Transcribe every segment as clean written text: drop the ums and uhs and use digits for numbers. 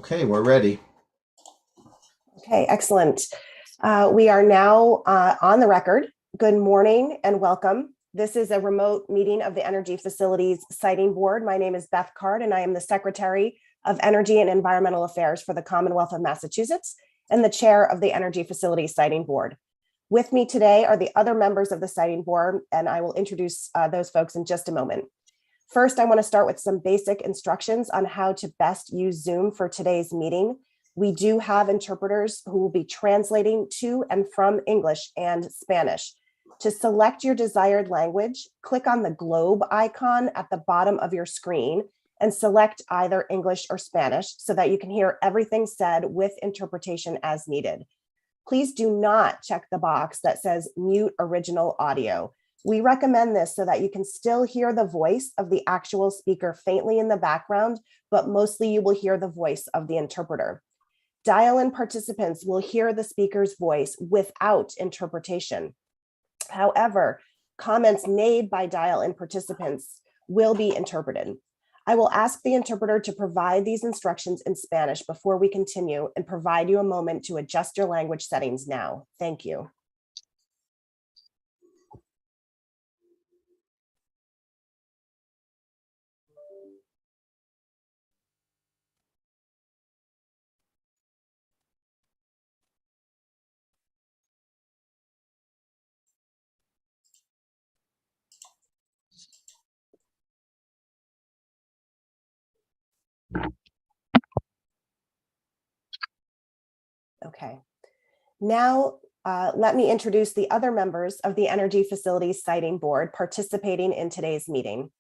Okay, we're ready. Okay, excellent. We are now on the record. Good morning and welcome. This is a remote meeting of the Energy Facilities Siting Board. My name is Beth Card, and I am the Secretary of Energy and Environmental Affairs for the Commonwealth of Massachusetts and the Chair of the Energy Facilities Siting Board. With me today are the other members of the Siting Board, and I will introduce those folks in just a moment. First, I want to start with some basic instructions on how to best use Zoom for today's meeting. We do have interpreters who will be translating to and from English and Spanish. To select your desired language, click on the globe icon at the bottom of your screen and select either English or Spanish so that you can hear everything said with interpretation as needed. Please do not check the box that says mute original audio. We recommend this so that you can still hear the voice of the actual speaker faintly in the background, but mostly you will hear the voice of the interpreter. Dial-in participants will hear the speaker's voice without interpretation. However, comments made by dial-in participants will be interpreted. I will ask the interpreter to provide these instructions in Spanish before we continue and provide you a moment to adjust your language settings now. Thank you. Okay, now let me introduce the other members of the Energy Facilities Siting Board participating in today's meeting.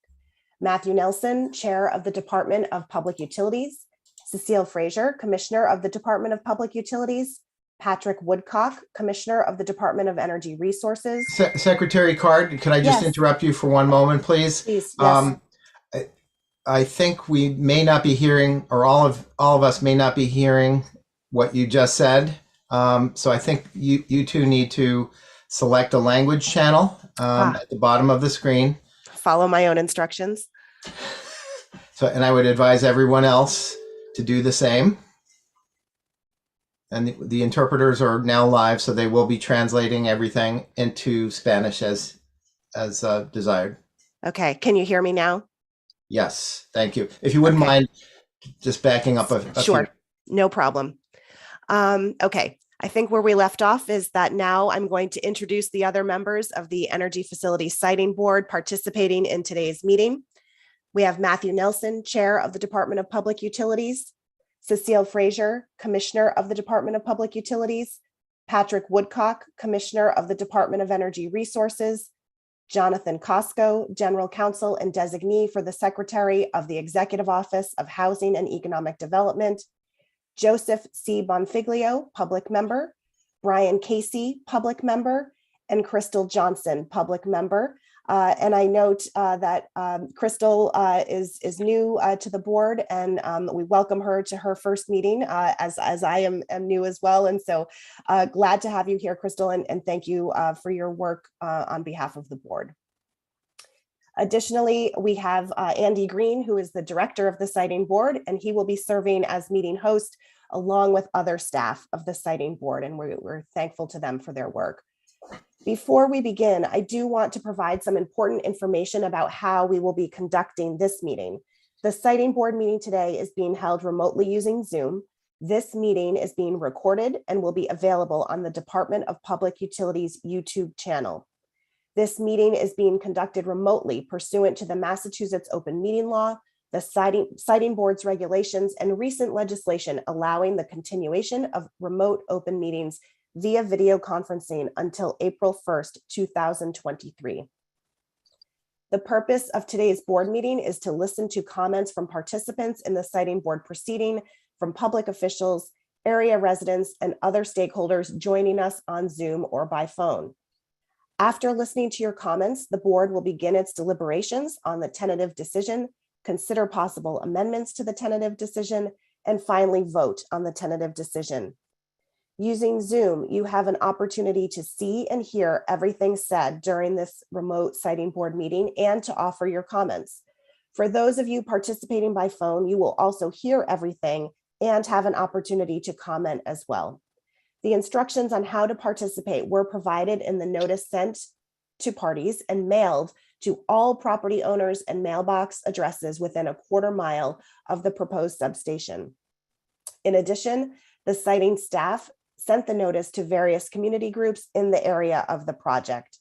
Matthew Nelson, Chair of the Department of Public Utilities, Cecile Frazier, Commissioner of the Department of Public Utilities, Patrick Woodcock, Commissioner of the Department of Energy Resources. Secretary Card, can I just interrupt you for one moment, please? Please, yes. I think we may not be hearing, or all of us may not be hearing what you just said. So I think you two need to select a language channel at the bottom of the screen. Follow my own instructions. So, and I would advise everyone else to do the same. And the interpreters are now live, so they will be translating everything into Spanish as desired. Okay, can you hear me now? Yes, thank you. If you wouldn't mind just backing up a Sure, few. No problem. Okay, I think where we left off is that now I'm going to introduce the other members of the Energy Facilities Siting Board participating in today's meeting. We have Matthew Nelson, Chair of the Department of Public Utilities, Cecile Frazier, Commissioner of the Department of Public Utilities, Patrick Woodcock, Commissioner of the Department of Energy Resources, Jonathan Cosco, General Counsel and Designee for the Secretary of the Executive Office of Housing and Economic Development, Joseph C. Bonfiglio, Public Member, Brian Casey, Public Member, and Crystal Johnson, Public Member. And I note that Crystal is new to the board, and we welcome her to her first meeting, as I am new as well. And so glad to have you here, Crystal, and thank you for your work on behalf of the board. Additionally, we have Andy Green, who is the director of the Siting Board, and he will be serving as meeting host along with other staff of the Siting Board, and we're thankful to them for their work. Before we begin, I do want to provide some important information about how we will be conducting this meeting. The Siting Board meeting today is being held remotely using Zoom. This meeting is being recorded and will be available on the Department of Public Utilities YouTube channel. This meeting is being conducted remotely pursuant to the Massachusetts Open Meeting Law, the Siting Board's regulations, and recent legislation allowing the continuation of remote open meetings via video conferencing until April 1st, 2023. The purpose of today's board meeting is to listen to comments from participants in the Siting Board proceeding, from public officials, area residents, and other stakeholders joining us on Zoom or by phone. After listening to your comments, the board will begin its deliberations on the tentative decision, consider possible amendments to the tentative decision, and finally vote on the tentative decision. Using Zoom, you have an opportunity to see and hear everything said during this remote Siting Board meeting and to offer your comments. For those of you participating by phone, you will also hear everything and have an opportunity to comment as well. The instructions on how to participate were provided in the notice sent to parties and mailed to all property owners and mailbox addresses within a quarter mile of the proposed substation. In addition, the siting staff sent the notice to various community groups in the area of the project.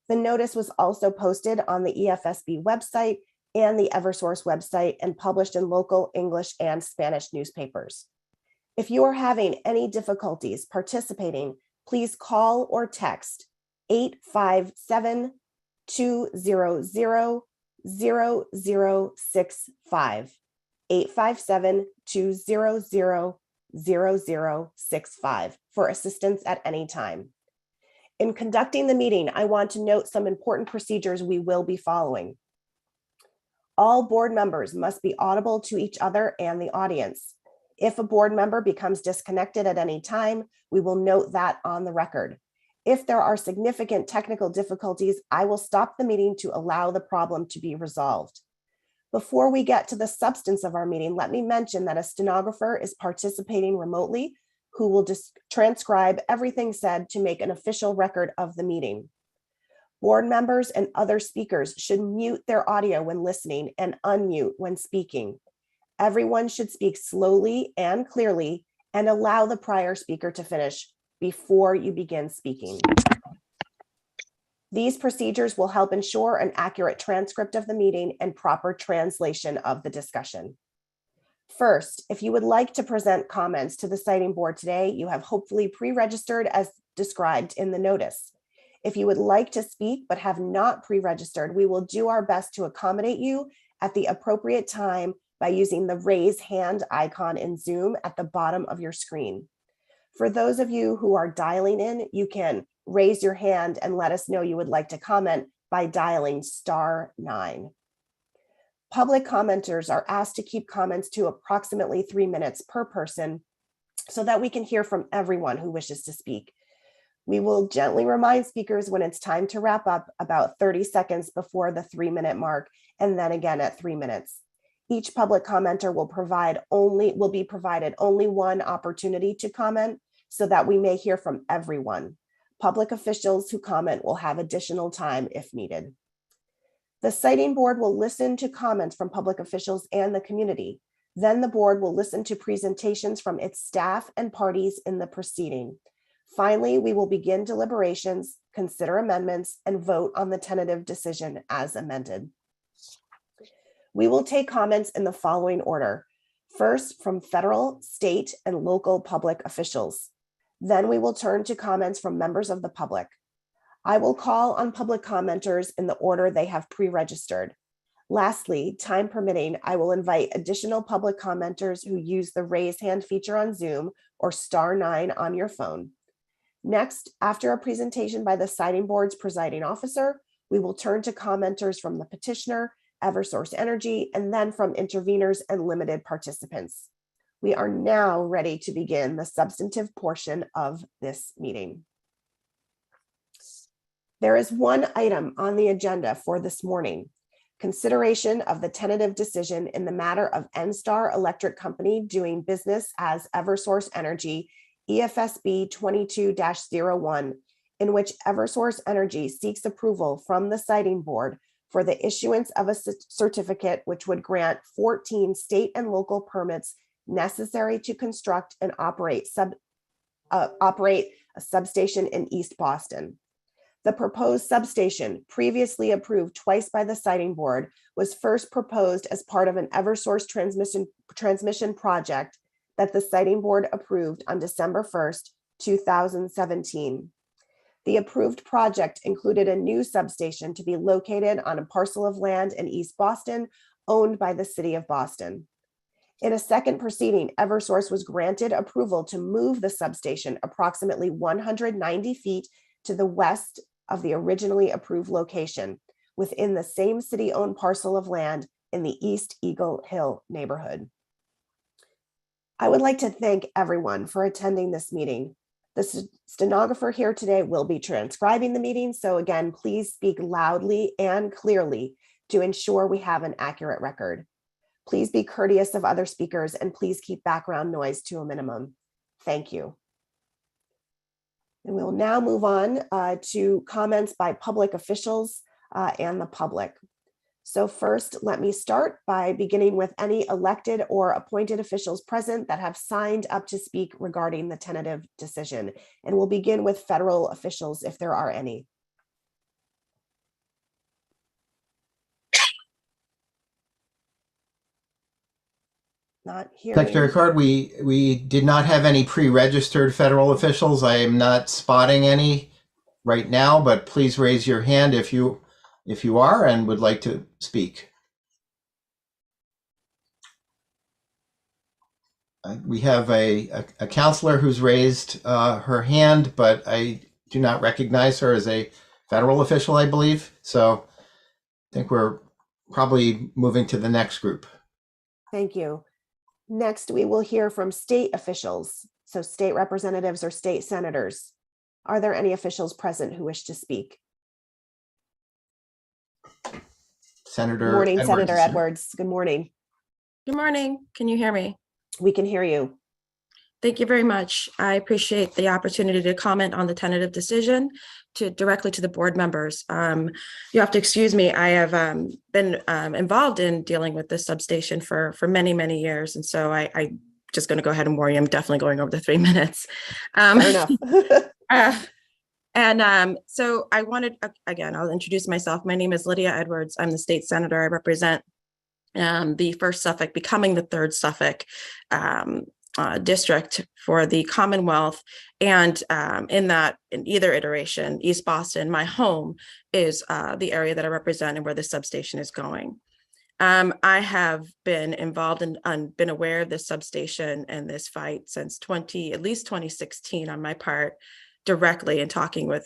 The notice was also posted on the EFSB website and the Eversource website and published in local English and Spanish newspapers. If you are having any difficulties participating, please call or text 857-200-0065, 857-200-0065 for assistance at any time. In conducting the meeting, I want to note some important procedures we will be following. All board members must be audible to each other and the audience. If a board member becomes disconnected at any time, we will note that on the record. If there are significant technical difficulties, I will stop the meeting to allow the problem to be resolved. Before we get to the substance of our meeting, let me mention that a stenographer is participating remotely who will just transcribe everything said to make an official record of the meeting. Board members and other speakers should mute their audio when listening and unmute when speaking. Everyone should speak slowly and clearly and allow the prior speaker to finish before you begin speaking. These procedures will help ensure an accurate transcript of the meeting and proper translation of the discussion. First, if you would like to present comments to the siting board today, you have hopefully pre-registered as described in the notice. If you would like to speak but have not pre-registered, we will do our best to accommodate you at the appropriate time by using the raise hand icon in Zoom at the bottom of your screen. For those of you who are dialing in, you can raise your hand and let us know you would like to comment by dialing *9. Public commenters are asked to keep comments to approximately 3 minutes per person so that we can hear from everyone who wishes to speak. We will gently remind speakers when it's time to wrap up about 30 seconds before the 3-minute mark, and then again at 3 minutes. Each public commenter will be provided only one opportunity to comment so that we may hear from everyone. Public officials who comment will have additional time if needed. The siting board will listen to comments from public officials and the community. Then the board will listen to presentations from its staff and parties in the proceeding. Finally, we will begin deliberations, consider amendments, and vote on the tentative decision as amended. We will take comments in the following order. First, from federal, state, and local public officials. Then we will turn to comments from members of the public. I will call on public commenters in the order they have pre-registered. Lastly, time permitting, I will invite additional public commenters who use the raise hand feature on Zoom or *9 on your phone. Next, after a presentation by the siting board's presiding officer, we will turn to commenters from the petitioner, Eversource Energy, and then from interveners and limited participants. We are now ready to begin the substantive portion of this meeting. There is one item on the agenda for this morning: consideration of the tentative decision in the matter of NStar Electric Company doing business as Eversource Energy, EFSB 22-01, in which Eversource Energy seeks approval from the siting board for the issuance of a certificate which would grant 14 state and local permits necessary to construct and operate a substation in East Boston. The proposed substation, previously approved twice by the siting board, was first proposed as part of an Eversource transmission project that the siting board approved on December 1st, 2017. The approved project included a new substation to be located on a parcel of land in East Boston owned by the city of Boston. In a second proceeding, Eversource was granted approval to move the substation approximately 190 feet to the west of the originally approved location within the same city-owned parcel of land in the East Eagle Hill neighborhood. I would like to thank everyone for attending this meeting. The stenographer here today will be transcribing the meeting, so again, please speak loudly and clearly to ensure we have an accurate record. Please be courteous of other speakers and please keep background noise to a minimum. Thank you. And we'll now move on to comments by public officials and the public. So first, let me start by beginning with any elected or appointed officials present that have signed up to speak regarding the tentative decision. And we'll begin with federal officials if there are any. Not hearing. Secretary Card, we did not have any pre-registered federal officials. I am not spotting any right now, but please raise your hand if you are and would like to speak. We have a counselor who's raised her hand, but I do not recognize her as a federal official, I believe. So I think we're probably moving to the next group. Thank you. Next, we will hear from state officials, so state representatives or state senators. Are there any officials present who wish to speak? Senator Good morning, Edwards. Senator Edwards. Good morning. Good morning. Can you hear me? We can hear you. Thank you very much. I appreciate the opportunity to comment on the tentative decision directly to the board members. You have to excuse me. I have been involved in dealing with this substation for many, many years. And so I just going to go ahead and warn you, I'm definitely going over the 3 minutes. Fair enough. So I wanted, again, I'll introduce myself. My name is Lydia Edwards. I'm the state senator. I represent the 1st Suffolk, becoming the 3rd Suffolk district for the Commonwealth. And in either iteration, East Boston, my home, is the area that I represent and where the substation is going. I have been involved and been aware of this substation and this fight since at least 2016 on my part, directly in talking with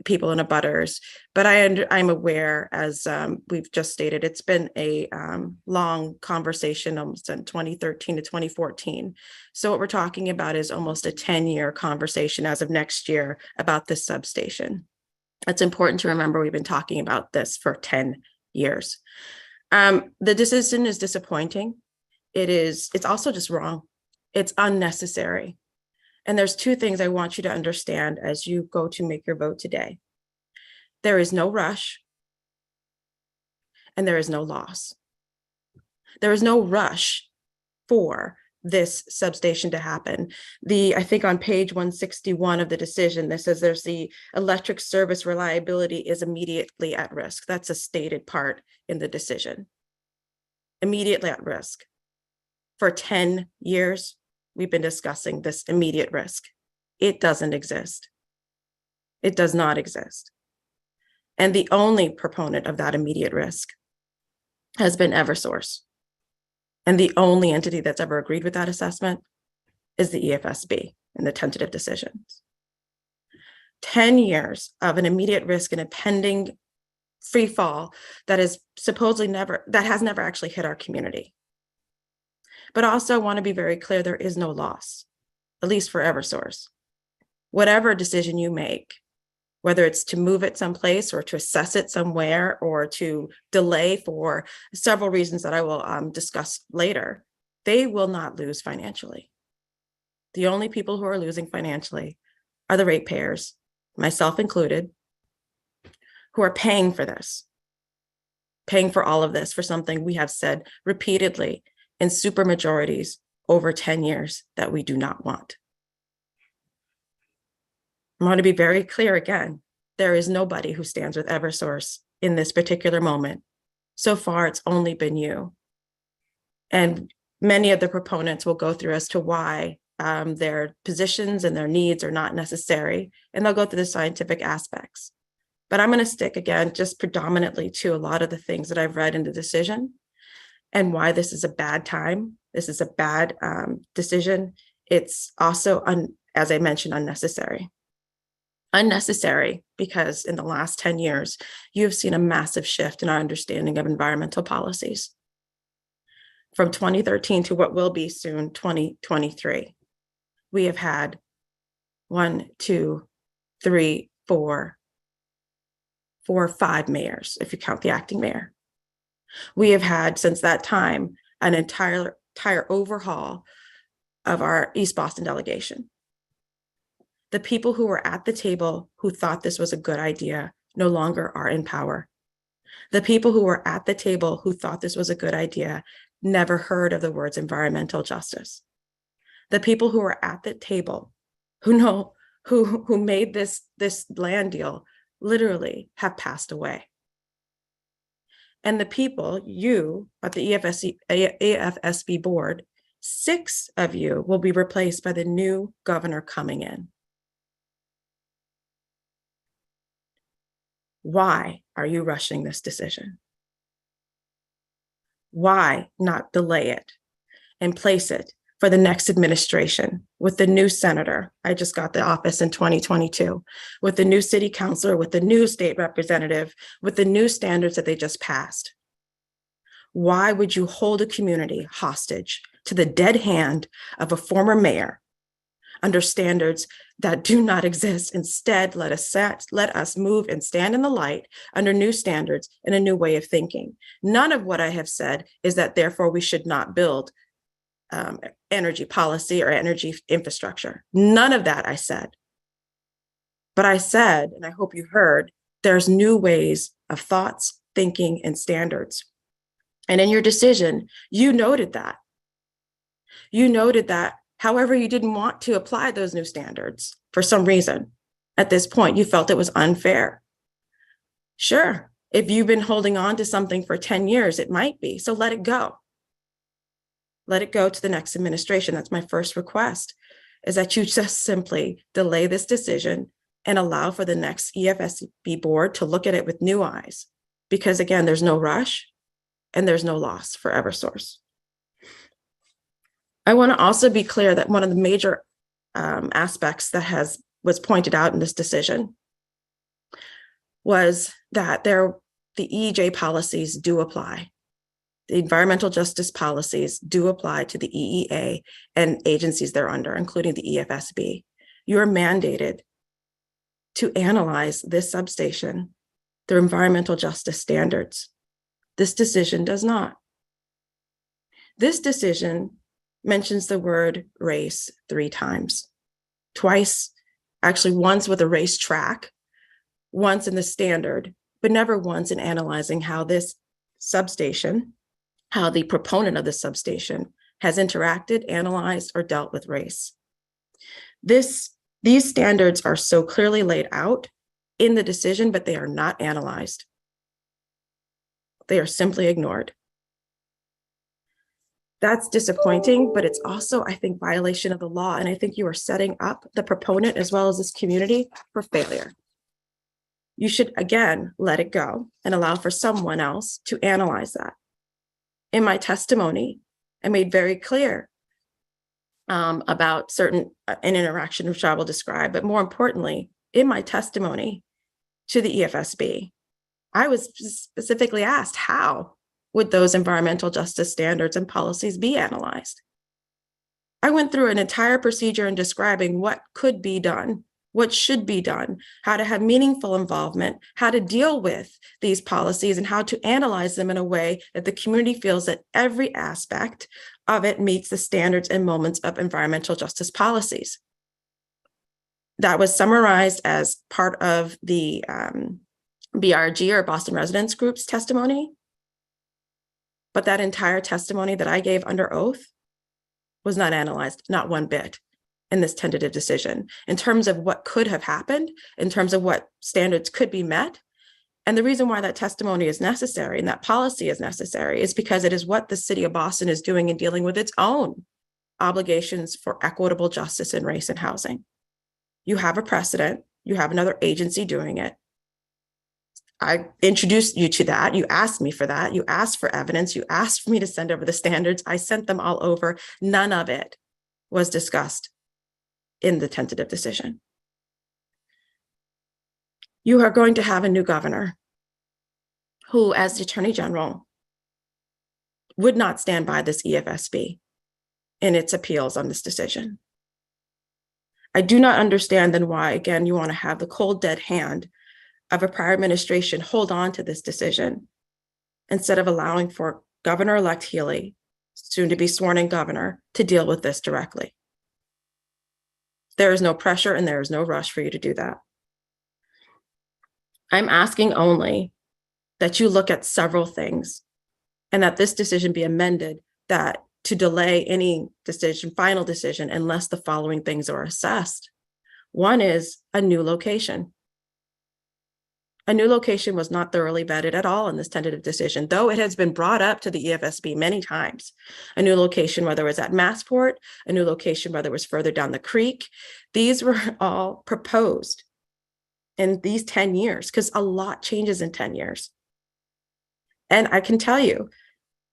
people and abutters. But I'm aware, as we've just stated, it's been a long conversation almost in 2013 to 2014. So what we're talking about is almost a 10-year conversation as of next year about this substation. It's important to remember we've been talking about this for 10 years. The decision is disappointing. It's also just wrong. It's unnecessary. And there's 2 things I want you to understand as you go to make your vote today. There is no rush and there is no loss. There is no rush for this substation to happen. I think on page 161 of the decision, this says there's the electric service reliability is immediately at risk. That's a stated part in the decision. Immediately at risk. For 10 years, we've been discussing this immediate risk. It doesn't exist. It does not exist. And the only proponent of that immediate risk has been Eversource. And the only entity that's ever agreed with that assessment is the EFSB in the tentative decisions. 10 years of an immediate risk and a pending free fall that has never actually hit our community. But also I want to be very clear, there is no loss, at least for Eversource. Whatever decision you make, whether it's to move it someplace or to assess it somewhere or to delay for several reasons that I will discuss later, they will not lose financially. The only people who are losing financially are the ratepayers, myself included, who are paying for this, paying for all of this for something we have said repeatedly in supermajorities over 10 years that we do not want. I want to be very clear again, there is nobody who stands with Eversource in this particular moment. So far, it's only been you. And many of the proponents will go through as to why their positions and their needs are not necessary, and they'll go through the scientific aspects. But I'm going to stick again just predominantly to a lot of the things that I've read in the decision and why this is a bad time. This is a bad decision. It's also, as I mentioned, unnecessary. Unnecessary because in the last 10 years, you've seen a massive shift in our understanding of environmental policies. From 2013 to what will be soon 2023, we have had 5 mayors, if you count the acting mayor. We have had, since that time, an entire overhaul of our East Boston delegation. The people who were at the table who thought this was a good idea no longer are in power. The people who were at the table who thought this was a good idea never heard of the words environmental justice. The people who were at the table who made this land deal literally have passed away. And the people, you at the EFSB board, 6 of you will be replaced by the new governor coming in. Why are you rushing this decision? Why not delay it and place it for the next administration with the new senator? I just got the office in 2022, with the new city councilor, with the new state representative, with the new standards that they just passed. Why would you hold a community hostage to the dead hand of a former mayor under standards that do not exist? Instead, let us move and stand in the light under new standards and a new way of thinking. None of what I have said is that therefore we should not build energy policy or energy infrastructure. None of that I said. But I said, and I hope you heard, there's new ways of thoughts, thinking, and standards. And in your decision, you noted that. You noted that, however, you didn't want to apply those new standards for some reason. At this point, you felt it was unfair. Sure, if you've been holding on to something for 10 years, it might be. So let it go. Let it go to the next administration. That's my first request, is that you just simply delay this decision and allow for the next EFSB board to look at it with new eyes. Because again, there's no rush and there's no loss for Eversource. I want to also be clear that one of the major aspects that was pointed out in this decision was that the EEJ policies do apply. The environmental justice policies do apply to the EEA and agencies they're under, including the EFSB. You are mandated to analyze this substation through environmental justice standards. This decision does not. This decision mentions the word race 3 times. Twice, actually once with a race track, once in the standard, but never once in analyzing how this substation, how the proponent of the substation has interacted, analyzed, or dealt with race. These standards are so clearly laid out in the decision, but they are not analyzed. They are simply ignored. That's disappointing, but it's also, I think, violation of the law. And I think you are setting up the proponent as well as this community for failure. You should, again, let it go and allow for someone else to analyze that. In my testimony, I made very clear about an interaction which I will describe, but more importantly, in my testimony to the EFSB, I was specifically asked, how would those environmental justice standards and policies be analyzed? I went through an entire procedure in describing what could be done, what should be done, how to have meaningful involvement, how to deal with these policies, and how to analyze them in a way that the community feels that every aspect of it meets the standards and moments of environmental justice policies. That was summarized as part of the BRG, or Boston Residents Group's testimony. But that entire testimony that I gave under oath was not analyzed, not one bit, in this tentative decision, in terms of what could have happened, in terms of what standards could be met. And the reason why that testimony is necessary and that policy is necessary is because it is what the city of Boston is doing in dealing with its own obligations for equitable justice in race and housing. You have a precedent, you have another agency doing it. I introduced you to that. You asked me for that. You asked for evidence. You asked for me to send over the standards. I sent them all over. None of it was discussed in the tentative decision. You are going to have a new governor who, as the Attorney General, would not stand by this EFSB in its appeals on this decision. I do not understand then why, again, you want to have the cold, dead hand of a prior administration hold on to this decision instead of allowing for Governor-elect Healy, soon to be sworn in governor, to deal with this directly. There is no pressure and there is no rush for you to do that. I'm asking only that you look at several things and that this decision be amended, that to delay any decision, final decision, unless the following things are assessed. One is a new location. A new location was not thoroughly vetted at all in this tentative decision, though it has been brought up to the EFSB many times. A new location, whether it was at Massport, a new location, whether it was further down the creek, these were all proposed in these 10 years, because a lot changes in 10 years. And I can tell you,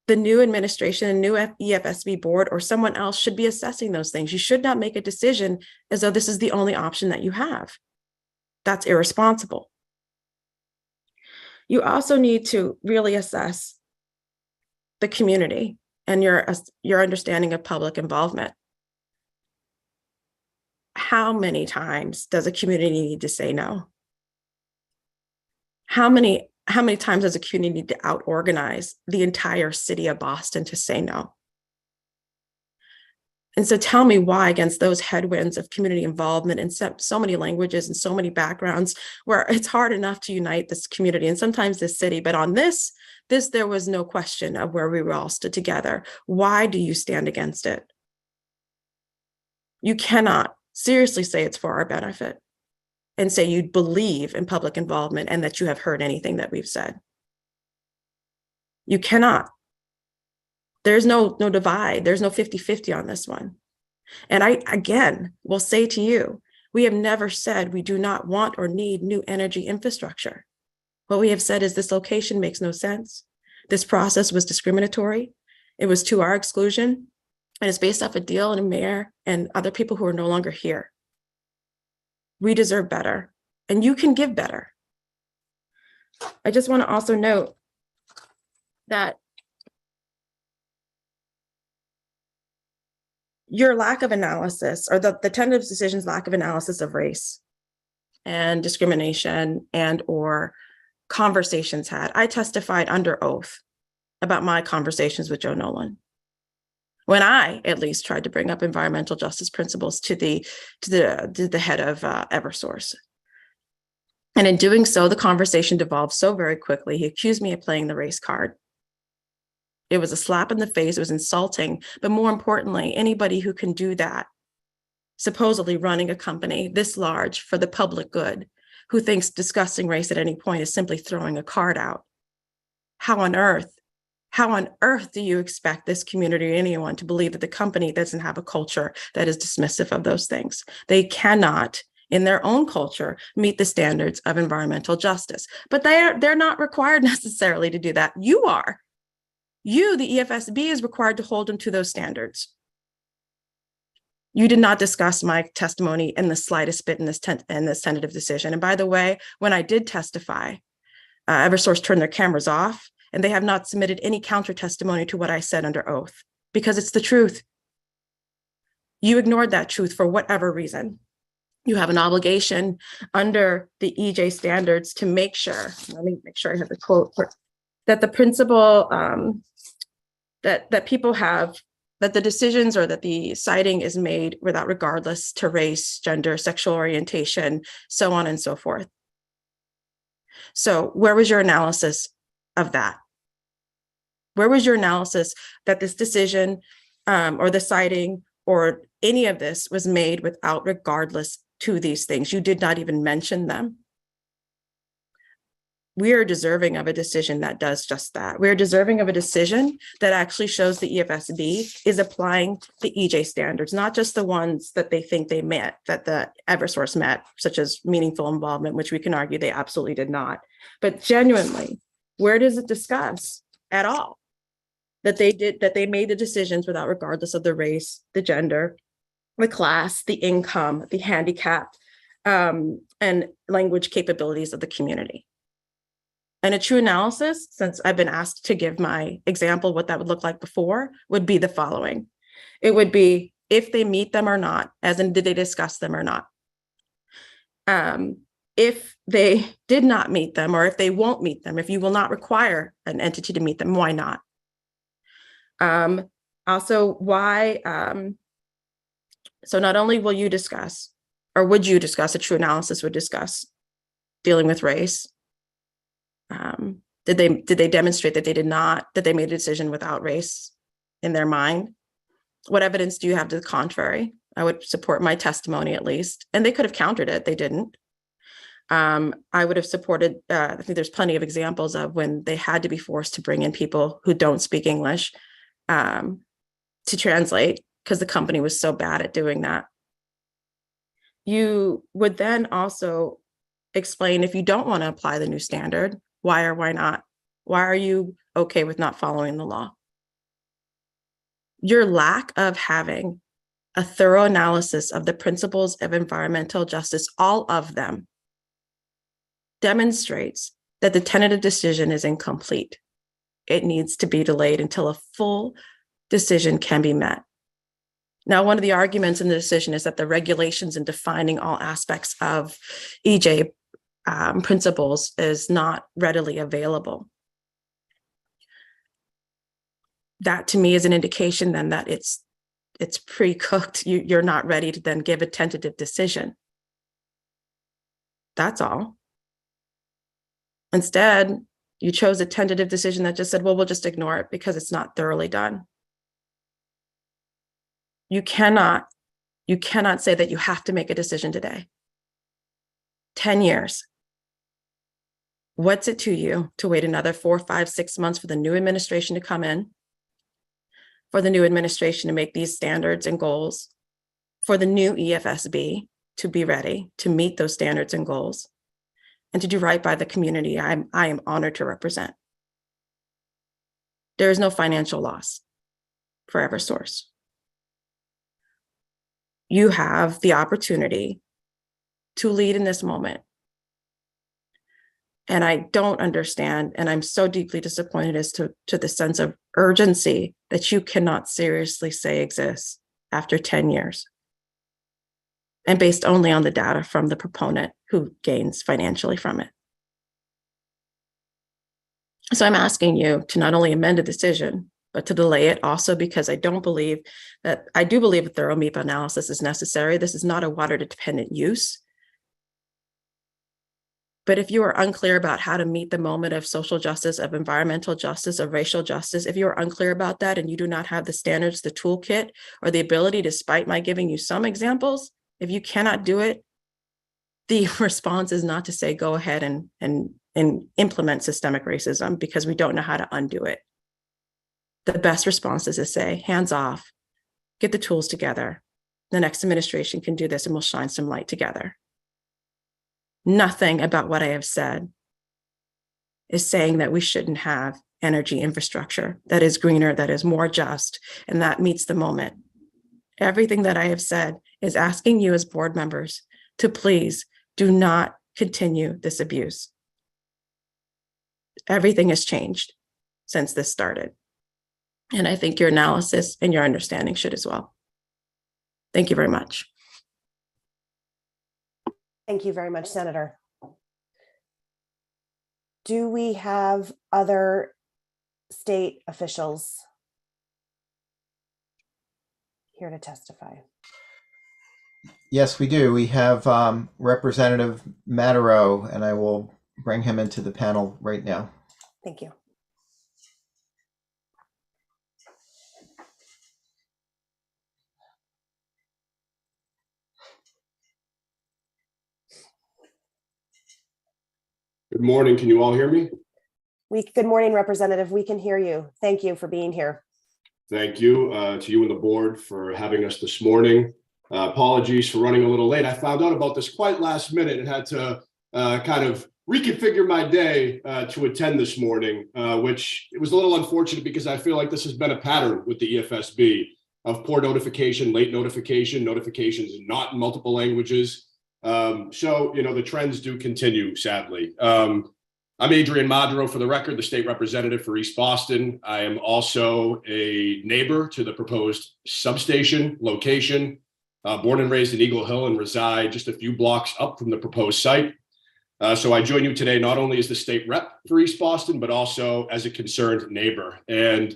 the new administration, a new EFSB board, or someone else should be assessing those things. You should not make a decision as though this is the only option that you have. That's irresponsible. You also need to really assess the community and your understanding of public involvement. How many times does a community need to say no? How many times does a community need to out-organize the entire city of Boston to say no? And so tell me why, against those headwinds of community involvement in so many languages and so many backgrounds, where it's hard enough to unite this community and sometimes this city, but on this, there was no question of where we were all stood together. Why do you stand against it? You cannot seriously say it's for our benefit and say you believe in public involvement and that you have heard anything that we've said. You cannot. There's no divide. There's no 50-50 on this one. And I, again, will say to you, we have never said we do not want or need new energy infrastructure. What we have said is this location makes no sense. This process was discriminatory. It was to our exclusion. And it's based off a deal and a mayor and other people who are no longer here. We deserve better, and you can give better. I just want to also note that your lack of analysis, or the tentative decision's lack of analysis of race and discrimination and or conversations had. I testified under oath about my conversations with Joe Nolan, when I at least tried to bring up environmental justice principles to the head of Eversource. And in doing so, the conversation devolved so very quickly. He accused me of playing the race card. It was a slap in the face. It was insulting. But more importantly, anybody who can do that, supposedly running a company this large for the public good, who thinks discussing race at any point is simply throwing a card out. How on earth do you expect this community or anyone to believe that the company doesn't have a culture that is dismissive of those things? They cannot, in their own culture, meet the standards of environmental justice. But they're not required necessarily to do that. You are. You, the EFSB, is required to hold them to those standards. You did not discuss my testimony in the slightest bit in this tentative decision. And by the way, when I did testify, Eversource turned their cameras off, and they have not submitted any counter testimony to what I said under oath, because it's the truth. You ignored that truth for whatever reason. You have an obligation under the EJ standards to make sure, let me make sure I have the quote, that the principle that people have, that the decisions or that the citing is made without regardless to race, gender, sexual orientation, so on and so forth. So where was your analysis of that? Where was your analysis that this decision or the citing or any of this was made without regardless to these things? You did not even mention them. We are deserving of a decision that does just that. We are deserving of a decision that actually shows the EFSB is applying the EJ standards, not just the ones that they think they met, that the Eversource met, such as meaningful involvement, which we can argue they absolutely did not. But genuinely, where does it discuss at all that they made the decisions without regardless of the race, the gender, the class, the income, the handicap, and language capabilities of the community? And a true analysis, since I've been asked to give my example, what that would look like before, would be the following. It would be if they meet them or not, as in did they discuss them or not? If they did not meet them, or if they won't meet them, if you will not require an entity to meet them, why not? Also, why, so not only will you discuss, or would you discuss, a true analysis would discuss dealing with race. Did they demonstrate that that they made a decision without race in their mind? What evidence do you have to the contrary? I would support my testimony at least, and they could have countered it. They didn't. I would have supported, I think there's plenty of examples of when they had to be forced to bring in people who don't speak English to translate because the company was so bad at doing that. You would then also explain, if you don't want to apply the new standard, why or why not? Why are you okay with not following the law? Your lack of having a thorough analysis of the principles of environmental justice, all of them, demonstrates that the tentative decision is incomplete. It needs to be delayed until a full decision can be met. Now, one of the arguments in the decision is that the regulations in defining all aspects of EJ principles is not readily available. That to me is an indication then that it's pre-cooked. You're not ready to then give a tentative decision. That's all. Instead, you chose a tentative decision that just said, well, we'll just ignore it because it's not thoroughly done. You cannot say that you have to make a decision today. 10 years. What's it to you to wait another 4, 5, 6 months for the new administration to come in, for the new administration to make these standards and goals, for the new EFSB to be ready to meet those standards and goals, and to do right by the community I am honored to represent? There is no financial loss for Eversource. You have the opportunity to lead in this moment. And I don't understand, and I'm so deeply disappointed as to the sense of urgency that you cannot seriously say exists after 10 years. And based only on the data from the proponent who gains financially from it. So I'm asking you to not only amend a decision, but to delay it also because I do believe a thorough MEPA analysis is necessary. This is not a water dependent use. But if you are unclear about how to meet the moment of social justice, of environmental justice, of racial justice, if you are unclear about that and you do not have the standards, the toolkit, or the ability, despite my giving you some examples, if you cannot do it, the response is not to say, go ahead and implement systemic racism because we don't know how to undo it. The best response is to say, hands off, get the tools together. The next administration can do this and we'll shine some light together. Nothing about what I have said is saying that we shouldn't have energy infrastructure that is greener, that is more just, and that meets the moment. Everything that I have said is asking you as board members to please do not continue this abuse. Everything has changed since this started. And I think your analysis and your understanding should as well. Thank you very much. Thank you very much, Senator. Do we have other state officials here to testify? Yes, we do. We have Representative Matero, and I will bring him into the panel right now. Thank you. Good morning. Can you all hear me? Good morning, Representative. We can hear you. Thank you for being here. Thank you to you and the board for having us this morning. Apologies for running a little late. I found out about this quite last minute and had to kind of reconfigure my day to attend this morning, which it was a little unfortunate because I feel like this has been a pattern with the EFSB of poor notification, late notification, notifications not in multiple languages. So, you know, the trends do continue, sadly. I'm Adrian Madro, for the record, the state representative for East Boston. I am also a neighbor to the proposed substation location, born and raised in Eagle Hill and reside just a few blocks up from the proposed site. So I join you today not only as the state rep for East Boston, but also as a concerned neighbor. And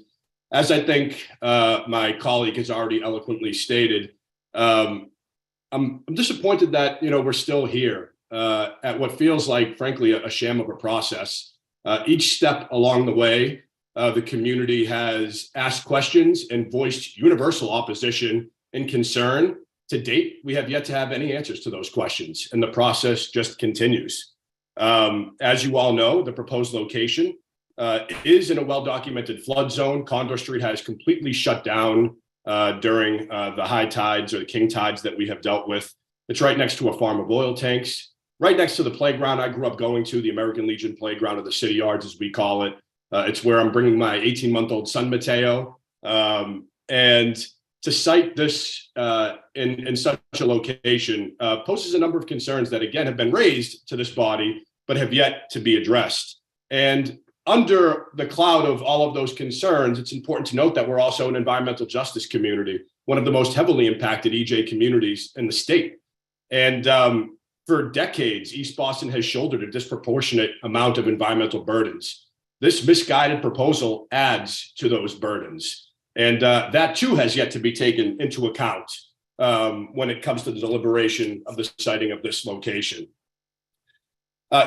as I think my colleague has already eloquently stated, I'm disappointed that we're still here at what feels like, frankly, a sham of a process. Each step along the way, the community has asked questions and voiced universal opposition and concern. To date, we have yet to have any answers to those questions, and the process just continues. As you all know, the proposed location is in a well-documented flood zone. Condor Street has completely shut down during the high tides or the king tides that we have dealt with. It's right next to a farm of oil tanks, right next to the playground I grew up going to, the American Legion playground, or the City Yards, as we call it. It's where I'm bringing my 18-month-old son, Mateo. And to cite this in such a location poses a number of concerns that, again, have been raised to this body, but have yet to be addressed. And under the cloud of all of those concerns, it's important to note that we're also an environmental justice community, one of the most heavily impacted EJ communities in the state. And for decades, East Boston has shouldered a disproportionate amount of environmental burdens. This misguided proposal adds to those burdens. And that too has yet to be taken into account when it comes to the deliberation of the siting of this location.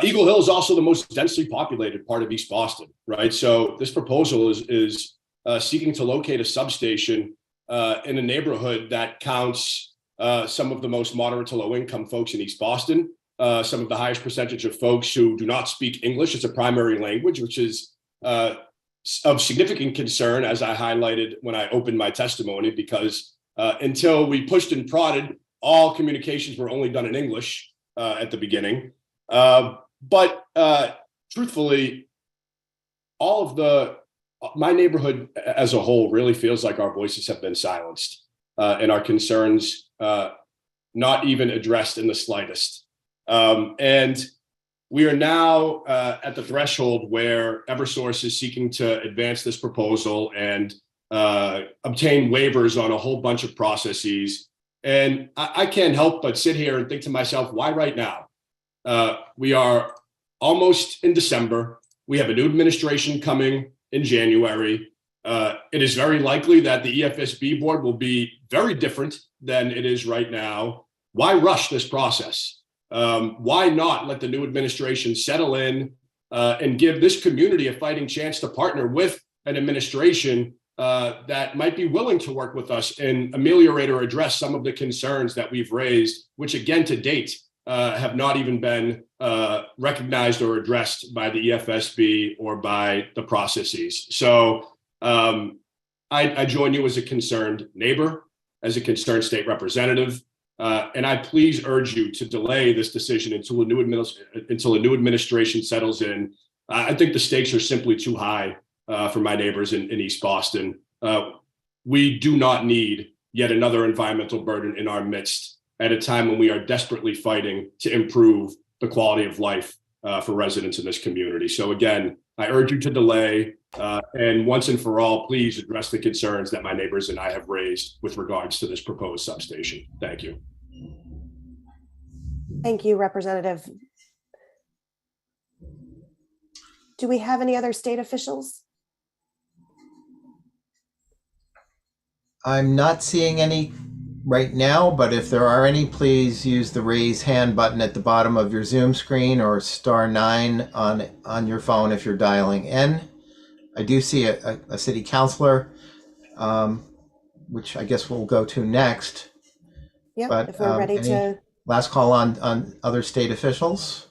Eagle Hill is also the most densely populated part of East Boston, right? So this proposal is seeking to locate a substation in a neighborhood that counts some of the most moderate to low income folks in East Boston, some of the highest percentage of folks who do not speak English as a primary language, which is of significant concern, as I highlighted when I opened my testimony, because until we pushed and prodded, all communications were only done in English at the beginning. But truthfully, all of my neighborhood as a whole really feels like our voices have been silenced and our concerns not even addressed in the slightest. And we are now at the threshold where Eversource is seeking to advance this proposal and obtain waivers on a whole bunch of processes. And I can't help but sit here and think to myself, why right now? We are almost in December. We have a new administration coming in January. It is very likely that the EFSB board will be very different than it is right now. Why rush this process? Why not let the new administration settle in and give this community a fighting chance to partner with an administration that might be willing to work with us and ameliorate or address some of the concerns that we've raised, which again, to date, have not even been recognized or addressed by the EFSB or by the processes. So I join you as a concerned neighbor, as a concerned state representative, and I please urge you to delay this decision until a new administration settles in. I think the stakes are simply too high for my neighbors in East Boston. We do not need yet another environmental burden in our midst at a time when we are desperately fighting to improve the quality of life for residents in this community. So again, I urge you to delay and once and for all, please address the concerns that my neighbors and I have raised with regards to this proposed substation. Thank you. Thank you, Representative. Do we have any other state officials? I'm not seeing any right now, but if there are any, please use the raise hand button at the bottom of your Zoom screen or *9 on your phone if you're dialing in. I do see a city councilor, which I guess we'll go to next. Yeah, But if we're ready to. Last call on other state officials.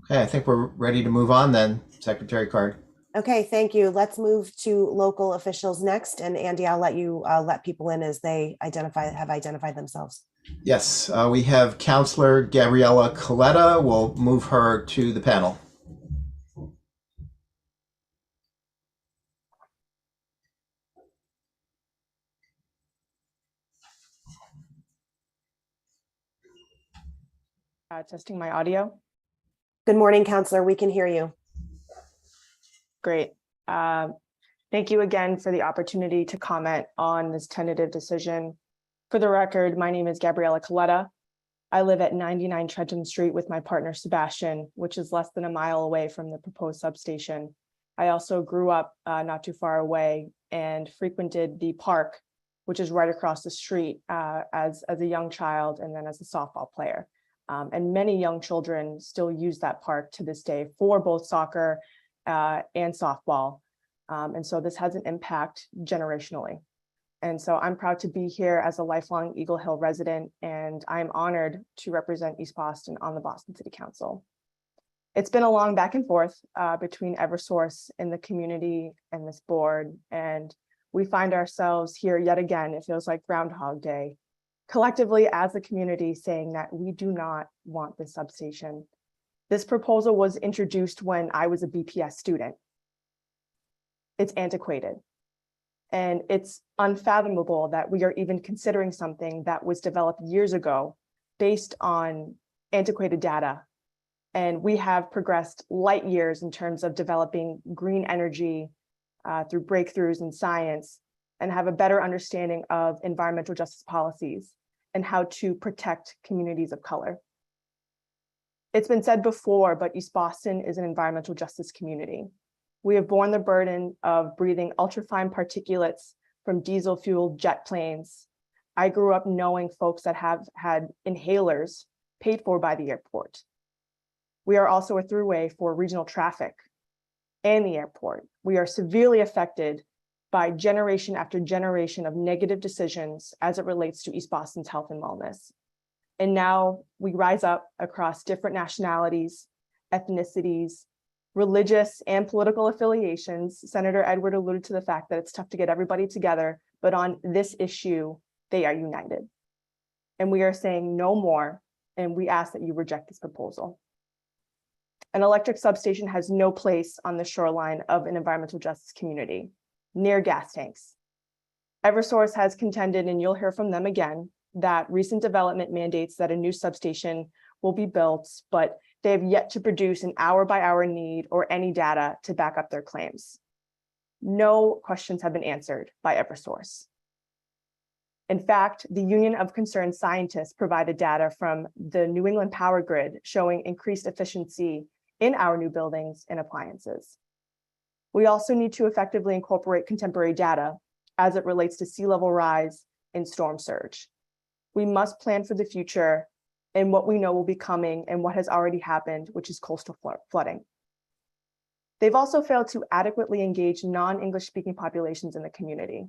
Okay, I think we're ready to move on then, Secretary Card. Okay, thank you. Let's move to local officials next. And Andy, I'll let you let people in as they have identified themselves. Yes, we have Councilor Gabriella Coletta. We'll move her to the panel. Testing my audio. Good morning, Councilor. We can hear you. Great. Thank you again for the opportunity to comment on this tentative decision. For the record, my name is Gabriella Coletta. I live at 99 Trenton Street with my partner, Substation, which is less than a mile away from the proposed substation. I also grew up not too far away and frequented the park, which is right across the street as a young child and then as a softball player. And many young children still use that park to this day for both soccer and softball. And so this has an impact generationally. And so I'm proud to be here as a lifelong Eagle Hill resident, and I'm honored to represent East Boston on the Boston City Council. It's been a long back and forth between Eversource and the community and this board, and we find ourselves here yet again. It feels like Groundhog Day, collectively as a community saying that we do not want this substation. This proposal was introduced when I was a BPS student. It's antiquated. And it's unfathomable that we are even considering something that was developed years ago based on antiquated data. And we have progressed light years in terms of developing green energy through breakthroughs in science, and have a better understanding of environmental justice policies and how to protect communities of color. It's been said before, but East Boston is an environmental justice community. We have borne the burden of breathing ultrafine particulates from diesel fueled jet planes. I grew up knowing folks that have had inhalers paid for by the airport. We are also a throughway for regional traffic and the airport. We are severely affected by generation after generation of negative decisions as it relates to East Boston's health and wellness. And now we rise up across different nationalities, ethnicities, religious and political affiliations. Senator Edward alluded to the fact that it's tough to get everybody together, but on this issue, they are united. And we are saying no more, and we ask that you reject this proposal. An electric substation has no place on the shoreline of an environmental justice community, near gas tanks. Eversource has contended, and you'll hear from them again, that recent development mandates that a new substation will be built, but they have yet to produce an hour-by-hour need or any data to back up their claims. No questions have been answered by Eversource. In fact, the Union of Concerned Scientists provided data from the New England Power Grid showing increased efficiency in our new buildings and appliances. We also need to effectively incorporate contemporary data as it relates to sea level rise and storm surge. We must plan for the future and what we know will be coming and what has already happened, which is coastal flooding. They've also failed to adequately engage non-English speaking populations in the community.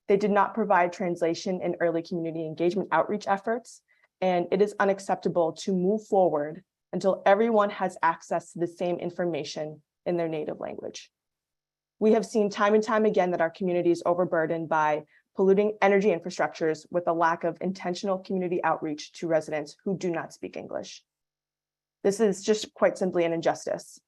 They did not provide translation in early community engagement outreach efforts, and it is unacceptable to move forward until everyone has access to the same information in their native language. We have seen time and time again that our community is overburdened by polluting energy infrastructures with a lack of intentional community outreach to residents who do not speak English. This is just quite simply an injustice.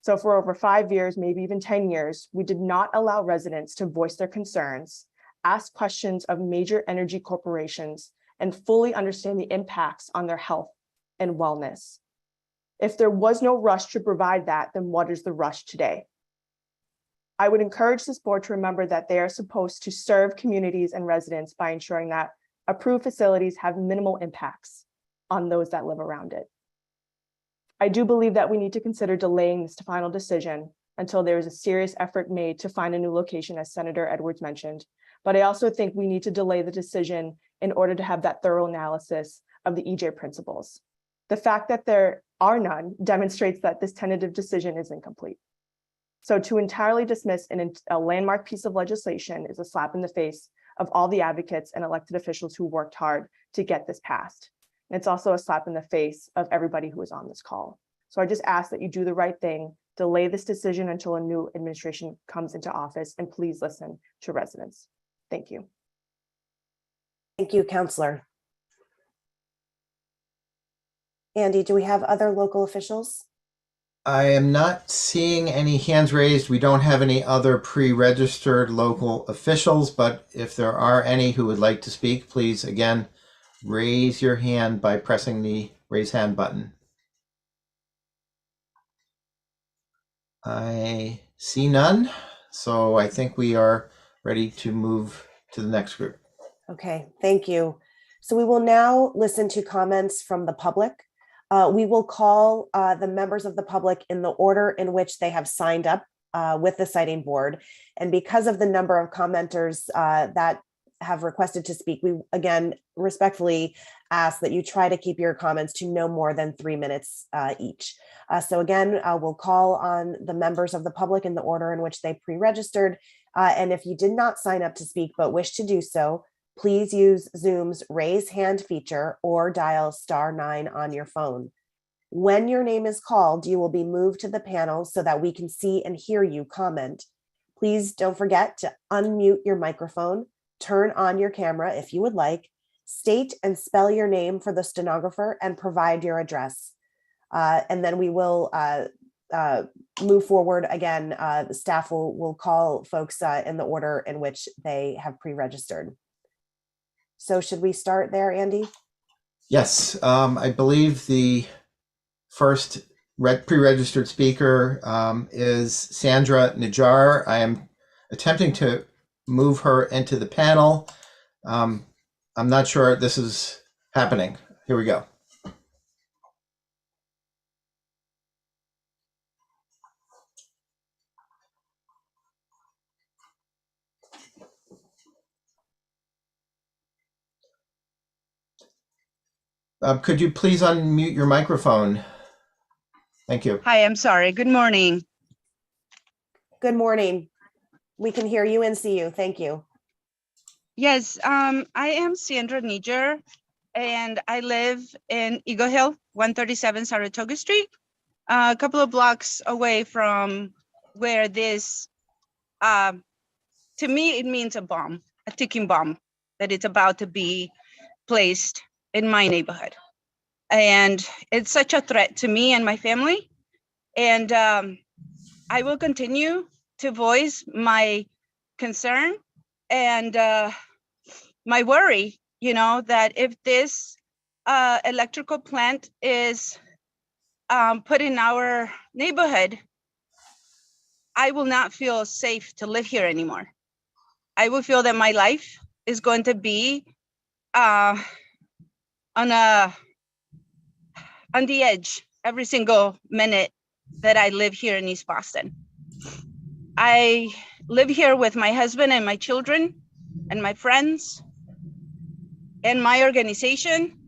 So for over 5 years, maybe even 10 years, we did not allow residents to voice their concerns, ask questions of major energy corporations, and fully understand the impacts on their health and wellness. If there was no rush to provide that, then what is the rush today? I would encourage this board to remember that they are supposed to serve communities and residents by ensuring that approved facilities have minimal impacts on those that live around it. I do believe that we need to consider delaying this final decision until there is a serious effort made to find a new location, as Senator Edwards mentioned. But I also think we need to delay the decision in order to have that thorough analysis of the EJ principles. The fact that there are none demonstrates that this tentative decision is incomplete. So to entirely dismiss a landmark piece of legislation is a slap in the face of all the advocates and elected officials who worked hard to get this passed. And it's also a slap in the face of everybody who is on this call. So I just ask that you do the right thing, delay this decision until a new administration comes into office, and please listen to residents. Thank you. Thank you, Councillor. Andy, do we have other local officials? I am not seeing any hands raised. We don't have any other pre-registered local officials, but if there are any who would like to speak, please, again, raise your hand by pressing the raise hand button. I see none, so I think we are ready to move to the next group. Okay, thank you. So we will now listen to comments from the public. We will call the members of the public in the order in which they have signed up with the siting board. And because of the number of commenters that have requested to speak, we again respectfully ask that you try to keep your comments to no more than 3 minutes each. So again, we'll call on the members of the public in the order in which they pre-registered. And if you did not sign up to speak but wish to do so, please use Zoom's raise hand feature or dial *9 on your phone. When your name is called, you will be moved to the panel so that we can see and hear you comment. Please don't forget to unmute your microphone, turn on your camera if you would like, state and spell your name for the stenographer, and provide your address. And then we will move forward again. The staff will call folks in the order in which they have pre-registered. So should we start there, Andy? Yes, I believe the first pre-registered speaker is Sandra Najjar. I am attempting to move her into the panel. I'm not sure this is happening. Here we go. Could you please unmute your microphone? Thank you. Hi, I'm sorry. Good morning. Good morning. We can hear you and see you. Thank you. Yes, I am Sandra Niger, and I live in Eagle Hill, 137 Saratoga Street, a couple of blocks away from where this, to me, it means a bomb, a ticking bomb, that it's about to be placed in my neighborhood. And it's such a threat to me and my family. And I will continue to voice my concern and my worry, that if this electrical plant is put in our neighborhood, I will not feel safe to live here anymore. I will feel that my life is going to be on the edge every single minute that I live here in East Boston. I live here with my husband and my children and my friends and my organization.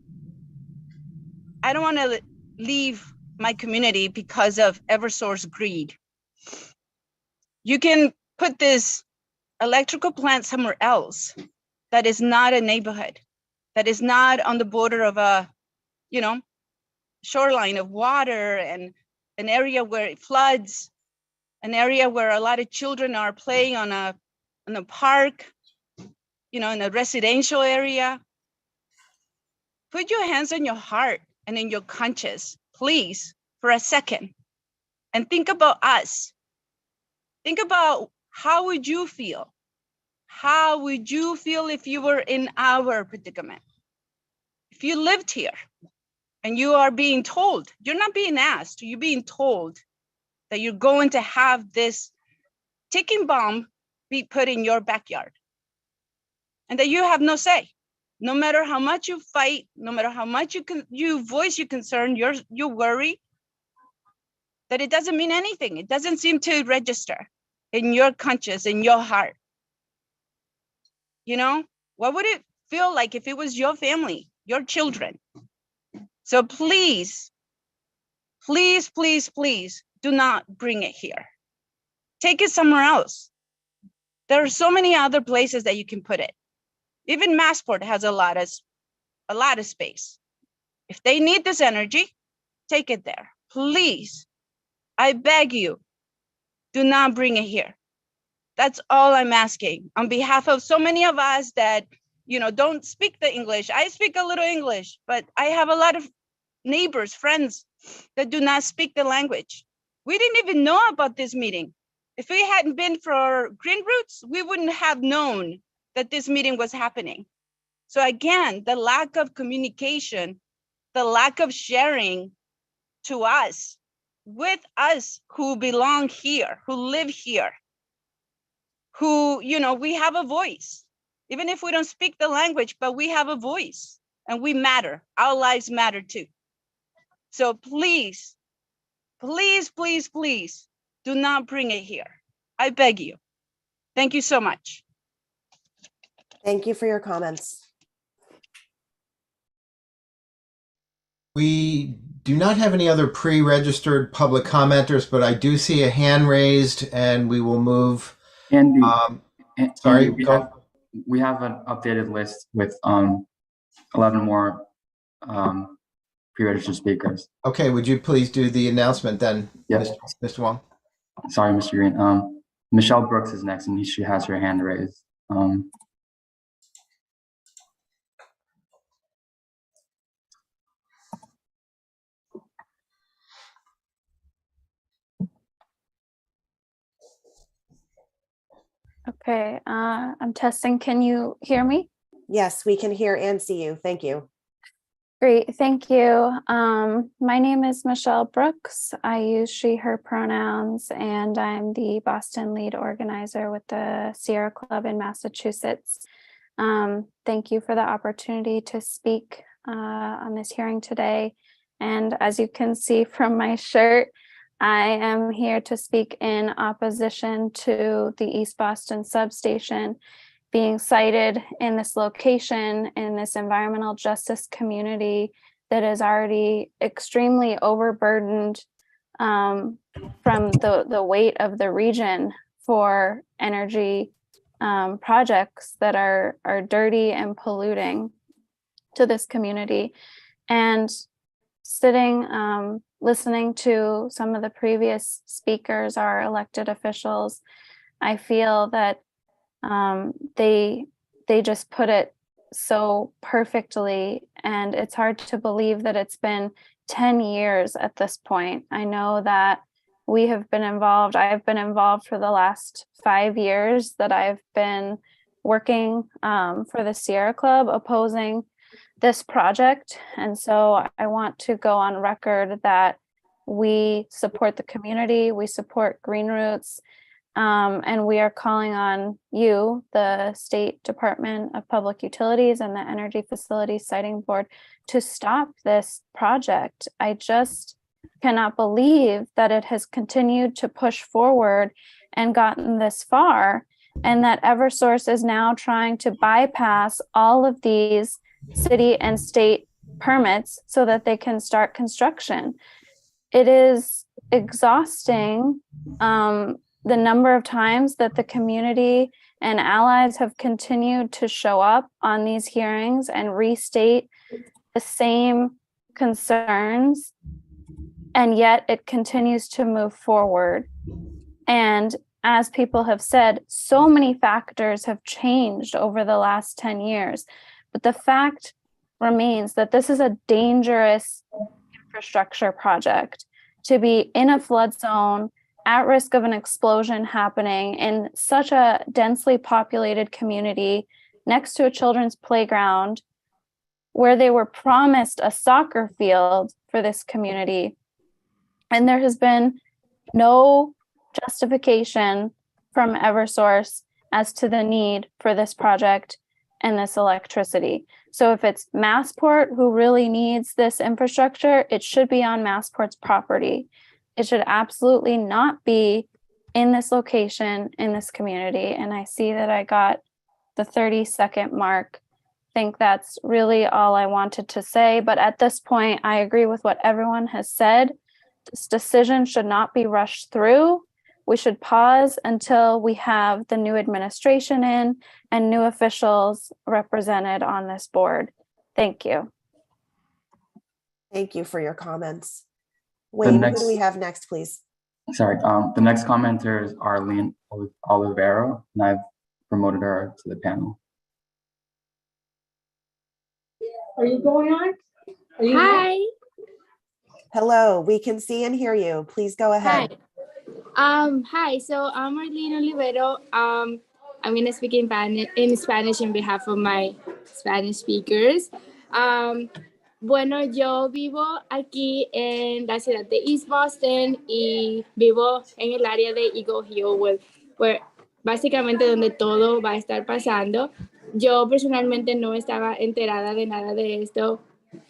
I don't want to leave my community because of Eversource greed. You can put this electrical plant somewhere else that is not a neighborhood, that is not on the border of a, shoreline of water and an area where it floods, an area where a lot of children are playing on a park, in a residential area. Put your hands on your heart and in your conscience, please, for a second, and think about us. Think about how would you feel? How would you feel if you were in our predicament? If you lived here and you are being told, you're not being asked, you're being told that you're going to have this ticking bomb be put in your backyard and that you have no say. No matter how much you fight, no matter how much you voice your concern, you worry, that it doesn't mean anything. It doesn't seem to register in your conscience, in your heart. What would it feel like if it was your family, your children? So please, please, please, please do not bring it here. Take it somewhere else. There are so many other places that you can put it. Even Massport has a lot of space. If they need this energy, take it there. Please, I beg you, do not bring it here. That's all I'm asking on behalf of so many of us that, don't speak the English. I speak a little English, but I have a lot of neighbors, friends that do not speak the language. We didn't even know about this meeting. If it hadn't been for Green Roots, we wouldn't have known that this meeting was happening. So again, the lack of communication, the lack of sharing to us, with us who belong here, who live here, who, we have a voice, even if we don't speak the language, but we have a voice and we matter. Our lives matter too. So please, please, please, please Do not bring it here. I beg you. Thank you so much. Thank you for your comments. We do not have any other pre-registered public commenters, but I do see a hand raised, and we will move. Andy, Sorry, Andy, we have an updated list with 11 more pre-registered speakers. Okay, would you please do the announcement then, Yep. Mr. Wong? Sorry, Mr. Green. Michelle Brooks is next, and she has her hand raised. Okay, I'm testing. Can you hear me? Yes, we can hear and see you. Thank you. Great, thank you. My name is Michelle Brooks. I use she, her pronouns, and I'm the Boston lead organizer with the Sierra Club in Massachusetts. Thank you for the opportunity to speak on this hearing today. And as you can see from my shirt, I am here to speak in opposition to the East Boston substation being sited in this location in this environmental justice community that is already extremely overburdened from the weight of the region for energy projects that are dirty and polluting to this community. And sitting, listening to some of the previous speakers, our elected officials, I feel that they just put it so perfectly, and it's hard to believe that it's been 10 years at this point. I know that we have been involved. I have been involved for the last 5 years that I've been working for the Sierra Club opposing this project. And so I want to go on record that we support the community, we support Green Roots, and we are calling on you, the State Department of Public Utilities and the Energy Facilities Siting Board, to stop this project. I just cannot believe that it has continued to push forward and gotten this far, and that Eversource is now trying to bypass all of these city and state permits so that they can start construction. It is exhausting. The number of times that the community and allies have continued to show up on these hearings and restate the same concerns, and yet it continues to move forward. And as people have said, so many factors have changed over the last 10 years, but the fact remains that this is a dangerous infrastructure project to be in a flood zone at risk of an explosion happening in such a densely populated community next to a children's playground where they were promised a soccer field for this community. And there has been no justification from Eversource as to the need for this project and this electricity. So if it's Massport who really needs this infrastructure, it should be on Massport's property. It should absolutely not be in this location, in this community. And I see that I got the 30-second mark. I think that's really all I wanted to say. But at this point, I agree with what everyone has said. This decision should not be rushed through. We should pause until we have the new administration in and new officials represented on this board. Thank you. Thank you for your comments. Wayne, who do we have next, please? Sorry, the next commenter is Arlene Olivero, and I've promoted her to the panel. Are you going on? Hi. Hello, we can see and hear you. Please go ahead. Hi. So I'm Arlene Olivero. I'm going to speak in Spanish in behalf of my Spanish speakers. Bueno, yo vivo aquí en la ciudad de East Boston y vivo en el área de Eagle Hill, where básicamente donde todo va a estar pasando. Yo personalmente no estaba enterada de nada de esto.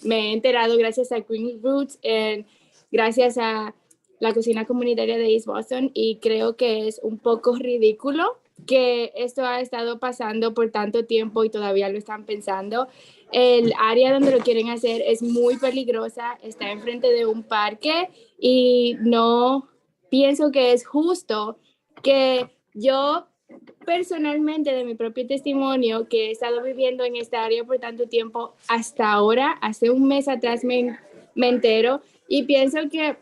Me he enterado gracias a Green Roots y gracias a la cocina comunitaria de East Boston y creo que es un poco ridículo que esto ha estado pasando por tanto tiempo y todavía lo están pensando. El área donde lo quieren hacer es muy peligrosa, está enfrente de un parque y no pienso que es justo que yo personalmente, de mi propio testimonio, que he estado viviendo en esta área por tanto tiempo, hasta ahora, hace un mes atrás me entero y pienso que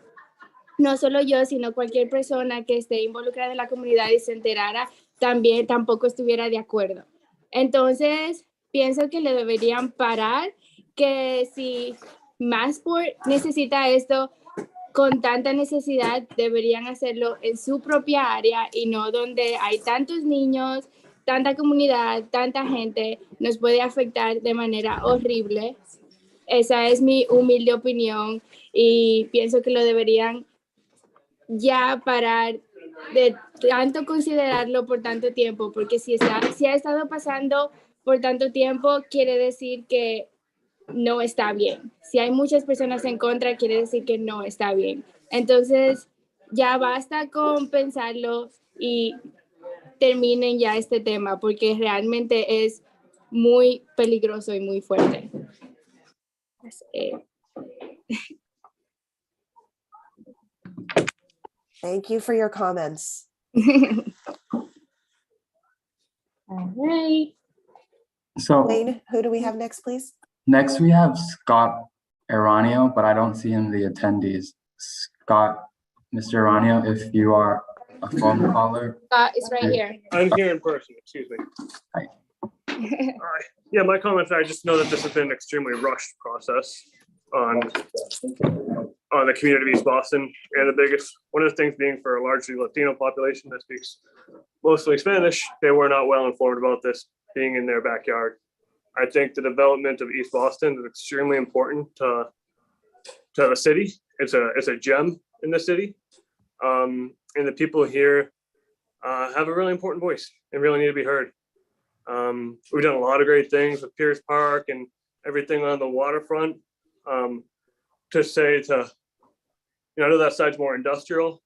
no solo yo, sino cualquier persona que esté involucrada en la comunidad y se enterara, también tampoco estuviera de acuerdo. Entonces, pienso que le deberían parar, que si Massport necesita esto con tanta necesidad, deberían hacerlo en su propia área y no donde hay tantos niños, tanta comunidad, tanta gente, nos puede afectar de manera horrible. Esa es mi humilde opinión y pienso que lo deberían ya parar de tanto considerarlo por tanto tiempo, porque si ha estado pasando por tanto tiempo, quiere decir que no está bien. Si hay muchas personas en contra, quiere decir que no está bien. Entonces, ya basta con pensarlo y terminen ya este tema, porque realmente es muy peligroso y muy fuerte. Thank you for your comments. All right. So Wayne, who do we have next, please? next we have Scott Aranio, but I don't see him in the attendees. Scott, Mr. Aranio, if you are a phone caller. It's right here. I'm here in person, excuse me. Hi. All right. Yeah, my comments, I just know that this has been an extremely rushed process on the community of East Boston. And one of the things being for a largely Latino population that speaks mostly Spanish, they were not well informed about this being in their backyard. I think the development of East Boston is extremely important to the city. It's a gem in the city. And the people here have a really important voice and really need to be heard. We've done a lot of great things with Pierce Park and everything on the waterfront. I know that side's more industrial,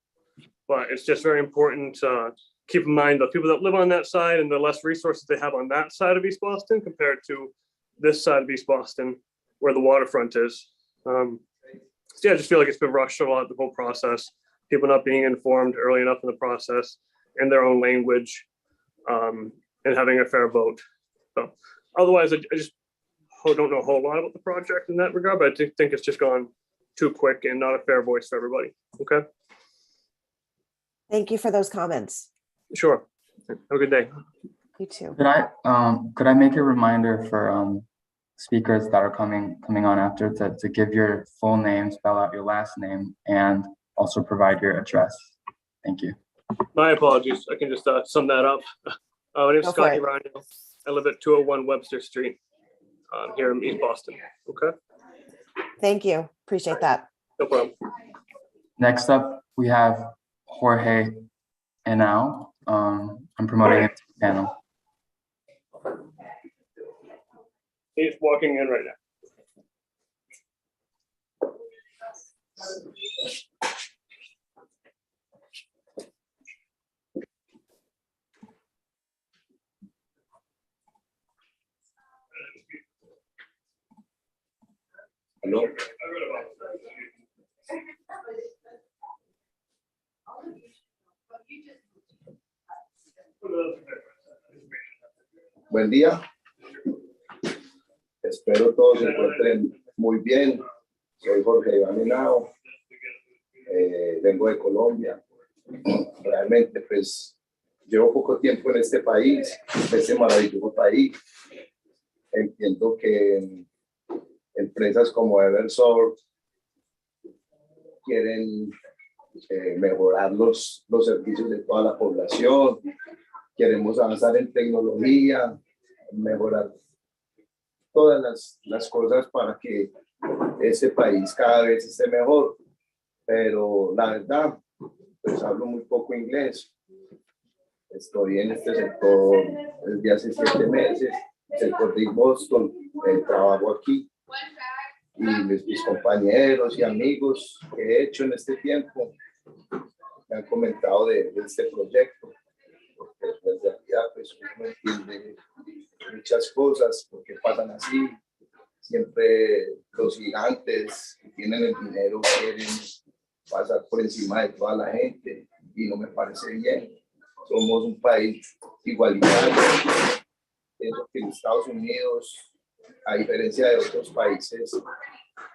but it's just very important to keep in mind the people that live on that side and the less resources they have on that side of East Boston compared to this side of East Boston where the waterfront is. So yeah, I just feel like it's been rushed a lot, the whole process, people not being informed early enough in the process in their own language, and having a fair vote. So otherwise, I just don't know a whole lot about the project in that regard, but I think it's just gone too quick and not a fair voice for everybody. Okay. Thank you for those comments. Sure. Have a good day. You too. Could I make a reminder for speakers that are coming on after to give your full name, spell out your last name, and also provide your address. Thank you. My apologies. I can just sum that up. My name is Scott Aranio. I live at 201 Webster Street here in East Boston. Okay. Thank you. Appreciate that. No problem. Next up, we have Jorge Henao. I'm promoting him to the panel. He's walking in right now. Hello. Buen día. Espero todos se encuentren muy bien. Soy Jorge Henao. Vengo de Colombia. Realmente, pues, llevo poco tiempo en este país, este maravilloso país. Entiendo que empresas como EFSB quieren mejorar los servicios de toda la población. Queremos avanzar en tecnología, mejorar todas las cosas para que este país cada vez esté mejor. Pero la verdad, pues hablo muy poco inglés. Estoy en este sector desde hace 7 meses, sector de Boston, trabajo aquí. Y mis compañeros y amigos que he hecho en este tiempo que han comentado de este proyecto, porque en realidad pues uno no entiende muchas cosas, porque pasan así. Siempre los gigantes que tienen el dinero quieren pasar por encima de toda la gente y no me parece bien. Somos un país igualitario. Pienso que en Estados Unidos, a diferencia de otros países,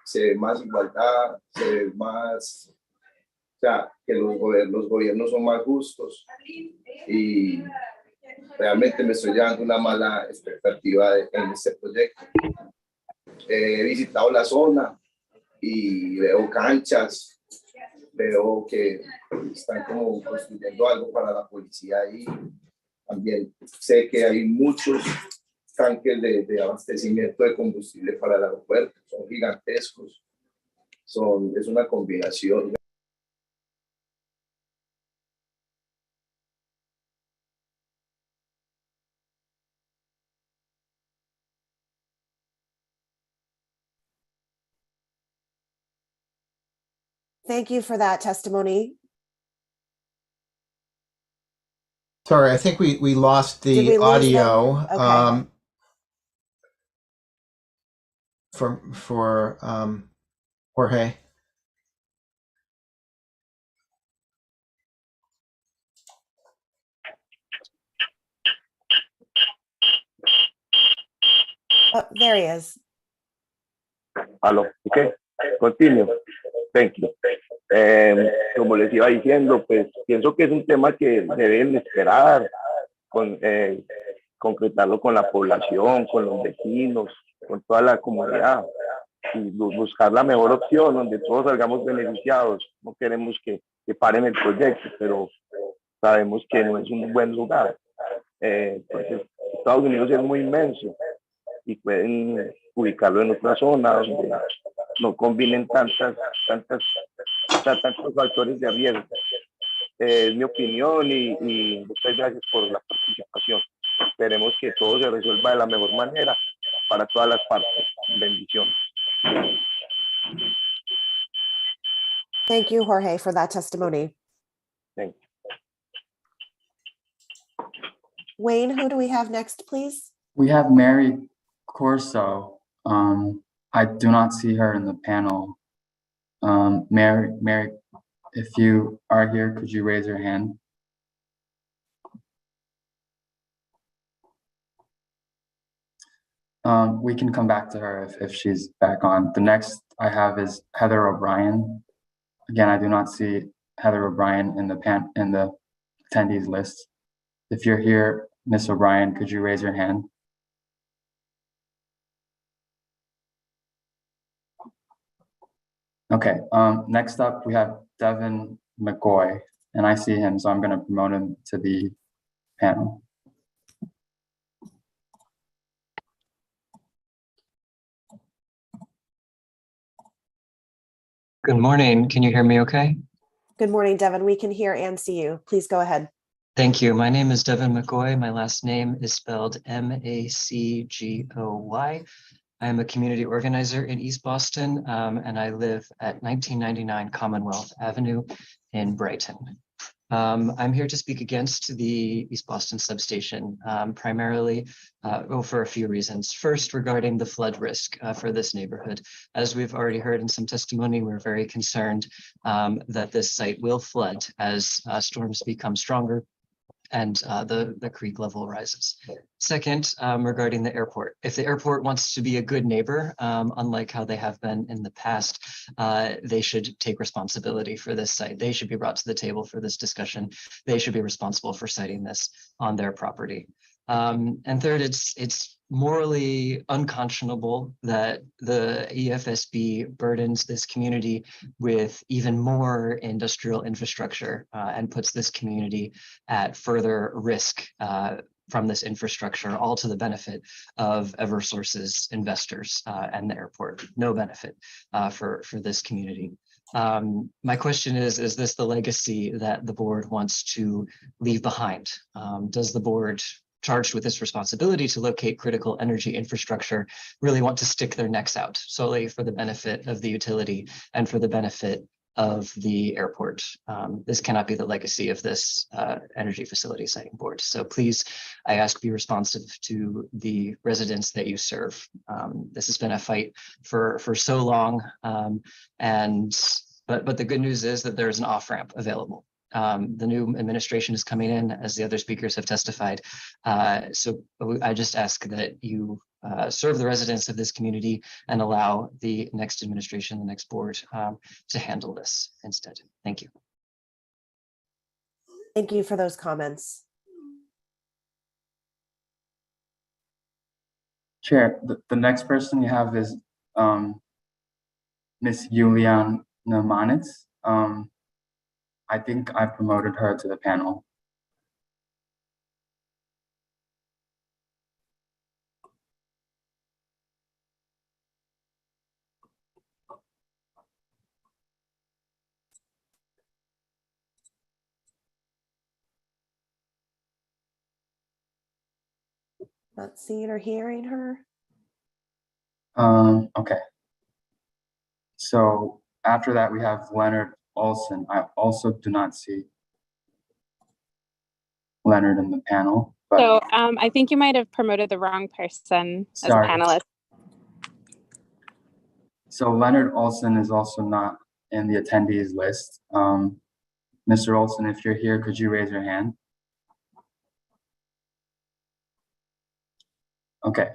se ve más igualdad, se ve más, o sea, que los gobiernos son más justos y realmente me estoy llevando una mala expectativa en este proyecto. He visitado la zona y veo canchas, veo que están como construyendo algo para la policía ahí. También sé que hay muchos tanques de abastecimiento de combustible para el aeropuerto, son gigantescos, es una combinación. Thank you for that testimony. Sorry, I think we lost Did the we lose them? audio Okay. for Jorge. Oh, there he is. Aló, ok, continue. Thank you. Como les iba diciendo, pues pienso que es un tema que deben esperar, concretarlo con la población, con los vecinos, con toda la comunidad y buscar la mejor opción donde todos salgamos beneficiados. No queremos que paren el proyecto, pero sabemos que no es un buen lugar. Entonces, Estados Unidos es muy inmenso y pueden ubicarlo en otra zona donde no combinen tantos factores de riesgo. Es mi opinión y muchas gracias por la participación. Esperemos que todo se resuelva de la mejor manera para todas las partes. Bendiciones. Thank you, Jorge, for that testimony. Thank you. Wayne, who do we have next, please? We have Mary Corso. I do not see her in the panel. Mary, if you are here, could you raise your hand? We can come back to her if she's back on. The next I have is Heather O'Brien. Again, I do not see Heather O'Brien in the attendees list. If you're here, Ms. O'Brien, could you raise your hand? Okay, next up we have Devin McCoy, and I see him, so I'm going to promote him to the panel. Good morning. Can you hear me okay? Good morning, Devin. We can hear and see you. Please go ahead. Thank you. My name is Devin McCoy. My last name is spelled Macgoy. I am a community organizer in East Boston, and I live at 1999 Commonwealth Avenue in Brighton. I'm here to speak against the East Boston substation, primarily for a few reasons. First, regarding the flood risk for this neighborhood. As we've already heard in some testimony, we're very concerned that this site will flood as storms become stronger and the creek level rises. Second, regarding the airport. If the airport wants to be a good neighbor, unlike how they have been in the past, they should take responsibility for this site. They should be brought to the table for this discussion. They should be responsible for citing this on their property. And third, it's morally unconscionable that the EFSB burdens this community with even more industrial infrastructure and puts this community at further risk from this infrastructure, all to the benefit of Eversource's investors and the airport. No benefit for this community. My question is this the legacy that the board wants to leave behind? Does the board, charged with this responsibility to locate critical energy infrastructure, really want to stick their necks out solely for the benefit of the utility and for the benefit of the airport. This cannot be the legacy of this energy facility siting board. So please, I ask, be responsive to the residents that you serve. This has been a fight for so long, but the good news is that there's an off-ramp available. The new administration is coming in, as the other speakers have testified. So I just ask that you serve the residents of this community and allow the next administration, the next board, to handle this instead. Thank you. Thank you for those comments. Chair, the next person you have is Miss Juliana Manitz. I think I promoted her to the panel. Not seeing or hearing her. Okay. So after that, we have Leonard Olson. I also do not see Leonard in the panel. But so I think you might have promoted the wrong person as a panelist. So Leonard Olson is also not in the attendees list. Mr. Olson, if you're here, could you raise your hand? Okay.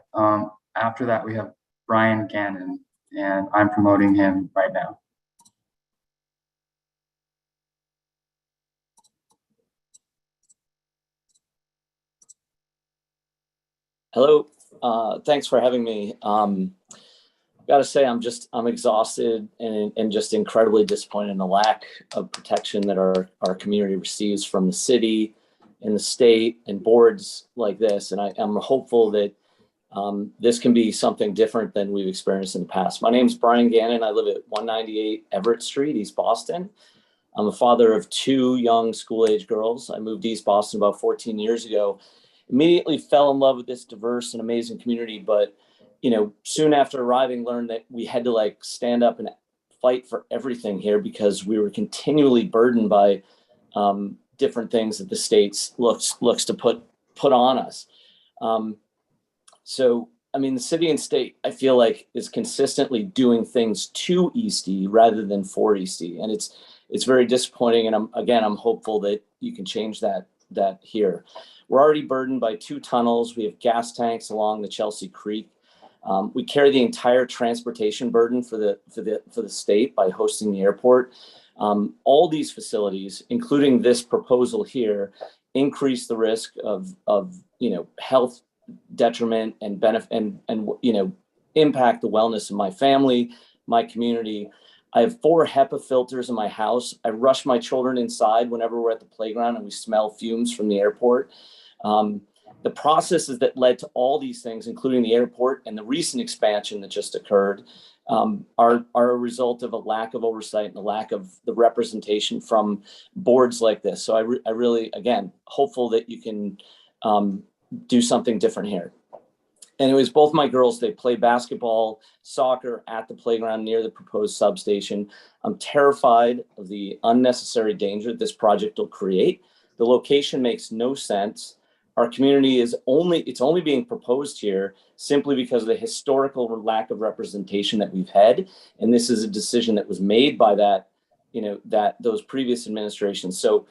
After that, we have Brian Gannon, and I'm promoting him right now. Hello, thanks for having me. Got to say, I'm exhausted and just incredibly disappointed in the lack of protection that our community receives from the city and the state and boards like this. And I'm hopeful that this can be something different than we've experienced in the past. My name is Brian Gannon. I live at 198 Everett Street, East Boston. I'm a father of 2 young school-age girls. I moved to East Boston about 14 years ago. Immediately fell in love with this diverse and amazing community, but soon after arriving, learned that we had to stand up and fight for everything here because we were continually burdened by different things that the states looks to put on us. So, I mean, the city and state, I feel like, is consistently doing things to East E rather than for East E, and it's very disappointing. And I'm hopeful that you can change that here. We're already burdened by 2 tunnels. We have gas tanks along the Chelsea Creek. We carry the entire transportation burden for the state by hosting the airport. All these facilities, including this proposal here, increase the risk of health detriment and benefit and impact the wellness of my family, my community. I have 4 HEPA filters in my house. I rush my children inside whenever we're at the playground and we smell fumes from the airport. The processes that led to all these things, including the airport and the recent expansion that just occurred, are a result of a lack of oversight and a lack of the representation from boards like this. So I really, again, hopeful that you can do something different here. Anyways, both my girls, they play basketball, soccer at the playground near the proposed substation. I'm terrified of the unnecessary danger this project will create. The location makes no sense. Our community is only being proposed here simply because of the historical lack of representation that we've had. And this is a decision that was made by those previous administrations. So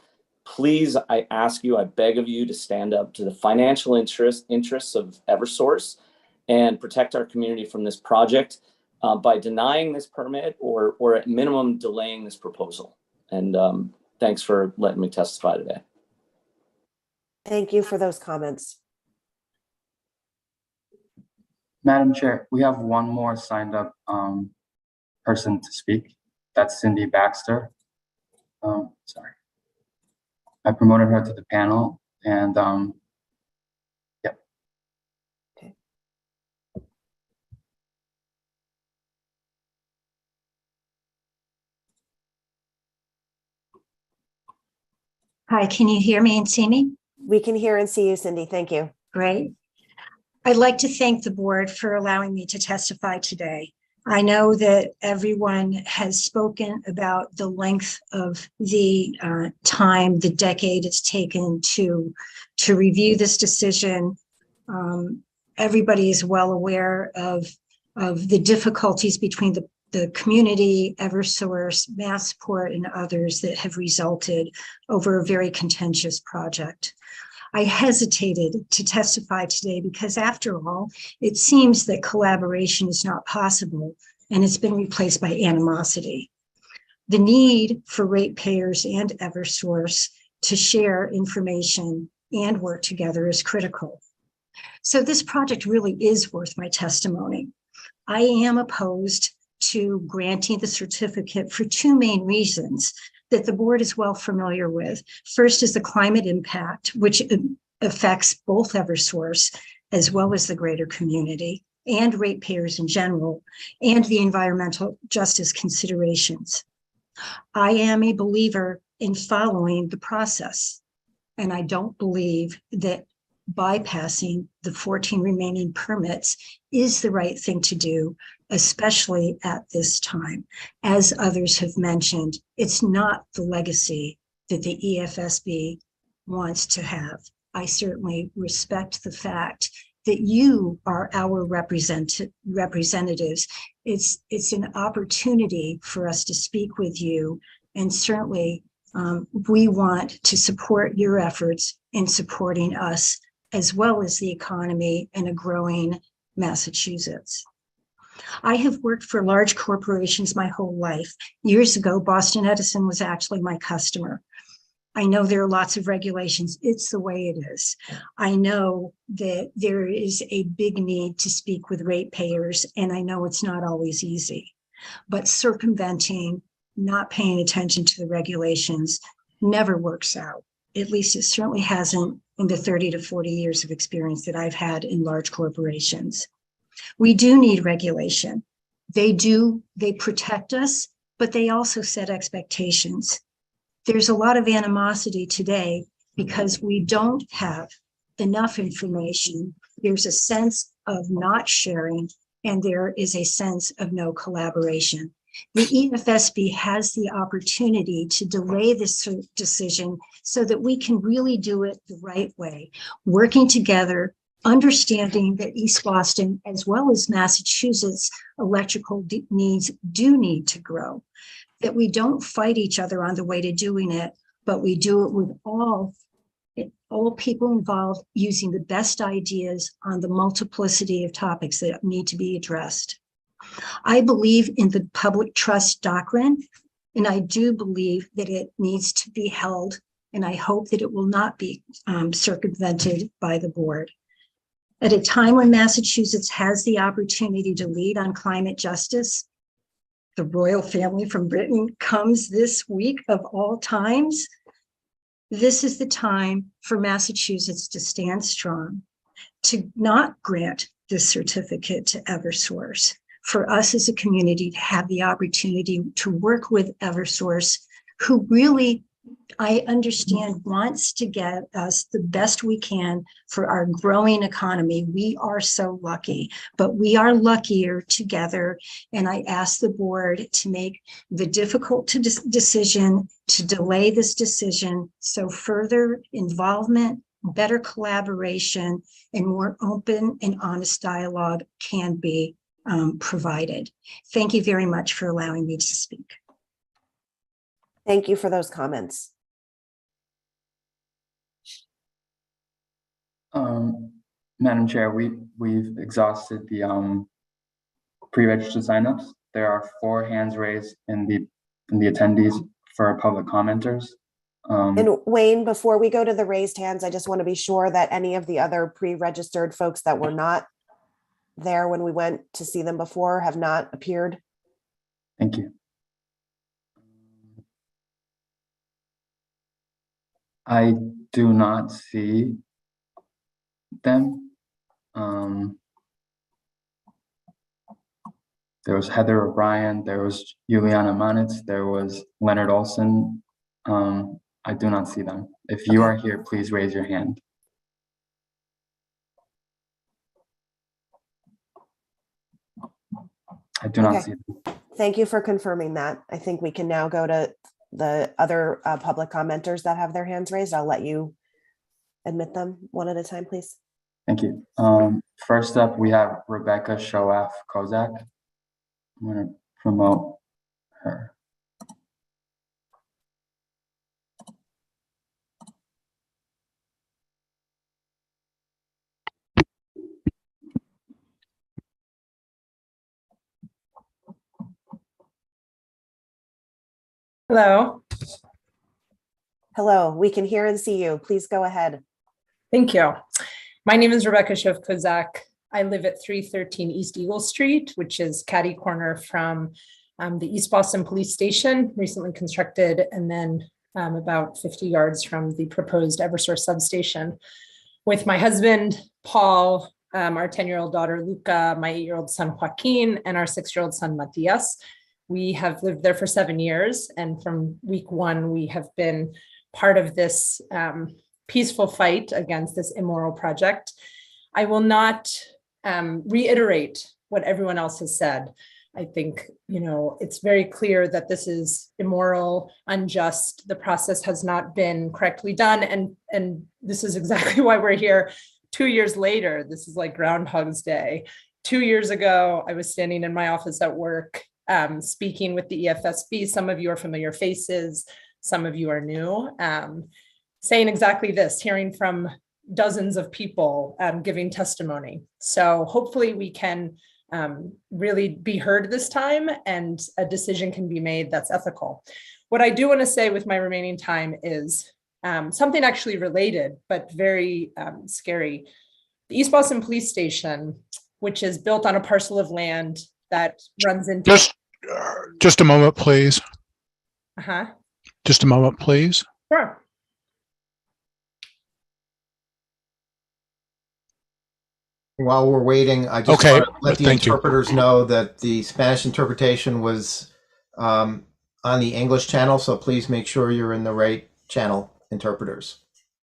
please, I ask you, I beg of you to stand up to the financial interests of Eversource and protect our community from this project by denying this permit or at minimum delaying this proposal. And thanks for letting me testify today. Thank you for those comments. Madam Chair, we have one more signed up person to speak. That's Cindy Baxter. Sorry. I promoted her to the panel and yeah. Okay. Hi, can you hear me and see me? We can hear and see you, Cindy. Thank you. Great. I'd like to thank the board for allowing me to testify today. I know that everyone has spoken about the length of the time, the decade it's taken to review this decision. Everybody is well aware of the difficulties between the community, Eversource, Massport, and others that have resulted over a very contentious project. I hesitated to testify today because, after all, it seems that collaboration is not possible and it's been replaced by animosity. The need for ratepayers and Eversource to share information and work together is critical. So this project really is worth my testimony. I am opposed to granting the certificate for two main reasons that the board is well familiar with. First is the climate impact, which affects both Eversource as well as the greater community and ratepayers in general, and the environmental justice considerations. I am a believer in following the process, and I don't believe that bypassing the 14 remaining permits is the right thing to do, especially at this time. As others have mentioned, it's not the legacy that the EFSB wants to have. I certainly respect the fact that you are our representatives. It's an opportunity for us to speak with you, and certainly we want to support your efforts in supporting us, as well as the economy and a growing Massachusetts. I have worked for large corporations my whole life. Years ago, Boston Edison was actually my customer. I know there are lots of regulations. It's the way it is. I know that there is a big need to speak with ratepayers, and I know it's not always easy. But circumventing, not paying attention to the regulations never works out. At least it certainly hasn't in the 30 to 40 years of experience that I've had in large corporations. We do need regulation. They protect us, but they also set expectations. There's a lot of animosity today because we don't have enough information. There's a sense of not sharing, and there is a sense of no collaboration. The EFSB has the opportunity to delay this decision so that we can really do it the right way, working together, understanding that East Boston, as well as Massachusetts, electrical needs do need to grow, that we don't fight each other on the way to doing it, but we do it with all people involved using the best ideas on the multiplicity of topics that need to be addressed. I believe in the public trust doctrine, and I do believe that it needs to be held, and I hope that it will not be circumvented by the board. At a time when Massachusetts has the opportunity to lead on climate justice, the royal family from Britain comes this week of all times. This is the time for Massachusetts to stand strong, to not grant this certificate to Eversource, for us as a community to have the opportunity to work with Eversource, who really, I understand, wants to get us the best we can for our growing economy. We are so lucky, but we are luckier together. And I ask the board to make the difficult decision to delay this decision so further involvement, better collaboration, and more open and honest dialogue can be provided. Thank you very much for allowing me to speak. Thank you for those comments. Madam Chair, we've exhausted the pre-registered signups. There are 4 hands raised in the attendees for our public commenters. And Wayne, before we go to the raised hands, I just want to be sure that any of the other pre-registered folks that were not there when we went to see them before have not appeared. Thank you. I do not see them. There was Heather O'Brien, there was Juliana Manitz, there was Leonard Olson. I do not see them. If you are here, please raise your hand. I do not Okay. see them. Thank you for confirming that. I think we can now go to the other public commenters that have their hands raised. I'll let you admit them one at a time, please. Thank you. First up, we have Rebecca Shoaf Kozak. I'm going to promote her. Hello. Hello, we can hear and see you. Please go ahead. Thank you. My name is Rebecca Shoaf-Kozak. I live at 313 East Eagle Street, which is catty corner from the East Boston Police Station, recently constructed, and then about 50 yards from the proposed Eversource substation. With my husband, Paul, our 10-year-old daughter, Luca, my 8-year-old son, Joaquin, and our 6-year-old son, Matias. We have lived there for 7 years, and from week one, we have been part of this peaceful fight against this immoral project. I will not reiterate what everyone else has said. I think, it's very clear that this is immoral, unjust. The process has not been correctly done. And this is exactly why we're here 2 years later. This is like Groundhog's Day. 2 years ago, I was standing in my office at work, speaking with the EFSB. Some of you are familiar faces. Some of you are new, saying exactly this, hearing from dozens of people giving testimony. So hopefully we can really be heard this time and a decision can be made that's ethical. What I do want to say with my remaining time is something actually related, but very scary. The East Boston Police Station, which is built on a parcel of land that runs into— Just a moment, please. Uh-huh. Just a moment, please. Sure. While we're waiting, I just Okay, want to let the thank you. interpreters know that the Spanish interpretation was on the English channel, so please make sure you're in the right channel, interpreters.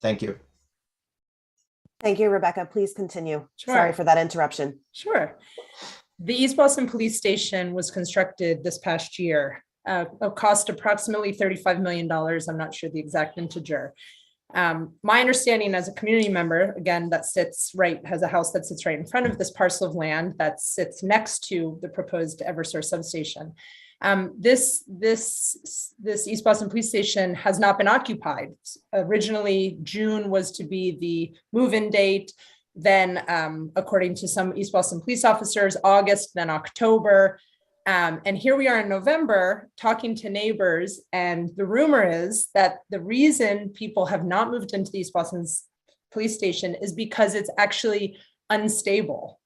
Thank you. Thank you, Rebecca. Please continue. Sure. Sorry for that interruption. Sure. The East Boston Police Station was constructed this past year. It cost approximately $35 million. I'm not sure the exact integer. My understanding as a community member, again, has a house that sits right in front of this parcel of land that sits next to the proposed Eversource substation. This East Boston Police Station has not been occupied. Originally, June was to be the move-in date. Then, according to some East Boston police officers, August, then October. And here we are in November talking to neighbors. And the rumor is that the reason people have not moved into the East Boston Police Station is because it's actually unstable.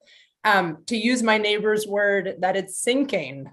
To use my neighbor's word, that it's sinking.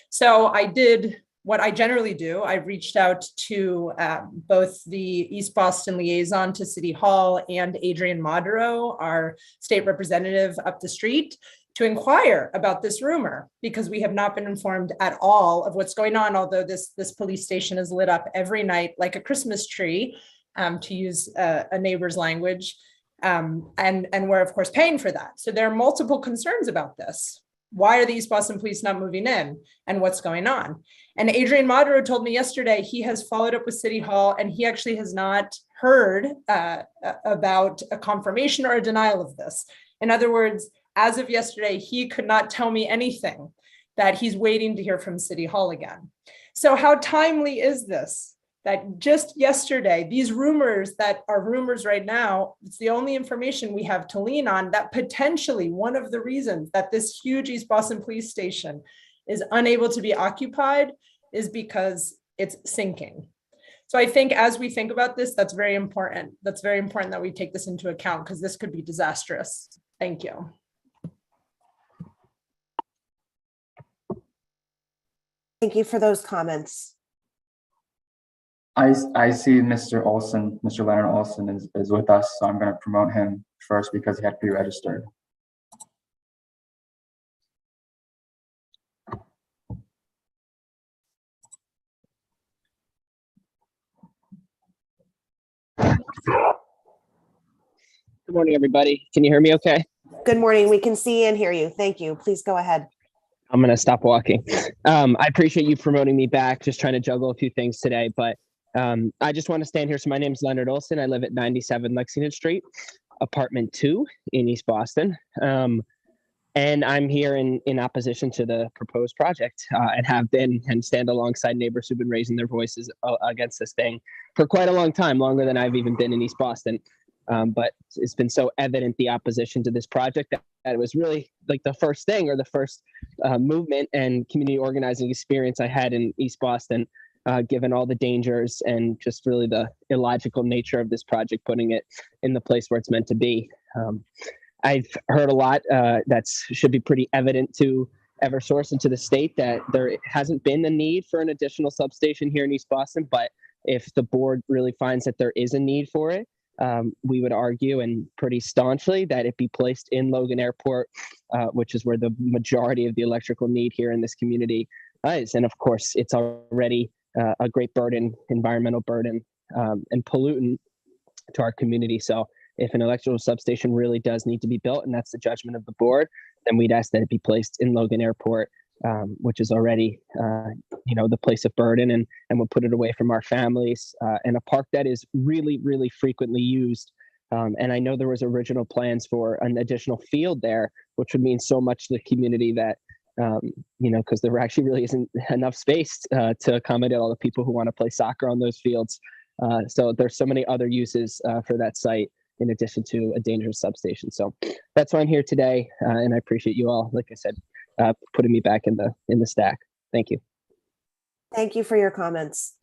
So I did what I generally do. I reached out to both the East Boston liaison to City Hall and Adrian Modero, our state representative up the street, to inquire about this rumor, because we have not been informed at all of what's going on, although this police station is lit up every night like a Christmas tree, to use a neighbor's language, and we're of course paying for that. So there are multiple concerns about this. Why are the East Boston police not moving in, and what's going on? And Adrian Modero told me yesterday he has followed up with City Hall and he actually has not heard about a confirmation or a denial of this. In other words, as of yesterday, he could not tell me anything, that he's waiting to hear from City Hall again. So how timely is this? That just yesterday, these rumors that are rumors right now, it's the only information we have to lean on, that potentially one of the reasons that this huge East Boston Police Station is unable to be occupied is because it's sinking. So I think as we think about this, that's very important. That's very important that we take this into account, because this could be disastrous. Thank you. Thank you for those comments. I see Mr. Olson, Mr. Leonard Olson is with us, so I'm going to promote him first because he had to be registered. Good morning, everybody. Can you hear me okay? Good morning. We can see and hear you. Thank you. Please go ahead. I'm going to stop walking. I appreciate you promoting me back, just trying to juggle a few things today, but I just want to stand here. So my name is Leonard Olson. I live at 97 Lexington Street, apartment 2 in East Boston. And I'm here in opposition to the proposed project and have been and stand alongside neighbors who've been raising their voices against this thing for quite a long time, longer than I've even been in East Boston. But it's been so evident the opposition to this project that it was really like the first thing or the first movement and community organizing experience I had in East Boston, given all the dangers and just really the illogical nature of this project, putting it in the place where it's meant to be. I've heard a lot that should be pretty evident to Eversource and to the state that there hasn't been a need for an additional substation here in East Boston. But if the board really finds that there is a need for it, we would argue and pretty staunchly that it be placed in Logan Airport, which is where the majority of the electrical need here in this community is. And of course, it's already a great burden, environmental burden, and pollutant to our community. So if an electrical substation really does need to be built, and that's the judgment of the board, then we'd ask that it be placed in Logan Airport, which is already, the place of burden, and we'll put it away from our families, and a park that is really, really frequently used. And I know there was original plans for an additional field there, which would mean so much to the community that, because there actually really isn't enough space to accommodate all the people who want to play soccer on those fields. So there's so many other uses for that site, in addition to a dangerous substation. So that's why I'm here today. And I appreciate you all, like I said, putting me back in the stack. Thank you. Thank you for your comments.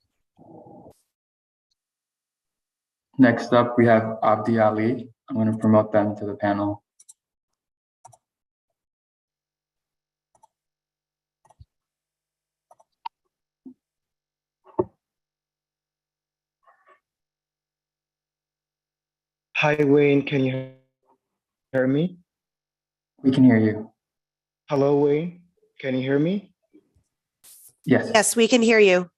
Next up, we have Abdi Ali. I'm going to promote them to the panel. Hi, Wayne. Can you hear me? We can hear you. Hello, Wayne. Can you hear me? Yes. Yes, we can hear you.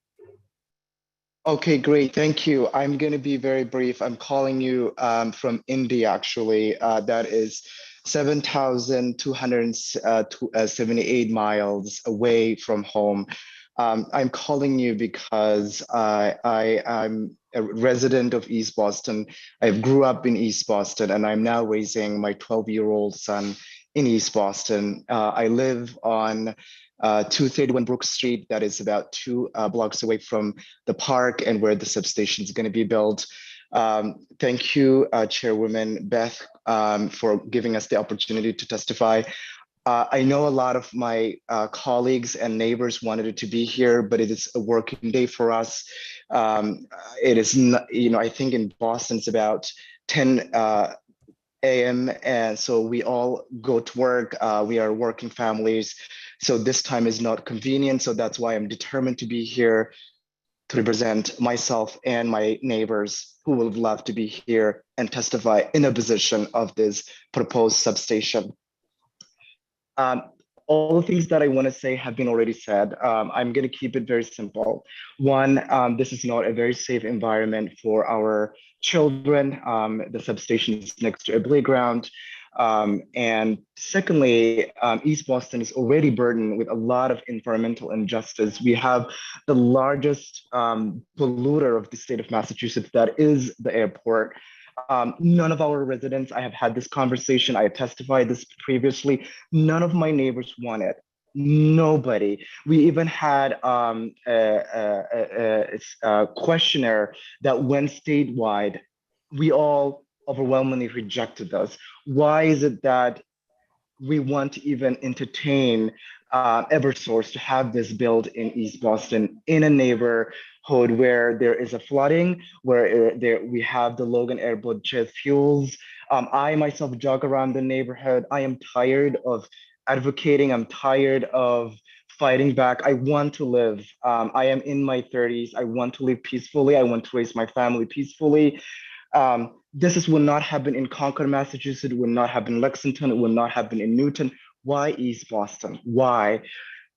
Okay, great. Thank you. I'm going to be very brief. I'm calling you from India, actually. That is 7,278 miles away from home. I'm calling you because I'm a resident of East Boston. I grew up in East Boston, and I'm now raising my 12-year-old son in East Boston. I live on 231 Brook Street. That is about 2 blocks away from the park and where the substation is going to be built. Thank you, Chairwoman Beth, for giving us the opportunity to testify. I know a lot of my colleagues and neighbors wanted it to be here, but it is a working day for us. It is not, I think in Boston it's about 10 a.m. And so we all go to work. We are working families. So this time is not convenient. So that's why I'm determined to be here to represent myself and my neighbors who would love to be here and testify in opposition of this proposed substation. All the things that I want to say have been already said. I'm going to keep it very simple. One, this is not a very safe environment for our children. The substation is next to a playground. And secondly, East Boston is already burdened with a lot of environmental injustice. We have the largest polluter of the state of Massachusetts, that is the airport. None of our residents, I have had this conversation, I have testified this previously, none of my neighbors want it. Nobody. We even had a questionnaire that went statewide. We all overwhelmingly rejected those. Why is it that we want to even entertain Eversource to have this built in East Boston in a neighborhood where there is a flooding, where we have the Logan Airport jet fuels. I myself jog around the neighborhood. I am tired of advocating. I'm tired of fighting back. I want to live. I am in my 30s. I want to live peacefully. I want to raise my family peacefully. This will not happen in Concord, Massachusetts. It will not happen in Lexington. It will not happen in Newton. Why East Boston? Why?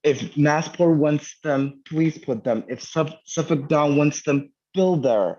If Massport wants them, please put them. If Suffolk Down wants them, build there.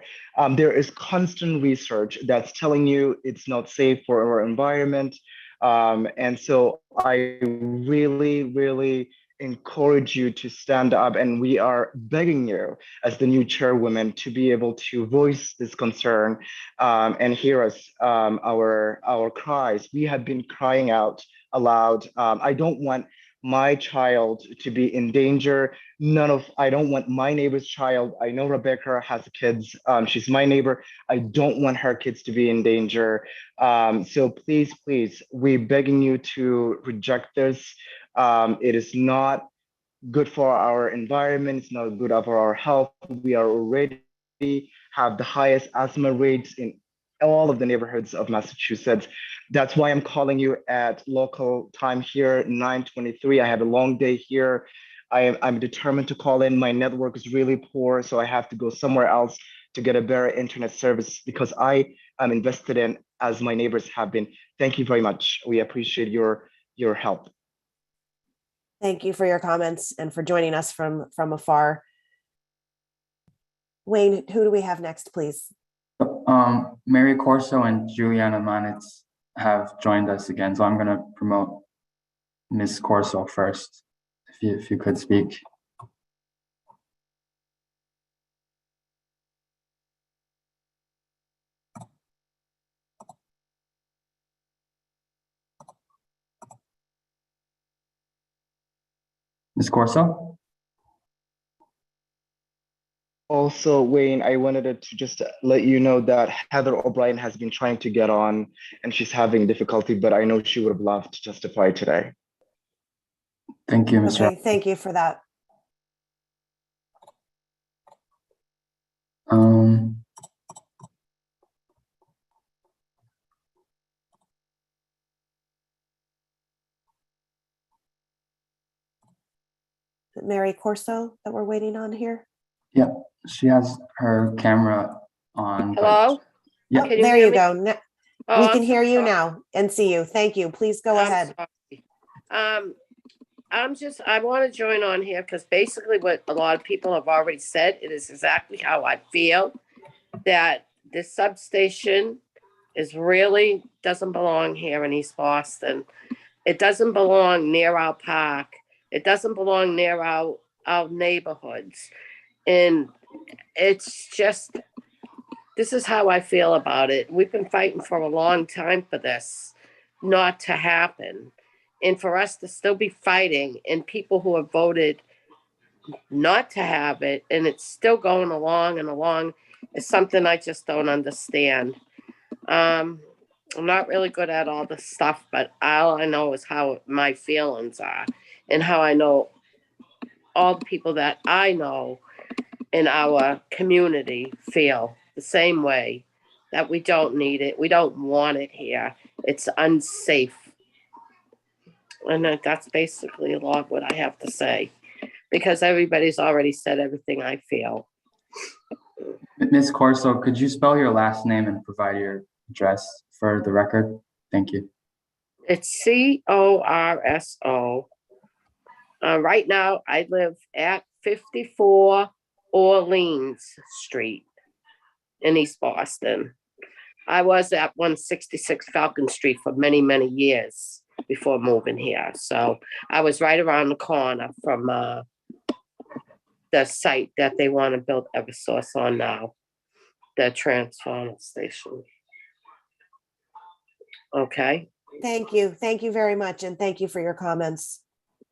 There is constant research that's telling you it's not safe for our environment. And so I really, really encourage you to stand up, and we are begging you as the new chairwoman to be able to voice this concern and hear us, our cries. We have been crying out aloud. I don't want my child to be in danger. I don't want my neighbor's child. I know Rebecca has kids. She's my neighbor. I don't want her kids to be in danger. So please, we're begging you to reject this. It is not good for our environment. It's not good for our health. We are already have the highest asthma rates in all of the neighborhoods of Massachusetts. That's why I'm calling you at local time here, 9:23. I had a long day here. I'm determined to call in. My network is really poor, so I have to go somewhere else to get a better internet service because I am invested in, as my neighbors have been. Thank you very much. We appreciate your help. Thank you for your comments and for joining us from afar. Wayne, who do we have next, please? Mary Corso and Juliana Manitz have joined us again, so I'm going to promote Ms. Corso first, if you could speak. Ms. Corso? Also, Wayne, I wanted to just let you know that Heather O'Brien has been trying to get on and she's having difficulty, but I know she would have loved to testify today. Thank you, Mr. Okay, thank you for that. Mary Corso that we're waiting on here? Yeah, she has her camera on. Hello? Yeah. Oh, there you go. We can I'm hear you sorry. now and see you. Thank you. Please go ahead. Sorry. I want to join on here because basically what a lot of people have already said, it is exactly how I feel, that this substation doesn't belong here in East Boston. It doesn't belong near our park. It doesn't belong near our neighborhoods. And it's just, this is how I feel about it. We've been fighting for a long time for this not to happen. And for us to still be fighting, and people who have voted not to have it, and it's still going along and along, is something I just don't understand. I'm not really good at all this stuff, but all I know is how my feelings are and how I know all the people that I know in our community feel the same way, that we don't need it. We don't want it here. It's unsafe. And that's basically a lot of what I have to say, because everybody's already said everything I feel. Ms. Corso, could you spell your last name and provide your address for the record? Thank you. It's Corso. Right now, I live at 54 Orleans Street in East Boston. I was at 166 Falcon Street for many, many years before moving here. So I was right around the corner from the site that they want to build Eversource on now, the transformer station. Okay. Thank you. Thank you very much. And thank you for your comments.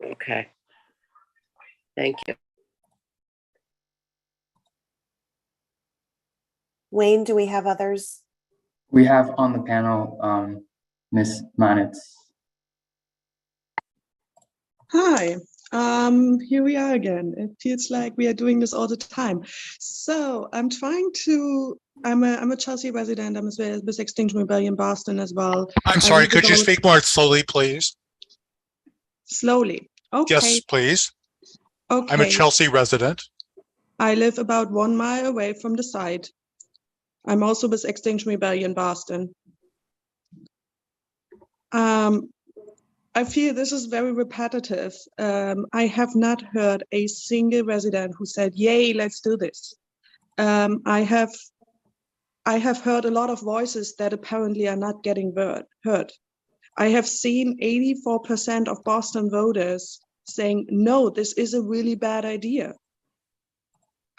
Okay. Thank you. Wayne, do we have others? We have on the panel, Ms. Manitz. Hi, here we are again. It feels like we are doing this all the time. So I'm a Chelsea resident. I'm with Extinction Rebellion Boston as well. I'm sorry, could you speak more slowly, please? Slowly. Okay. Yes, please. Okay. I'm a Chelsea resident. I live about 1 mile away from the site. I'm also with Extinction Rebellion Boston. I feel this is very repetitive. I have not heard a single resident who said, yay, let's do this. I have heard a lot of voices that apparently are not getting heard. I have seen 84% of Boston voters saying, no, this is a really bad idea.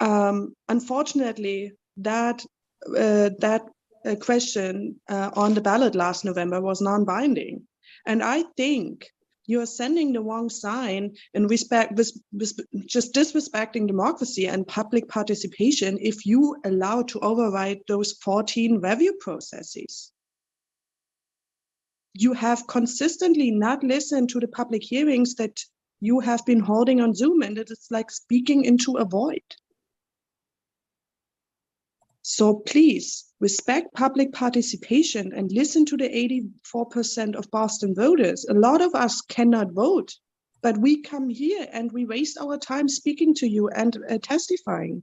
Unfortunately, that question on the ballot last November was non-binding. And I think you are sending the wrong sign in respect, just disrespecting democracy and public participation if you allow to override those 14 review processes. You have consistently not listened to the public hearings that you have been holding on Zoom, and it is like speaking into a void. So please respect public participation and listen to the 84% of Boston voters. A lot of us cannot vote, but we come here and we waste our time speaking to you and testifying.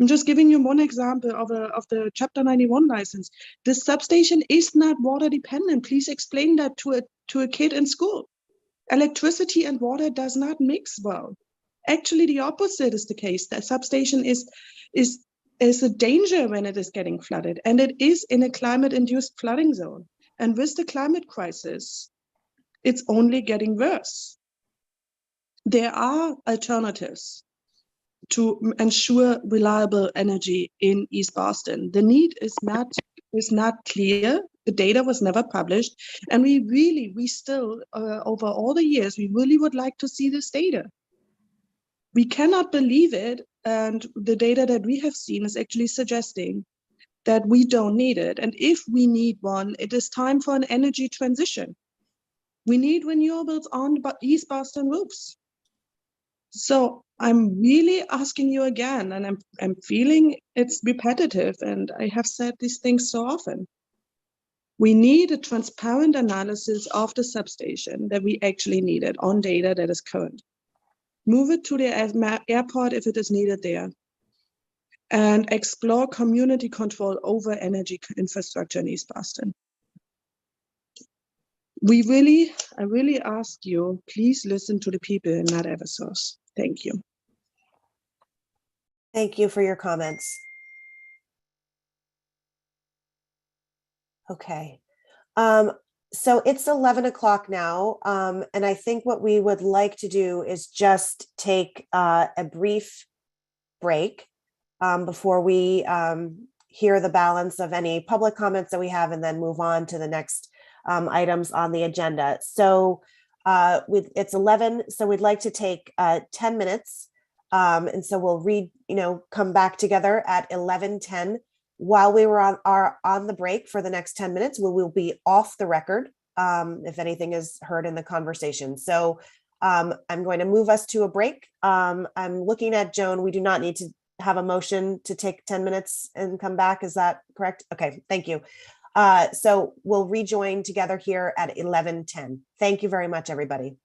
I'm just giving you one example of the Chapter 91 license. The substation is not water dependent. Please explain that to a kid in school. Electricity and water does not mix well. Actually, the opposite is the case. The substation is a danger when it is getting flooded, and it is in a climate-induced flooding zone. And with the climate crisis, it's only getting worse. There are alternatives to ensure reliable energy in East Boston. The need is not clear. The data was never published, and we still over all the years, we really would like to see this data. We cannot believe it, and the data that we have seen is actually suggesting that we don't need it. And if we need one, it is time for an energy transition. We need renewables on East Boston roofs. So I'm really asking you again, and I'm feeling it's repetitive, and I have said these things so often. We need a transparent analysis of the substation that we actually needed on data that is current. Move it to the airport if it is needed there, and explore community control over energy infrastructure in East Boston. I really ask you, please listen to the people and not Eversource. Thank you. Thank you for your comments. Okay. So it's 11 o'clock now, and I think what we would like to do is just take a brief break before we hear the balance of any public comments that we have, and then move on to the next items on the agenda. So it's 11, so we'd like to take 10 minutes, and so we'll come back together at 11:10. While we were on the break for the next 10 minutes, we will be off the record if anything is heard in the conversation. So I'm going to move us to a break. I'm looking at Joan. We do not need to have a motion to take 10 minutes and come back. Is that correct? Okay, thank you. So we'll rejoin together here at 11:10. Thank you very much, everybody.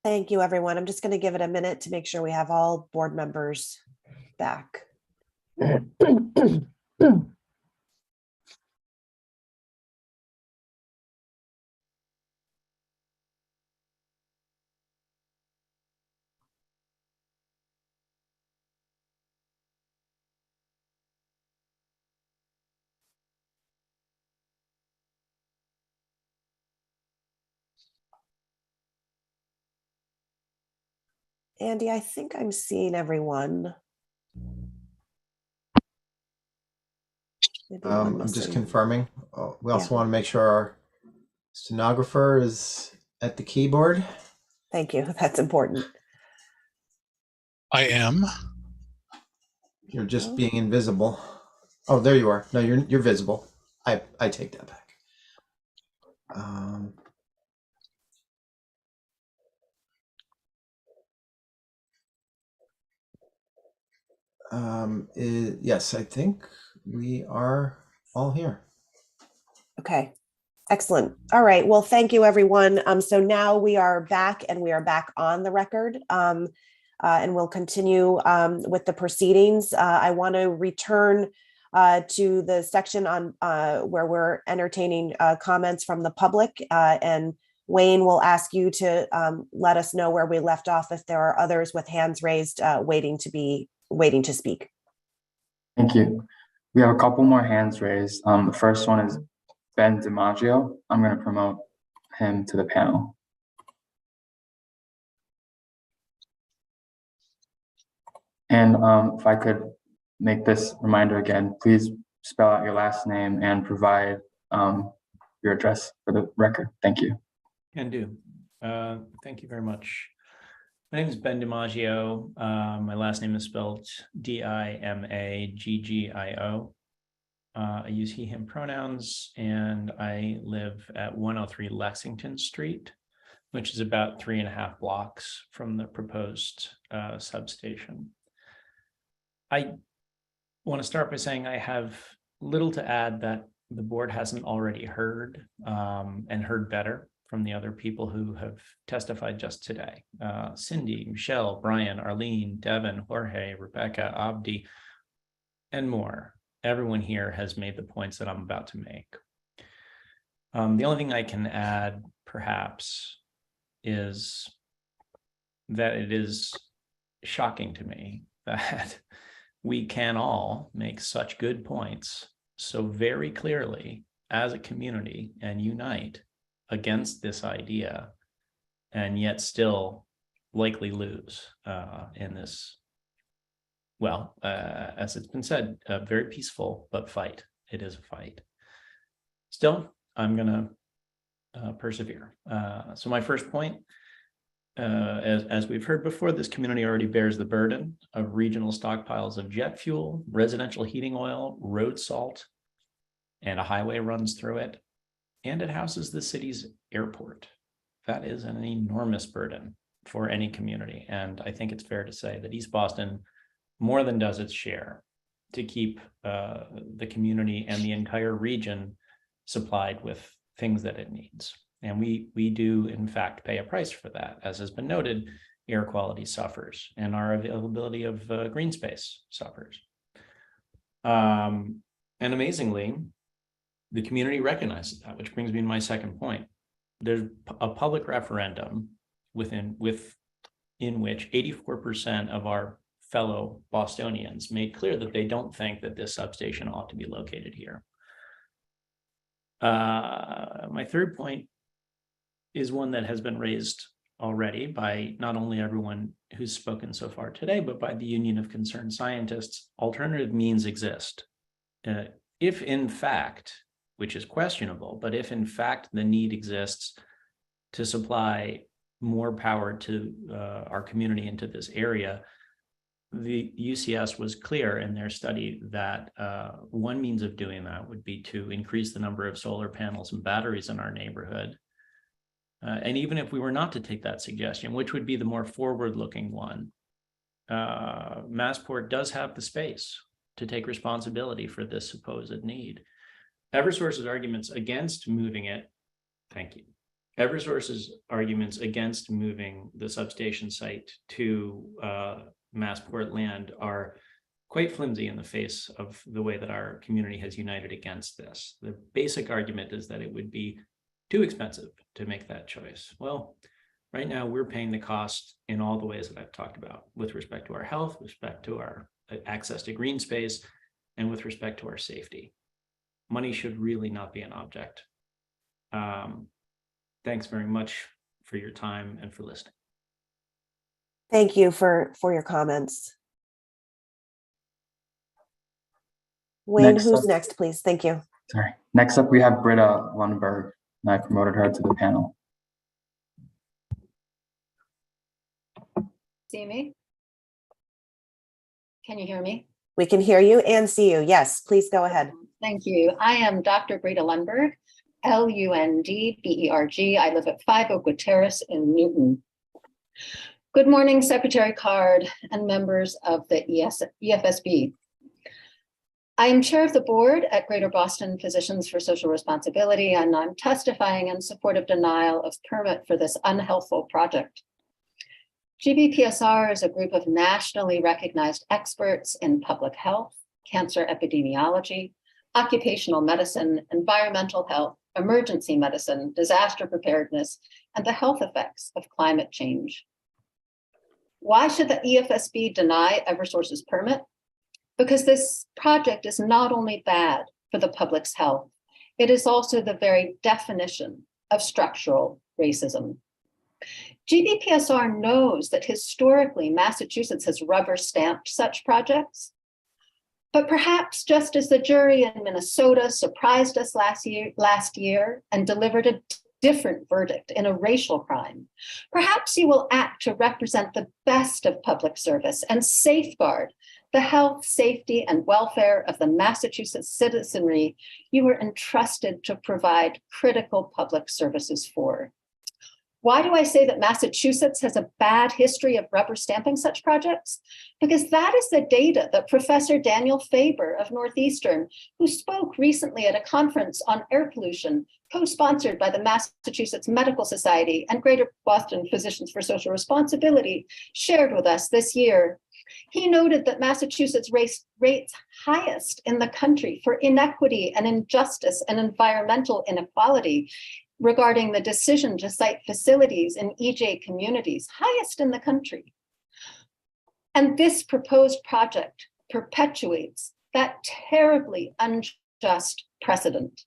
Thank you, everyone. I'm just going to give it a minute to make sure we have all board members back. Andy, I think I'm seeing everyone. Maybe one I'm just missing. confirming. We also want to make sure our stenographer is at the keyboard. Thank you. That's important. I am. You're just being invisible. Oh, there you are. No, you're visible. I take that back. Yes, I think we are all here. Okay. Excellent. All right. Well, thank you, everyone. So now we are back and we are back on the record. And we'll continue with the proceedings. I want to return to the section on where we're entertaining comments from the public. And Wayne will ask you to let us know where we left off if there are others with hands raised waiting to speak. Thank you. We have a couple more hands raised. The first one is Ben DiMaggio. I'm going to promote him to the panel. And if I could make this reminder again, please spell out your last name and provide your address for the record. Thank you. Can do. Thank you very much. My name is Ben DiMaggio. My last name is spelled Dimaggio. I use he, him pronouns, and I live at 103 Lexington Street, which is about 3.5 blocks from the proposed substation. I want to start by saying I have little to add that the board hasn't already heard and heard better from the other people who have testified just today. Cindy, Michelle, Brian, Arlene, Devin, Jorge, Rebecca, Abdi, and more. Everyone here has made the points that I'm about to make. The only thing I can add, perhaps, is that it is shocking to me that we can all make such good points so very clearly as a community and unite against this idea and yet still likely lose in this, well, as it's been said, a very peaceful but fight. It is a fight. Still, I'm gonna persevere. So my first point, as we've heard before, this community already bears the burden of regional stockpiles of jet fuel, residential heating oil, road salt, and a highway runs through it, and it houses the city's airport. That is an enormous burden for any community, and I think it's fair to say that East Boston more than does its share to keep the community and the entire region supplied with things that it needs. And we do, in fact, pay a price for that. As has been noted, air quality suffers and our availability of green space suffers. And amazingly, the community recognizes that, which brings me to my second point. There's a public referendum in which 84% of our fellow Bostonians made clear that they don't think that this substation ought to be located here. My third point is one that has been raised already by not only everyone who's spoken so far today, but by the Union of Concerned Scientists. Alternative means exist. If in fact, which is questionable, but if in fact the need exists to supply more power to our community into this area, the UCS was clear in their study that one means of doing that would be to increase the number of solar panels and batteries in our neighborhood. And even if we were not to take that suggestion, which would be the more forward-looking one, Massport does have the space to take responsibility for this supposed need. Eversource's arguments against moving it, thank you. Eversource's arguments against moving the substation site to Massport land are quite flimsy in the face of the way that our community has united against this. The basic argument is that it would be too expensive to make that choice. Well, right now we're paying the cost in all the ways that I've talked about, with respect to our health, with respect to our access to green space, and with respect to our safety. Money should really not be an object. Thanks very much for your time and for listening. Thank you for your comments. Wayne, who's next, please? Thank you. Sorry. Next up, we have Britta Lundberg, and I promoted her to the panel. See me? Can you hear me? We can hear you and see you. Yes, please go ahead. Thank you. I am Dr. Britta Lundberg, Lundberg. I live at 5 Oakwood Terrace in Newton. Good morning, Secretary Card and members of the EFSB. I am chair of the board at Greater Boston Physicians for Social Responsibility, and I'm testifying in support of denial of permit for this unhealthful project. GBPSR is a group of nationally recognized experts in public health, cancer epidemiology, occupational medicine, environmental health, emergency medicine, disaster preparedness, and the health effects of climate change. Why should the EFSB deny Eversource's permit? Because this project is not only bad for the public's health, it is also the very definition of structural racism. GBPSR knows that historically Massachusetts has rubber stamped such projects, but perhaps just as the jury in Minnesota surprised us last year and delivered a different verdict in a racial crime, perhaps you will act to represent the best of public service and safeguard the health, safety, and welfare of the Massachusetts citizenry you were entrusted to provide critical public services for. Why do I say that Massachusetts has a bad history of rubber stamping such projects? Because that is the data that Professor Daniel Faber of Northeastern, who spoke recently at a conference on air pollution, co-sponsored by the Massachusetts Medical Society and Greater Boston Physicians for Social Responsibility, shared with us this year. He noted that Massachusetts rates highest in the country for inequity and injustice and environmental inequality regarding the decision to site facilities in EJ communities, highest in the country. And this proposed project perpetuates that terribly unjust precedent.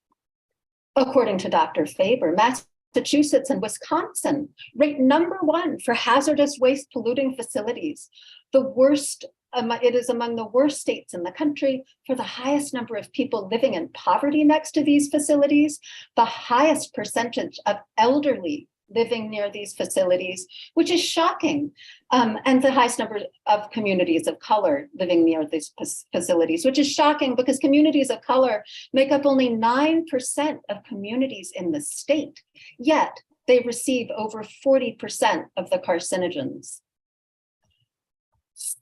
According to Dr. Faber, Massachusetts and Wisconsin rate #1 for hazardous waste polluting facilities. The worst, it is among the worst states in the country for the highest number of people living in poverty next to these facilities, the highest percentage of elderly living near these facilities, which is shocking, and the highest number of communities of color living near these facilities, which is shocking because communities of color make up only 9% of communities in the state, yet they receive over 40% of the carcinogens.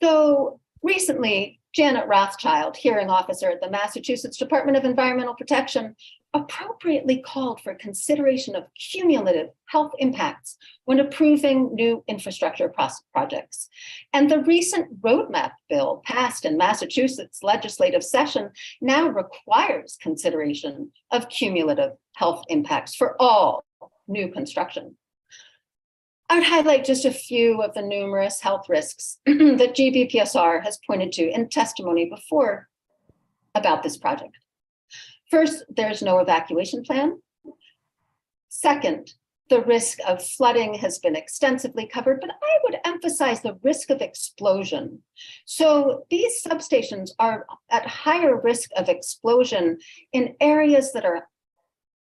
So recently, Janet Rothschild, hearing officer at the Massachusetts Department of Environmental Protection, appropriately called for consideration of cumulative health impacts when approving new infrastructure projects. And the recent roadmap bill passed in Massachusetts legislative session now requires consideration of cumulative health impacts for all new construction. I would highlight just a few of the numerous health risks that GBPSR has pointed to in testimony before about this project. First, there's no evacuation plan. Second, the risk of flooding has been extensively covered, but I would emphasize the risk of explosion. So these substations are at higher risk of explosion in areas that are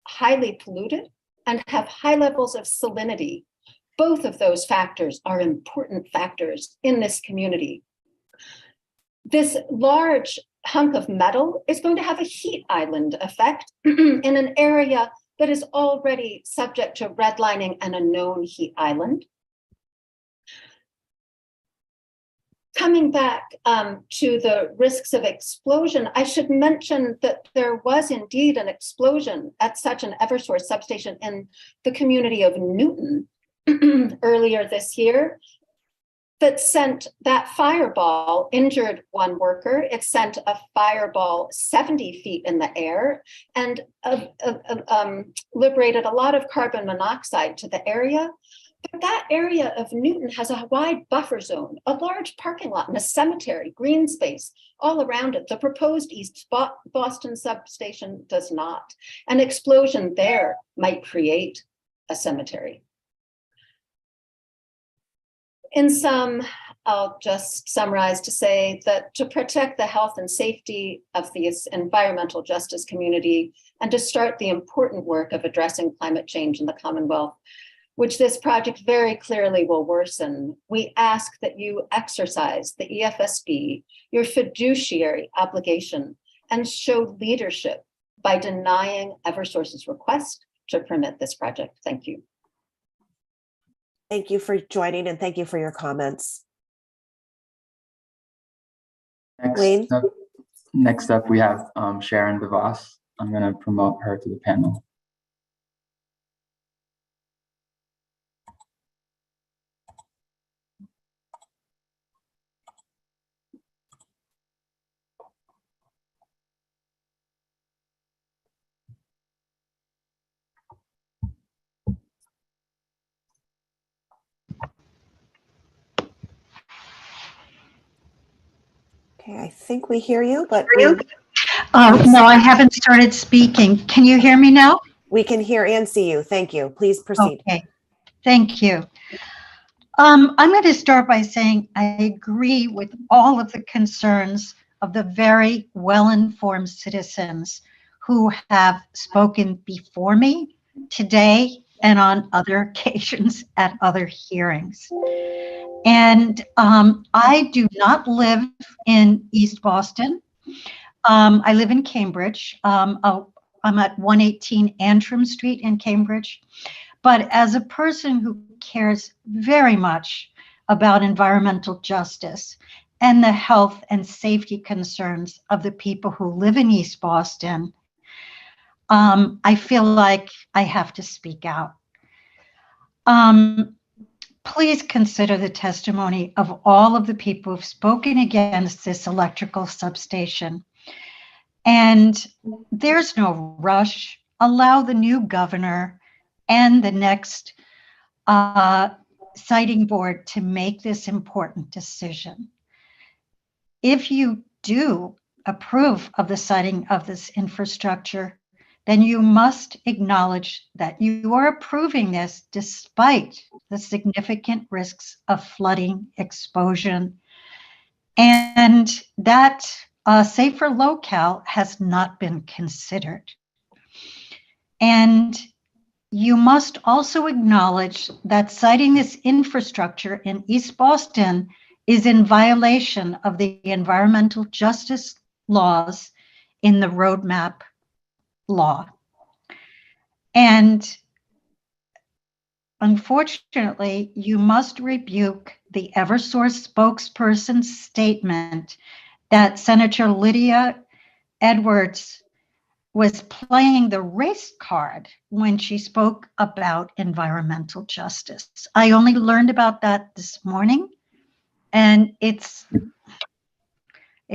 highly polluted and have high levels of salinity. Both of those factors are important factors in this community. This large hunk of metal is going to have a heat island effect in an area that is already subject to redlining and a known heat island. Coming back to the risks of explosion, I should mention that there was indeed an explosion at such an Eversource substation in the community of Newton earlier this year that sent that fireball, injured one worker. It sent a fireball 70 feet in the air and liberated a lot of carbon monoxide to the area. But that area of Newton has a wide buffer zone, a large parking lot and a cemetery, green space all around it. The proposed East Boston substation does not. An explosion there might create a cemetery. In sum, I'll just summarize to say that to protect the health and safety of the environmental justice community and to start the important work of addressing climate change in the Commonwealth, which this project very clearly will worsen, we ask that you exercise the EFSB, your fiduciary obligation, and show leadership by denying Eversource's request to permit this project. Thank you. Thank you for joining and thank you for your comments. Wayne? Next up, we have Sharon DeVos. I'm going to promote her to the panel. Okay, I think we hear you, but no, I haven't started speaking. Can you hear me now? We can hear and see you. Thank you. Please proceed. Okay, thank you. I'm going to start by saying I agree with all of the concerns of the very well-informed citizens who have spoken before me today and on other occasions at other hearings. And I do not live in East Boston. I live in Cambridge. I'm at 118 Antrim Street in Cambridge. But as a person who cares very much about environmental justice and the health and safety concerns of the people who live in East Boston, I feel like I have to speak out. Please consider the testimony of all of the people who've spoken against this electrical substation. And there's no rush. Allow the new governor and the next siting board to make this important decision. If you do approve of the siting of this infrastructure, then you must acknowledge that you are approving this despite the significant risks of flooding, exposure, and that safer locale has not been considered. And you must also acknowledge that siting this infrastructure in East Boston is in violation of the environmental justice laws in the roadmap law. And unfortunately, you must rebuke the Eversource spokesperson's statement that Senator Lydia Edwards was playing the race card when she spoke about environmental justice. I only learned about that this morning, and it's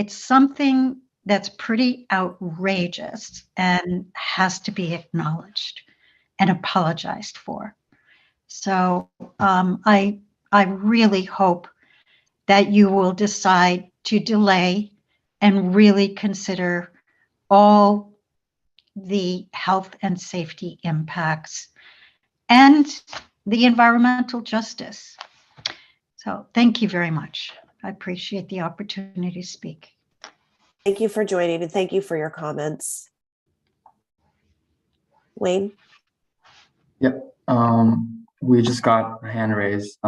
something that's pretty outrageous and has to be acknowledged and apologized for. So I really hope that you will decide to delay and really consider all the health and safety impacts and the environmental justice. So thank you very much. I appreciate the opportunity to speak. Thank you for joining and thank you for your comments. Wayne? Yep. We just got a hand raised,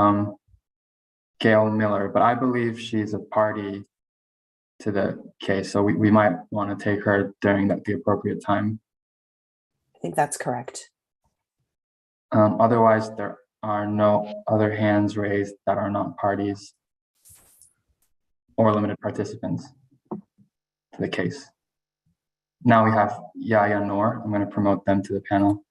Gail Miller, but I believe she's a party to the case, so we might want to take her during the appropriate time. I think that's correct. Otherwise, there are no other hands raised that are not parties. or limited participants to the case. Now we have Yahya Noor. I'm going to promote them to the panel.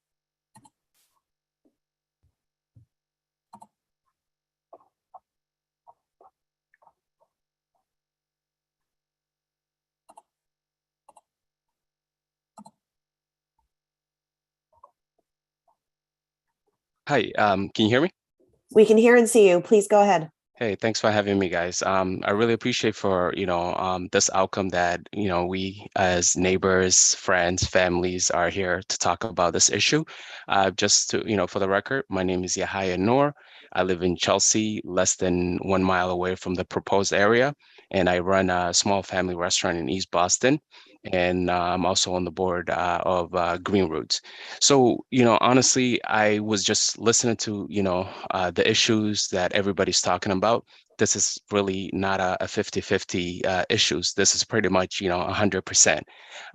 Hi, can you hear me? We can hear and see you. Please go ahead. Hey, thanks for having me, guys. I really appreciate for, this outcome that, we as neighbors, friends, families are here to talk about this issue. Just to, for the record, my name is Yahya Noor. I live in Chelsea, less than 1 mile away from the proposed area, and I run a small family restaurant in East Boston. And I'm also on the board of Green Roots. So, honestly, I was just listening to, the issues that everybody's talking about. This is really not a 50-50 issues. This is pretty much, 100%.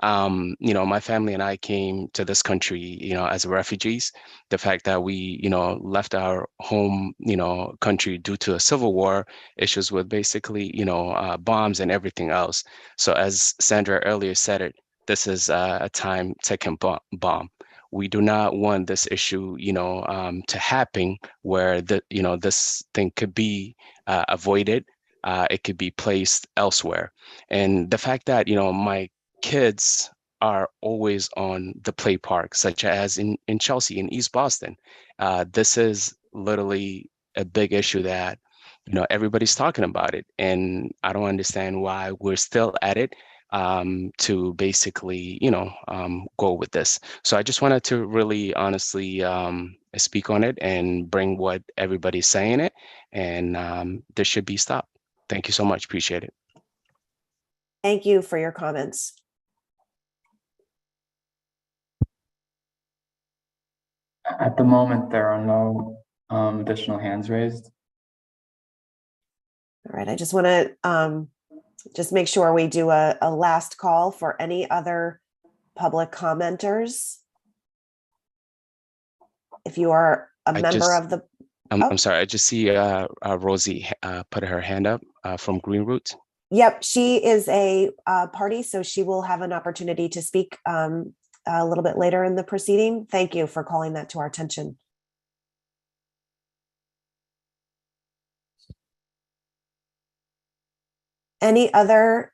My family and I came to this country, as refugees. The fact that we, left our home, country due to a civil war, issues with basically, bombs and everything else. So as Sandra earlier said it, this is a time ticking bomb. We do not want this issue, to happen where this thing could be avoided. It could be placed elsewhere. And the fact that, my kids are always on the play park, such as in Chelsea, in East Boston. This is literally a big issue that, everybody's talking about it. And I don't understand why we're still at it to basically, go with this. So I just wanted to really honestly speak on it and bring what everybody's saying it. And this should be stopped. Thank you so much. Appreciate it. Thank you for your comments. At the moment, there are no additional hands raised. All right, I just want to just make sure we do a last call for any other public commenters. If you are a member of the... I'm sorry, I just see Rosie put her hand up from Green Roots. Yep, she is a party, so she will have an opportunity to speak a little bit later in the proceeding. Thank you for calling that to our attention. Any other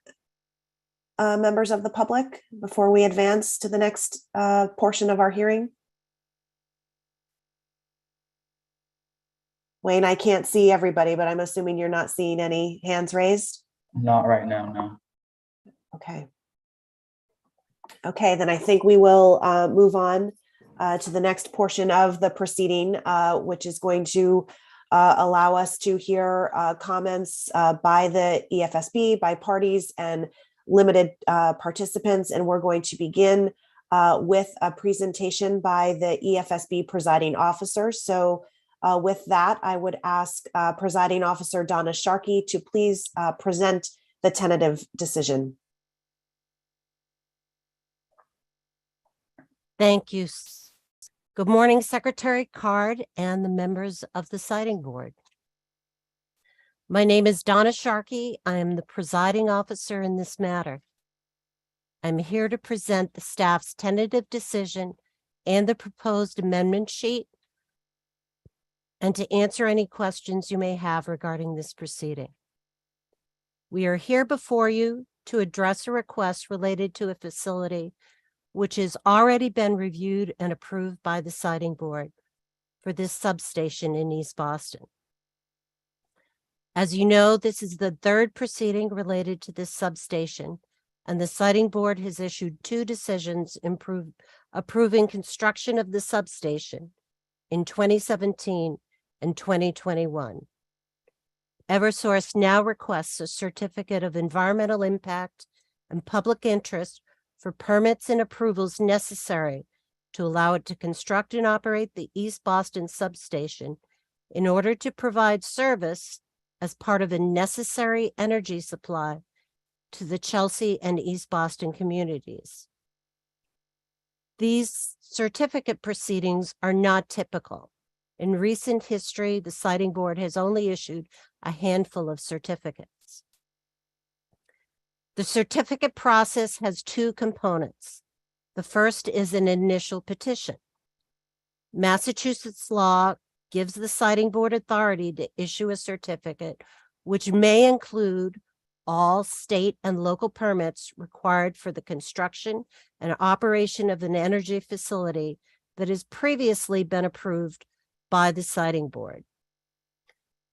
members of the public before we advance to the next portion of our hearing? Wayne, I can't see everybody, but I'm assuming you're not seeing any hands raised? Not right now, no. Okay. Okay, then I think we will move on to the next portion of the proceeding, which is going to allow us to hear comments by the EFSB, by parties and limited participants. And we're going to begin with a presentation by the EFSB presiding officer. So with that, I would ask Presiding Officer Donna Sharkey to please present the tentative decision. Thank you. Good morning, Secretary Card and the members of the Siting Board. My name is Donna Sharkey. I am the presiding officer in this matter. I'm here to present the staff's tentative decision and the proposed amendment sheet, and to answer any questions you may have regarding this proceeding. We are here before you to address a request related to a facility which has already been reviewed and approved by the Siting Board for this substation in East Boston. As you know, this is the third proceeding related to this substation, and the Siting Board has issued 2 decisions approving construction of the substation in 2017 and 2021. Eversource now requests a certificate of environmental impact and public interest for permits and approvals necessary to allow it to construct and operate the East Boston substation in order to provide service as part of a necessary energy supply to the Chelsea and East Boston communities. These certificate proceedings are not typical. In recent history, the Siting Board has only issued a handful of certificates. The certificate process has two components. The first is an initial petition. Massachusetts law gives the siting board authority to issue a certificate, which may include all state and local permits required for the construction and operation of an energy facility that has previously been approved by the siting board.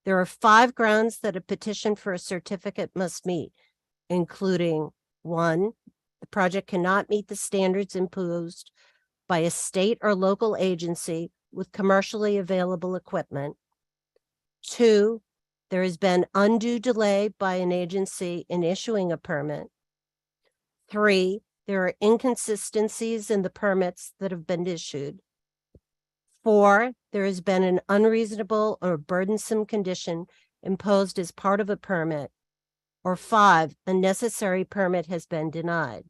There are 5 grounds that a petition for a certificate must meet, including 1, the project cannot meet the standards imposed by a state or local agency with commercially available equipment. 2, there has been undue delay by an agency in issuing a permit. 3, there are inconsistencies in the permits that have been issued. 4, there has been an unreasonable or burdensome condition imposed as part of a permit. Or 5, a necessary permit has been denied.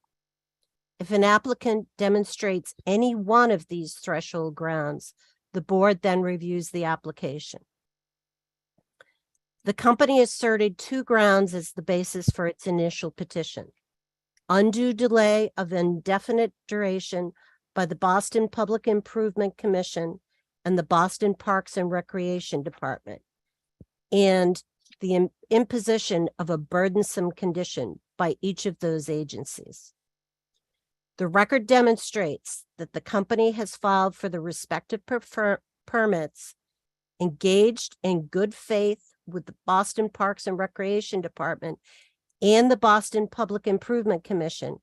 If an applicant demonstrates any one of these threshold grounds, the board then reviews the application. The company asserted 2 grounds as the basis for its initial petition: undue delay of indefinite duration by the Boston Public Improvement Commission and the Boston Parks and Recreation Department, and the imposition of a burdensome condition by each of those agencies. The record demonstrates that the company has filed for the respective permits, engaged in good faith with the Boston Parks and Recreation Department and the Boston Public Improvement Commission,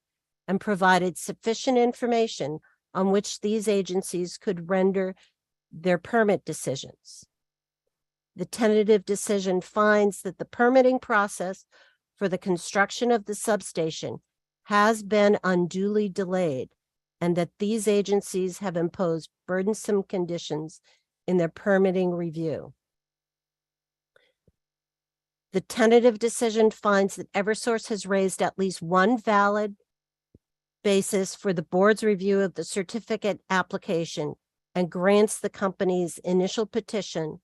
and provided sufficient information on which these agencies could render their permit decisions. The tentative decision finds that the permitting process for the construction of the substation has been unduly delayed, and that these agencies have imposed burdensome conditions in their permitting review. The tentative decision finds that Eversource has raised at least one valid basis for the board's review of the certificate application and grants the company's initial petition,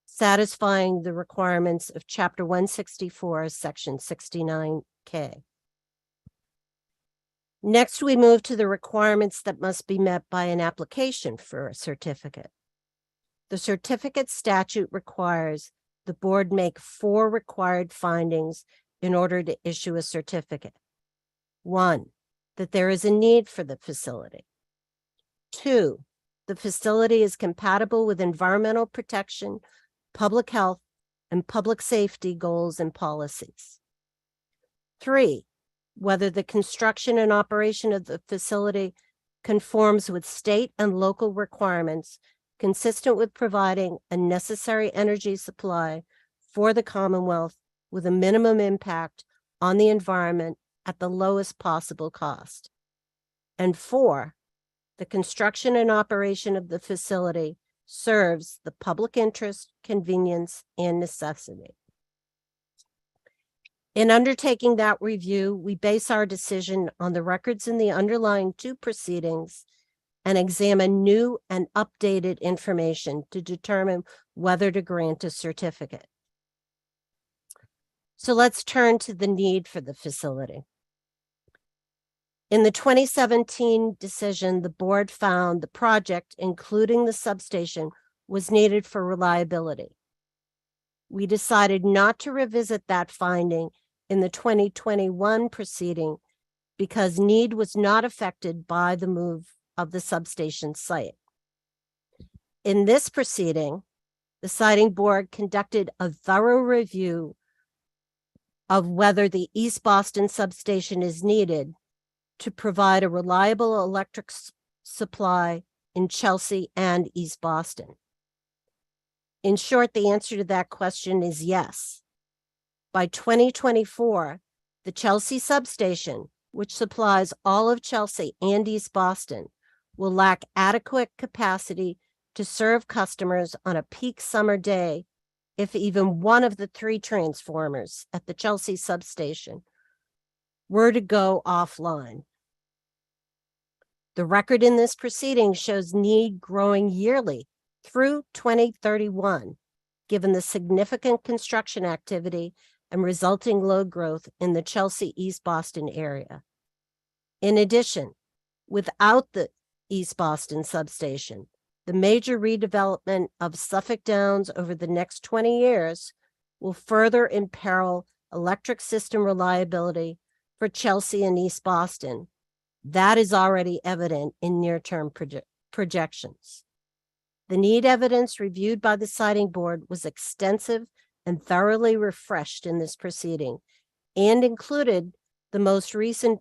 satisfying the requirements of Chapter 164, Section 69K. Next, we move to the requirements that must be met by an application for a certificate. The certificate statute requires the board make 4 required findings in order to issue a certificate. 1, that there is a need for the facility. 2, the facility is compatible with environmental protection, public health, and public safety goals and policies. 3, whether the construction and operation of the facility conforms with state and local requirements consistent with providing a necessary energy supply for the Commonwealth with a minimum impact on the environment at the lowest possible cost. And 4, the construction and operation of the facility serves the public interest, convenience, and necessity. In undertaking that review, we base our decision on the records in the underlying 2 proceedings and examine new and updated information to determine whether to grant a certificate. So let's turn to the need for the facility. In the 2017 decision, the board found the project, including the substation, was needed for reliability. We decided not to revisit that finding in the 2021 proceeding because need was not affected by the move of the substation site. In this proceeding, the siting board conducted a thorough review of whether the East Boston substation is needed to provide a reliable electric supply in Chelsea and East Boston. In short, the answer to that question is yes. By 2024, the Chelsea substation, which supplies all of Chelsea and East Boston, will lack adequate capacity to serve customers on a peak summer day if even one of the 3 transformers at the Chelsea substation were to go offline. The record in this proceeding shows need growing yearly through 2031, given the significant construction activity and resulting load growth in the Chelsea East Boston area. In addition, without the East Boston substation, the major redevelopment of Suffolk Downs over the next 20 years will further imperil electric system reliability for Chelsea and East Boston. That is already evident in near-term projections. The need evidence reviewed by the Siting Board was extensive and thoroughly refreshed in this proceeding and included the most recent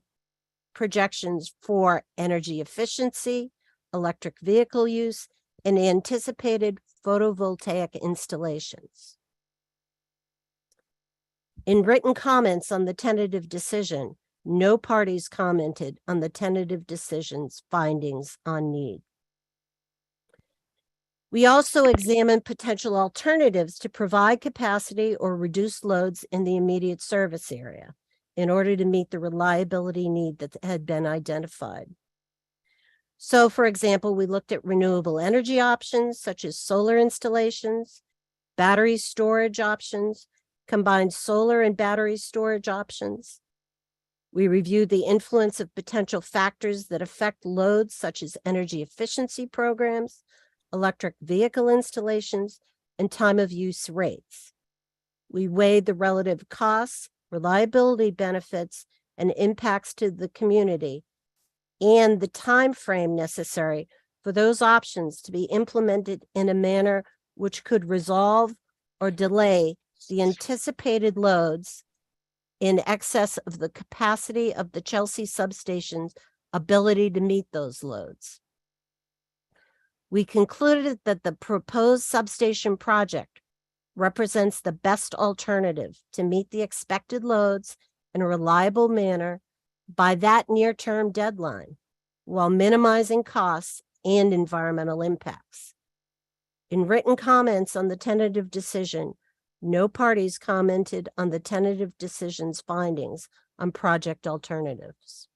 projections for energy efficiency, electric vehicle use, and anticipated photovoltaic installations. In written comments on the tentative decision, no parties commented on the tentative decision's findings on need. We also examined potential alternatives to provide capacity or reduce loads in the immediate service area in order to meet the reliability need that had been identified. So, for example, we looked at renewable energy options such as solar installations, battery storage options, combined solar and battery storage options. We reviewed the influence of potential factors that affect loads such as energy efficiency programs, electric vehicle installations, and time of use rates. We weighed the relative costs, reliability benefits, and impacts to the community, and the time frame necessary for those options to be implemented in a manner which could resolve or delay the anticipated loads in excess of the capacity of the Chelsea substation's ability to meet those loads. We concluded that the proposed substation project represents the best alternative to meet the expected loads in a reliable manner by that near-term deadline, while minimizing costs and environmental impacts. In written comments on the tentative decision, no parties commented on the tentative decision's findings on project alternatives.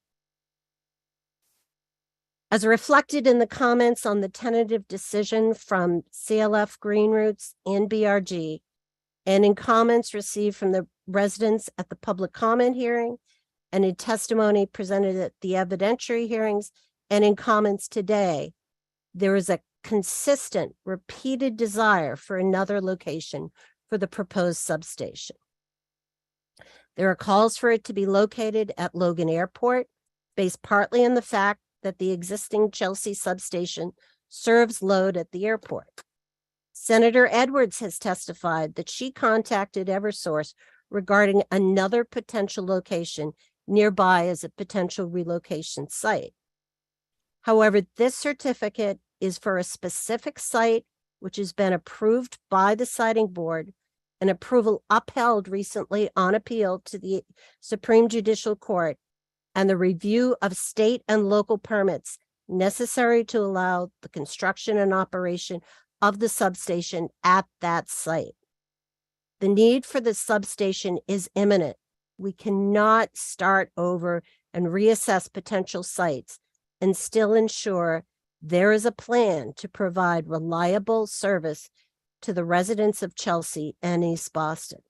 As reflected in the comments on the tentative decision from CLF Green Roots and BRG, and in comments received from the residents at the public comment hearing, and in testimony presented at the evidentiary hearings, and in comments today, there is a consistent, repeated desire for another location for the proposed substation. There are calls for it to be located at Logan Airport, based partly on the fact that the existing Chelsea substation serves load at the airport. Senator Edwards has testified that she contacted Eversource regarding another potential location nearby as a potential relocation site. However, this certificate is for a specific site which has been approved by the Siting Board, an approval upheld recently on appeal to the Supreme Judicial Court, and the review of state and local permits necessary to allow the construction and operation of the substation at that site. The need for the substation is imminent. We cannot start over and reassess potential sites and still ensure there is a plan to provide reliable service to the residents of Chelsea and East Boston.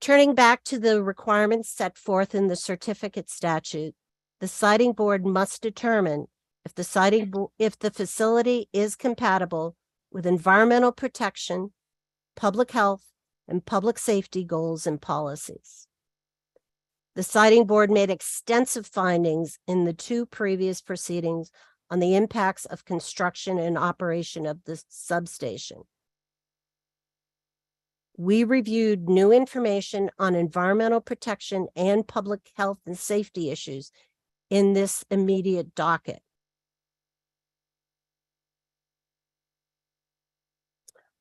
Turning back to the requirements set forth in the certificate statute, the Siting Board must determine if the facility is compatible with environmental protection, public health, and public safety goals and policies. The Siting Board made extensive findings in the two previous proceedings on the impacts of construction and operation of the substation. We reviewed new information on environmental protection and public health and safety issues in this immediate docket.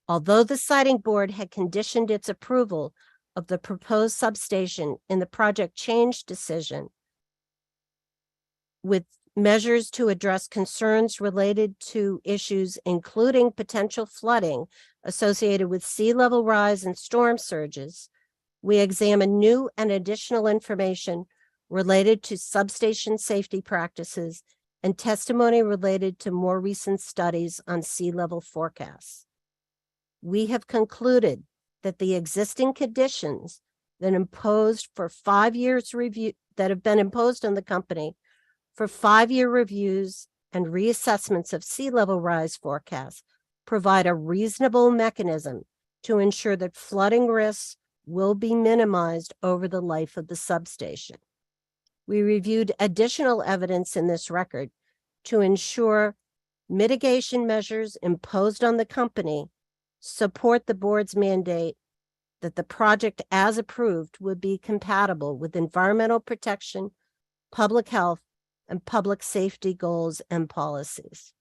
Although the Siting Board had conditioned its approval of the proposed substation in the project change decision with measures to address concerns related to issues including potential flooding associated with sea level rise and storm surges, we examined new and additional information related to substation safety practices and testimony related to more recent studies on sea level forecasts. We have concluded that the existing conditions that imposed for 5 years review that have been imposed on the company for 5-year reviews and reassessments of sea level rise forecasts provide a reasonable mechanism to ensure that flooding risks will be minimized over the life of the substation. We reviewed additional evidence in this record to ensure mitigation measures imposed on the company support the board's mandate that the project as approved would be compatible with environmental protection, public health, and public safety goals and policies.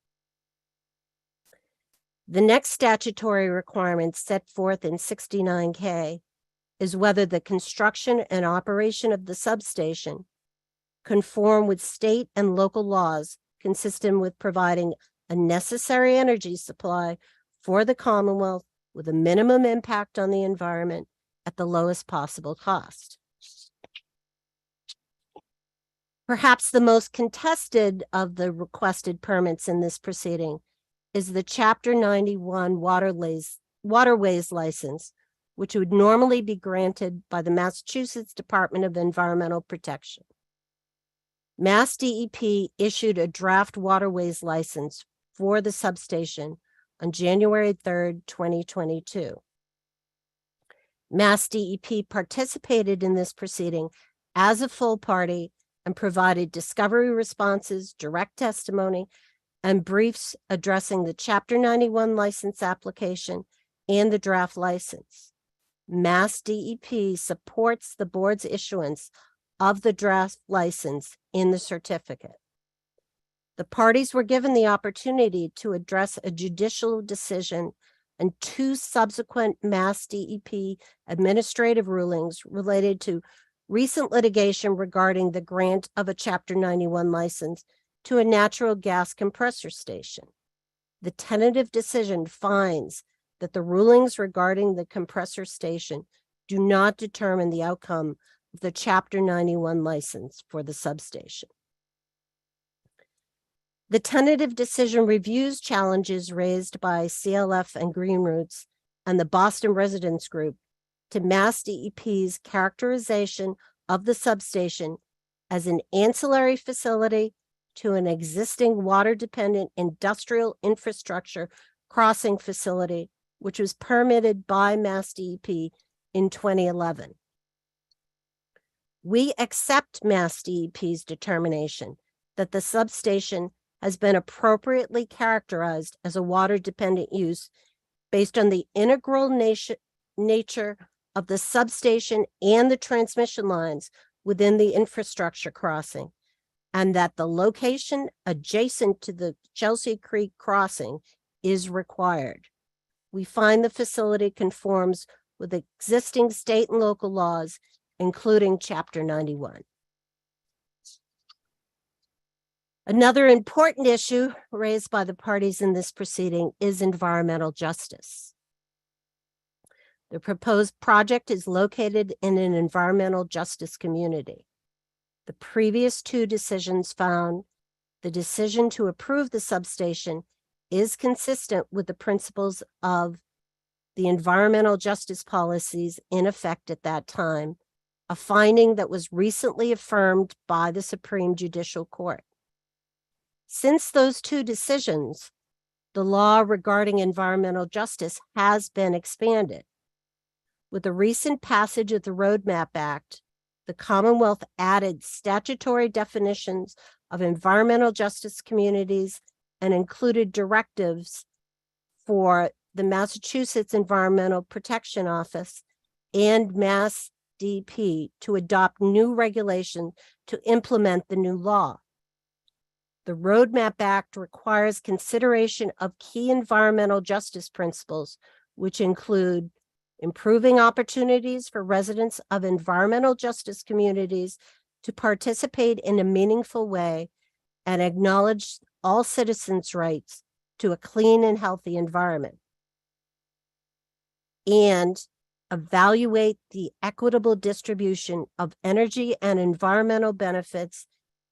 The next statutory requirement set forth in 69K is whether the construction and operation of the substation conform with state and local laws consistent with providing a necessary energy supply for the Commonwealth with a minimum impact on the environment at the lowest possible cost. Perhaps the most contested of the requested permits in this proceeding is the Chapter 91 waterways license, which would normally be granted by the Massachusetts Department of Environmental Protection. Mass DEP issued a draft waterways license for the substation on January 3rd, 2022. Mass DEP participated in this proceeding as a full party and provided discovery responses, direct testimony, and briefs addressing the Chapter 91 license application and the draft license. Mass DEP supports the board's issuance of the draft license in the certificate. The parties were given the opportunity to address a judicial decision and 2 subsequent Mass DEP administrative rulings related to recent litigation regarding the grant of a Chapter 91 license to a natural gas compressor station. The tentative decision finds that the rulings regarding the compressor station do not determine the outcome of the Chapter 91 license for the substation. The tentative decision reviews challenges raised by CLF and Green Roots and the Boston Residents Group to Mass DEP's characterization of the substation as an ancillary facility to an existing water-dependent industrial infrastructure crossing facility, which was permitted by Mass DEP in 2011. We accept Mass DEP's determination that the substation has been appropriately characterized as a water-dependent use based on the integral nature of the substation and the transmission lines within the infrastructure crossing, and that the location adjacent to the Chelsea Creek crossing is required. We find the facility conforms with existing state and local laws, including Chapter 91. Another important issue raised by the parties in this proceeding is environmental justice. The proposed project is located in an environmental justice community. The previous 2 decisions found the decision to approve the substation is consistent with the principles of the environmental justice policies in effect at that time, a finding that was recently affirmed by the Supreme Judicial Court. Since those 2 decisions, the law regarding environmental justice has been expanded. With the recent passage of the Roadmap Act, the Commonwealth added statutory definitions of environmental justice communities and included directives for the Massachusetts Environmental Protection Office and Mass DEP to adopt new regulations to implement the new law. The Roadmap Act requires consideration of key environmental justice principles, which include improving opportunities for residents of environmental justice communities to participate in a meaningful way and acknowledge all citizens' rights to a clean and healthy environment, and evaluate the equitable distribution of energy and environmental benefits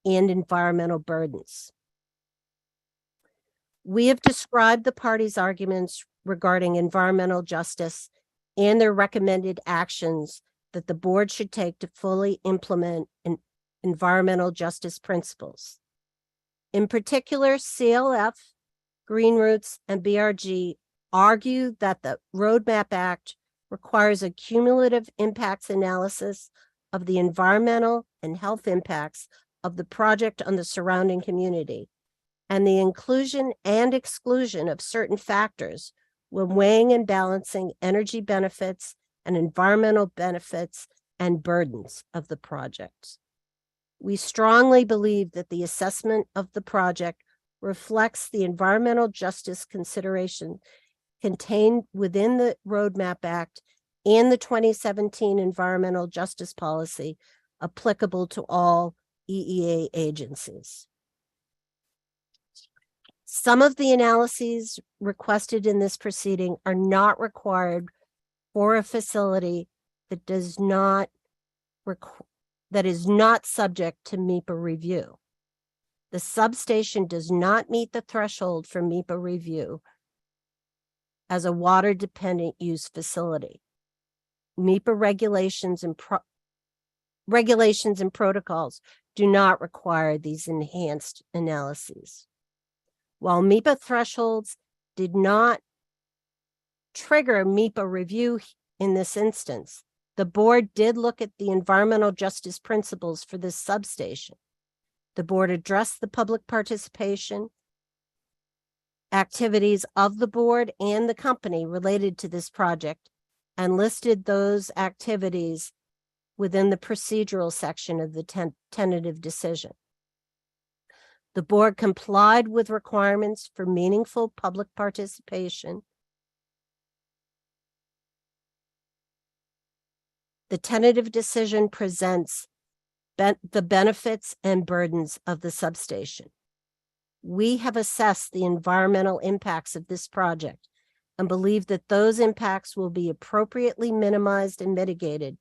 and environmental burdens. We have described the parties' arguments regarding environmental justice and their recommended actions that the board should take to fully implement environmental justice principles. In particular, CLF, Green Roots, and BRG argue that the Roadmap Act requires a cumulative impacts analysis of the environmental and health impacts of the project on the surrounding community, and the inclusion and exclusion of certain factors when weighing and balancing energy benefits and environmental benefits and burdens of the project. We strongly believe that the assessment of the project reflects the environmental justice consideration contained within the Roadmap Act and the 2017 Environmental Justice Policy applicable to all EEA agencies. Some of the analyses requested in this proceeding are not required for a facility that is not subject to MEPA review. The substation does not meet the threshold for MEPA review as a water-dependent use facility. MEPA regulations and protocols do not require these enhanced analyses. While MEPA thresholds did not trigger MEPA review in this instance, the board did look at the environmental justice principles for this substation. The board addressed the public participation activities of the board and the company related to this project and listed those activities within the procedural section of the tentative decision. The board complied with requirements for meaningful public participation. The tentative decision presents the benefits and burdens of the substation. We have assessed the environmental impacts of this project and believe that those impacts will be appropriately minimized and mitigated,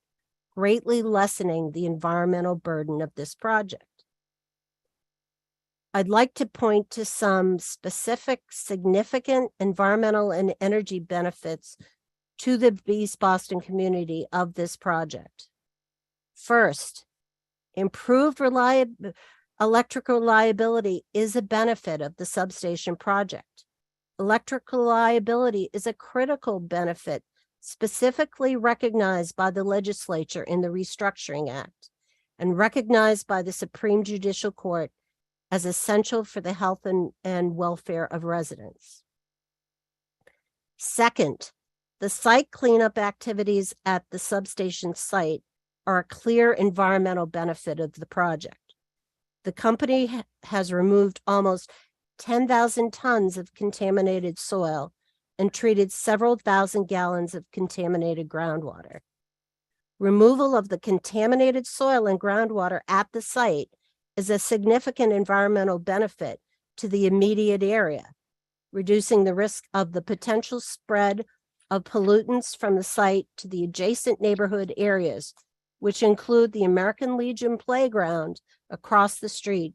greatly lessening the environmental burden of this project. I'd like to point to some specific significant environmental and energy benefits to the East Boston community of this project. First, improved electrical reliability is a benefit of the substation project. Electrical reliability is a critical benefit specifically recognized by the legislature in the Restructuring Act and recognized by the Supreme Judicial Court as essential for the health and welfare of residents. Second, the site cleanup activities at the substation site are a clear environmental benefit of the project. The company has removed almost 10,000 tons of contaminated soil and treated several thousand gallons of contaminated groundwater. Removal of the contaminated soil and groundwater at the site is a significant environmental benefit to the immediate area, reducing the risk of the potential spread of pollutants from the site to the adjacent neighborhood areas, which include the American Legion playground across the street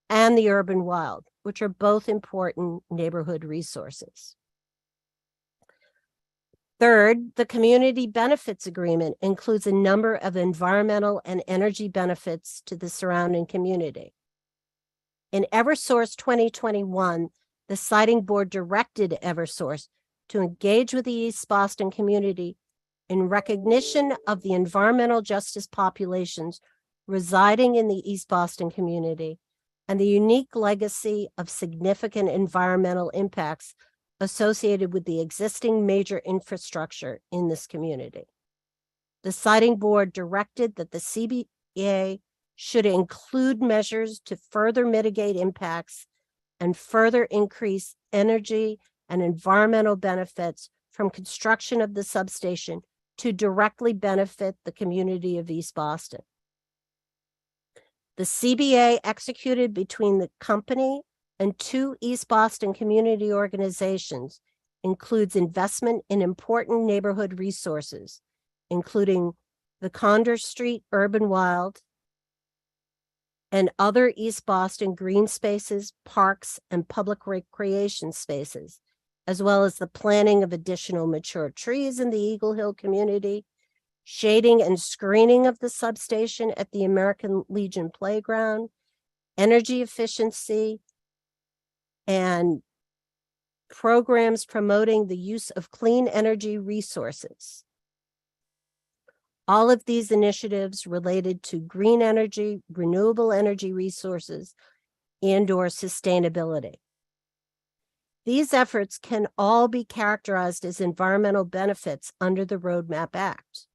and the urban wild, which are both important neighborhood resources. Third, the community benefits agreement includes a number of environmental and energy benefits to the surrounding community. In Eversource 2021, the siting board directed Eversource to engage with the East Boston community in recognition of the environmental justice populations residing in the East Boston community and the unique legacy of significant environmental impacts associated with the existing major infrastructure in this community. The siting board directed that the CBA should include measures to further mitigate impacts and further increase energy and environmental benefits from construction of the substation to directly benefit the community of East Boston. The CBA executed between the company and two East Boston community organizations includes investment in important neighborhood resources, including the Condor Street Urban Wild and other East Boston green spaces, parks, and public recreation spaces, as well as the planting of additional mature trees in the Eagle Hill community, shading and screening of the substation at the American Legion Playground, energy efficiency, and programs promoting the use of clean energy resources. All of these initiatives related to green energy, renewable energy resources, and/or sustainability. These efforts can all be characterized as environmental benefits under the Roadmap Act.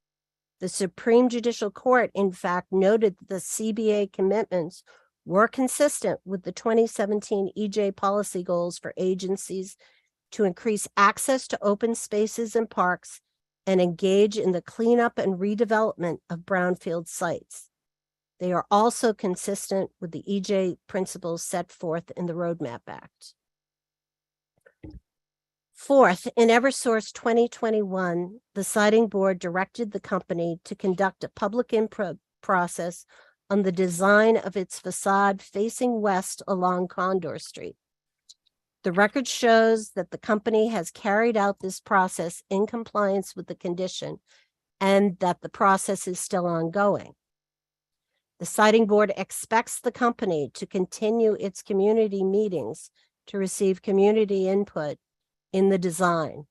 The Supreme Judicial Court, in fact, noted that the CBA commitments were consistent with the 2017 EJ policy goals for agencies to increase access to open spaces and parks and engage in the cleanup and redevelopment of brownfield sites. They are also consistent with the EJ principles set forth in the Roadmap Act. Fourth, in Eversource 2021, the Siting Board directed the company to conduct a public input process on the design of its facade facing west along Condor Street. The record shows that the company has carried out this process in compliance with the condition and that the process is still ongoing. The Siting Board expects the company to continue its community meetings to receive community input in the design.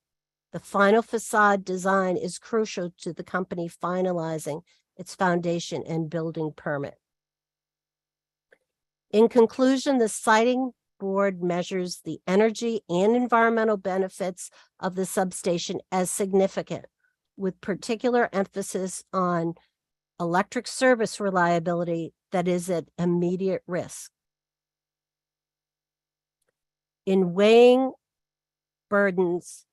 The final facade design is crucial to the company finalizing its foundation and building permit. In conclusion, the Siting Board measures the energy and environmental benefits of the substation as significant, with particular emphasis on electric service reliability that is at immediate risk. In weighing burdens,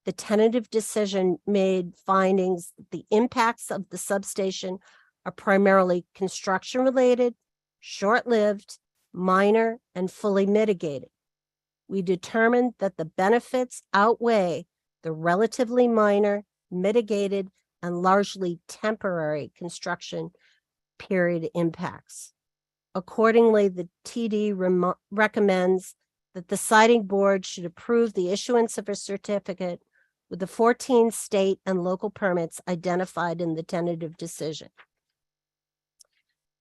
the tentative decision made findings that the impacts of the substation are primarily construction-related, short-lived, minor, and fully mitigated. We determined that the benefits outweigh the relatively minor, mitigated, and largely temporary construction period impacts. Accordingly, the TD recommends that the Siting Board should approve the issuance of a certificate with the 14 state and local permits identified in the tentative decision.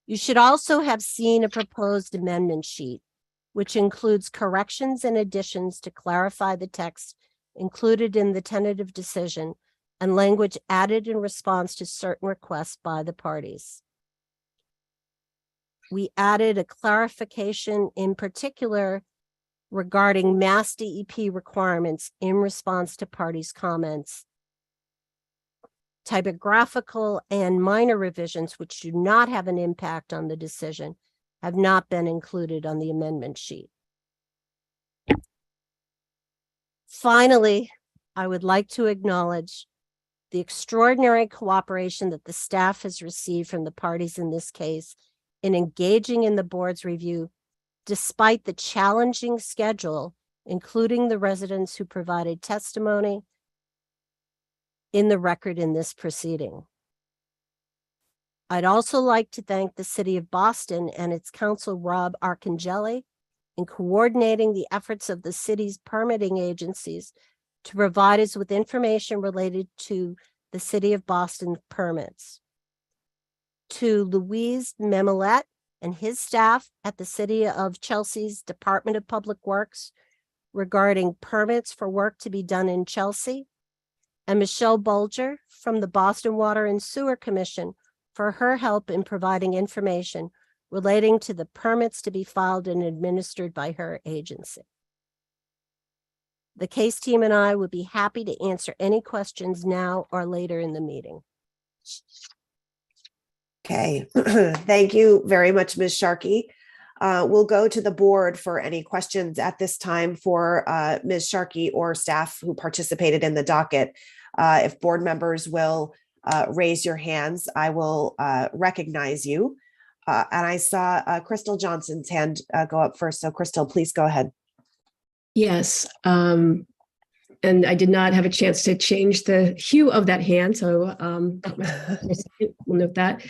You should also have seen a proposed amendment sheet, which includes corrections and additions to clarify the text included in the tentative decision and language added in response to certain requests by the parties. We added a clarification in particular regarding Mass DEP requirements in response to parties' comments. Typographical and minor revisions which do not have an impact on the decision have not been included on the amendment sheet. Finally, I would like to acknowledge the extraordinary cooperation that the staff has received from the parties in this case in engaging in the board's review, despite the challenging schedule, including the residents who provided testimony in the record in this proceeding. I'd also like to thank the City of Boston and its council, Rob Arcangeli, in coordinating the efforts of the city's permitting agencies to provide us with information related to the City of Boston permits. To Louise Memelet and his staff at the City of Chelsea's Department of Public Works regarding permits for work to be done in Chelsea, and Michelle Bulger from the Boston Water and Sewer Commission for her help in providing information relating to the permits to be filed and administered by her agency. The case team and I would be happy to answer any questions now or later in the meeting. Okay, thank you very much, Ms. Sharkey. We'll go to the board for any questions at this time for Ms. Sharkey or staff who participated in the docket. If board members will raise your hands, I will recognize you. And I saw Crystal Johnson's hand go up first. So Crystal, please go ahead. Yes, and I did not have a chance to change the hue of that hand, so we'll note that.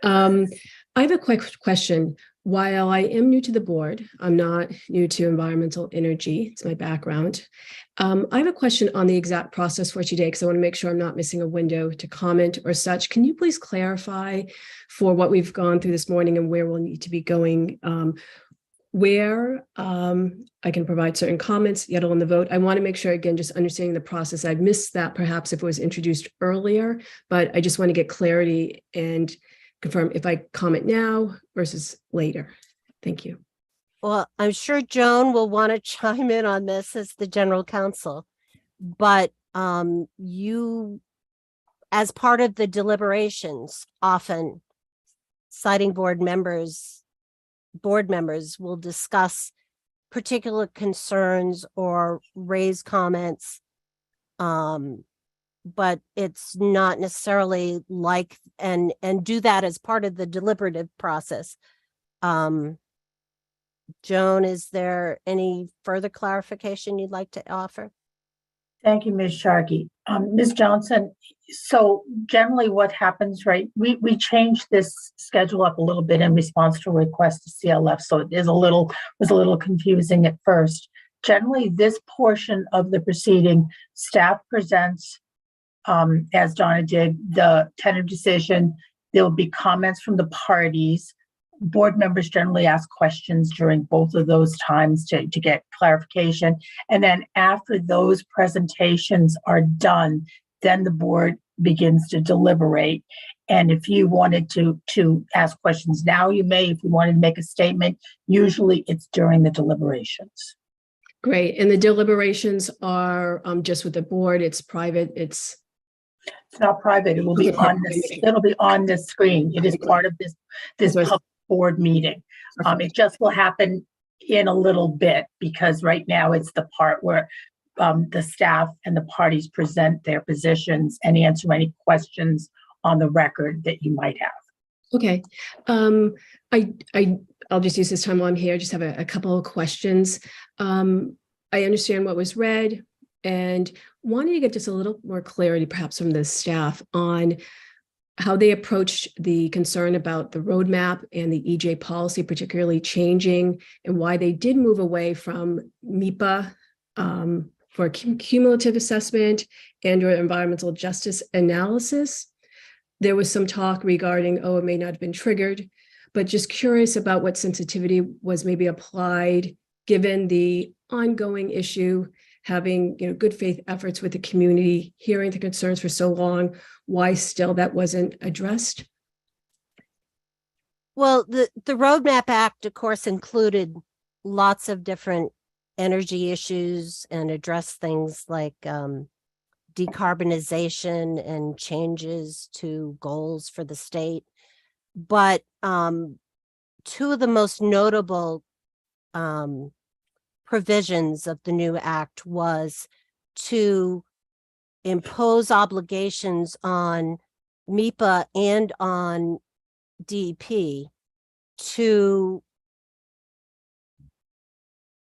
I have a quick question. While I am new to the board, I'm not new to environmental energy. It's my background. I have a question on the exact process for today because I want to make sure I'm not missing a window to comment or such. Can you please clarify for what we've gone through this morning and where we'll need to be going? Where I can provide certain comments, yet on the vote. I want to make sure, again, just understanding the process. I missed that perhaps if it was introduced earlier, but I just want to get clarity and confirm if I comment now versus later. Thank you. Well, I'm sure Joan will want to chime in on this as the general counsel, but you, as part of the deliberations, often siting board members will discuss particular concerns or raise comments. But it's not necessarily like, and do that as part of the deliberative process. Joan, is there any further clarification you'd like to offer? Thank you, Ms. Sharkey. Ms. Johnson, so generally what happens, right, we changed this schedule up a little bit in response to a request to CLF, so it was a little confusing at first. Generally, this portion of the proceeding, staff presents, as Donna did, the tentative decision. There will be comments from the parties. Board members generally ask questions during both of those times to get clarification. And then after those presentations are done, then the board begins to deliberate. And if you wanted to ask questions now, you may. If you wanted to make a statement, usually it's during the deliberations. Great. And the deliberations are just with the board. It's private. It's not private. It will be on this. It'll be on the screen. It is part of this public board meeting. It just will happen in a little bit because right now it's the part where the staff and the parties present their positions and answer any questions on the record that you might have. Okay. I'll just use this time while I'm here. Just have a couple of questions. I understand what was read and wanted to get just a little more clarity, perhaps from the staff, on how they approached the concern about the roadmap and the EJ policy, particularly changing, and why they did move away from MIPA for cumulative assessment and or environmental justice analysis. There was some talk regarding, it may not have been triggered, but just curious about what sensitivity was maybe applied given the ongoing issue, having good faith efforts with the community, hearing the concerns for so long, why still that wasn't addressed? Well, the Roadmap Act, of course, included lots of different energy issues and addressed things like decarbonization and changes to goals for the state. But two of the most notable provisions of the new act was to impose obligations on MIPA and on DEP to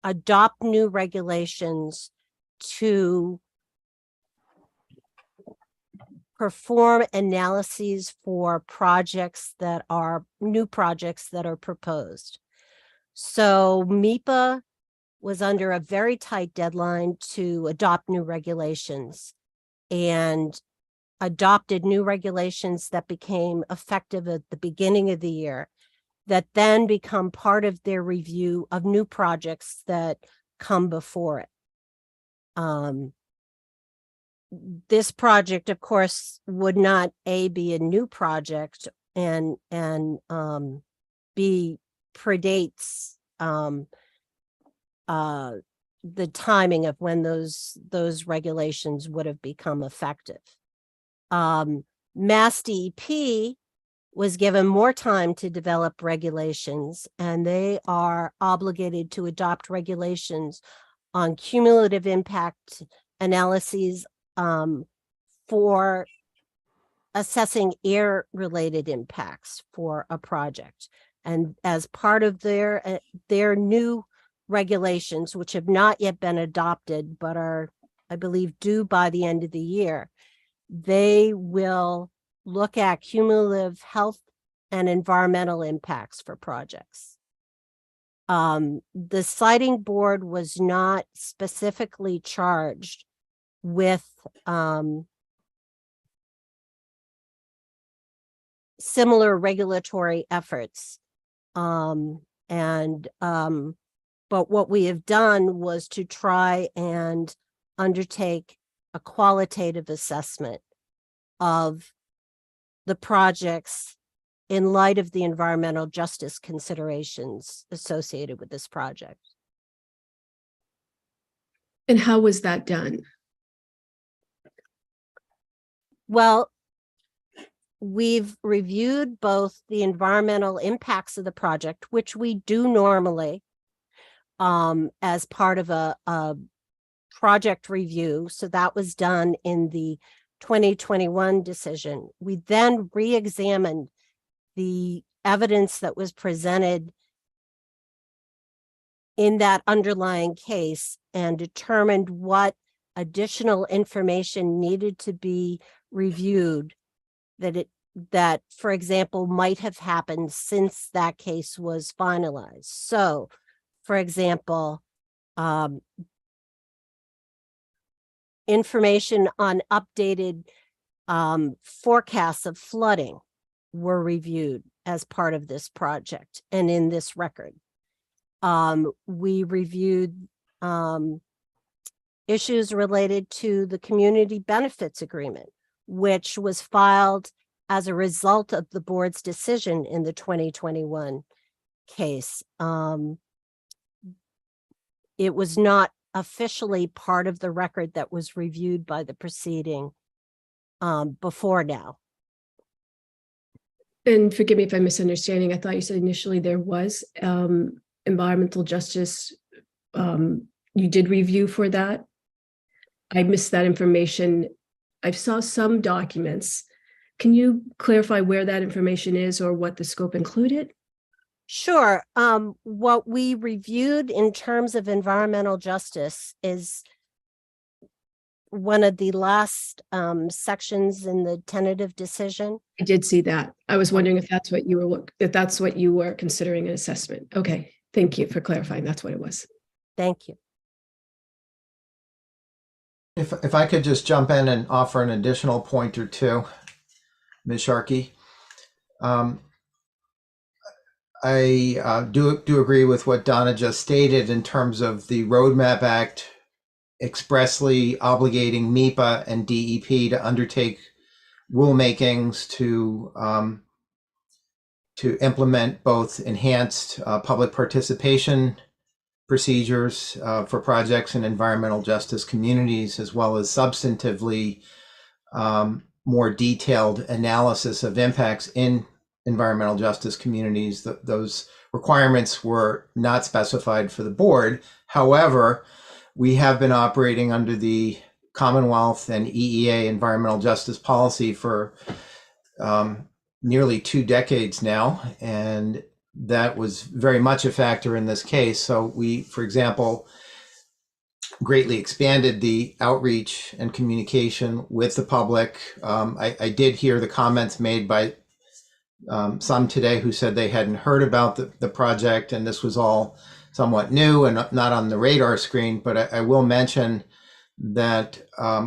adopt new regulations to perform analyses for projects that are new projects that are proposed. So MIPA was under a very tight deadline to adopt new regulations and adopted new regulations that became effective at the beginning of the year that then become part of their review of new projects that come before it. This project, of course, would not be a new project and B predates the timing of when those regulations would have become effective. Mass DEP was given more time to develop regulations, and they are obligated to adopt regulations on cumulative impact analyses for assessing air-related impacts for a project. And as part of their new regulations, which have not yet been adopted, but are, I believe, due by the end of the year, they will look at cumulative health and environmental impacts for projects. The siting board was not specifically charged with similar regulatory efforts. But what we have done was to try and undertake a qualitative assessment of the projects in light of the environmental justice considerations associated with this project. And how was that done? Well, we've reviewed both the environmental impacts of the project, which we do normally as part of a project review. So that was done in the 2021 decision. We then re-examined the evidence that was presented in that underlying case and determined what additional information needed to be reviewed that, for example, might have happened since that case was finalized. So, for example, information on updated forecasts of flooding were reviewed as part of this project and in this record. We reviewed issues related to the community benefits agreement, which was filed as a result of the board's decision in the 2021 case. It was not officially part of the record that was reviewed by the proceeding before now. And forgive me if I'm misunderstanding. I thought you said initially there was environmental justice. You did review for that. I missed that information. I saw some documents. Can you clarify where that information is or what the scope included? Sure. What we reviewed in terms of environmental justice is one of the last sections in the tentative decision. I did see that. I was wondering if that's what you were considering an assessment. Okay, thank you for clarifying. That's what it was. Thank you. If I could just jump in and offer an additional point or two, Ms. Sharkey. I do agree with what Donna just stated in terms of the Roadmap Act expressly obligating MEPA and DEP to undertake rulemakings to implement both enhanced public participation procedures for projects in environmental justice communities, as well as substantively more detailed analysis of impacts in environmental justice communities. Those requirements were not specified for the board. However, we have been operating under the Commonwealth and EEA environmental justice policy for nearly 2 decades now, and that was very much a factor in this case. So we, for example, greatly expanded the outreach and communication with the public. I did hear the comments made by some today who said they hadn't heard about the project, and this was all somewhat new and not on the radar screen. But I will mention that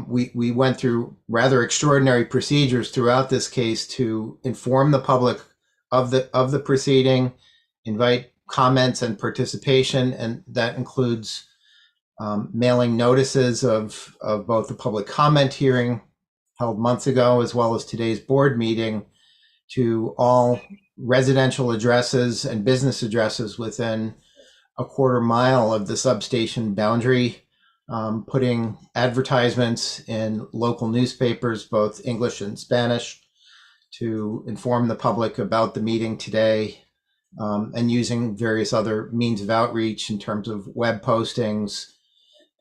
we went through rather extraordinary procedures throughout this case to inform the public of the proceeding, invite comments and participation, and that includes mailing notices of both the public comment hearing held months ago as well as today's board meeting to all residential addresses and business addresses within a quarter mile of the substation boundary, putting advertisements in local newspapers, both English and Spanish, to inform the public about the meeting today, and using various other means of outreach in terms of web postings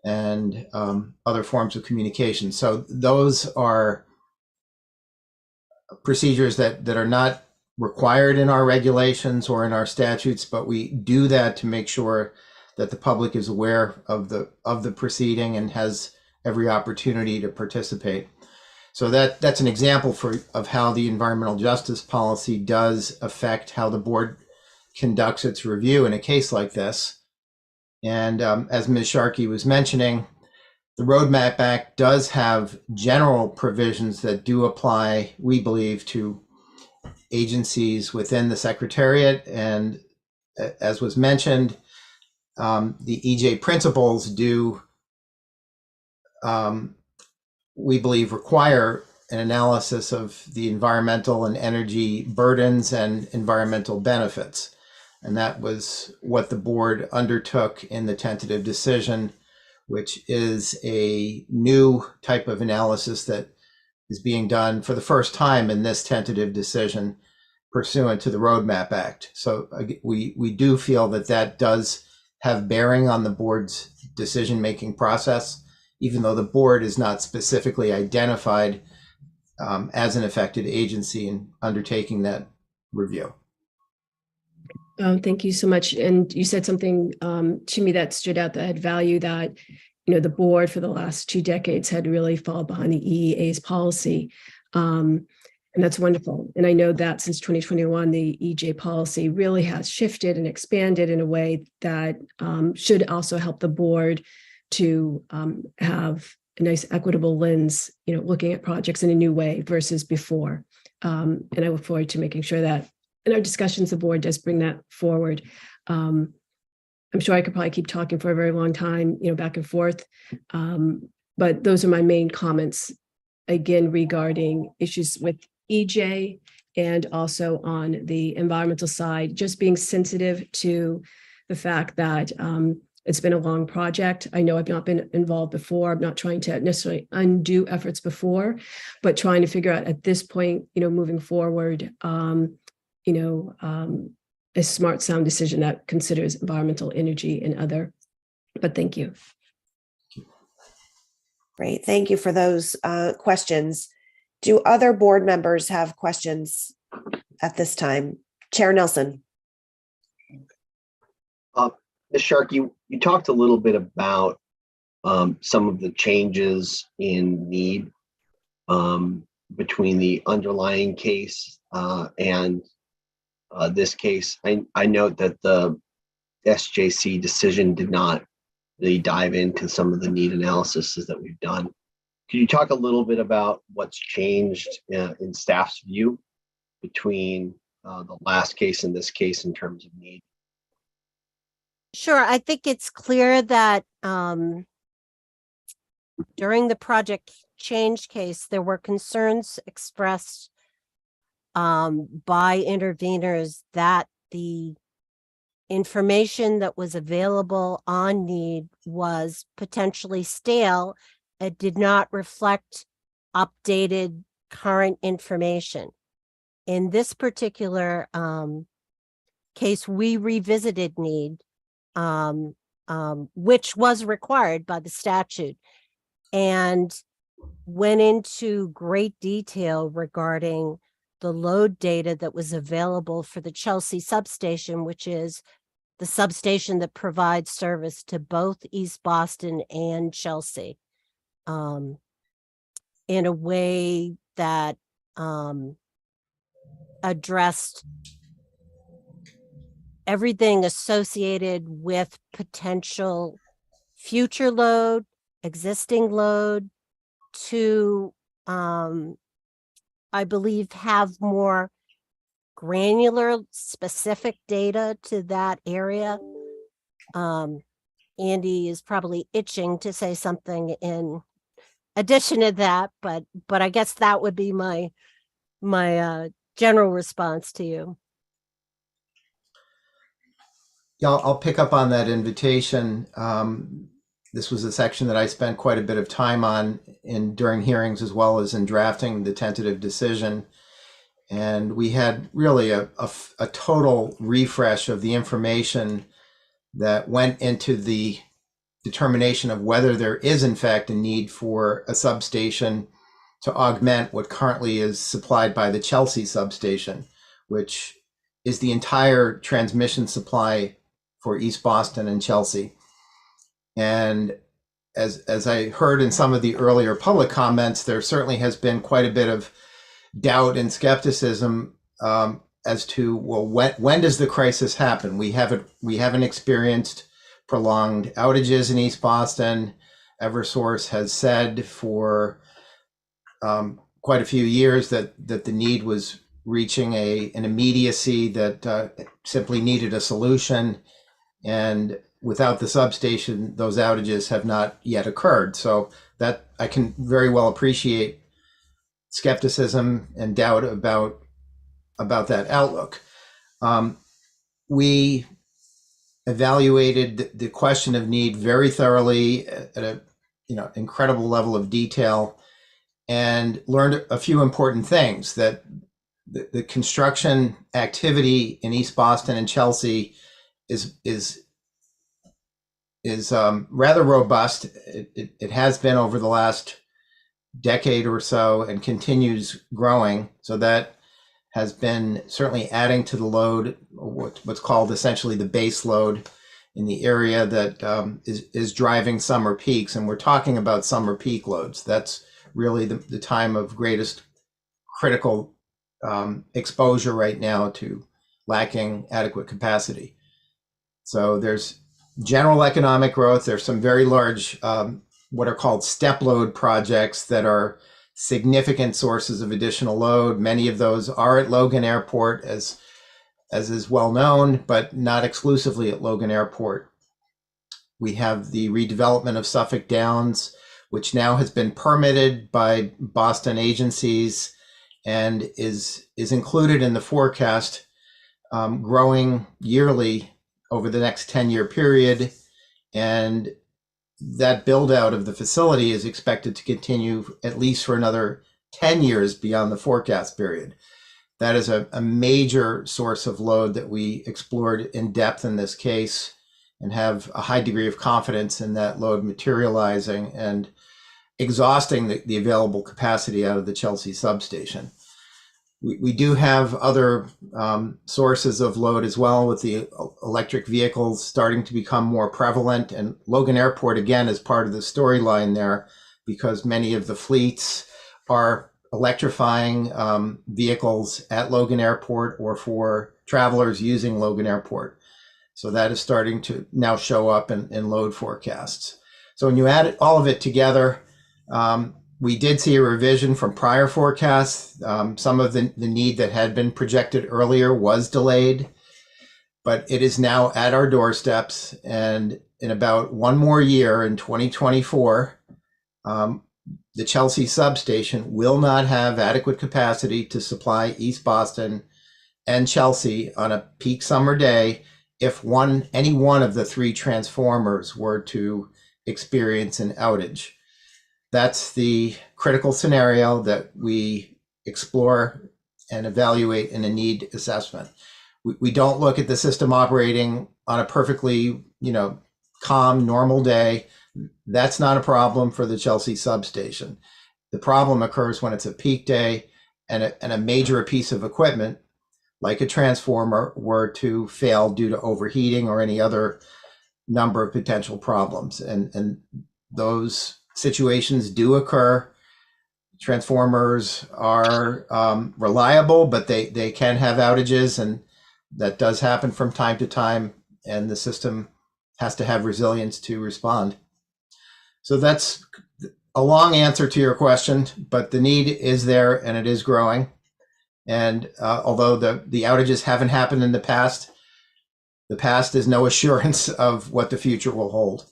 and other forms of communication. So those are procedures that are not required in our regulations or in our statutes, but we do that to make sure that the public is aware of the proceeding and has every opportunity to participate. So that's an example of how the environmental justice policy does affect how the board conducts its review in a case like this. And as Ms. Sharkey was mentioning, the Roadmap Act does have general provisions that do apply, we believe, to agencies within the Secretariat. And as was mentioned, the EJ principles do, we believe, require an analysis of the environmental and energy burdens and environmental benefits. And that was what the board undertook in the tentative decision, which is a new type of analysis that is being done for the first time in this tentative decision pursuant to the Roadmap Act. So we do feel that that does have bearing on the board's decision-making process, even though the board is not specifically identified as an affected agency in undertaking that review. Thank you so much. And you said something to me that stood out that had value, that, you know, the board for the last 2 decades had really followed behind the EEA's policy. And that's wonderful. And I know that since 2021, the EJ policy really has shifted and expanded in a way that should also help the board to have a nice equitable lens, you know, looking at projects in a new way versus before. And I look forward to making sure that in our discussions, the board does bring that forward. I'm sure I could probably keep talking for a very long time, you know, back and forth. But those are my main comments, again, regarding issues with EJ and also on the environmental side, just being sensitive to the fact that it's been a long project. I know I've not been involved before. I'm not trying to necessarily undo efforts before, but trying to figure out at this point, you know, moving forward, a smart, sound decision that considers environmental, energy, and other. But thank you. Great. Thank you for those questions. Do other board members have questions at this time? Chair Nelson. Ms. Sharkey, you talked a little bit about some of the changes in need between the underlying case and this case. I note that the SJC decision did not really dive into some of the need analysis that we've done. Can you talk a little bit about what's changed in staff's view between the last case and this case in terms of need? Sure. I think it's clear that during the project change case, there were concerns expressed by interveners that the information that was available on need was potentially stale. It did not reflect updated current information. In this particular case, we revisited need, which was required by the statute, and went into great detail regarding the load data that was available for the Chelsea substation, which is the substation that provides service to both East Boston and Chelsea, in a way that addressed everything associated with potential future load, existing load, to I believe have more granular specific data to that area. Andy is probably itching to say something in addition to that, but I guess that would be my general response to you. Yeah, I'll pick up on that invitation. This was a section that I spent quite a bit of time on during hearings as well as in drafting the tentative decision. And we had really a total refresh of the information that went into the determination of whether there is in fact a need for a substation to augment what currently is supplied by the Chelsea substation, which is the entire transmission supply for East Boston and Chelsea. And as I heard in some of the earlier public comments, there certainly has been quite a bit of doubt and skepticism as to, well, when does the crisis happen? We haven't experienced prolonged outages in East Boston. Eversource has said for quite a few years that the need was reaching an immediacy that simply needed a solution. And without the substation, those outages have not yet occurred. So that I can very well appreciate skepticism and doubt about that outlook. We evaluated the question of need very thoroughly at a incredible level of detail, and learned a few important things: that the construction activity in East Boston and Chelsea is rather robust. It has been over the last decade or so and continues growing. So that has been certainly adding to the load, what's called essentially the base load in the area that is driving summer peaks. And we're talking about summer peak loads. That's really the time of greatest critical exposure right now to lacking adequate capacity. So there's general economic growth. There's some very large, what are called step load projects that are significant sources of additional load. Many of those are at Logan Airport, as is well known, but not exclusively at Logan Airport. We have the redevelopment of Suffolk Downs, which now has been permitted by Boston agencies and is included in the forecast, growing yearly over the next 10-year period. And that build out of the facility is expected to continue at least for another 10 years beyond the forecast period. That is a major source of load that we explored in depth in this case, and have a high degree of confidence in that load materializing and exhausting the available capacity out of the Chelsea substation. We do have other sources of load as well, with the electric vehicles starting to become more prevalent. And Logan Airport, again, is part of the storyline there, because many of the fleets are electrifying vehicles at Logan Airport or for travelers using Logan Airport. So that is starting to now show up in load forecasts. So when you add all of it together, we did see a revision from prior forecasts. Some of the need that had been projected earlier was delayed, but it is now at our doorsteps. And in about one more year, in 2024, the Chelsea substation will not have adequate capacity to supply East Boston and Chelsea on a peak summer day if any one of the three transformers were to experience an outage. That's the critical scenario that we explore and evaluate in a need assessment. We don't look at the system operating on a perfectly, calm, normal day. That's not a problem for the Chelsea substation. The problem occurs when it's a peak day and a major piece of equipment, like a transformer, were to fail due to overheating or any other number of potential problems. And those situations do occur. Transformers are reliable, but they can have outages, and that does happen from time to time, and the system has to have resilience to respond. So that's a long answer to your question, but the need is there and it is growing. And although the outages haven't happened in the past is no assurance of what the future will hold.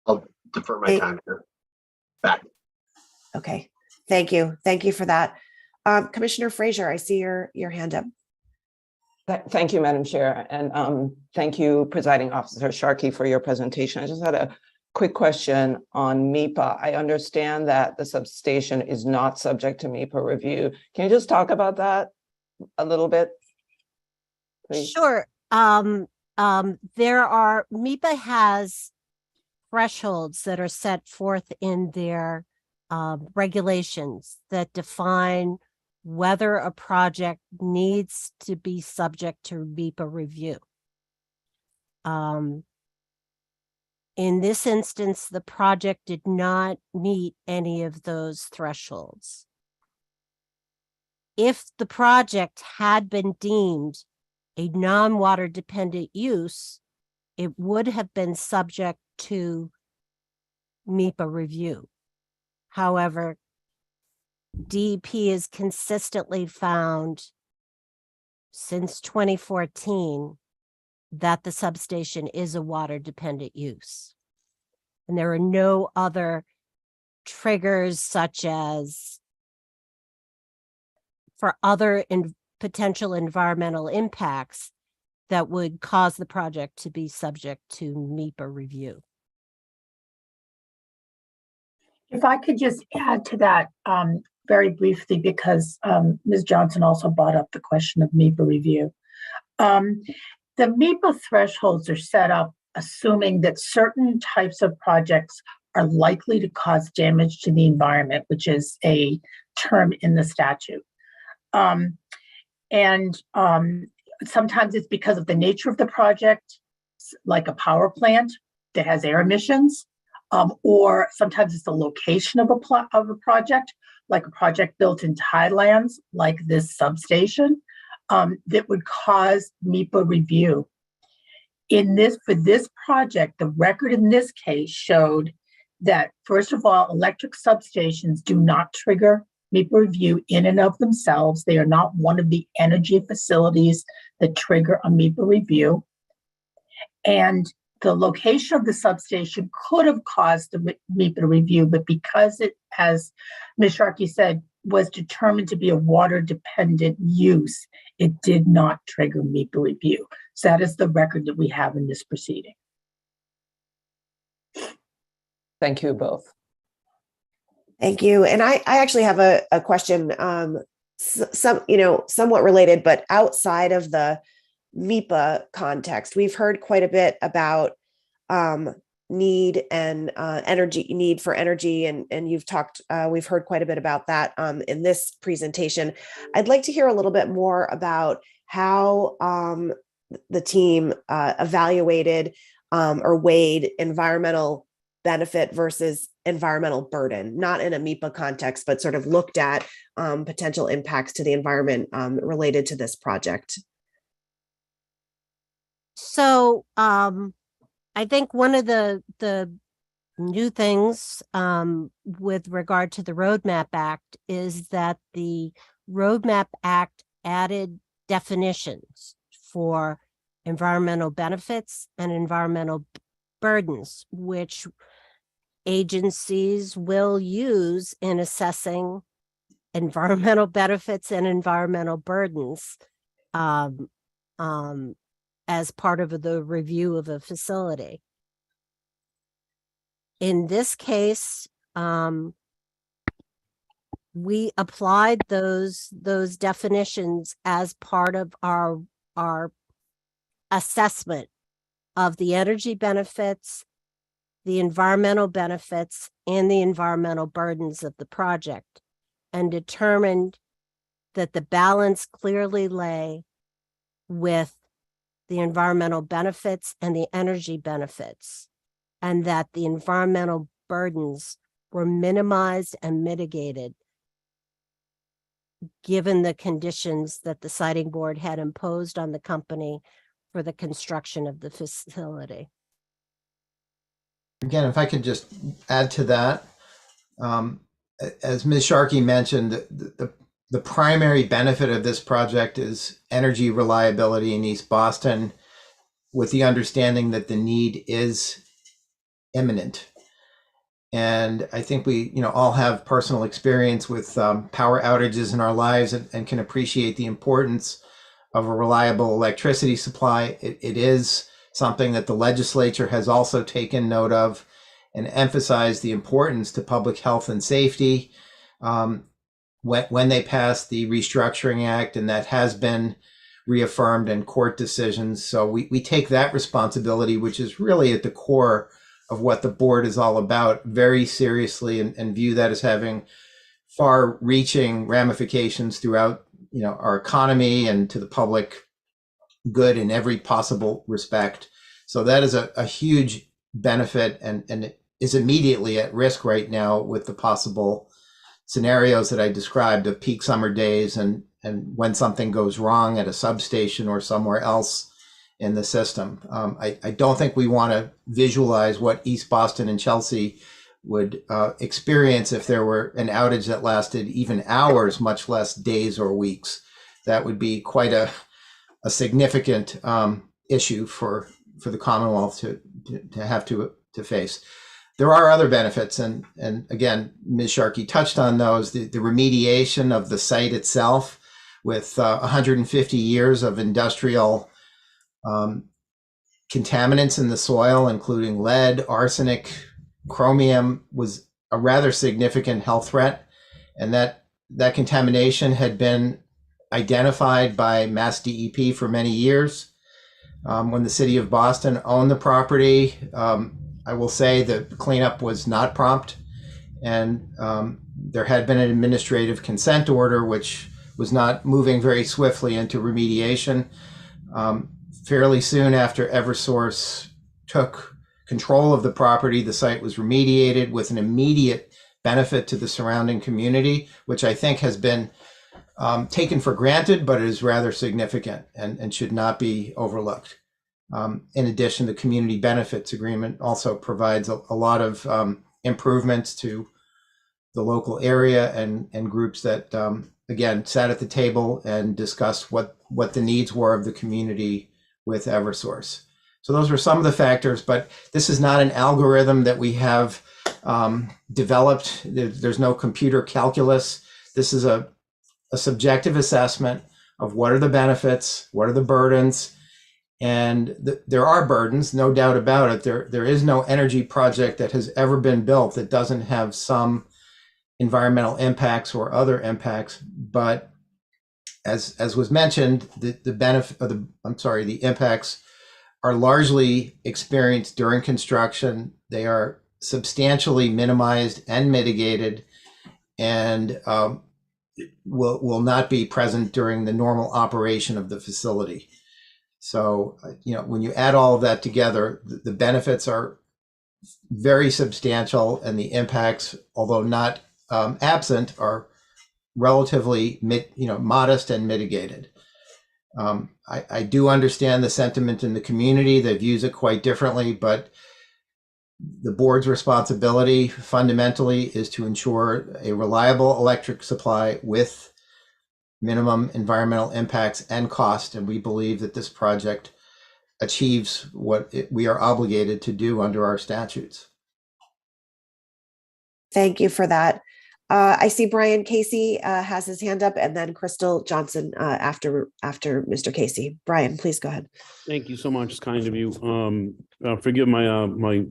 I'll defer my time here. Back. Okay, thank you. Thank you for that. Commissioner Frazier, I see your hand up. Thank you, Madam Chair. And thank you, Presiding Officer Sharkey, for your presentation. I just had a quick question on MEPA. I understand that the substation is not subject to MEPA review. Can you just talk about that a little bit, please? Sure. MEPA has thresholds that are set forth in their regulations that define whether a project needs to be subject to MEPA review. In this instance, the project did not meet any of those thresholds. if the project had been deemed a non-water dependent use, it would have been subject to MIPA review. However, DEP has consistently found since 2014 that the substation is a water dependent use. And there are no other triggers such as for other potential environmental impacts that would cause the project to be subject to MIPA review. If I could just add to that very briefly, because Ms. Johnson also brought up the question of MIPA review. The MIPA thresholds are set up assuming that certain types of projects are likely to cause damage to the environment, which is a term in the statute. Sometimes it's because of the nature of the project, like a power plant that has air emissions, or sometimes it's the location of a project, like a project built in tidelands, like this substation, that would cause MIPA review. For this project, the record in this case showed that, first of all, electric substations do not trigger MIPA review in and of themselves. They are not one of the energy facilities that trigger a MIPA review. And the location of the substation could have caused the MIPA review, but because it, as Ms. Sharkey said, was determined to be a water dependent use, it did not trigger MIPA review. So that is the record that we have in this proceeding. Thank you both. Thank you. And I actually have a question, somewhat related, but outside of the MIPA context. We've heard quite a bit about need for energy, and you've talked, we've heard quite a bit about that in this presentation. I'd like to hear a little bit more about how the team evaluated or weighed environmental benefit versus environmental burden, not in a MIPA context, but sort of looked at potential impacts to the environment related to this project. So I think one of the new things with regard to the Roadmap Act is that the Roadmap Act added definitions for environmental benefits and environmental burdens, which agencies will use in assessing environmental benefits and environmental burdens as part of the review of a facility. In this case, we applied those definitions as part of our assessment of the energy benefits, the environmental benefits, and the environmental burdens of the project, and determined that the balance clearly lay with the environmental benefits and the energy benefits, and that the environmental burdens were minimized and mitigated given the conditions that the siting board had imposed on the company for the construction of the facility. Again, if I could just add to that, as Ms. Sharkey mentioned, the primary benefit of this project is energy reliability in East Boston, with the understanding that the need is imminent. And I think we, all have personal experience with power outages in our lives and can appreciate the importance of a reliable electricity supply. It is something that the legislature has also taken note of and emphasized the importance to public health and safety when they passed the Restructuring Act, and that has been reaffirmed in court decisions. So we take that responsibility, which is really at the core of what the board is all about, very seriously, and view that as having far-reaching ramifications throughout our economy and to the public good in every possible respect. So that is a huge benefit, and it is immediately at risk right now with the possible scenarios that I described of peak summer days and when something goes wrong at a substation or somewhere else in the system. I don't think we want to visualize what East Boston and Chelsea would experience if there were an outage that lasted even hours, much less days or weeks. That would be quite a significant issue for the Commonwealth to have to face. There are other benefits, and again, Ms. Sharkey touched on those. The remediation of the site itself, with 150 years of industrial contaminants in the soil, including lead, arsenic, chromium, was a rather significant health threat, and that contamination had been identified by Mass DEP for many years. When the city of Boston owned the property, I will say the cleanup was not prompt, and there had been an administrative consent order which was not moving very swiftly into remediation. Fairly soon after Eversource took control of the property, the site was remediated with an immediate benefit to the surrounding community, which I think has been taken for granted, but is rather significant and should not be overlooked. In addition, the Community Benefits Agreement also provides a lot of improvements to the local area and groups that, again, sat at the table and discussed what the needs were of the community with Eversource. So those were some of the factors, but this is not an algorithm that we have developed. There's no computer calculus. This is a subjective assessment of what are the benefits, what are the burdens, and there are burdens, no doubt about it. There is no energy project that has ever been built that doesn't have some environmental impacts or other impacts. But as was mentioned, the impacts are largely experienced during construction. They are substantially minimized and mitigated, and will not be present during the normal operation of the facility. So, when you add all of that together, the benefits are very substantial, and the impacts, although not absent, are relatively modest and mitigated. I do understand the sentiment in the community. They views it quite differently, but the board's responsibility fundamentally is to ensure a reliable electric supply with minimum environmental impacts and cost. And we believe that this project achieves what we are obligated to do under our statutes. Thank you for that. I see Brian Casey has his hand up, and then Crystal Johnson after Mr. Casey. Brian, please go ahead. Thank you so much. It's kind of you. Forgive my my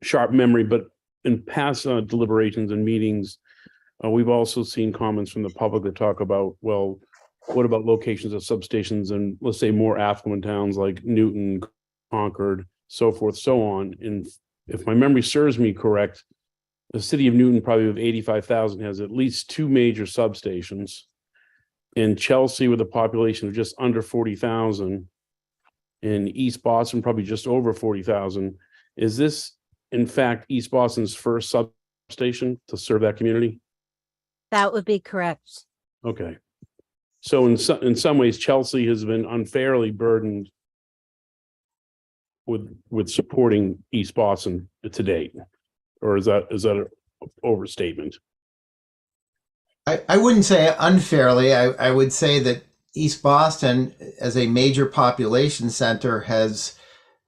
sharp memory, but in past deliberations and meetings, we've also seen comments from the public that talk about, well, what about locations of substations and, let's say, more affluent towns like Newton, Concord, so forth, so on. And if my memory serves me correct, the city of Newton, probably with 85,000, has at least 2 major substations. In Chelsea, with a population of just under 40,000, in East Boston, probably just over 40,000. Is this, in fact, East Boston's first substation to serve that community? That would be correct. Okay. So in some ways, Chelsea has been unfairly burdened with supporting East Boston to date, or is that an overstatement? I wouldn't say unfairly. I would say that East Boston, as a major population center, has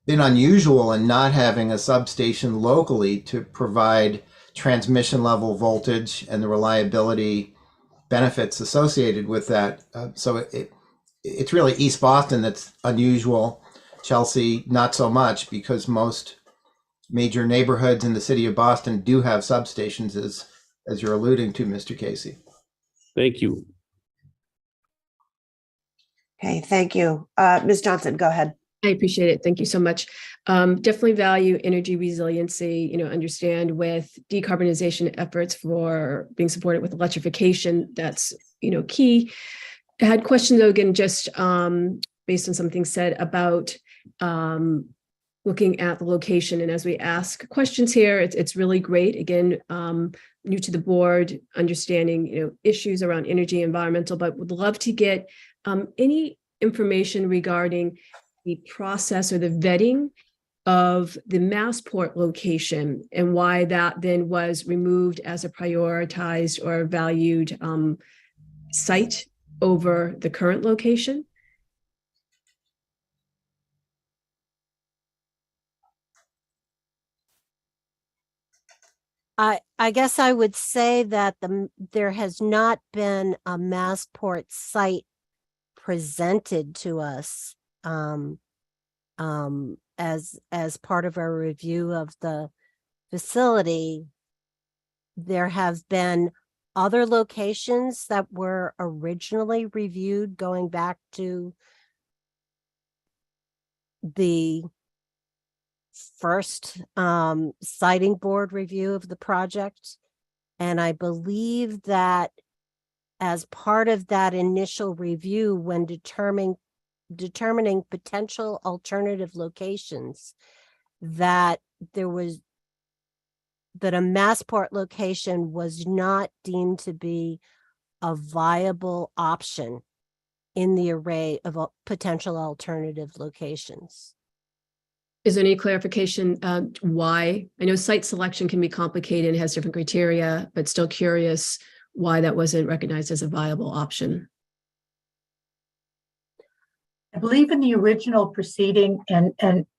been unusual in not having a substation locally to provide transmission level voltage and the reliability benefits associated with that. So it's really East Boston that's unusual. Chelsea, not so much, because most major neighborhoods in the city of Boston do have substations, as you're alluding to, Mr. Casey. Thank you. Okay, thank you. Ms. Johnson, go ahead. I appreciate it. Thank you so much. Definitely value energy resiliency, understand with decarbonization efforts for being supported with electrification, that's, key. I had questions though, again, just based on something said about looking at the location. And as we ask questions here, it's really great. Again, new to the board, understanding, issues around energy, environmental, but would love to get any information regarding the process or the vetting of the Massport location and why that then was removed as a prioritized or valued site over the current location. I guess I would say that there has not been a Massport site presented to us as part of our review of the facility. There have been other locations that were originally reviewed going back to the first siting board review of the project. And I believe that as part of that initial review, when determining potential alternative locations, that a Massport location was not deemed to be a viable option in the array of potential alternative locations. Is there any clarification why? I know site selection can be complicated and has different criteria, but still curious why that wasn't recognized as a viable option. I believe in the original proceeding, and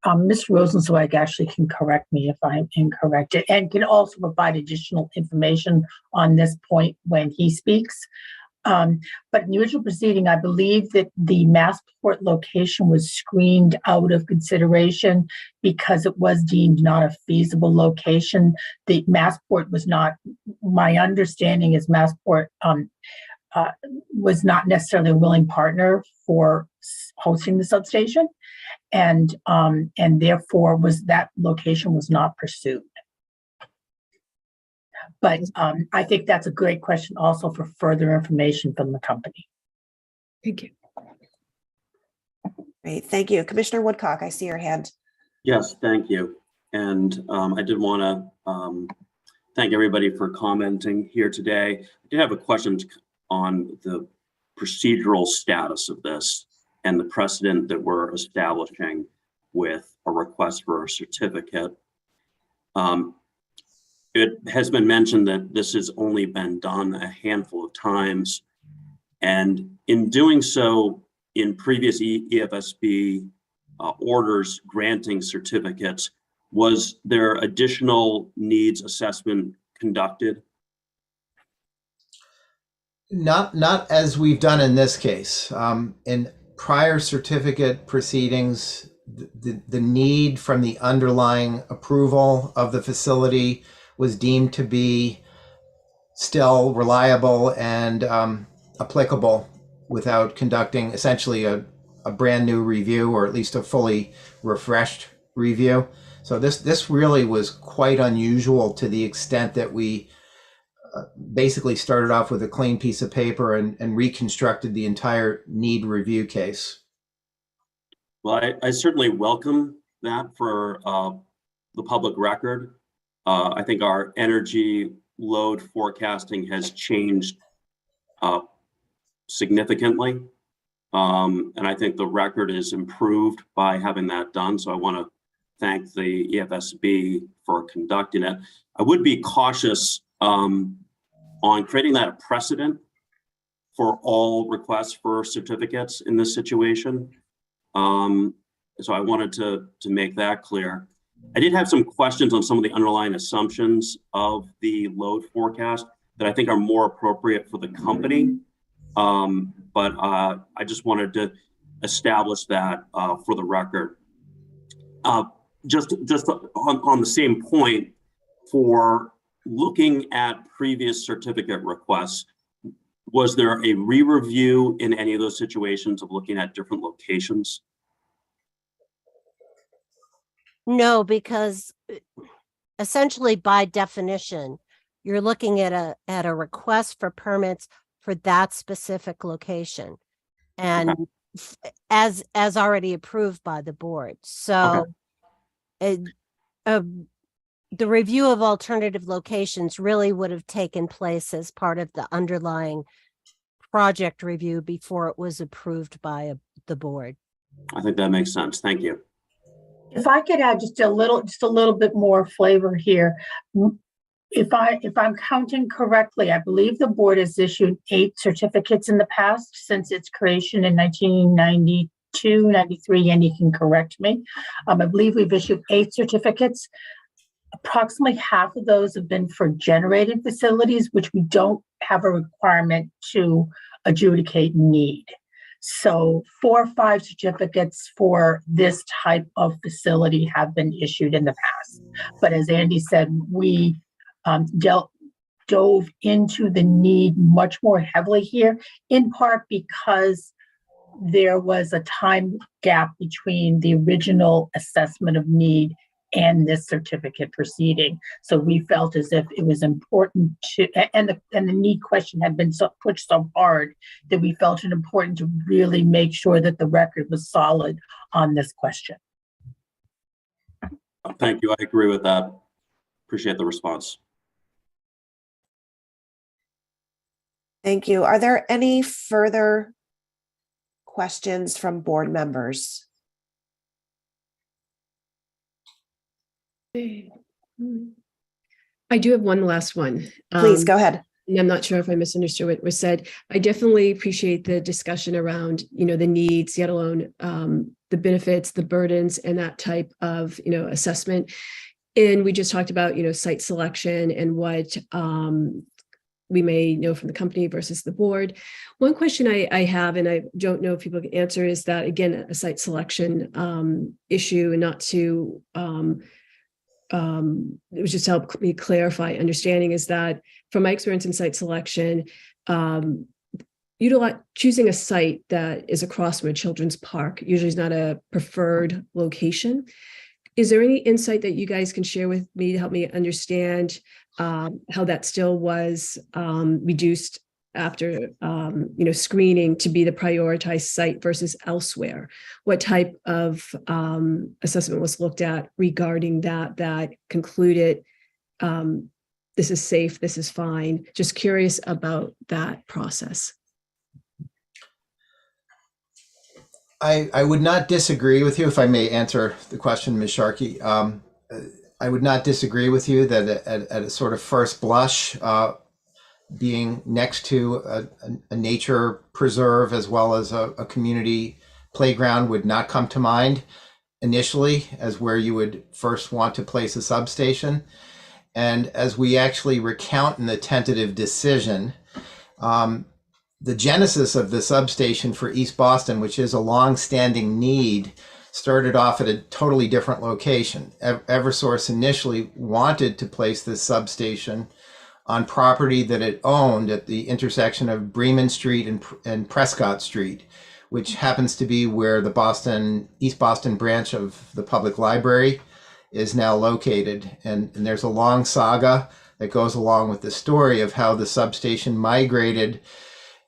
Ms. Rosenzweig actually can correct me if I'm incorrect, and can also provide additional information on this point when he speaks. But in the original proceeding, I believe that the Massport location was screened out of consideration because it was deemed not a feasible location. The Massport was not, my understanding is Massport was not necessarily a willing partner for hosting the substation, and therefore that location was not pursued. But I think that's a great question also for further information from the company. Thank you. Great, thank you. Commissioner Woodcock, I see your hand. Yes, thank you. And I did want to thank everybody for commenting here today. I did have a question on the procedural status of this and the precedent that we're establishing with a request for a certificate. It has been mentioned that this has only been done a handful of times. And in doing so, in previous EFSB orders granting certificates, was there additional needs assessment conducted? Not as we've done in this case. In prior certificate proceedings, the need from the underlying approval of the facility was deemed to be still reliable and applicable without conducting essentially a brand new review, or at least a fully refreshed review. So this really was quite unusual to the extent that we basically started off with a clean piece of paper and reconstructed the entire need review case. Well, I certainly welcome that for the public record. I think our energy load forecasting has changed significantly. And I think the record is improved by having that done. So I want to thank the EFSB for conducting it. I would be cautious on creating that a precedent for all requests for certificates in this situation. So I wanted to make that clear. I did have some questions on some of the underlying assumptions of the load forecast that I think are more appropriate for the company. But I just wanted to establish that for the record. Just on the same point, for looking at previous certificate requests, was there a re-review in any of those situations of looking at different locations? No, because essentially by definition, you're looking at a request for permits for that specific location, and as already approved by the board. So the review of alternative locations really would have taken place as part of the underlying project review before it was approved by the board. I think that makes sense. Thank you. If I could add just a little bit more flavor here. If I'm counting correctly, I believe the board has issued 8 certificates in the past since its creation in 1992, 93, and you can correct me. I believe we've issued 8 certificates. Approximately half of those have been for generated facilities, which we don't have a requirement to adjudicate need. So 4 or 5 certificates for this type of facility have been issued in the past. But as Andy said, we dove into the need much more heavily here, in part because there was a time gap between the original assessment of need and this certificate proceeding. So we felt as if it was important to, and the need question had been pushed so hard that we felt it important to really make sure that the record was solid on this question. Thank you. I agree with that. Appreciate the response. Thank you. Are there any further questions from board members? I do have one last one. Please go ahead. And I'm not sure if I misunderstood what was said. I definitely appreciate the discussion around, the needs, yet alone the benefits, the burdens, and that type of, assessment. And we just talked about, site selection and what we may know from the company versus the board. One question I have, and I don't know if people can answer, is that, again, a site selection issue, and not to, it was just to help me clarify understanding, is that from my experience in site selection, choosing a site that is across from a children's park usually is not a preferred location. Is there any insight that you guys can share with me to help me understand how that still was reduced after screening to be the prioritized site versus elsewhere? What type of assessment was looked at regarding that concluded this is safe, this is fine? Just curious about that process. I would not disagree with you, if I may answer the question, Ms. Sharkey. I would not disagree with you that at a sort of first blush, being next to a nature preserve as well as a community playground would not come to mind initially as where you would first want to place a substation. And as we actually recount in the tentative decision, the genesis of the substation for East Boston, which is a long-standing need, started off at a totally different location. Eversource initially wanted to place this substation on property that it owned at the intersection of Bremen Street and Prescott Street, which happens to be where the East Boston branch of the public library is now located. And there's a long saga that goes along with the story of how the substation migrated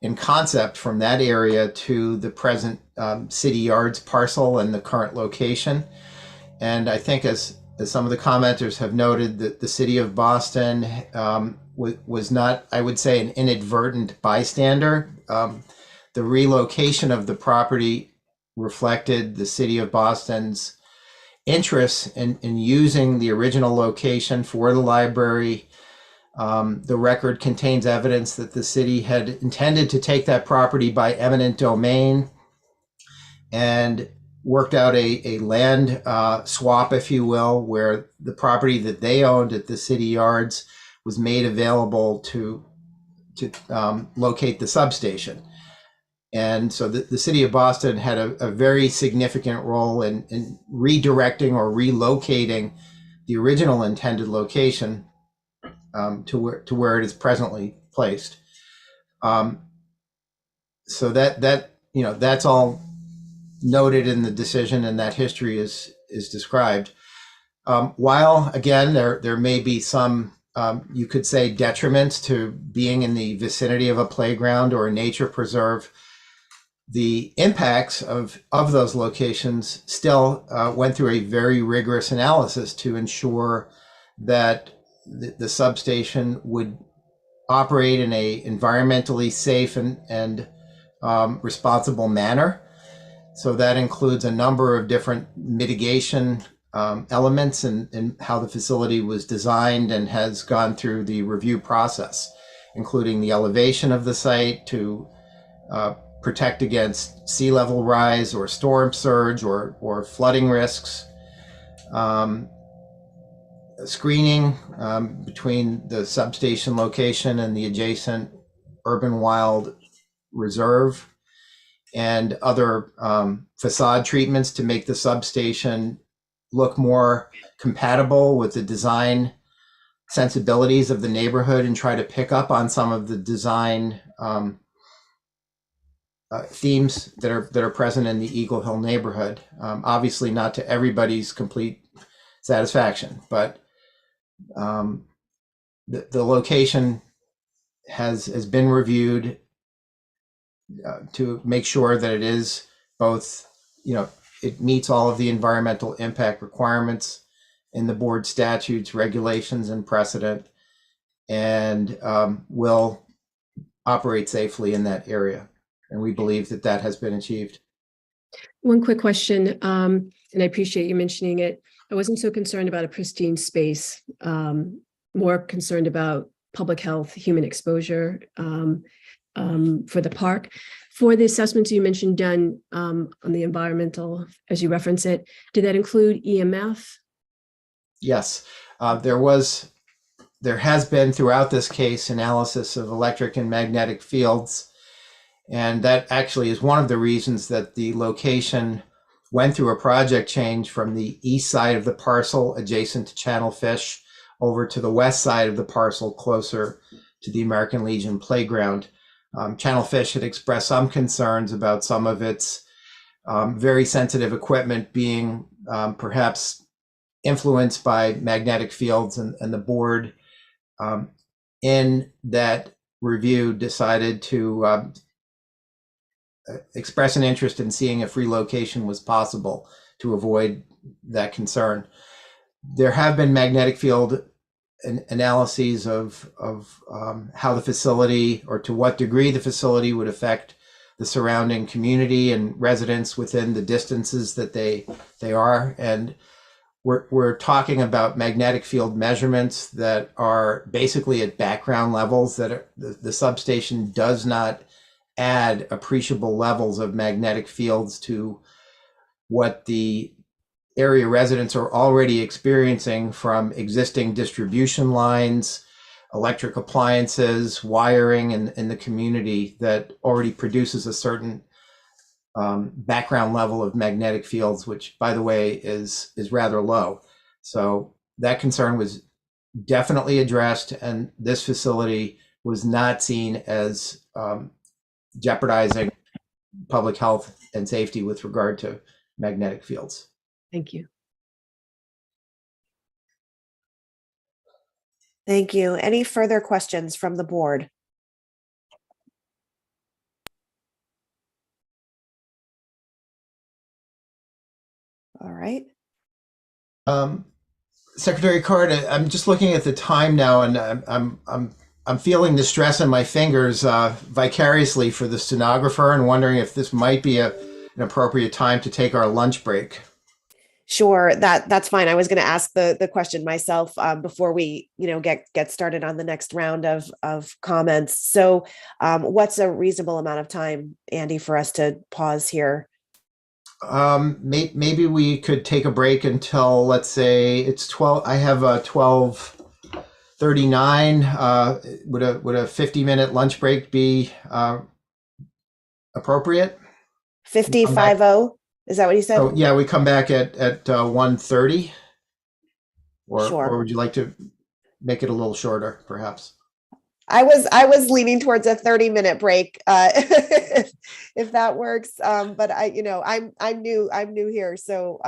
in concept from that area to the present City Yards parcel and the current location. And I think as some of the commenters have noted, that the city of Boston was not, I would say, an inadvertent bystander. The relocation of the property reflected the city of Boston's interest in using the original location for the library. The record contains evidence that the city had intended to take that property by eminent domain and worked out a land swap, if you will, where the property that they owned at the City Yards was made available to locate the substation. And so the city of Boston had a very significant role in redirecting or relocating the original intended location to where it is presently placed. So that's all noted in the decision, and that history is described. While again there may be some you could say detriments to being in the vicinity of a playground or a nature preserve, the impacts of those locations still went through a very rigorous analysis to ensure that the substation would operate in a environmentally safe and responsible manner. So that includes a number of different mitigation elements in how the facility was designed and has gone through the review process, including the elevation of the site to protect against sea level rise or storm surge or flooding risks. Screening between the substation location and the adjacent urban wild reserve, and other facade treatments to make the substation look more compatible with the design sensibilities of the neighborhood and try to pick up on some of the design themes that are present in the Eagle Hill neighborhood. Obviously not to everybody's complete satisfaction, but the location has been reviewed to make sure that it is both, it meets all of the environmental impact requirements in the board statutes, regulations, and precedent, and will operate safely in that area. And we believe that that has been achieved. One quick question, and I appreciate you mentioning it. I wasn't so concerned about a pristine space, more concerned about public health, human exposure for the park. For the assessments you mentioned done on the environmental, as you reference it, did that include EMF? Yes, there has been throughout this case analysis of electric and magnetic fields. And that actually is one of the reasons that the location went through a project change from the east side of the parcel adjacent to Channel Fish over to the west side of the parcel closer to the American Legion playground. Channel Fish had expressed some concerns about some of its very sensitive equipment being perhaps influenced by magnetic fields, and the board in that review decided to express an interest in seeing if relocation was possible to avoid that concern. There have been magnetic field analyses of how the facility, or to what degree the facility would affect the surrounding community and residents within the distances that they are. And we're talking about magnetic field measurements that are basically at background levels, that the substation does not add appreciable levels of magnetic fields to what the area residents are already experiencing from existing distribution lines, electric appliances, wiring in the community that already produces a certain background level of magnetic fields, which, by the way, is rather low. So that concern was definitely addressed, and this facility was not seen as jeopardizing public health and safety with regard to magnetic fields. Thank you. Thank you. Any further questions from the board? All right. Secretary Card, I'm just looking at the time now, and I'm feeling the stress in my fingers vicariously for the stenographer, and wondering if this might be an appropriate time to take our lunch break. Sure, that's fine. I was going to ask the question myself before we, get started on the next round of comments. So, what's a reasonable amount of time, Andy, for us to pause here? Maybe we could take a break until, let's say, it's 12. I have a 12:39. Would a 50-minute lunch break be appropriate? 50:50. Is that what you said? Oh, yeah, we come back at 1:30. Sure. Or would you like to make it a little shorter, perhaps? I was leaning towards a 30-minute break, if that works. But I'm new here, so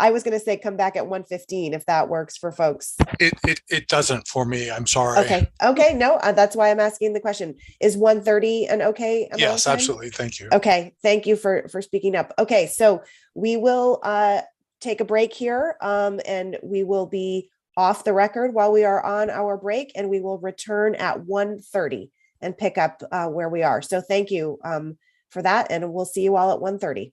I was going to say come back at 1:15 if that works for folks. It doesn't for me. I'm sorry. Okay. Okay. No, that's why I'm asking the question. Is 1:30 an okay amount of Yes, time? absolutely. Thank you. Okay. Thank you for speaking up. Okay. So we will take a break here and we will be off the record while we are on our break, and we will return at 1:30 and pick up where we are. So thank you for that. And we'll see you all at 1:30.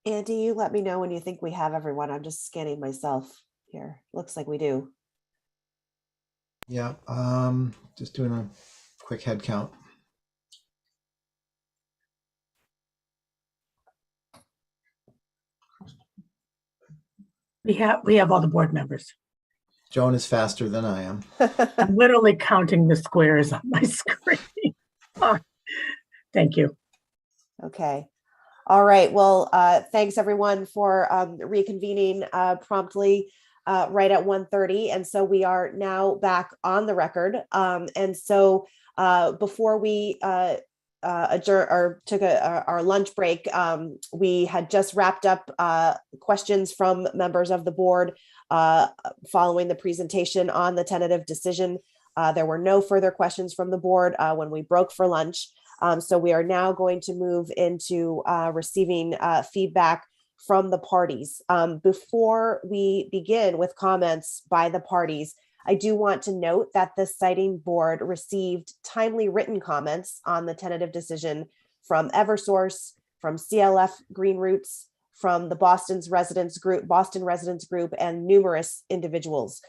Andy, you let me know when you think we have everyone. I'm just scanning myself here. Looks like we do. Yeah, just doing a quick head count. We have all the board members. Joan is faster than I am. I'm literally counting the squares on my screen. Oh, thank you. Okay. All right. Well, thanks everyone for reconvening promptly right at 1:30. And so we are now back on the record. And so before we adjourn or took our lunch break, we had just wrapped up questions from members of the board following the presentation on the tentative decision. There were no further questions from the board when we broke for lunch. So we are now going to move into receiving feedback from the parties. Before we begin with comments by the parties, I do want to note that the siting board received timely written comments on the tentative decision from Eversource, from CLF Green Roots, from the Boston Residents Group, and numerous individuals.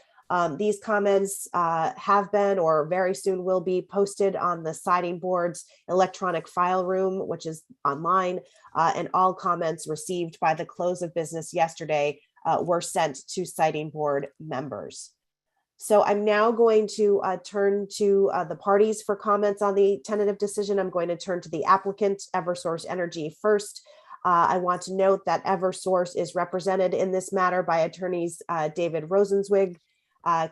These comments have been or very soon will be posted on the siting board's electronic file room, which is online, and all comments received by the close of business yesterday were sent to siting board members. So I'm now going to turn to the parties for comments on the tentative decision. I'm going to turn to the applicant, Eversource Energy, first. I want to note that Eversource is represented in this matter by attorneys David Rosenzweig,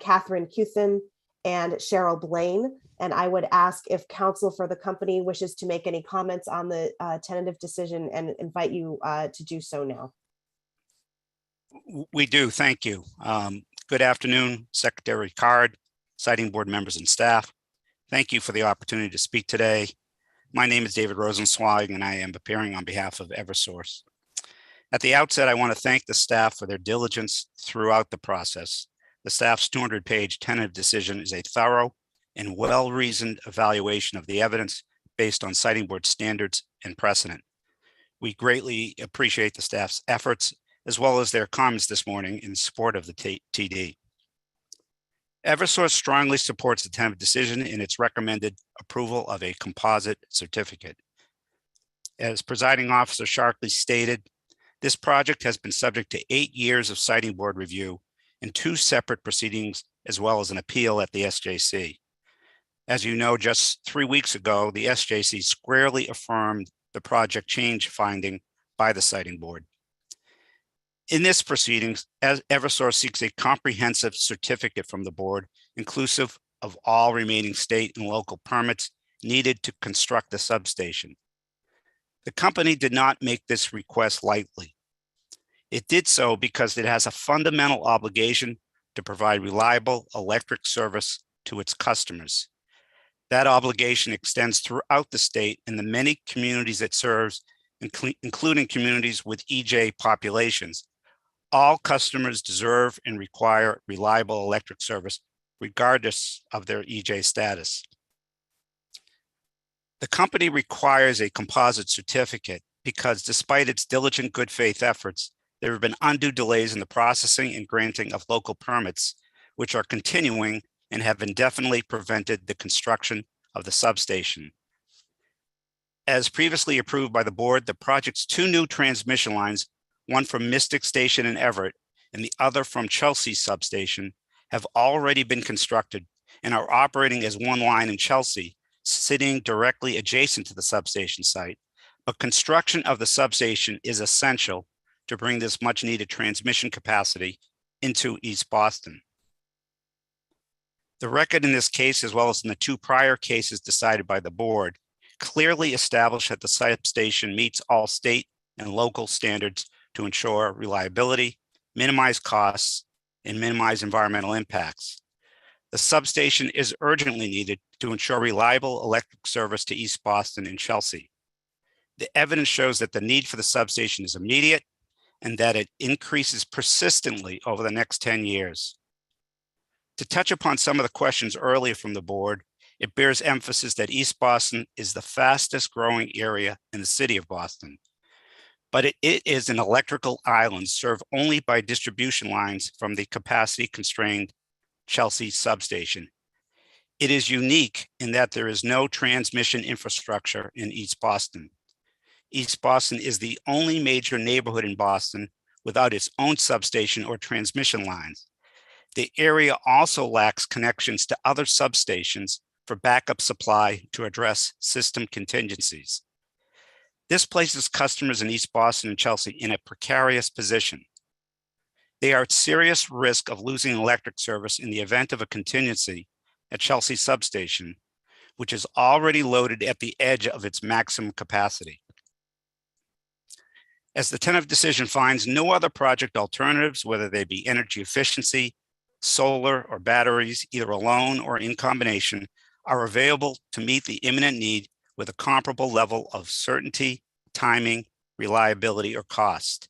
Catherine Cuthin, and Cheryl Blaine. And I would ask if counsel for the company wishes to make any comments on the tentative decision and invite you to do so now. We do, thank you. Good afternoon, Secretary Card, siting board members and staff. Thank you for the opportunity to speak today. My name is David Rosenzweig and I am appearing on behalf of Eversource. At the outset, I want to thank the staff for their diligence throughout the process. The staff's 200-page tentative decision is a thorough and well-reasoned evaluation of the evidence based on siting board standards and precedent. We greatly appreciate the staff's efforts as well as their comments this morning in support of the TD. Eversource strongly supports the tentative decision in its recommended approval of a composite certificate. As presiding officer Sharkey stated, this project has been subject to 8 years of siting board review and 2 separate proceedings, as well as an appeal at the SJC. As you know, just 3 weeks ago, the SJC squarely affirmed the project change finding by the siting board. In this proceedings, as Eversource seeks a comprehensive certificate from the board, inclusive of all remaining state and local permits needed to construct the substation. The company did not make this request lightly. It did so because it has a fundamental obligation to provide reliable electric service to its customers. That obligation extends throughout the state and the many communities it serves, including communities with EJ populations. All customers deserve and require reliable electric service, regardless of their EJ status. The company requires a composite certificate because despite its diligent good faith efforts, there have been undue delays in the processing and granting of local permits, which are continuing and have indefinitely prevented the construction of the substation. As previously approved by the board, the project's 2 new transmission lines, one from Mystic Station in Everett and the other from Chelsea Substation, have already been constructed and are operating as one line in Chelsea, sitting directly adjacent to the substation site. But construction of the substation is essential to bring this much needed transmission capacity into East Boston. The record in this case, as well as in the 2 prior cases decided by the board, clearly establish that the substation meets all state and local standards to ensure reliability, minimize costs, and minimize environmental impacts. The substation is urgently needed to ensure reliable electric service to East Boston and Chelsea. The evidence shows that the need for the substation is immediate and that it increases persistently over the next 10 years. To touch upon some of the questions earlier from the board, it bears emphasis that East Boston is the fastest growing area in the city of Boston. but it is an electrical island served only by distribution lines from the capacity-constrained Chelsea substation. It is unique in that there is no transmission infrastructure in East Boston. East Boston is the only major neighborhood in Boston without its own substation or transmission lines. The area also lacks connections to other substations for backup supply to address system contingencies. This places customers in East Boston and Chelsea in a precarious position. They are at serious risk of losing electric service in the event of a contingency at Chelsea substation, which is already loaded at the edge of its maximum capacity. As the tentative decision finds no other project alternatives, whether they be energy efficiency, solar, or batteries, either alone or in combination, are available to meet the imminent need with a comparable level of certainty, timing, reliability, or cost.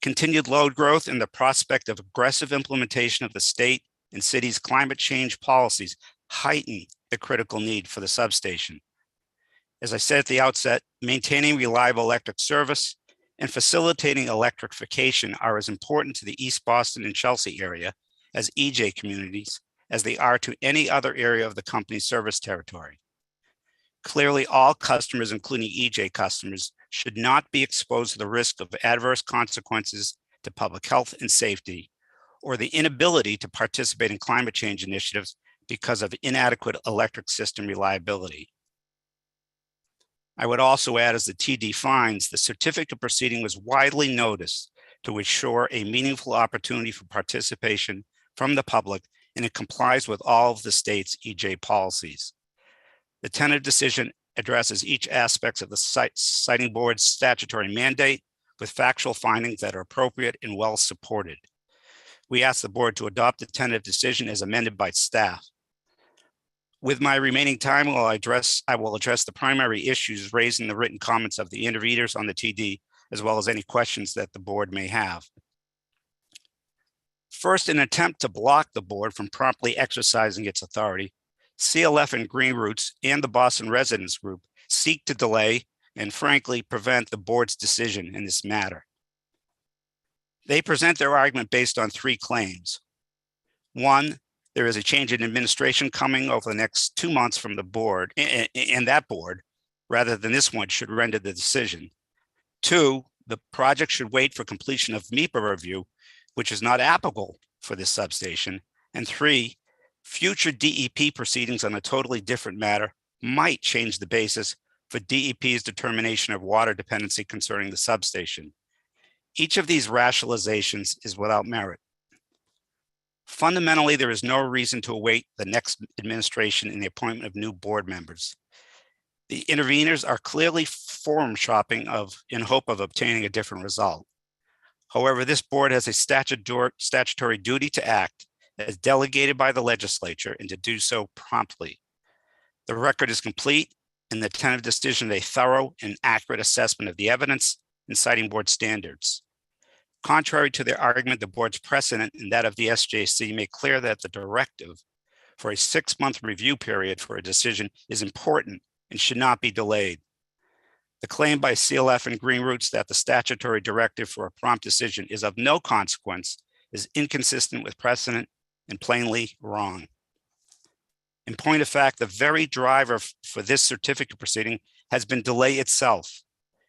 Continued load growth and the prospect of aggressive implementation of the state and city's climate change policies heighten the critical need for the substation. As I said at the outset, maintaining reliable electric service and facilitating electrification are as important to the East Boston and Chelsea area as EJ communities as they are to any other area of the company's service territory. Clearly, all customers, including EJ customers, should not be exposed to the risk of adverse consequences to public health and safety, or the inability to participate in climate change initiatives because of inadequate electric system reliability. I would also add, as the TD finds, the certificate proceeding was widely noticed to ensure a meaningful opportunity for participation from the public, and it complies with all of the state's EJ policies. The tentative decision addresses each aspect of the Siting Board's statutory mandate with factual findings that are appropriate and well supported. We ask the board to adopt the tentative decision as amended by staff. With my remaining time, I will address the primary issues raised in the written comments of the interveners on the TD, as well as any questions that the board may have. First, in an attempt to block the board from promptly exercising its authority, CLF and Green Roots and the Boston Residents Group seek to delay and frankly prevent the board's decision in this matter. They present their argument based on three claims. One, there is a change in administration coming over the next 2 months from the board, and that board, rather than this one, should render the decision. Two, the project should wait for completion of MEPA review, which is not applicable for this substation. And three, future DEP proceedings on a totally different matter might change the basis for DEP's determination of water dependency concerning the substation. Each of these rationalizations is without merit. Fundamentally, there is no reason to await the next administration in the appointment of new board members. The interveners are clearly forum shopping in hope of obtaining a different result. However, this board has a statutory duty to act as delegated by the legislature and to do so promptly. The record is complete and the tentative decision is a thorough and accurate assessment of the evidence and Siting Board standards. Contrary to their argument, the board's precedent and that of the SJC make clear that the directive for a 6-month review period for a decision is important and should not be delayed. The claim by CLF and Green Roots that the statutory directive for a prompt decision is of no consequence is inconsistent with precedent and plainly wrong. In point of fact, the very driver for this certificate proceeding has been delay itself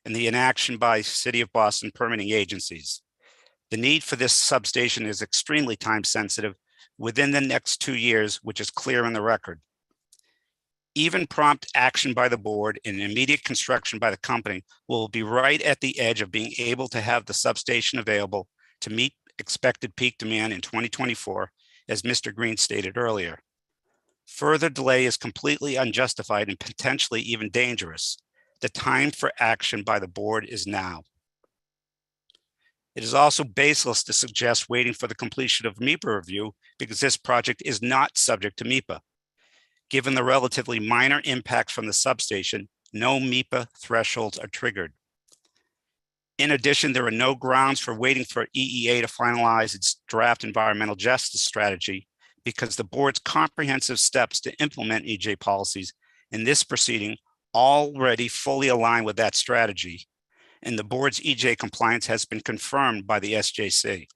and the inaction by City of Boston permitting agencies. The need for this substation is extremely time sensitive within the next 2 years, which is clear in the record. Even prompt action by the board and immediate construction by the company will be right at the edge of being able to have the substation available to meet expected peak demand in 2024, as Mr. Green stated earlier. Further delay is completely unjustified and potentially even dangerous. The time for action by the board is now. It is also baseless to suggest waiting for the completion of MEPA review because this project is not subject to MEPA. Given the relatively minor impacts from the substation, no MEPA thresholds are triggered. In addition, there are no grounds for waiting for EEA to finalize its draft environmental justice strategy because the board's comprehensive steps to implement EJ policies in this proceeding already fully align with that strategy. and the board's EJ compliance has been confirmed by the SJC.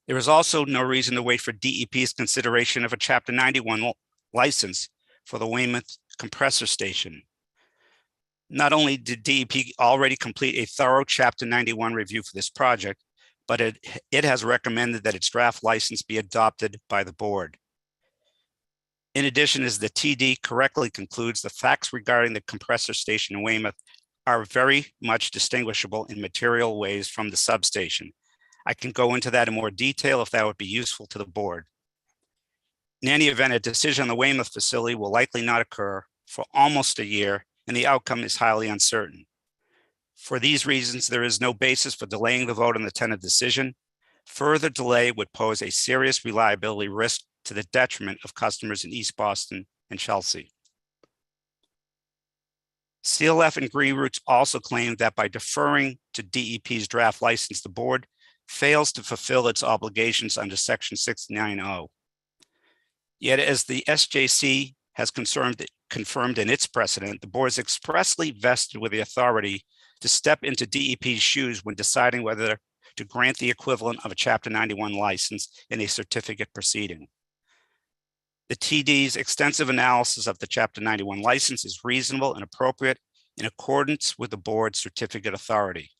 There is also no reason to wait for DEP's consideration of a Chapter 91 license for the Weymouth compressor station. Not only did DEP already complete a thorough Chapter 91 review for this project, but it has recommended that its draft license be adopted by the board. In addition, as the TD correctly concludes, the facts regarding the compressor station in Weymouth are very much distinguishable in material ways from the substation. I can go into that in more detail if that would be useful to the board. In any event, a decision on the Weymouth facility will likely not occur for almost a year, and the outcome is highly uncertain. For these reasons, there is no basis for delaying the vote on the tentative decision. Further delay would pose a serious reliability risk to the detriment of customers in East Boston and Chelsea. CLF and Green Roots also claimed that by deferring to DEP's draft license, the board fails to fulfill its obligations under Section 690. Yet, as the SJC has confirmed in its precedent, the board is expressly vested with the authority to step into DEP's shoes when deciding whether to grant the equivalent of a Chapter 91 license in a certificate proceeding. The TD's extensive analysis of the Chapter 91 license is reasonable and appropriate in accordance with the board's certificate authority.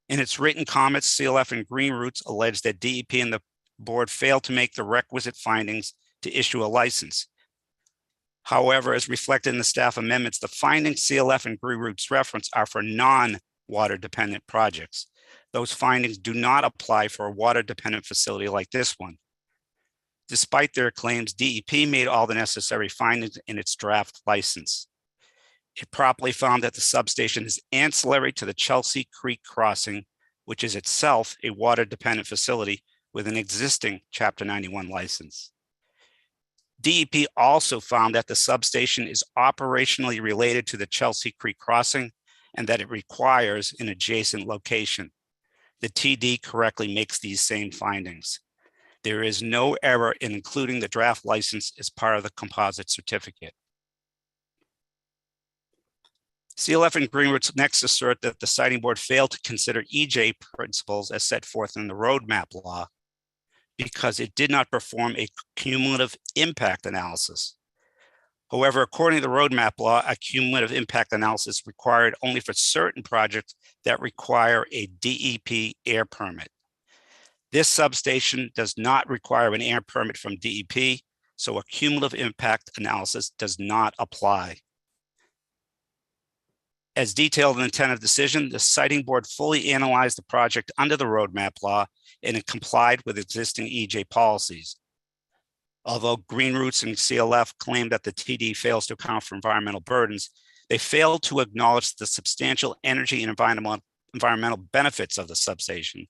In its written comments, CLF and Green Roots allege that DEP and the board failed to make the requisite findings to issue a license. However, as reflected in the staff amendments, the findings CLF and Green Roots reference are for non-water dependent projects. Those findings do not apply for a water dependent facility like this one. Despite their claims, DEP made all the necessary findings in its draft license. It properly found that the substation is ancillary to the Chelsea Creek crossing, which is itself a water dependent facility with an existing Chapter 91 license. DEP also found that the substation is operationally related to the Chelsea Creek crossing and that it requires an adjacent location. The TD correctly makes these same findings. There is no error in including the draft license as part of the composite certificate. CLF and Green Roots next assert that the siting board failed to consider EJ principles as set forth in the roadmap law because it did not perform a cumulative impact analysis. However, according to the roadmap law, a cumulative impact analysis is required only for certain projects that require a DEP air permit. This substation does not require an air permit from DEP, so a cumulative impact analysis does not apply. As detailed in the tentative decision, the siting board fully analyzed the project under the roadmap law and it complied with existing EJ policies. Although Green Roots and CLF claim that the TD fails to account for environmental burdens, they fail to acknowledge the substantial energy and environmental benefits of the substation,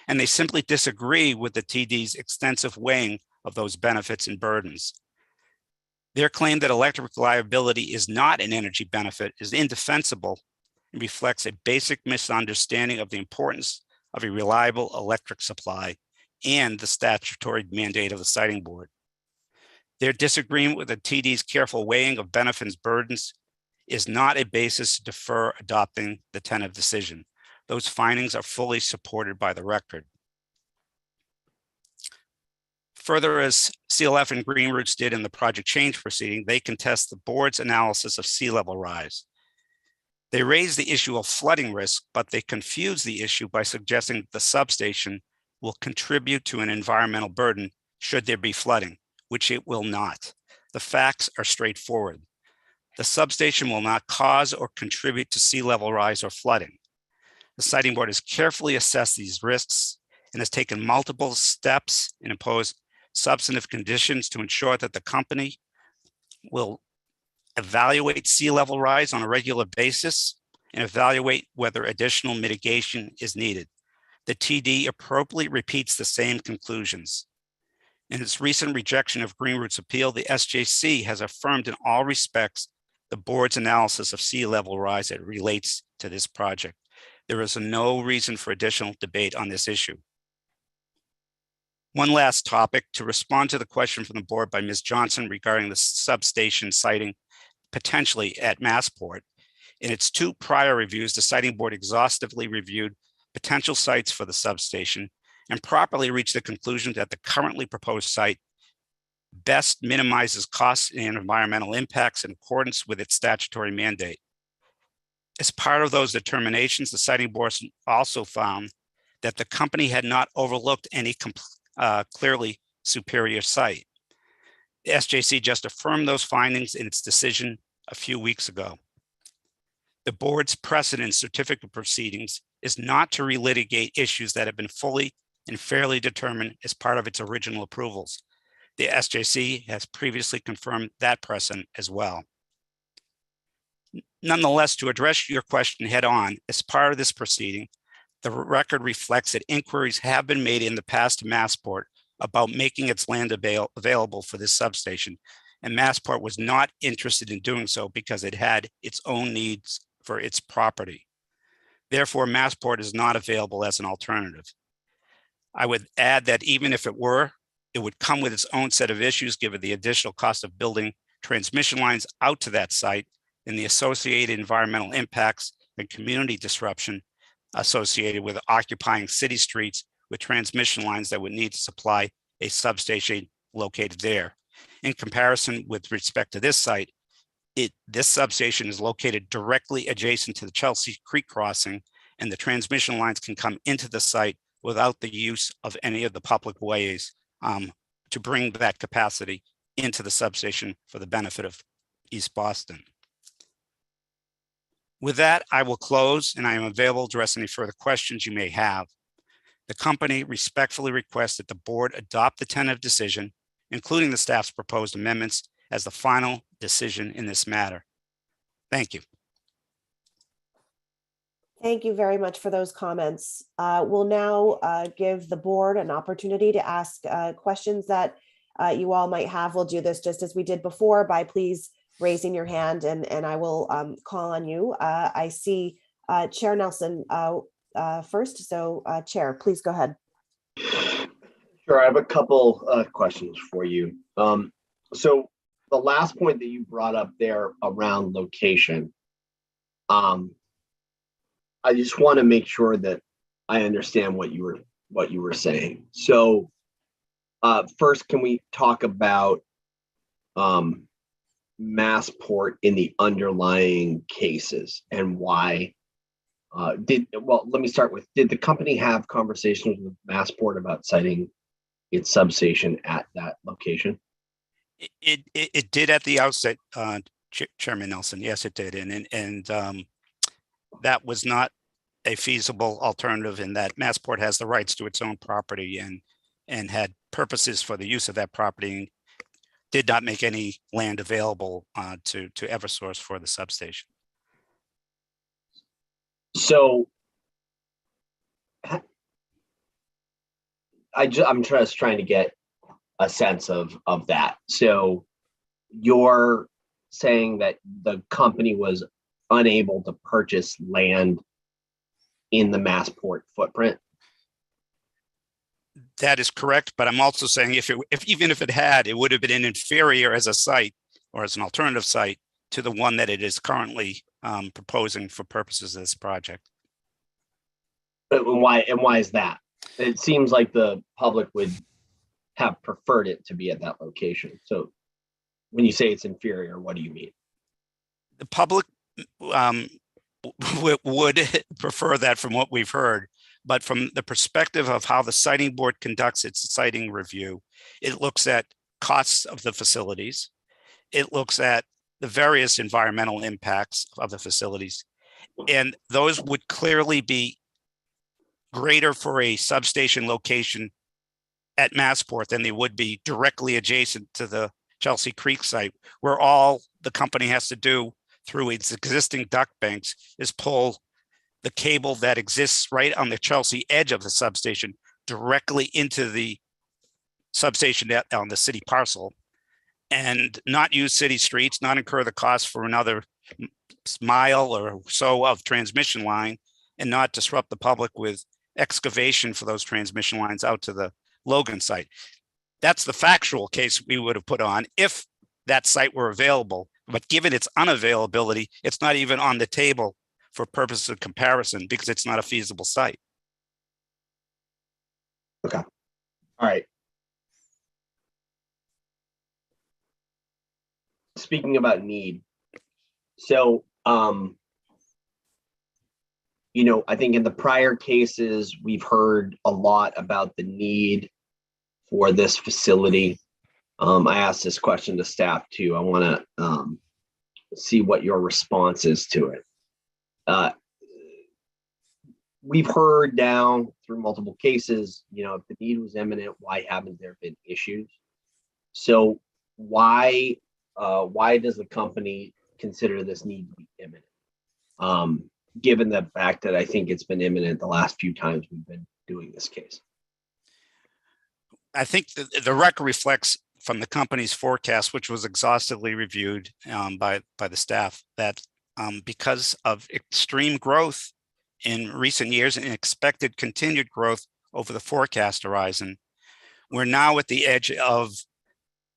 and they simply disagree with the TD's extensive weighing of those benefits and burdens. Their claim that electric reliability is not an energy benefit is indefensible and reflects a basic misunderstanding of the importance of a reliable electric supply and the statutory mandate of the siting board. Their disagreement with the TD's careful weighing of benefits and burdens is not a basis to defer adopting the tentative decision. Those findings are fully supported by the record. Further, as CLF and Green Roots did in the project change proceeding, they contest the board's analysis of sea level rise. They raise the issue of flooding risk, but they confuse the issue by suggesting that the substation will contribute to an environmental burden should there be flooding, which it will not. The facts are straightforward. The substation will not cause or contribute to sea level rise or flooding. The siting board has carefully assessed these risks and has taken multiple steps and imposed substantive conditions to ensure that the company will evaluate sea level rise on a regular basis and evaluate whether additional mitigation is needed. The TD appropriately repeats the same conclusions. In its recent rejection of Green Roots' appeal, the SJC has affirmed in all respects the board's analysis of sea level rise as it relates to this project. There is no reason for additional debate on this issue. One last topic, to respond to the question from the board by Ms. Johnson regarding the substation siting potentially at Massport. In its 2 prior reviews, the siting board exhaustively reviewed potential sites for the substation and properly reached the conclusion that the currently proposed site best minimizes costs and environmental impacts in accordance with its statutory mandate. As part of those determinations, the siting board also found that the company had not overlooked any clearly superior site. The SJC just affirmed those findings in its decision a few weeks ago. The board's precedent certificate proceedings is not to relitigate issues that have been fully and fairly determined as part of its original approvals. The SJC has previously confirmed that precedent as well. Nonetheless, to address your question head on, as part of this proceeding, the record reflects that inquiries have been made in the past to Massport about making its land available for this substation, and Massport was not interested in doing so because it had its own needs for its property. Therefore, Massport is not available as an alternative. I would add that even if it were, it would come with its own set of issues given the additional cost of building transmission lines out to that site and the associated environmental impacts and community disruption associated with occupying city streets with transmission lines that would need to supply a substation located there. In comparison with respect to this site, this substation is located directly adjacent to the Chelsea Creek crossing, and the transmission lines can come into the site without the use of any of the public ways to bring that capacity into the substation for the benefit of East Boston. With that, I will close, and I am available to address any further questions you may have. The company respectfully requests that the board adopt the tentative decision, including the staff's proposed amendments, as the final decision in this matter. Thank you. Thank you very much for those comments. We'll now give the board an opportunity to ask questions that you all might have. We'll do this just as we did before by please raising your hand, and I will call on you. I see Chair Nelson first. So Chair, please go ahead. Sure, I have a couple questions for you. So the last point that you brought up there around location, I just want to make sure that I understand what you were saying. So first, can we talk about Massport in the underlying cases and why? Let me start with, did the company have conversations with Massport about siting its substation at that location? It did at the outset, Chairman Nelson. Yes, it did, and that was not a feasible alternative in that Massport has the rights to its own property and had purposes for the use of that property and did not make any land available to Eversource for the substation. So I'm just trying to get a sense of that. So you're saying that the company was unable to purchase land in the Massport footprint? That is correct, but I'm also saying even if it had, it would have been inferior as a site or as an alternative site to the one that it is currently proposing for purposes of this project. But why is that? It seems like the public would have preferred it to be at that location. So when you say it's inferior, what do you mean? The public would prefer that from what we've heard, but from the perspective of how the siting board conducts its siting review, it looks at costs of the facilities. It looks at the various environmental impacts of the facilities, and those would clearly be greater for a substation location at Massport than they would be directly adjacent to the Chelsea Creek site, where all the company has to do through its existing duct banks is pull the cable that exists right on the Chelsea edge of the substation directly into the substation on the city parcel, and not use city streets, not incur the cost for another mile or so of transmission line, and not disrupt the public with excavation for those transmission lines out to the Logan site. That's the factual case we would have put on if that site were available. But given its unavailability, it's not even on the table for purposes of comparison because it's not a feasible site. Okay. All right. Speaking about need, so you know, I think in the prior cases we've heard a lot about the need for this facility. I asked this question to staff too. I want to see what your response is to it. We've heard now through multiple cases, you know, if the need was imminent, why haven't there been issues? So why does the company consider this need to be imminent? Given the fact that I think it's been imminent the last few times we've been doing this case. I think the record reflects from the company's forecast, which was exhaustively reviewed by the staff, that because of extreme growth in recent years and expected continued growth over the forecast horizon, we're now at the edge of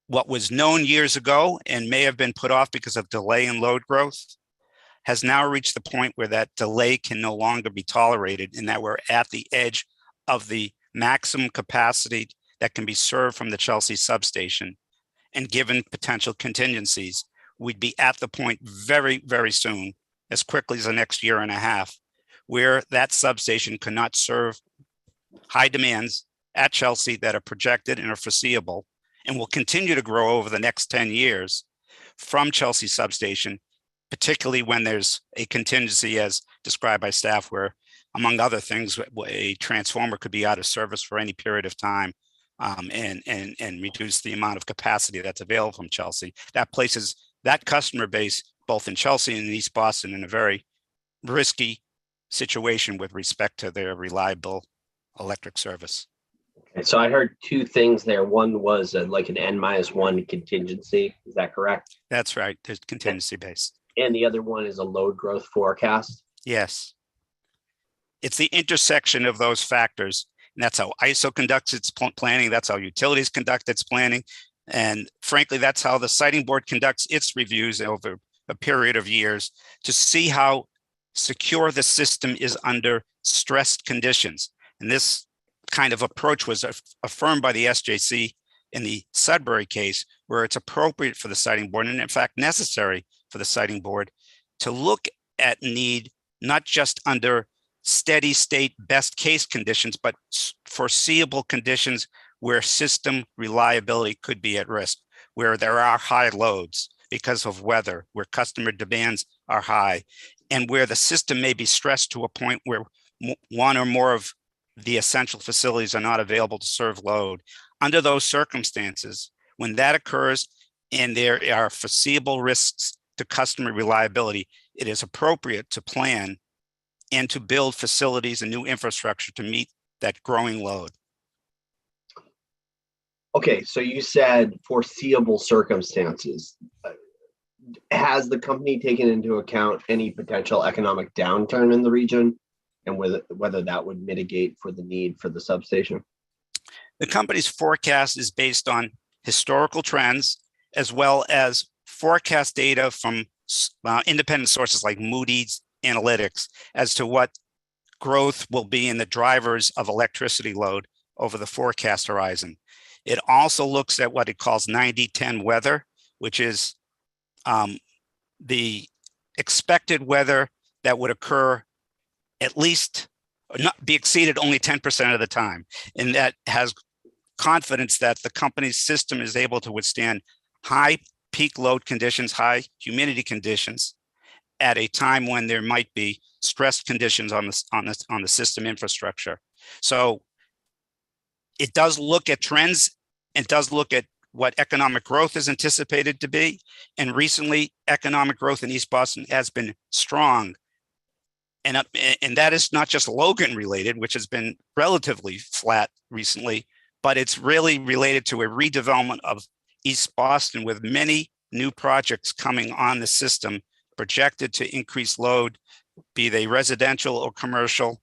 what was known years ago and may have been put off because of delay in load growth, has now reached the point where that delay can no longer be tolerated, and that we're at the edge of the maximum capacity that can be served from the Chelsea substation. And given potential contingencies, we'd be at the point very, very soon, as quickly as the next year and a half, where that substation cannot serve high demands at Chelsea that are projected and are foreseeable and will continue to grow over the next 10 years from Chelsea substation, particularly when there's a contingency as described by staff where, among other things, a transformer could be out of service for any period of time and reduce the amount of capacity that's available from Chelsea. That places that customer base, both in Chelsea and in East Boston, in a very risky situation with respect to their reliable electric service. Okay, so I heard two things there. One was like an N-1 contingency. Is that correct? That's right. There's contingency based. And the other one is a load growth forecast. Yes. It's the intersection of those factors. And that's how ISO conducts its planning. That's how utilities conduct its planning. And frankly, that's how the siting board conducts its reviews over a period of years to see how secure the system is under stressed conditions. And this kind of approach was affirmed by the SJC in the Sudbury case, where it's appropriate for the siting board, and in fact necessary for the siting board, to look at need not just under steady state best case conditions, but foreseeable conditions where system reliability could be at risk, where there are high loads because of weather, where customer demands are high, and where the system may be stressed to a point where one or more of the essential facilities are not available to serve load. Under those circumstances, when that occurs and there are foreseeable risks to customer reliability, it is appropriate to plan and to build facilities and new infrastructure to meet that growing load. Okay, so you said foreseeable circumstances. Has the company taken into account any potential economic downturn in the region and whether that would mitigate for the need for the substation? The company's forecast is based on historical trends as well as forecast data from independent sources like Moody's Analytics as to what growth will be in the drivers of electricity load over the forecast horizon. It also looks at what it calls 90-10 weather, which is the expected weather that would occur at least not be exceeded only 10% of the time. And that has confidence that the company's system is able to withstand high peak load conditions, high humidity conditions at a time when there might be stressed conditions on the system infrastructure. So it does look at trends and does look at what economic growth is anticipated to be. And recently, economic growth in East Boston has been strong. And that is not just Logan related, which has been relatively flat recently, but it's really related to a redevelopment of East Boston with many new projects coming on the system projected to increase load, be they residential or commercial.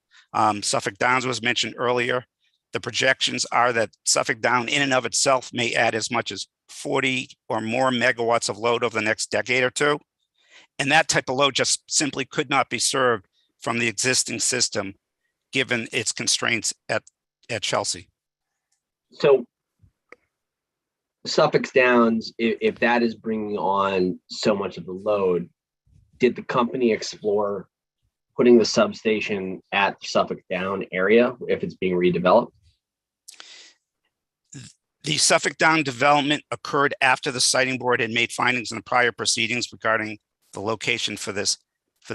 Suffolk Downs was mentioned earlier. The projections are that Suffolk Down in and of itself may add as much as 40 or more megawatts of load over the next decade or two. And that type of load just simply could not be served from the existing system, given its constraints at Chelsea. So Suffolk Downs, if that is bringing on so much of the load, did the company explore putting the substation at Suffolk Down area if it's being redeveloped? The Suffolk Down development occurred after the siting board had made findings in the prior proceedings regarding the location for this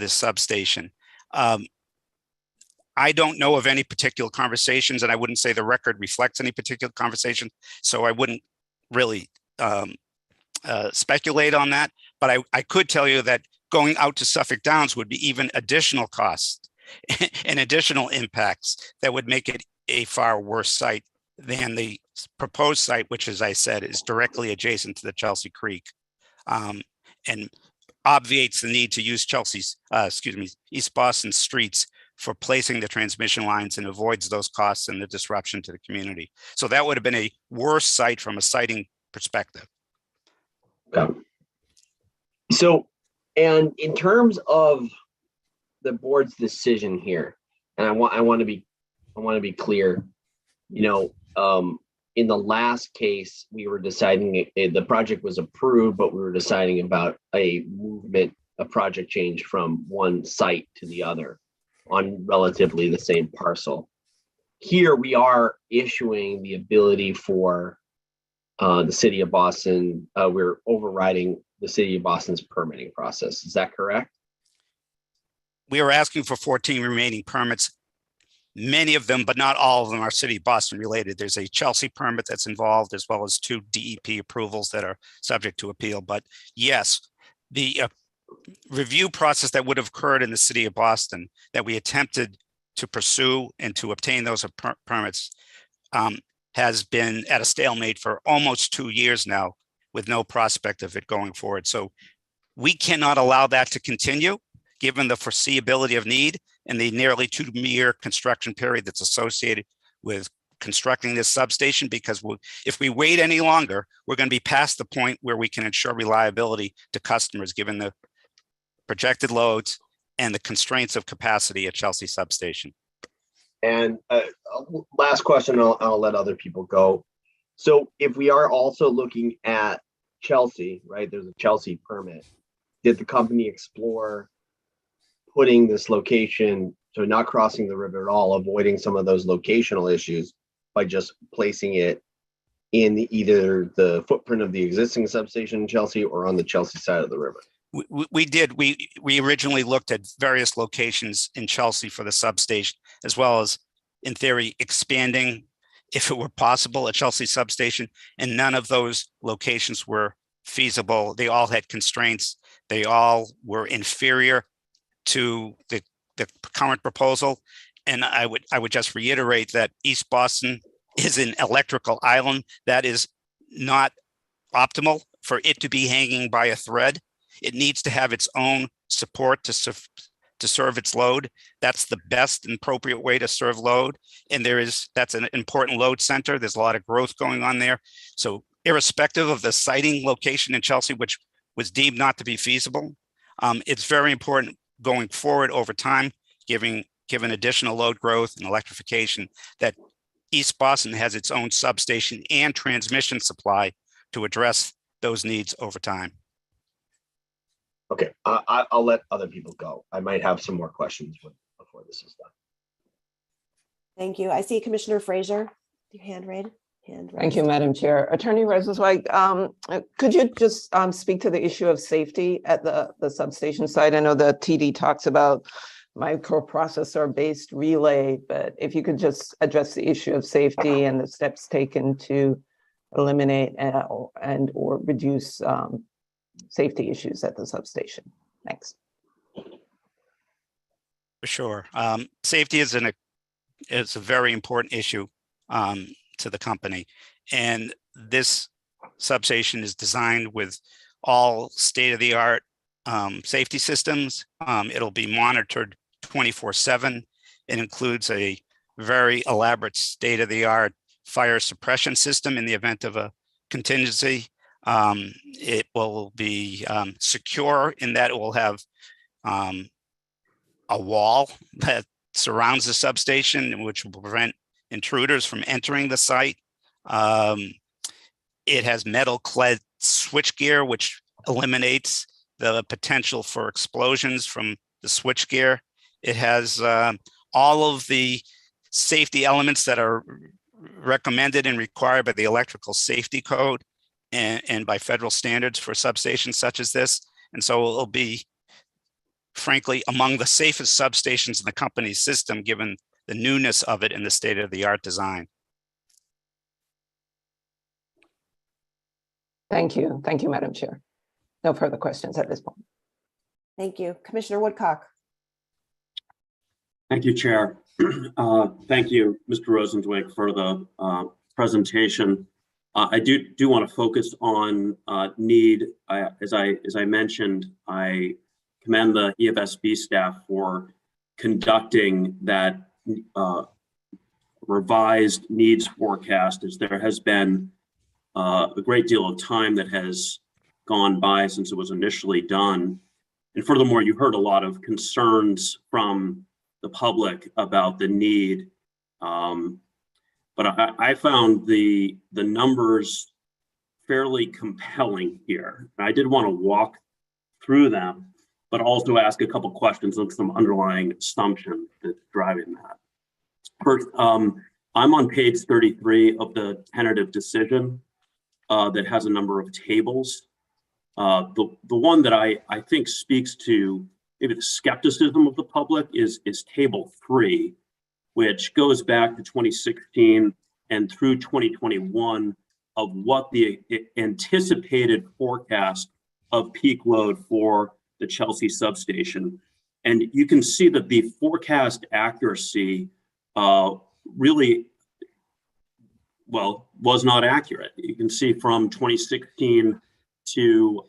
substation. I don't know of any particular conversations, and I wouldn't say the record reflects any particular conversation, so I wouldn't really speculate on that. But I could tell you that going out to Suffolk Downs would be even additional costs and additional impacts that would make it a far worse site than the proposed site, which, as I said, is directly adjacent to the Chelsea Creek, and obviates the need to use East Boston streets for placing the transmission lines and avoids those costs and the disruption to the community. So that would have been a worse site from a siting perspective. Okay. So, and in terms of the board's decision here, and I want to be clear, in the last case, we were deciding the project was approved, but we were deciding about a project change from one site to the other on relatively the same parcel. Here we are issuing the ability for the city of Boston. We're overriding the city of Boston's permitting process. Is that correct? We are asking for 14 remaining permits. Many of them, but not all of them, are city of Boston related. There's a Chelsea permit that's involved, as well as 2 DEP approvals that are subject to appeal. But yes, the review process that would have occurred in the city of Boston that we attempted to pursue and to obtain those permits has been at a stalemate for almost 2 years now, with no prospect of it going forward. So we cannot allow that to continue, given the foreseeability of need and the nearly 2-year construction period that's associated with constructing this substation, because if we wait any longer, we're going to be past the point where we can ensure reliability to customers, given the projected loads and the constraints of capacity at Chelsea substation. And last question, I'll let other people go. So if we are also looking at Chelsea, right, there's a Chelsea permit, did the company explore putting this location, so not crossing the river at all, avoiding some of those locational issues by just placing it in either the footprint of the existing substation in Chelsea or on the Chelsea side of the river? We did. We originally looked at various locations in Chelsea for the substation, as well as, in theory, expanding, if it were possible, a Chelsea substation, and none of those locations were feasible. They all had constraints. They all were inferior to the current proposal. And I would just reiterate that East Boston is an electrical island that is not optimal for it to be hanging by a thread. It needs to have its own support to serve its load. That's the best and appropriate way to serve load. And that's an important load center. There's a lot of growth going on there. So irrespective of the siting location in Chelsea, which was deemed not to be feasible, it's very important going forward over time, given additional load growth and electrification, that East Boston has its own substation and transmission supply to address those needs over time. Okay, I'll let other people go. I might have some more questions before this is done. Thank you. I see Commissioner Frazier, your hand raised. Thank you, Madam Chair. Attorney Rosenzweig, could you just speak to the issue of safety at the substation site? I know the TD talks about microprocessor-based relay, but if you could just address the issue of safety and the steps taken to eliminate and or reduce safety issues at the substation. Thanks. For sure. Safety is a very important issue to the company. And this substation is designed with all state-of-the-art safety systems. It'll be monitored 24/7. It includes a very elaborate state-of-the-art fire suppression system in the event of a contingency. It will be secure in that it will have a wall that surrounds the substation, which will prevent intruders from entering the site. It has metal clad switchgear, which eliminates the potential for explosions from the switchgear. It has all of the safety elements that are recommended and required by the Electrical Safety Code and by federal standards for substations such as this. And so it'll be, frankly, among the safest substations in the company's system, given the newness of it and the state-of-the-art design. Thank you. Thank you, Madam Chair. No further questions at this point. Thank you. Commissioner Woodcock. Thank you, Chair. Thank you, Mr. Rosenzweig, for the presentation. I do want to focus on need. As I mentioned, I commend the EFSB staff for conducting that revised needs forecast, as there has been a great deal of time that has gone by since it was initially done. And furthermore, you heard a lot of concerns from the public about the need. But I found the numbers fairly compelling here. I did want to walk through them, but also ask a couple questions on some underlying assumptions that's driving that. First, I'm on page 33 of the tentative decision that has a number of tables. The one that I think speaks to maybe the skepticism of the public is table 3, which goes back to 2016 and through 2021 of what the anticipated forecast of peak load for the Chelsea substation. And you can see that the forecast accuracy really, well, was not accurate. You can see from 2016 to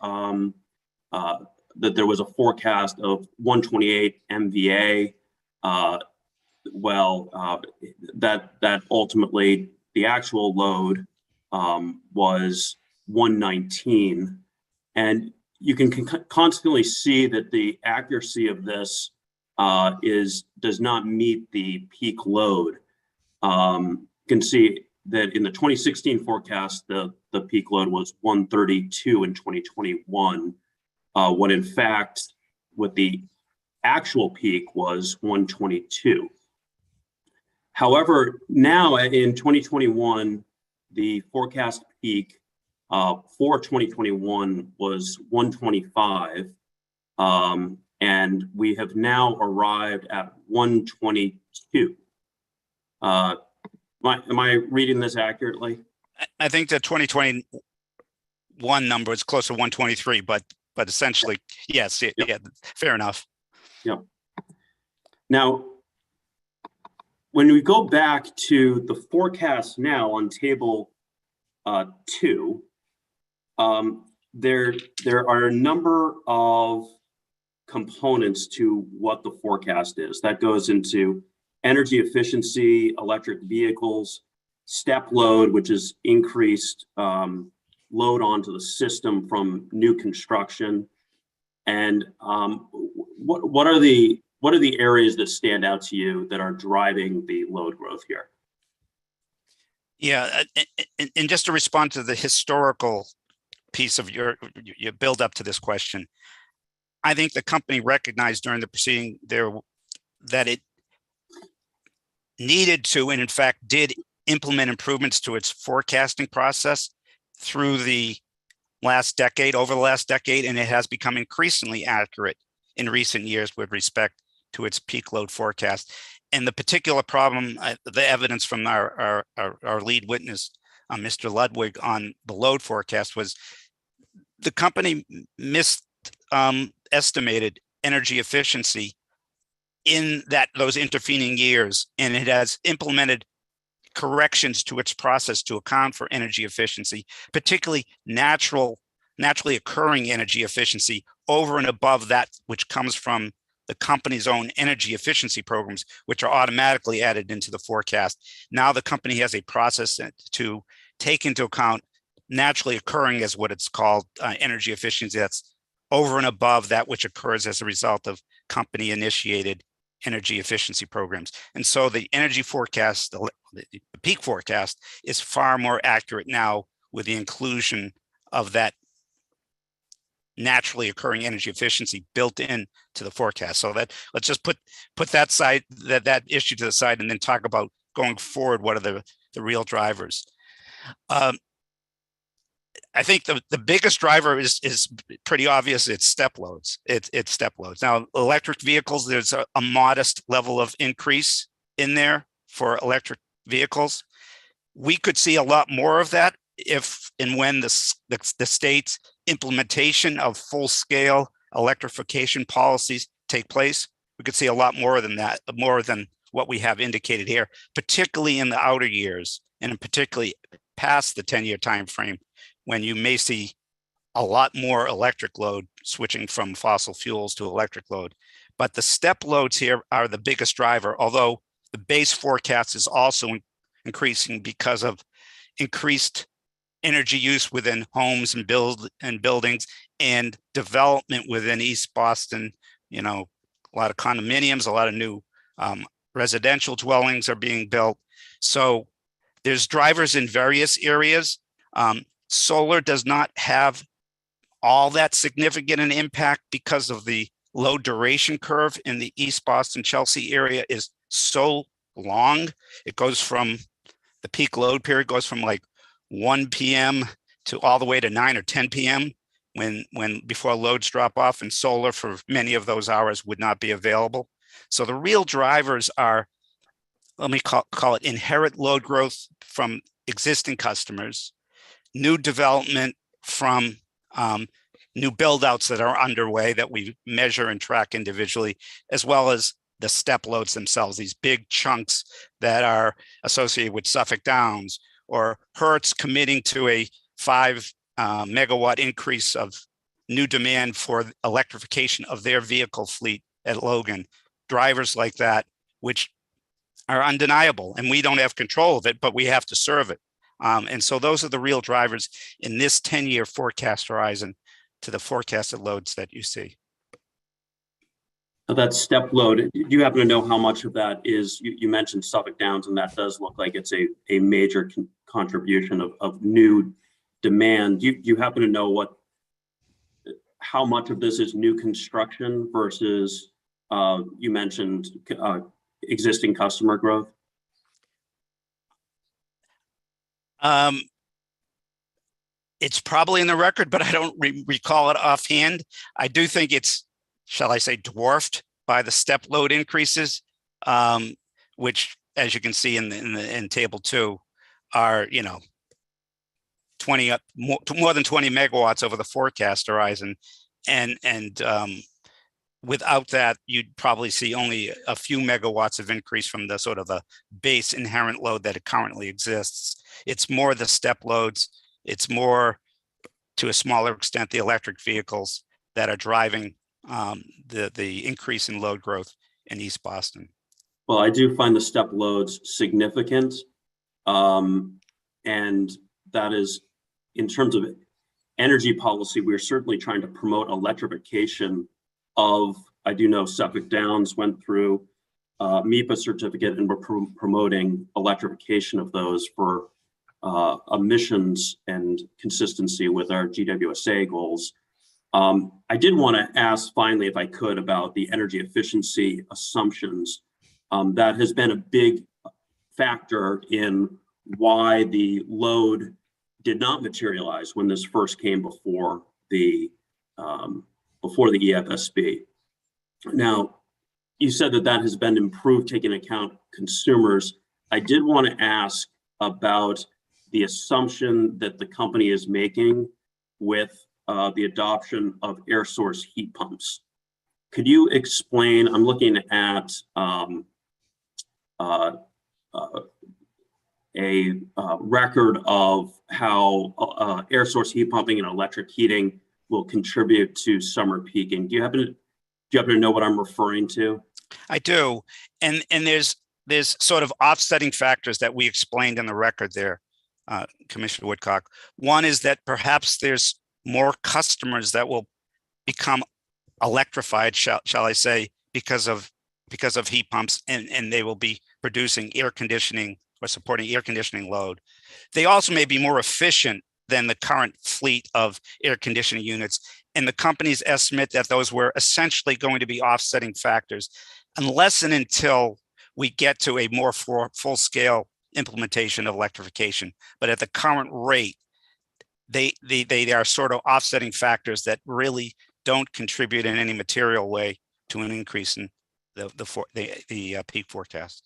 that there was a forecast of 128 MVA. That ultimately the actual load was 119, and you can constantly see that the accuracy of this does not meet the peak load. You can see that in the 2016 forecast, the peak load was 132 in 2021, when in fact, what the actual peak was 122. However, now in 2021, the forecast peak for 2021 was 125, and we have now arrived at 122. Am I reading this accurately? I think the 2021 number is close to 123, but essentially, yes, yeah, fair enough. Yeah. Now, when we go back to the forecast now on table 2, there are a number of components to what the forecast is. That goes into energy efficiency, electric vehicles, step load, which is increased load onto the system from new construction, and what are the areas that stand out to you that are driving the load growth here? Yeah, and just to respond to the historical piece of your build up to this question, I think the company recognized during the proceeding there that it needed to, and in fact did, implement improvements to its forecasting process through the last decade, over the last decade, and it has become increasingly accurate in recent years with respect to its peak load forecast. And the particular problem, the evidence from our lead witness, Mr. Ludwig, on the load forecast was the company estimated energy efficiency in those intervening years, and it has implemented corrections to its process to account for energy efficiency, particularly naturally occurring energy efficiency over and above that which comes from the company's own energy efficiency programs, which are automatically added into the forecast. Now the company has a process to take into account naturally occurring as what it's called energy efficiency. That's over and above that which occurs as a result of company initiated energy efficiency programs. And so the energy forecast, the peak forecast, is far more accurate now with the inclusion of that naturally occurring energy efficiency built in to the forecast. So that let's just put that side, that issue to the side, and then talk about going forward. What are the real drivers? I think the biggest driver is pretty obvious. It's step loads. It's step loads. Now, electric vehicles, there's a modest level of increase in there for electric vehicles. We could see a lot more of that if and when the state's implementation of full-scale electrification policies take place. We could see a lot more than that, more than what we have indicated here, particularly in the outer years, and particularly past the 10-year time frame, when you may see a lot more electric load switching from fossil fuels to electric load. But the step loads here are the biggest driver, although the base forecast is also increasing because of increased energy use within homes and buildings and development within East Boston. You know, a lot of condominiums, a lot of new residential dwellings are being built. So there's drivers in various areas. Solar does not have all that significant an impact because of the low duration curve in the East Boston, Chelsea area is so long. It goes from, the peak load period goes from like 1 p.m. to all the way to 9 or 10 p.m. when before loads drop off, and solar for many of those hours would not be available. So the real drivers are, let me call it inherent load growth from existing customers, new development from new build outs that are underway that we measure and track individually, as well as the step loads themselves, these big chunks that are associated with Suffolk Downs or Hertz committing to a 5 megawatt increase of new demand for electrification of their vehicle fleet at Logan. Drivers like that, which are undeniable, and we don't have control of it, but we have to serve it. And so those are the real drivers in this 10-year forecast horizon to the forecasted loads that you see. That step load, do you happen to know how much of that is, you mentioned Suffolk Downs, and that does look like it's a major contribution of new demand. Do you happen to know how much of this is new construction versus, you mentioned existing customer growth? It's probably in the record, but I don't recall it offhand. I do think it's, shall I say, dwarfed by the step load increases, which, as you can see in table 2, are, you know, more than 20 megawatts over the forecast horizon, and without that, you'd probably see only a few megawatts of increase from the sort of the base inherent load that it currently exists. It's more the step loads. It's more, to a smaller extent, the electric vehicles that are driving the increase in load growth in East Boston. Well, I do find the step loads significant. And that is, in terms of energy policy, we're certainly trying to promote electrification of, I do know Suffolk Downs went through MEPA certificate, and we're promoting electrification of those for emissions and consistency with our GWSA goals. I did want to ask finally, if I could, about the energy efficiency assumptions. That has been a big factor in why the load did not materialize when this first came before the EFSB. Now, you said that has been improved, taking into account consumers. I did want to ask about the assumption that the company is making with the adoption of air source heat pumps. Could you explain? I'm looking at a record of how air source heat pumping and electric heating will contribute to summer peaking. Do you happen to know what I'm referring to? I do, and there's sort of offsetting factors that we explained in the record there. Commissioner Woodcock. One is that perhaps there's more customers that will become electrified, shall I say, because of heat pumps, and they will be producing air conditioning or supporting air conditioning load. They also may be more efficient than the current fleet of air conditioning units. And the companies estimate that those were essentially going to be offsetting factors unless and until we get to a more full-scale implementation of electrification. But at the current rate, they are sort of offsetting factors that really don't contribute in any material way to an increase in the peak forecast.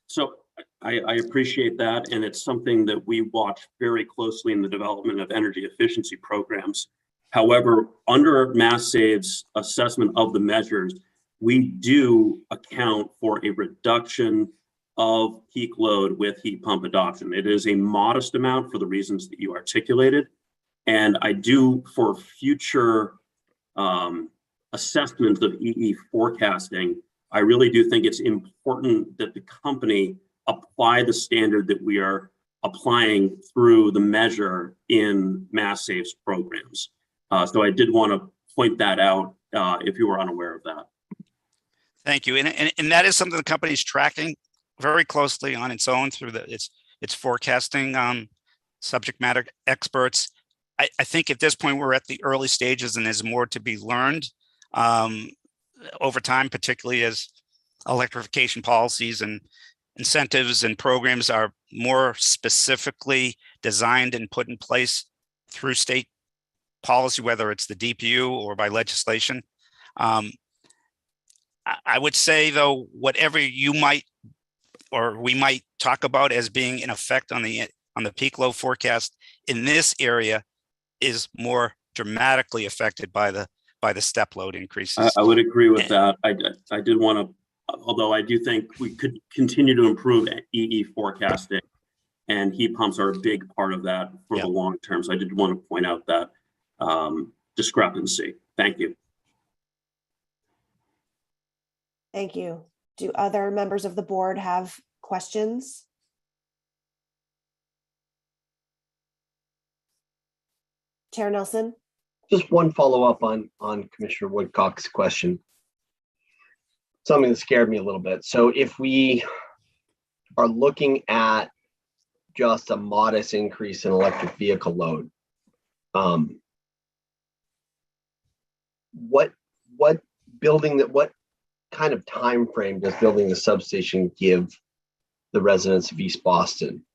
So I appreciate that, and it's something that we watch very closely in the development of energy efficiency programs. However, under Mass Save's assessment of the measures, we do account for a reduction of peak load with heat pump adoption. It is a modest amount for the reasons that you articulated, and I do, for future assessment of EE forecasting, I really do think it's important that the company apply the standard that we are applying through the measure in Mass Save's programs. So I did want to point that out if you were unaware of that. Thank you. And that is something the company is tracking very closely on its own through its forecasting subject matter experts. I think at this point we're at the early stages and there's more to be learned over time, particularly as electrification policies and incentives and programs are more specifically designed and put in place through state policy, whether it's the DPU or by legislation. I would say, though, whatever you might or we might talk about as being an effect on the peak load forecast in this area is more dramatically affected by the step load increases. I would agree with that. I did want to, although I do think we could continue to improve EE forecasting, and heat pumps are a big part of that for the long term. So I did want to point out that discrepancy. Thank you. Thank you. Do other members of the board have questions? Chair Nelson? Just one follow-up on Commissioner Woodcock's question. Something that scared me a little bit. So if we are looking at just a modest increase in electric vehicle load, what kind of time frame does building the substation give the residents of East Boston?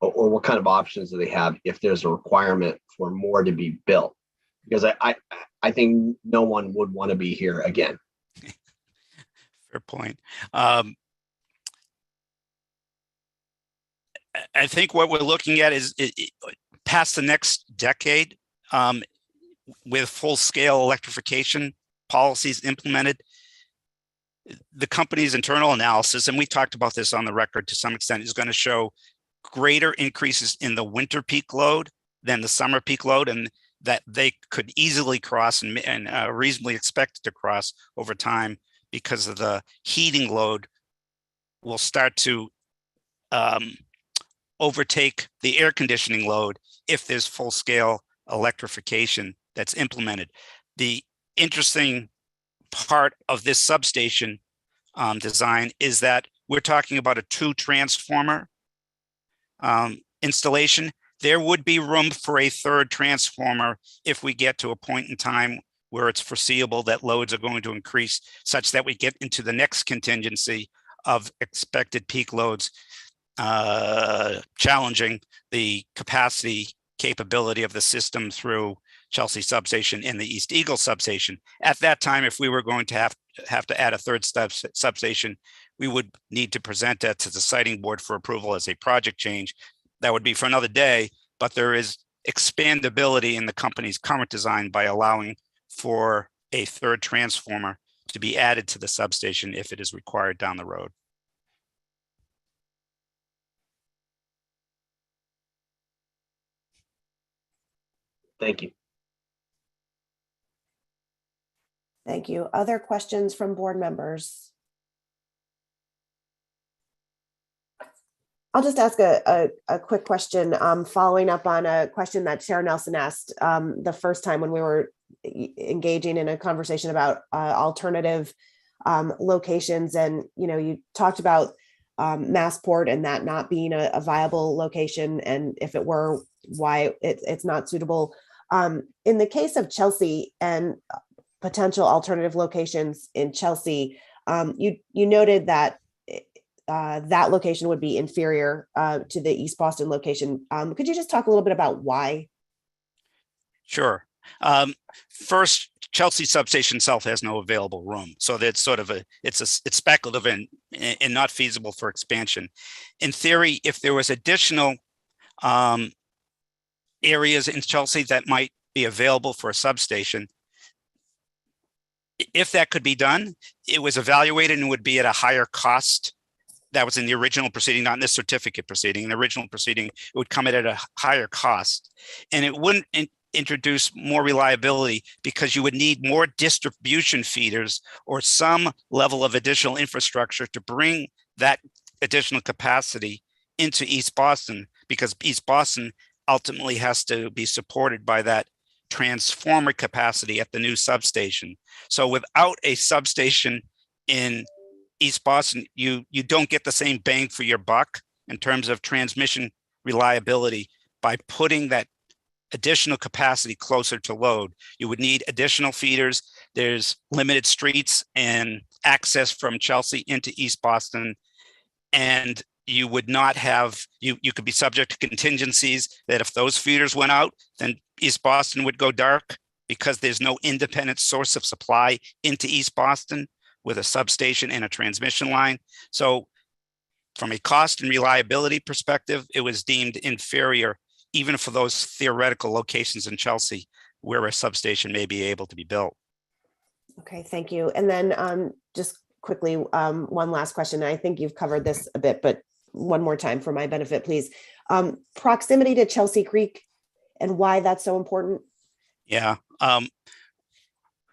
Or what kind of options do they have if there's a requirement for more to be built? Because I think no one would want to be here again. Fair point. I think what we're looking at is past the next decade with full-scale electrification policies implemented. The company's internal analysis, and we talked about this on the record to some extent, is going to show greater increases in the winter peak load than the summer peak load, and that they could easily cross and reasonably expected to cross over time because of the heating load will start to overtake the air conditioning load if there's full-scale electrification that's implemented. The interesting part of this substation design is that we're talking about a 2-transformer installation. There would be room for a 3rd transformer if we get to a point in time where it's foreseeable that loads are going to increase such that we get into the next contingency of expected peak loads, challenging the capacity capability of the system through Chelsea Substation and the East Eagle Substation. At that time, if we were going to have to add a 3rd substation, we would need to present that to the siting board for approval as a project change. That would be for another day, but there is expandability in the company's current design by allowing for a 3rd transformer to be added to the substation if it is required down the road. Thank you. Thank you. Other questions from board members? I'll just ask a quick question, following up on a question that Chair Nelson asked the first time when we were engaging in a conversation about alternative locations. And, you talked about Massport and that not being a viable location. And if it were, why it's not suitable. In the case of Chelsea and potential alternative locations in Chelsea, you noted that that location would be inferior to the East Boston location. Could you just talk a little bit about why? Sure. First, Chelsea substation itself has no available room, so that's sort of it's speculative and not feasible for expansion. In theory, if there was additional areas in Chelsea that might be available for a substation, if that could be done, it was evaluated and would be at a higher cost. That was in the original proceeding, not in the certificate proceeding. In the original proceeding, it would come in at a higher cost, and it wouldn't introduce more reliability because you would need more distribution feeders or some level of additional infrastructure to bring that additional capacity into East Boston, because East Boston ultimately has to be supported by that transformer capacity at the new substation. So without a substation in East Boston, you don't get the same bang for your buck in terms of transmission reliability by putting that additional capacity closer to load. You would need additional feeders. There's limited streets and access from Chelsea into East Boston. And you would not have, you could be subject to contingencies that if those feeders went out, then East Boston would go dark because there's no independent source of supply into East Boston with a substation and a transmission line. So from a cost and reliability perspective, it was deemed inferior even for those theoretical locations in Chelsea where a substation may be able to be built. Okay, thank you. And then just quickly, one last question. I think you've covered this a bit, but one more time for my benefit, please. Proximity to Chelsea Creek and why that's so important. Yeah.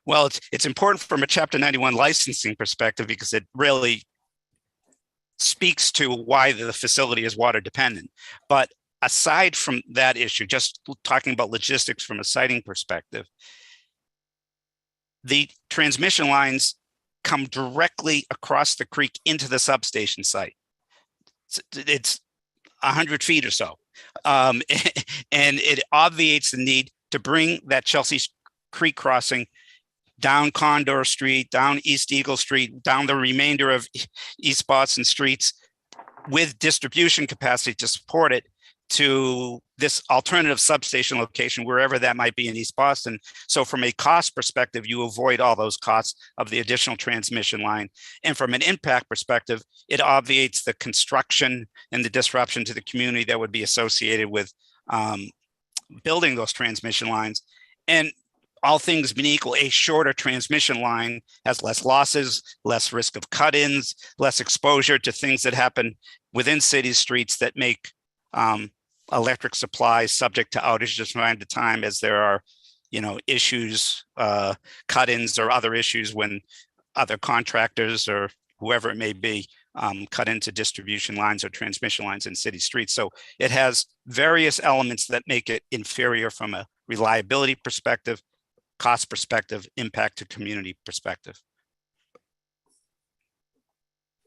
Well, it's important from a Chapter 91 licensing perspective because it really speaks to why the facility is water dependent. But aside from that issue, just talking about logistics from a siting perspective, the transmission lines come directly across the creek into the substation site. It's 100 feet or so. And it obviates the need to bring that Chelsea Creek crossing down Condor Street, down East Eagle Street, down the remainder of East Boston streets with distribution capacity to support it to this alternative substation location, wherever that might be in East Boston. So from a cost perspective, you avoid all those costs of the additional transmission line. And from an impact perspective, it obviates the construction and the disruption to the community that would be associated with building those transmission lines. And all things being equal, a shorter transmission line has less losses, less risk of cut-ins, less exposure to things that happen within city streets that make electric supply subject to outages from time to time, as there are, issues, cut-ins or other issues when other contractors or whoever it may be cut into distribution lines or transmission lines in city streets. So it has various elements that make it inferior from a reliability perspective, cost perspective, impact to community perspective.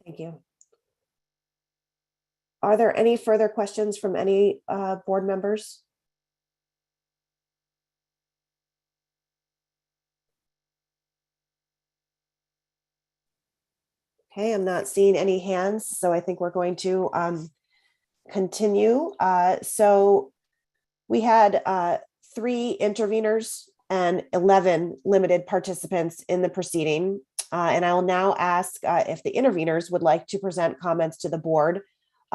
Thank you. Are there any further questions from any board members? Okay, I'm not seeing any hands, so I think we're going to continue. So we had 3 interveners and 11 limited participants in the proceeding. And I will now ask if the interveners would like to present comments to the board.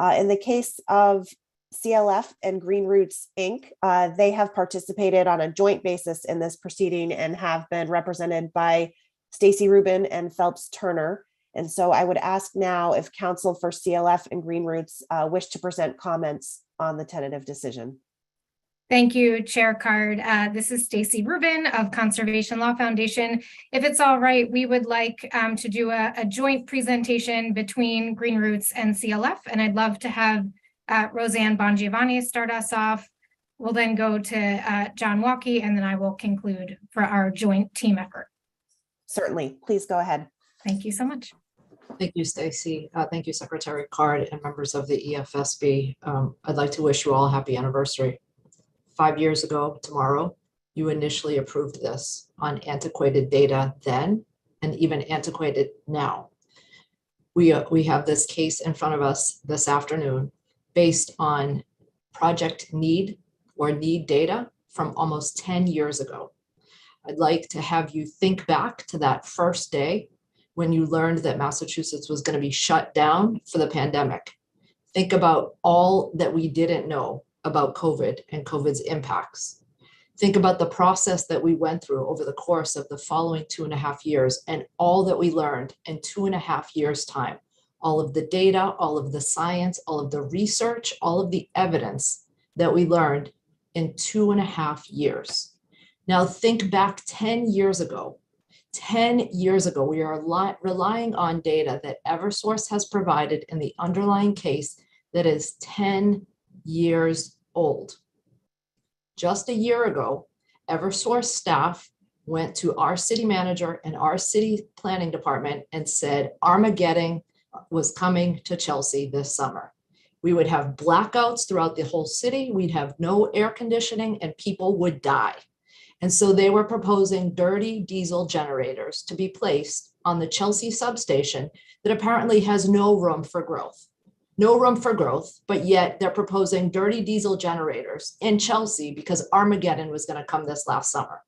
In the case of CLF and Green Roots Inc., they have participated on a joint basis in this proceeding and have been represented by Stacy Rubin and Phelps Turner. And so I would ask now if counsel for CLF and Green Roots wish to present comments on the tentative decision. Thank you, Chair Card. This is Stacy Rubin of Conservation Law Foundation. If it's all right, we would like to do a joint presentation between Green Roots and CLF, and I'd love to have Roseanne Bongiovanni start us off. We'll then go to John Walkie, and then I will conclude for our joint team effort. Certainly, please go ahead. Thank you so much. Thank you, Stacy. Thank you, Secretary Card and members of the EFSB. I'd like to wish you all a happy anniversary. 5 years ago tomorrow, you initially approved this on antiquated data then, and even antiquated now. We have this case in front of us this afternoon based on project need or need data from almost 10 years ago. I'd like to have you think back to that first day when you learned that Massachusetts was going to be shut down for the pandemic. Think about all that we didn't know about COVID and COVID's impacts. Think about the process that we went through over the course of the following 2.5 years and all that we learned in 2.5 years' time. All of the data, all of the science, all of the research, all of the evidence that we learned in 2.5 years. Now think back 10 years ago. 10 years ago, we are relying on data that Eversource has provided in the underlying case that is 10 years old. Just a year ago, Eversource staff went to our city manager and our city planning department and said Armageddon was coming to Chelsea this summer. We would have blackouts throughout the whole city. We'd have no air conditioning and people would die. And so they were proposing dirty diesel generators to be placed on the Chelsea substation that apparently has no room for growth. No room for growth, but yet they're proposing dirty diesel generators in Chelsea because Armageddon was going to come this last summer.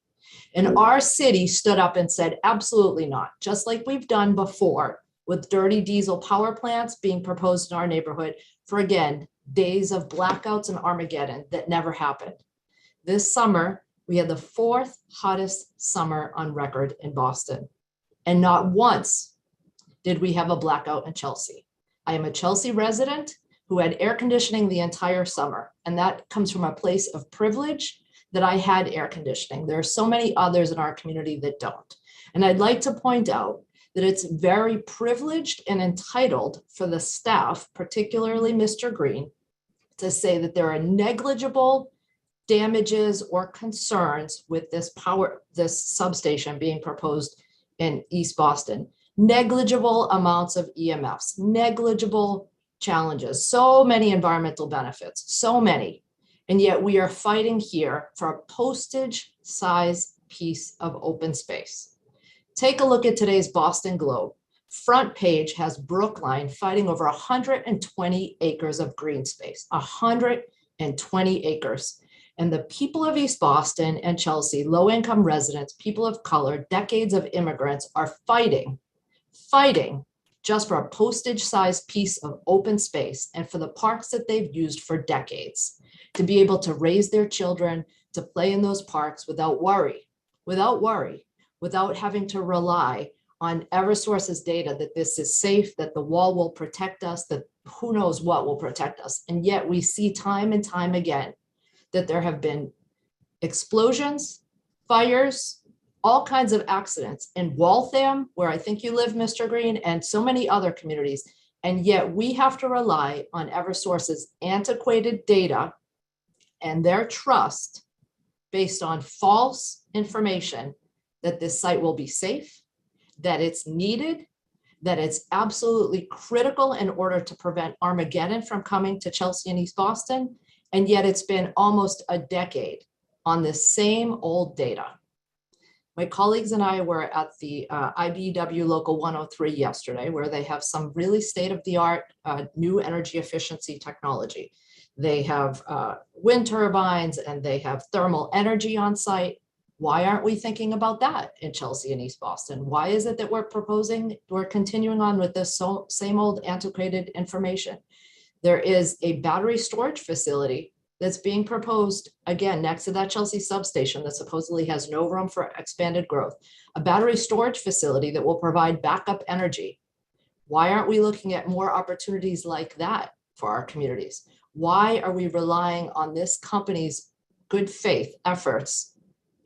And our city stood up and said, absolutely not, just like we've done before with dirty diesel power plants being proposed in our neighborhood for, again, days of blackouts and Armageddon that never happened. This summer, we had the 4th hottest summer on record in Boston. And not once did we have a blackout in Chelsea. I am a Chelsea resident who had air conditioning the entire summer. And that comes from a place of privilege that I had air conditioning. There are so many others in our community that don't. And I'd like to point out that it's very privileged and entitled for the staff, particularly Mr. Green, to say that there are negligible damages or concerns with this substation being proposed in East Boston. Negligible amounts of EMFs, negligible challenges, so many environmental benefits, so many. And yet we are fighting here for a postage size piece of open space. Take a look at today's Boston Globe. Front page has Brookline fighting over 120 acres of green space, 120 acres. And the people of East Boston and Chelsea, low-income residents, people of color, decades of immigrants are fighting just for a postage-sized piece of open space and for the parks that they've used for decades to be able to raise their children, to play in those parks without worry, without having to rely on Eversource's data that this is safe, that the wall will protect us, that who knows what will protect us. And yet we see time and time again that there have been explosions, fires, all kinds of accidents in Waltham, where I think you live, Mr. Green, and so many other communities. And yet we have to rely on Eversource's antiquated data and their trust based on false information that this site will be safe, that it's needed, that it's absolutely critical in order to prevent Armageddon from coming to Chelsea and East Boston. And yet it's been almost a decade on the same old data. My colleagues and I were at the IBEW Local 103 yesterday, where they have some really state-of-the-art new energy efficiency technology. They have wind turbines and they have thermal energy on site. Why aren't we thinking about that in Chelsea and East Boston? Why is it that we're continuing on with this same old antiquated information? There is a battery storage facility that's being proposed, again, next to that Chelsea substation that supposedly has no room for expanded growth, a battery storage facility that will provide backup energy. Why aren't we looking at more opportunities like that for our communities? Why are we relying on this company's good faith efforts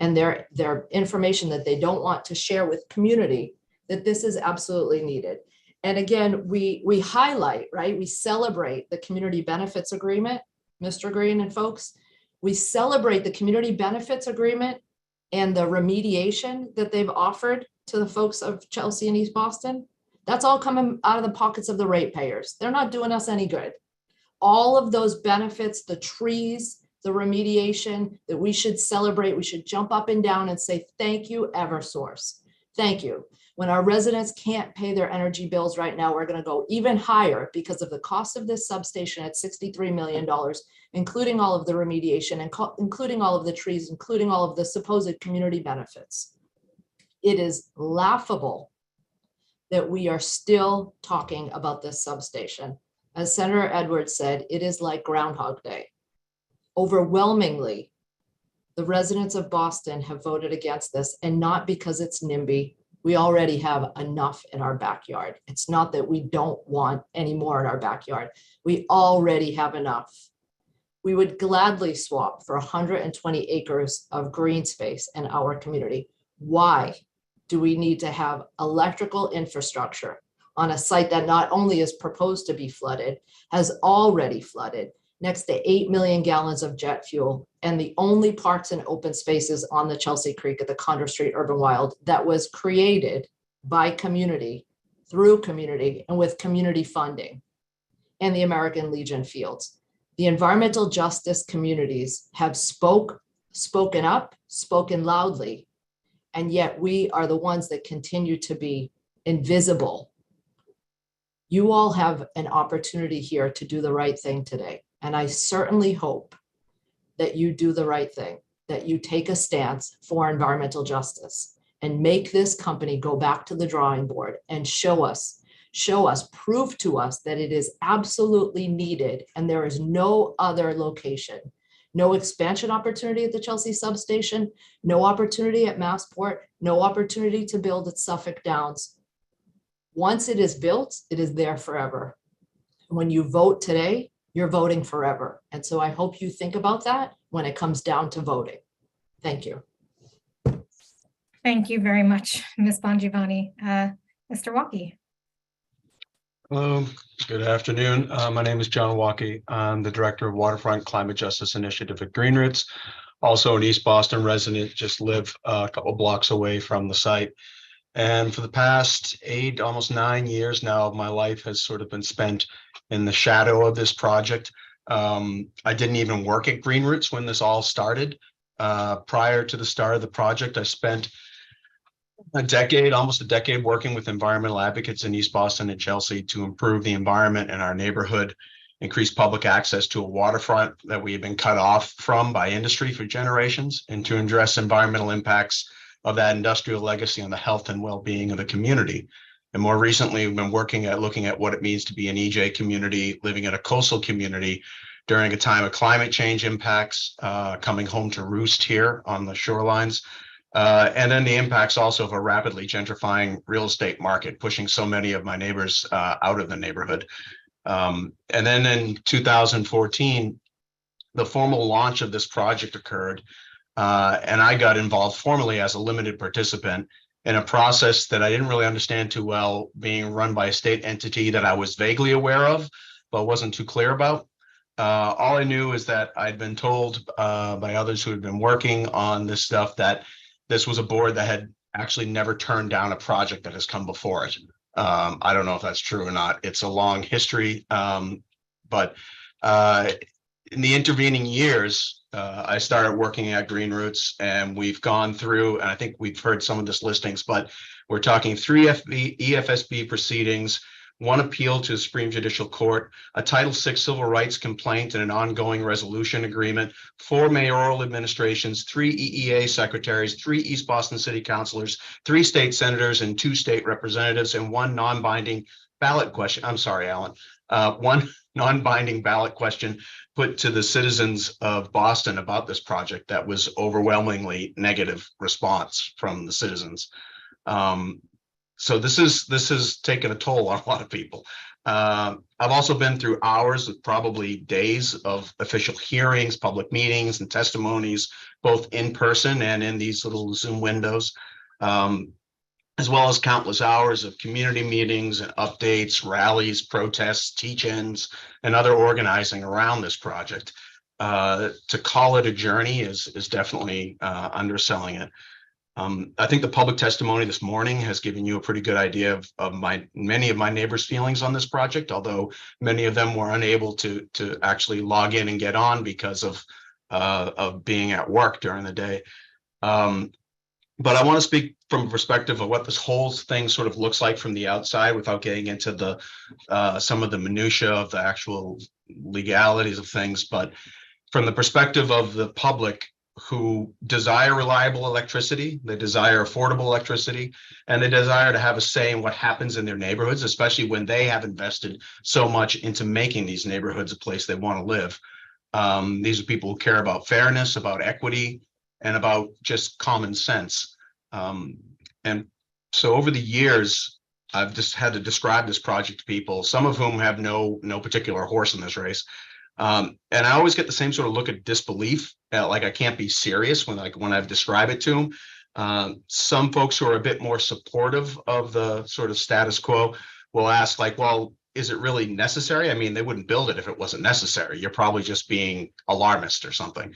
and their information that they don't want to share with community, that this is absolutely needed? And again, we highlight, right? We celebrate the community benefits agreement, Mr. Green and folks. We celebrate the community benefits agreement and the remediation that they've offered to the folks of Chelsea and East Boston. That's all coming out of the pockets of the ratepayers. They're not doing us any good. All of those benefits, the trees, the remediation that we should celebrate, we should jump up and down and say, thank you, Eversource. Thank you. When our residents can't pay their energy bills right now, we're going to go even higher because of the cost of this substation at $63 million, including all of the remediation and including all of the trees, including all of the supposed community benefits. It is laughable that we are still talking about this substation. As Senator Edwards said, it is like Groundhog Day. Overwhelmingly, the residents of Boston have voted against this, and not because it's NIMBY. We already have enough in our backyard. It's not that we don't want any more in our backyard. We already have enough. We would gladly swap for 120 acres of green space in our community. Why do we need to have electrical infrastructure on a site that not only is proposed to be flooded, has already flooded, next to 8 million gallons of jet fuel, and the only parks and open spaces on the Chelsea Creek at the Condor Street Urban Wild that was created by community, through community, and with community funding, and the American Legion Fields. The environmental justice communities have spoken up, spoken loudly, and yet we are the ones that continue to be invisible. You all have an opportunity here to do the right thing today. And I certainly hope that you do the right thing, that you take a stance for environmental justice and make this company go back to the drawing board and show us, prove to us that it is absolutely needed and there is no other location, no expansion opportunity at the Chelsea substation, no opportunity at Massport, no opportunity to build at Suffolk Downs. Once it is built, it is there forever. When you vote today, you're voting forever. And so I hope you think about that when it comes down to voting. Thank you. Thank you very much, Ms. Bongiovanni. Mr. Walkie. Hello, good afternoon. My name is John Walkie. I'm the Director of Waterfront Climate Justice Initiative at Green Roots. Also an East Boston resident, just live a couple blocks away from the site. And for the past 8, almost 9 years now, my life has sort of been spent in the shadow of this project. I didn't even work at Green Roots when this all started. Prior to the start of the project, I spent almost a decade working with environmental advocates in East Boston and Chelsea to improve the environment in our neighborhood, increase public access to a waterfront that we have been cut off from by industry for generations, and to address environmental impacts of that industrial legacy on the health and well-being of the community. And more recently, we've been looking at what it means to be an EJ community, living in a coastal community during a time of climate change impacts, coming home to roost here on the shorelines. And then the impacts also of a rapidly gentrifying real estate market, pushing so many of my neighbors out of the neighborhood. And then in 2014, the formal launch of this project occurred. And I got involved formally as a limited participant in a process that I didn't really understand too well, being run by a state entity that I was vaguely aware of, but wasn't too clear about. All I knew is that I'd been told by others who had been working on this stuff that this was a board that had actually never turned down a project that has come before it. I don't know if that's true or not. It's a long history, but in the intervening years, I started working at Green Roots, and we've gone through, and I think we've heard some of this listings, but we're talking 3 EFSB proceedings, 1 appeal to the Supreme Judicial Court, a Title VI civil rights complaint and an ongoing resolution agreement, 4 mayoral administrations, 3 EEA secretaries, 3 East Boston City councilors, 3 state senators and 2 state representatives, and 1 non-binding ballot question. I'm sorry, Alan. 1 non-binding ballot question put to the citizens of Boston about this project that was overwhelmingly negative response from the citizens. So this has taken a toll on a lot of people. I've also been through hours, probably days of official hearings, public meetings and testimonies, both in person and in these little Zoom windows. as well as countless hours of community meetings and updates, rallies, protests, teach-ins, and other organizing around this project. To call it a journey is definitely underselling it. I think the public testimony this morning has given you a pretty good idea of many of my neighbors' feelings on this project, although many of them were unable to actually log in and get on because of being at work during the day. But I want to speak from a perspective of what this whole thing sort of looks like from the outside without getting into the some of the minutia of the actual legalities of things. But from the perspective of the public who desire reliable electricity, they desire affordable electricity, and they desire to have a say in what happens in their neighborhoods, especially when they have invested so much into making these neighborhoods a place they want to live. These are people who care about fairness, about equity, and about just common sense. And so over the years, I've just had to describe this project to people, some of whom have no particular horse in this race. And I always get the same sort of look of disbelief, like I can't be serious when I've described it to them. Some folks who are a bit more supportive of the sort of status quo will ask, like, well, is it really necessary? I mean, they wouldn't build it if it wasn't necessary. You're probably just being alarmist or something.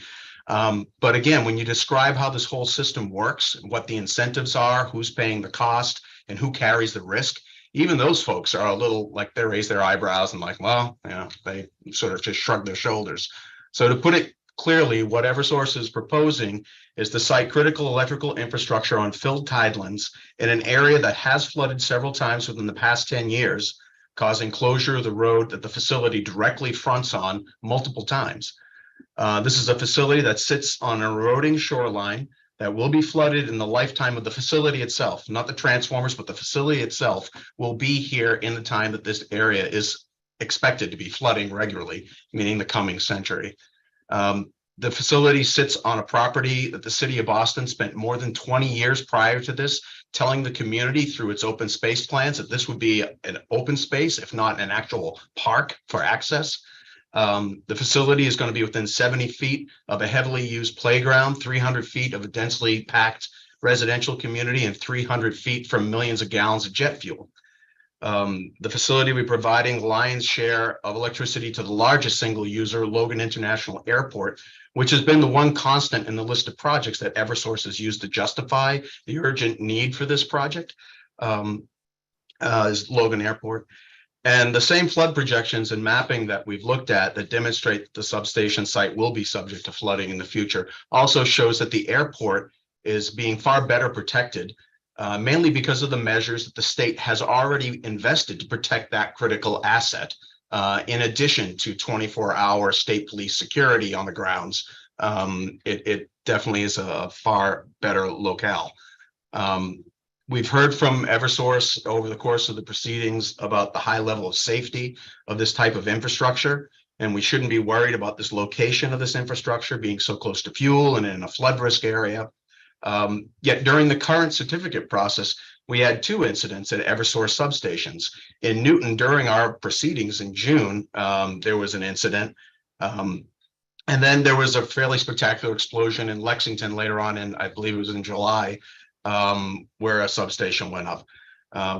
But again, when you describe how this whole system works, what the incentives are, who's paying the cost, and who carries the risk, even those folks are a little like they raise their eyebrows and like, well, they sort of just shrug their shoulders. So to put it clearly, what Eversource is proposing is to site critical electrical infrastructure on filled tidelands in an area that has flooded several times within the past 10 years, causing closure of the road that the facility directly fronts on multiple times. This is a facility that sits on an eroding shoreline that will be flooded in the lifetime of the facility itself, not the transformers, but the facility itself will be here in the time that this area is expected to be flooding regularly, meaning the coming century. The facility sits on a property that the city of Boston spent more than 20 years prior to this telling the community through its open space plans that this would be an open space, if not an actual park for access. The facility is going to be within 70 feet of a heavily used playground, 300 feet of a densely packed residential community, and 300 feet from millions of gallons of jet fuel. The facility will be providing the lion's share of electricity to the largest single user, Logan International Airport, which has been the one constant in the list of projects that Eversource has used to justify the urgent need for this project, is Logan Airport. And the same flood projections and mapping that we've looked at that demonstrate that the substation site will be subject to flooding in the future also shows that the airport is being far better protected, mainly because of the measures that the state has already invested to protect that critical asset, in addition to 24-hour state police security on the grounds. It definitely is a far better locale. We've heard from Eversource over the course of the proceedings about the high level of safety of this type of infrastructure, and we shouldn't be worried about this location of this infrastructure being so close to fuel and in a flood risk area. Yet during the current certificate process, we had 2 incidents at Eversource substations. In Newton, during our proceedings in June, there was an incident. And then there was a fairly spectacular explosion in Lexington later on in, I believe it was in July, where a substation went up.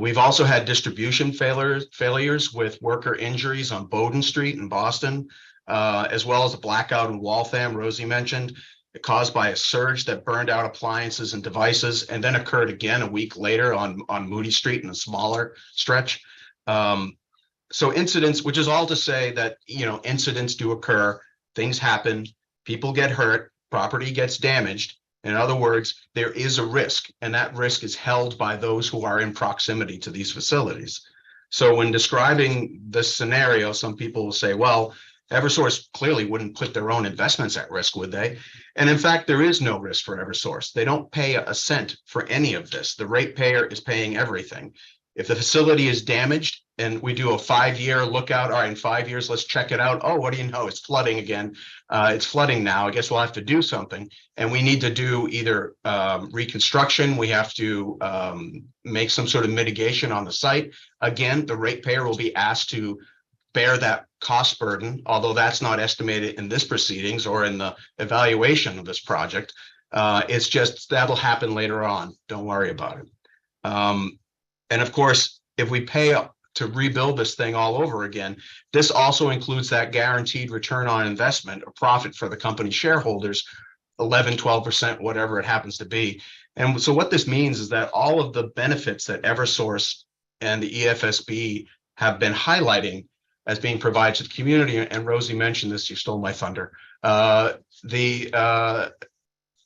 We've also had distribution failures with worker injuries on Bowden Street in Boston, as well as a blackout in Waltham, Rosie mentioned, caused by a surge that burned out appliances and devices, and then occurred again a week later on Moody Street in a smaller stretch. So incidents, which is all to say that, incidents do occur, things happen, people get hurt, property gets damaged. In other words, there is a risk, and that risk is held by those who are in proximity to these facilities. So when describing this scenario, some people will say, well, Eversource clearly wouldn't put their own investments at risk, would they? And in fact, there is no risk for Eversource. They don't pay a cent for any of this. The ratepayer is paying everything. If the facility is damaged and we do a 5-year lookout, all right, in 5 years, let's check it out. Oh, what do you know? It's flooding again. It's flooding now. I guess we'll have to do something. And we need to do either reconstruction. We have to make some sort of mitigation on the site. Again, the ratepayer will be asked to bear that cost burden, although that's not estimated in this proceedings or in the evaluation of this project. It's just that'll happen later on. Don't worry about it. And of course, if we pay up to rebuild this thing all over again, this also includes that guaranteed return on investment or profit for the company shareholders, 11, 12%, whatever it happens to be. And so what this means is that all of the benefits that Eversource and the EFSB have been highlighting as being provided to the community, and Rosie mentioned this, you stole my thunder, the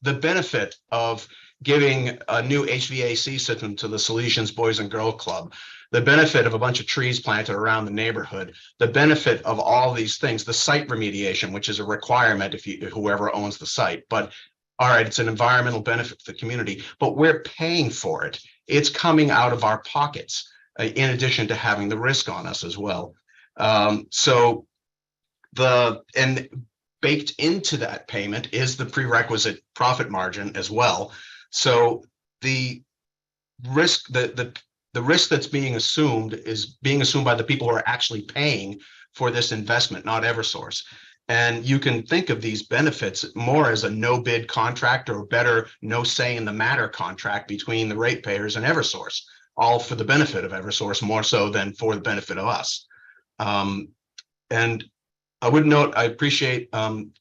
benefit of giving a new HVAC system to the Salesians Boys and Girls Club, the benefit of a bunch of trees planted around the neighborhood, the benefit of all these things, the site remediation, which is a requirement if whoever owns the site. But all right, it's an environmental benefit to the community, but we're paying for it. It's coming out of our pockets, in addition to having the risk on us as well. And baked into that payment is the prerequisite profit margin as well. So the risk, the risk that's being assumed is being assumed by the people who are actually paying for this investment, not Eversource. And you can think of these benefits more as a no bid contract, or better, no say in the matter contract between the ratepayers and Eversource, all for the benefit of Eversource more so than for the benefit of us. And I would note, I appreciate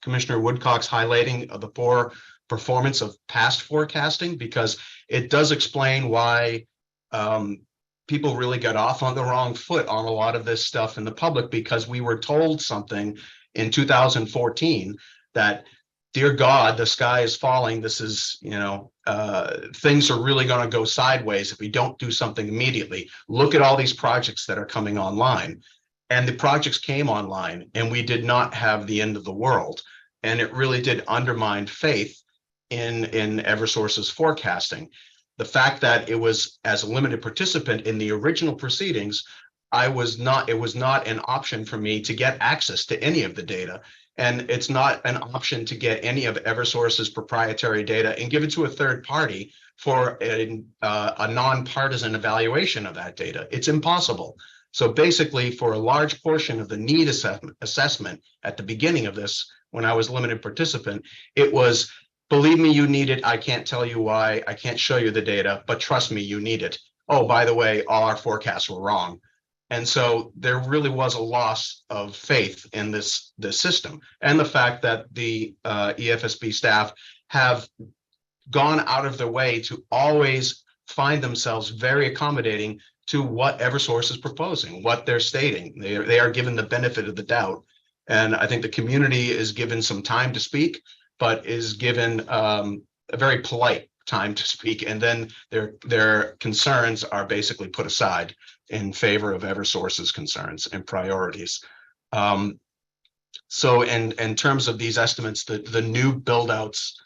Commissioner Woodcock's highlighting of the poor performance of past forecasting, because it does explain why people really got off on the wrong foot on a lot of this stuff in the public, because we were told something in 2014 that, dear God, the sky is falling. This is, things are really going to go sideways if we don't do something immediately. Look at all these projects that are coming online. And the projects came online, and we did not have the end of the world. And it really did undermine faith in Eversource's forecasting. The fact that it was as a limited participant in the original proceedings, it was not an option for me to get access to any of the data. And it's not an option to get any of Eversource's proprietary data and give it to a third party for a nonpartisan evaluation of that data. It's impossible. So basically, for a large portion of the need assessment at the beginning of this, when I was limited participant, it was, believe me, you need it. I can't tell you why. I can't show you the data, but trust me, you need it. Oh, by the way, all our forecasts were wrong. And so there really was a loss of faith in this system. And the fact that the EFSB staff have gone out of their way to always find themselves very accommodating to what Eversource is proposing, what they're stating. They are given the benefit of the doubt. And I think the community is given some time to speak, but is given a very polite time to speak. And then their concerns are basically put aside in favor of Eversource's concerns and priorities. So in terms of these estimates, the new build outs,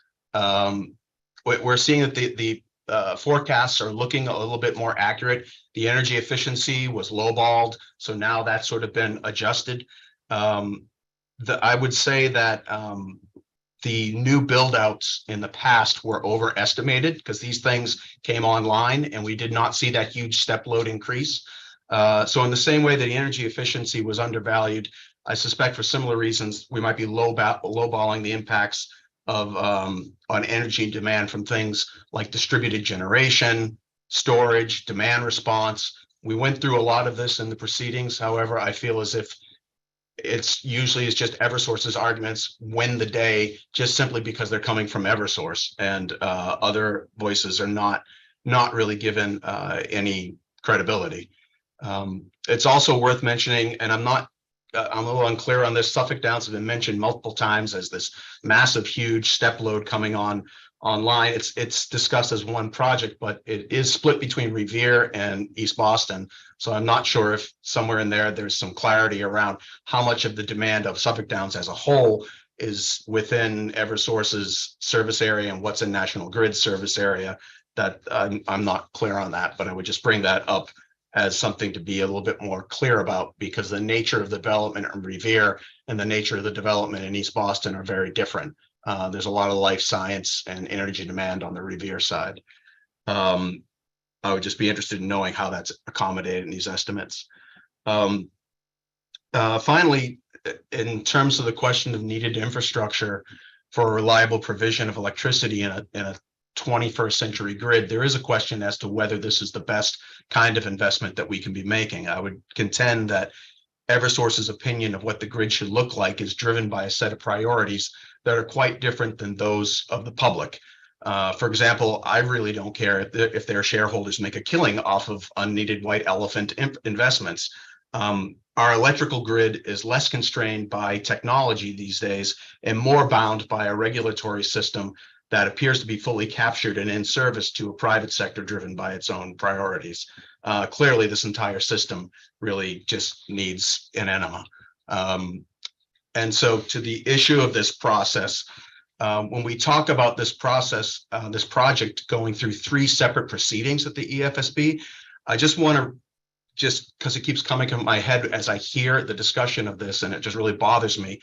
we're seeing that the forecasts are looking a little bit more accurate. The energy efficiency was lowballed, so now that's sort of been adjusted. I would say that the new build outs in the past were overestimated, because these things came online and we did not see that huge step load increase. So in the same way that the energy efficiency was undervalued, I suspect for similar reasons, we might be lowballing the impacts of on energy demand from things like distributed generation, storage, demand response. We went through a lot of this in the proceedings. However, I feel as if it's just Eversource's arguments win the day, just simply because they're coming from Eversource, and other voices are not really given any credibility. It's also worth mentioning, and I'm a little unclear on this, Suffolk Downs has been mentioned multiple times as this massive, huge step load coming online. It's discussed as one project, but it is split between Revere and East Boston. So I'm not sure if somewhere in there's some clarity around how much of the demand of Suffolk Downs as a whole is within Eversource's service area and what's in National Grid's service area. That I'm not clear on that, but I would just bring that up as something to be a little bit more clear about, because the nature of the development in Revere and the nature of the development in East Boston are very different. There's a lot of life science and energy demand on the Revere side. I would just be interested in knowing how that's accommodated in these estimates. Finally, in terms of the question of needed infrastructure for reliable provision of electricity in a 21st century grid, there is a question as to whether this is the best kind of investment that we can be making. I would contend that Eversource's opinion of what the grid should look like is driven by a set of priorities that are quite different than those of the public. For example, I really don't care if their shareholders make a killing off of unneeded white elephant investments. Our electrical grid is less constrained by technology these days and more bound by a regulatory system that appears to be fully captured and in service to a private sector driven by its own priorities. Clearly, this entire system really just needs an enema. And so to the issue of this process, when we talk about this process, this project going through 3 separate proceedings at the EFSB, I just want to, just because it keeps coming to my head as I hear the discussion of this, and it just really bothers me.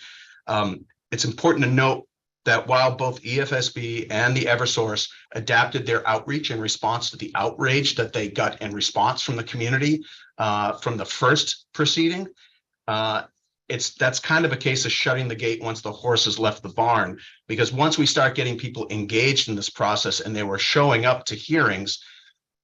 It's important to note that while both EFSB and the Eversource adapted their outreach in response to the outrage that they got in response from the community from the first proceeding, that's kind of a case of shutting the gate once the horse has left the barn, because once we start getting people engaged in this process and they were showing up to hearings,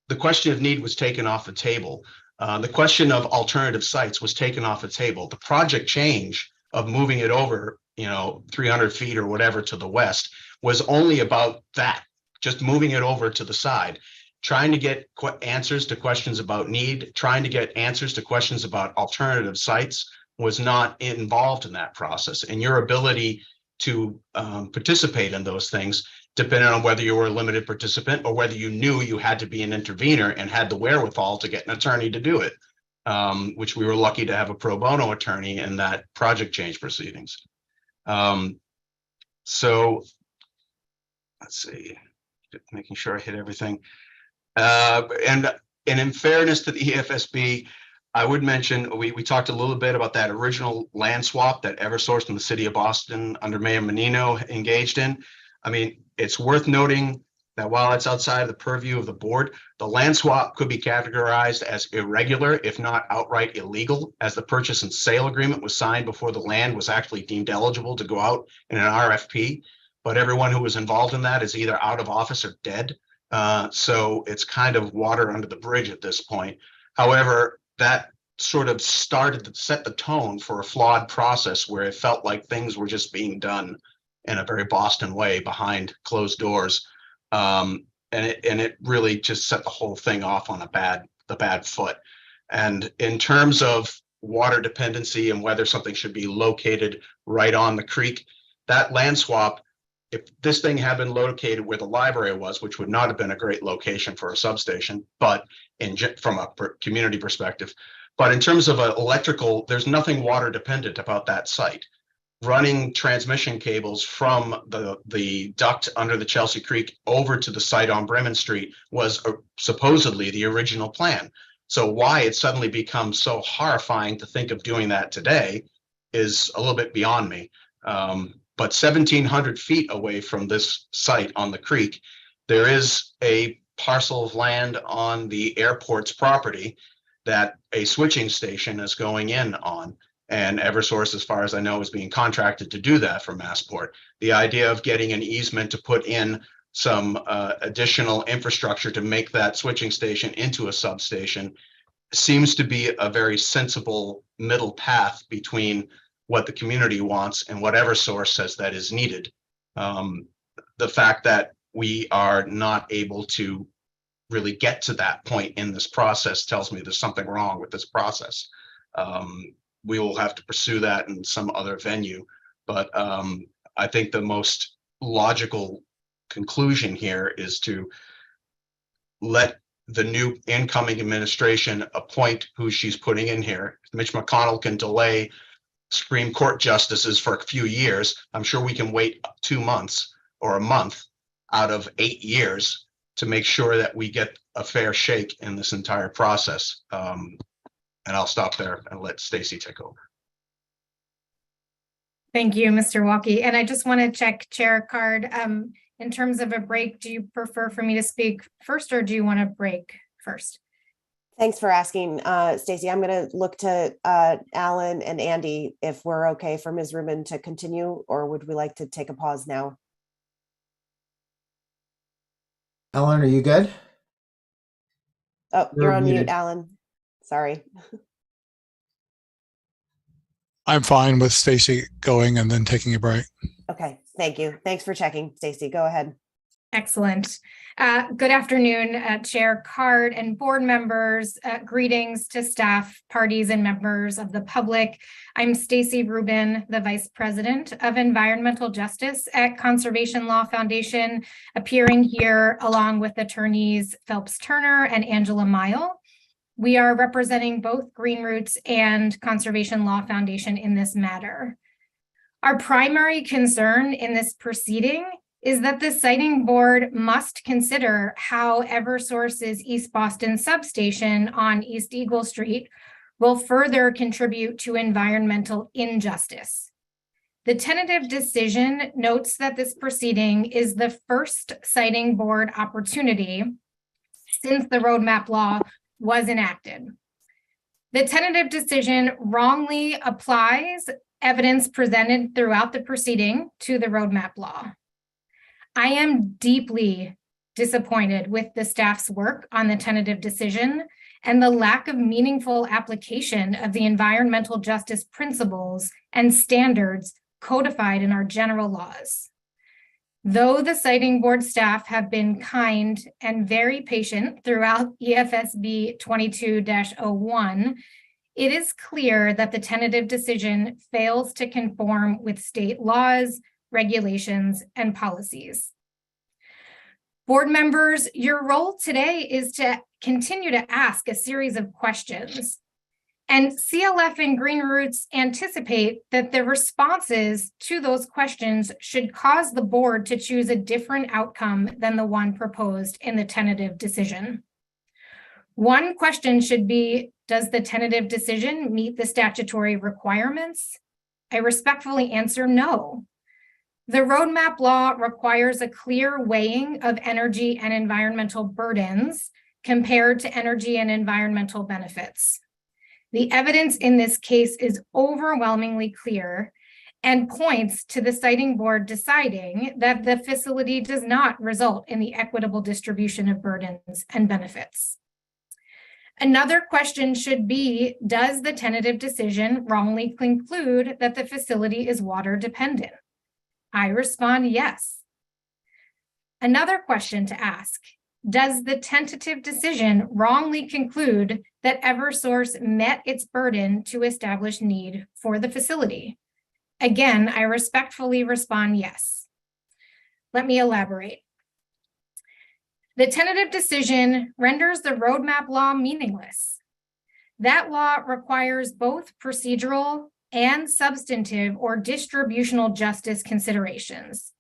the question of need was taken off the table. The question of alternative sites was taken off the table. The project change of moving it over, 300 feet or whatever to the west was only about that, just moving it over to the side, trying to get answers to questions about need, trying to get answers to questions about alternative sites was not involved in that process. And your ability to participate in those things depending on whether you were a limited participant or whether you knew you had to be an intervener and had the wherewithal to get an attorney to do it, which we were lucky to have a pro bono attorney in that project change proceedings. So let's see, making sure I hit everything. And in fairness to the EFSB, I would mention, we talked a little bit about that original land swap that Eversource and the city of Boston under Mayor Menino engaged in. I mean, it's worth noting that while it's outside of the purview of the board, the land swap could be categorized as irregular, if not outright illegal, as the purchase and sale agreement was signed before the land was actually deemed eligible to go out in an RFP. But everyone who was involved in that is either out of office or dead. So it's kind of water under the bridge at this point. However, that sort of started to set the tone for a flawed process where it felt like things were just being done in a very Boston way behind closed doors. And it really just set the whole thing off on the bad foot. And in terms of water dependency and whether something should be located right on the creek, that land swap, if this thing had been located where the library was, which would not have been a great location for a substation, but from a community perspective, but in terms of electrical, there's nothing water dependent about that site. Running transmission cables from the duct under the Chelsea Creek over to the site on Bremen Street was supposedly the original plan. So why it suddenly becomes so horrifying to think of doing that today is a little bit beyond me. But 1,700 feet away from this site on the creek, there is a parcel of land on the airport's property that a switching station is going in on. And Eversource, as far as I know, is being contracted to do that for Massport. The idea of getting an easement to put in some additional infrastructure to make that switching station into a substation seems to be a very sensible middle path between what the community wants and what Eversource says that is needed. The fact that we are not able to really get to that point in this process tells me there's something wrong with this process. We will have to pursue that in some other venue. But I think the most logical conclusion here is to let the new incoming administration appoint who she's putting in here. Mitch McConnell can delay Supreme Court justices for a few years. I'm sure we can wait 2 months or a month out of 8 years to make sure that we get a fair shake in this entire process. And I'll stop there and let Stacy take over. Thank you, Mr. Walke. And I just want to check Chair Card. In terms of a break, do you prefer for me to speak first or do you want to break first? Thanks for asking, Stacy. I'm going to look to Alan and Andy if we're okay for Ms. Rubin to continue, or would we like to take a pause now? Ellen, are you good? Oh, You're you're on mute, muted. Alan. Sorry. I'm fine with Stacy going and then taking a break. Okay, thank you. Thanks for checking, Stacy. Go ahead. Excellent. Good afternoon, Chair Card and board members. Greetings to staff, parties, and members of the public. I'm Stacy Rubin, the Vice President of Environmental Justice at Conservation Law Foundation, appearing here along with attorneys Phelps Turner and Angela Mile. We are representing both Green Roots and Conservation Law Foundation in this matter. Our primary concern in this proceeding is that the siting board must consider how Eversource's East Boston substation on East Eagle Street will further contribute to environmental injustice. The tentative decision notes that this proceeding is the first siting board opportunity since the roadmap law was enacted. The tentative decision wrongly applies evidence presented throughout the proceeding to the roadmap law. I am deeply disappointed with the staff's work on the tentative decision and the lack of meaningful application of the environmental justice principles and standards codified in our general laws. Though the siting board staff have been kind and very patient throughout EFSB 22-01, it is clear that the tentative decision fails to conform with state laws, regulations, and policies. Board members, your role today is to continue to ask a series of questions. And CLF and Green Roots anticipate that the responses to those questions should cause the board to choose a different outcome than the one proposed in the tentative decision. One question should be, does the tentative decision meet the statutory requirements? I respectfully answer no. The roadmap law requires a clear weighing of energy and environmental burdens compared to energy and environmental benefits. The evidence in this case is overwhelmingly clear and points to the siting board deciding that the facility does not result in the equitable distribution of burdens and benefits. Another question should be, does the tentative decision wrongly conclude that the facility is water dependent? I respond yes. Another question to ask, does the tentative decision wrongly conclude that Eversource met its burden to establish need for the facility? Again, I respectfully respond yes. Let me elaborate. The tentative decision renders the roadmap law meaningless. That law requires both procedural and substantive or distributional justice considerations.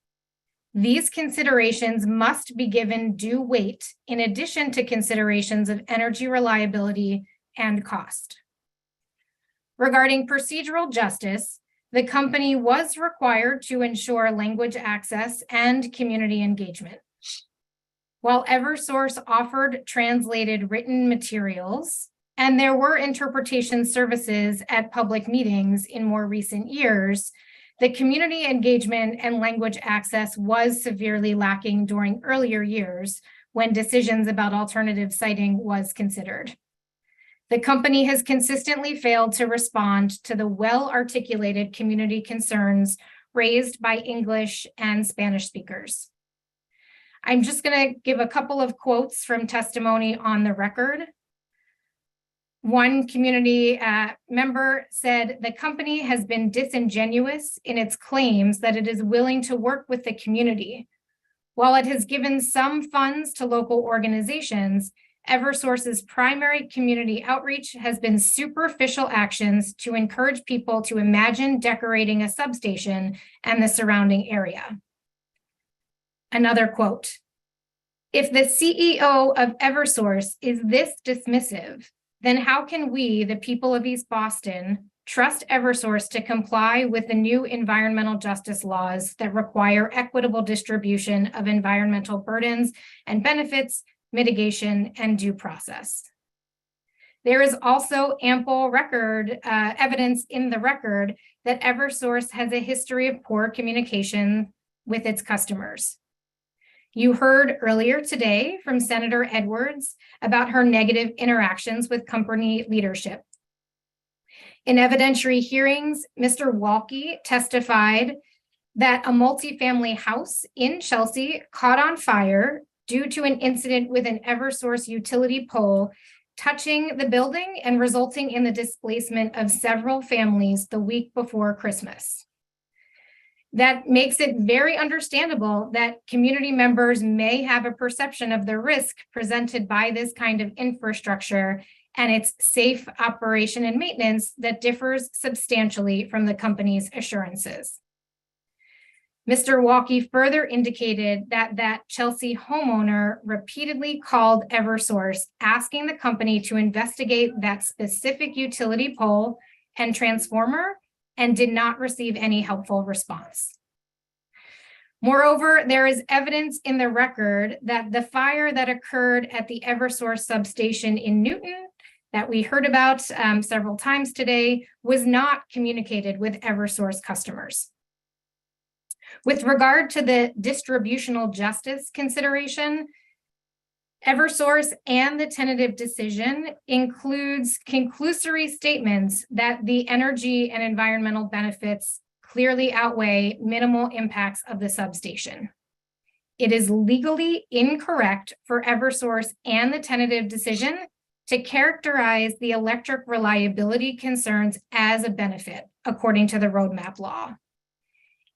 These considerations must be given due weight in addition to considerations of energy reliability and cost. Regarding procedural justice, the company was required to ensure language access and community engagement. While Eversource offered translated written materials, and there were interpretation services at public meetings in more recent years, the community engagement and language access was severely lacking during earlier years when decisions about alternative siting was considered. The company has consistently failed to respond to the well-articulated community concerns raised by English and Spanish speakers. I'm just going to give a couple of quotes from testimony on the record. One community member said, the company has been disingenuous in its claims that it is willing to work with the community. While it has given some funds to local organizations, Eversource's primary community outreach has been superficial actions to encourage people to imagine decorating a substation and the surrounding area. Another quote, if the CEO of Eversource is this dismissive, then how can we, the people of East Boston, trust Eversource to comply with the new environmental justice laws that require equitable distribution of environmental burdens and benefits, mitigation, and due process? There is also ample evidence in the record that Eversource has a history of poor communication with its customers. You heard earlier today from Senator Edwards about her negative interactions with company leadership. In evidentiary hearings, Mr. Walke testified that a multifamily house in Chelsea caught on fire due to an incident with an Eversource utility pole touching the building and resulting in the displacement of several families the week before Christmas. That makes it very understandable that community members may have a perception of the risk presented by this kind of infrastructure and its safe operation and maintenance that differs substantially from the company's assurances. Mr. Walke further indicated that Chelsea homeowner repeatedly called Eversource asking the company to investigate that specific utility pole and transformer and did not receive any helpful response. Moreover, there is evidence in the record that the fire that occurred at the Eversource substation in Newton that we heard about several times today was not communicated with Eversource customers. With regard to the distributional justice consideration, Eversource and the tentative decision includes conclusory statements that the energy and environmental benefits clearly outweigh minimal impacts of the substation. It is legally incorrect for Eversource and the tentative decision to characterize the electric reliability concerns as a benefit, according to the roadmap law.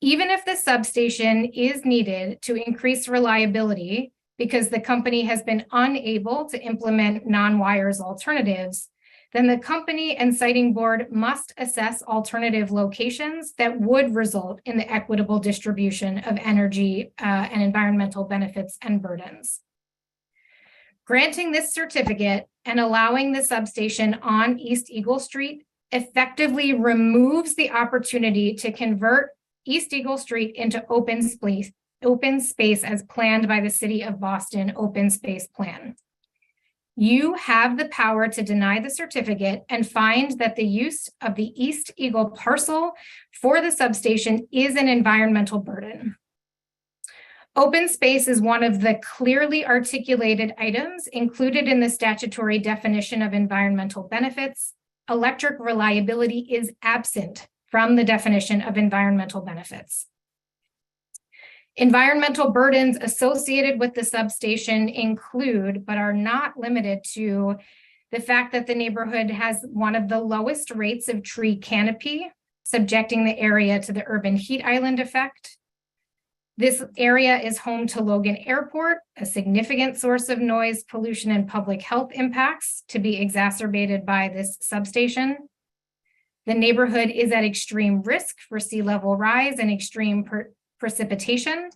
Even if the substation is needed to increase reliability because the company has been unable to implement non-wires alternatives, then the company and siting board must assess alternative locations that would result in the equitable distribution of energy and environmental benefits and burdens. Granting this certificate and allowing the substation on East Eagle Street effectively removes the opportunity to convert East Eagle Street into open space as planned by the City of Boston Open Space Plan. You have the power to deny the certificate and find that the use of the East Eagle parcel for the substation is an environmental burden. Open space is one of the clearly articulated items included in the statutory definition of environmental benefits. Electric reliability is absent from the definition of environmental benefits. Environmental burdens associated with the substation include, but are not limited to, the fact that the neighborhood has one of the lowest rates of tree canopy, subjecting the area to the urban heat island effect. This area is home to Logan Airport, a significant source of noise, pollution, and public health impacts to be exacerbated by this substation. The neighborhood is at extreme risk for sea level rise and extreme precipitation.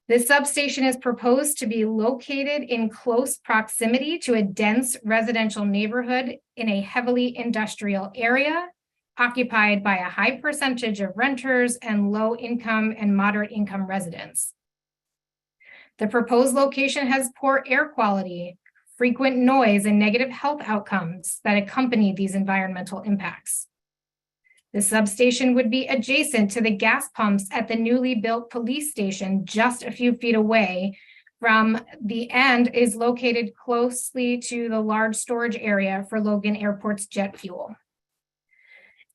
The substation is proposed to be located in close proximity to a dense residential neighborhood in a heavily industrial area, occupied by a high percentage of renters and low income and moderate income residents. The proposed location has poor air quality, frequent noise, and negative health outcomes that accompany these environmental impacts. The substation would be adjacent to the gas pumps at the newly built police station just a few feet away from the end is located closely to the large storage area for Logan Airport's jet fuel.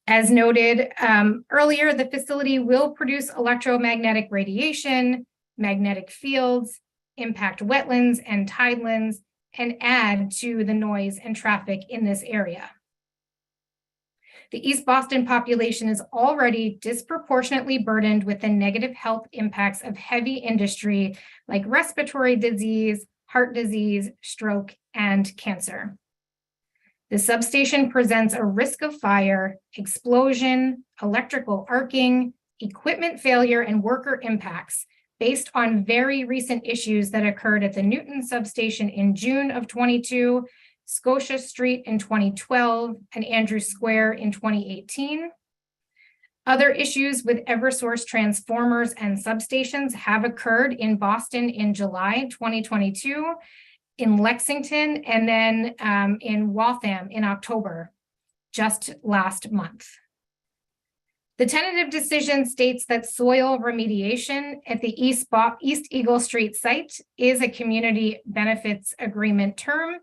As noted earlier, the facility will produce electromagnetic radiation, magnetic fields, impact wetlands and tidelands, and add to the noise and traffic in this area. The East Boston population is already disproportionately burdened with the negative health impacts of heavy industry like respiratory disease, heart disease, stroke, and cancer. The substation presents a risk of fire, explosion, electrical arcing, equipment failure, and worker impacts based on very recent issues that occurred at the Newton substation in June of 22, Scotia Street in 2012, and Andrews Square in 2018. Other issues with Eversource transformers and substations have occurred in Boston in July 2022, in Lexington, and then in Waltham in October, just last month. The tentative decision states that soil remediation at the East Eagle Street site is a community benefits agreement term.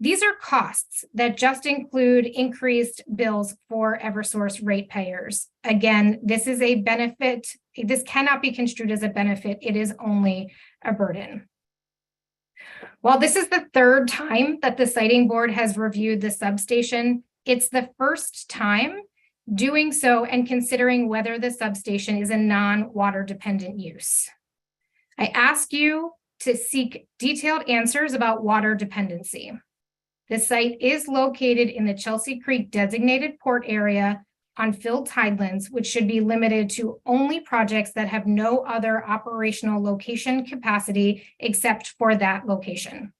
These are costs that just include increased bills for Eversource ratepayers. Again, this is a benefit. This cannot be construed as a benefit. It is only a burden. While this is the third time that the siting board has reviewed the substation, it's the first time doing so and considering whether the substation is a non-water dependent use. I ask you to seek detailed answers about water dependency. The site is located in the Chelsea Creek designated port area on filled tidelands, which should be limited to only projects that have no other operational location capacity except for that location.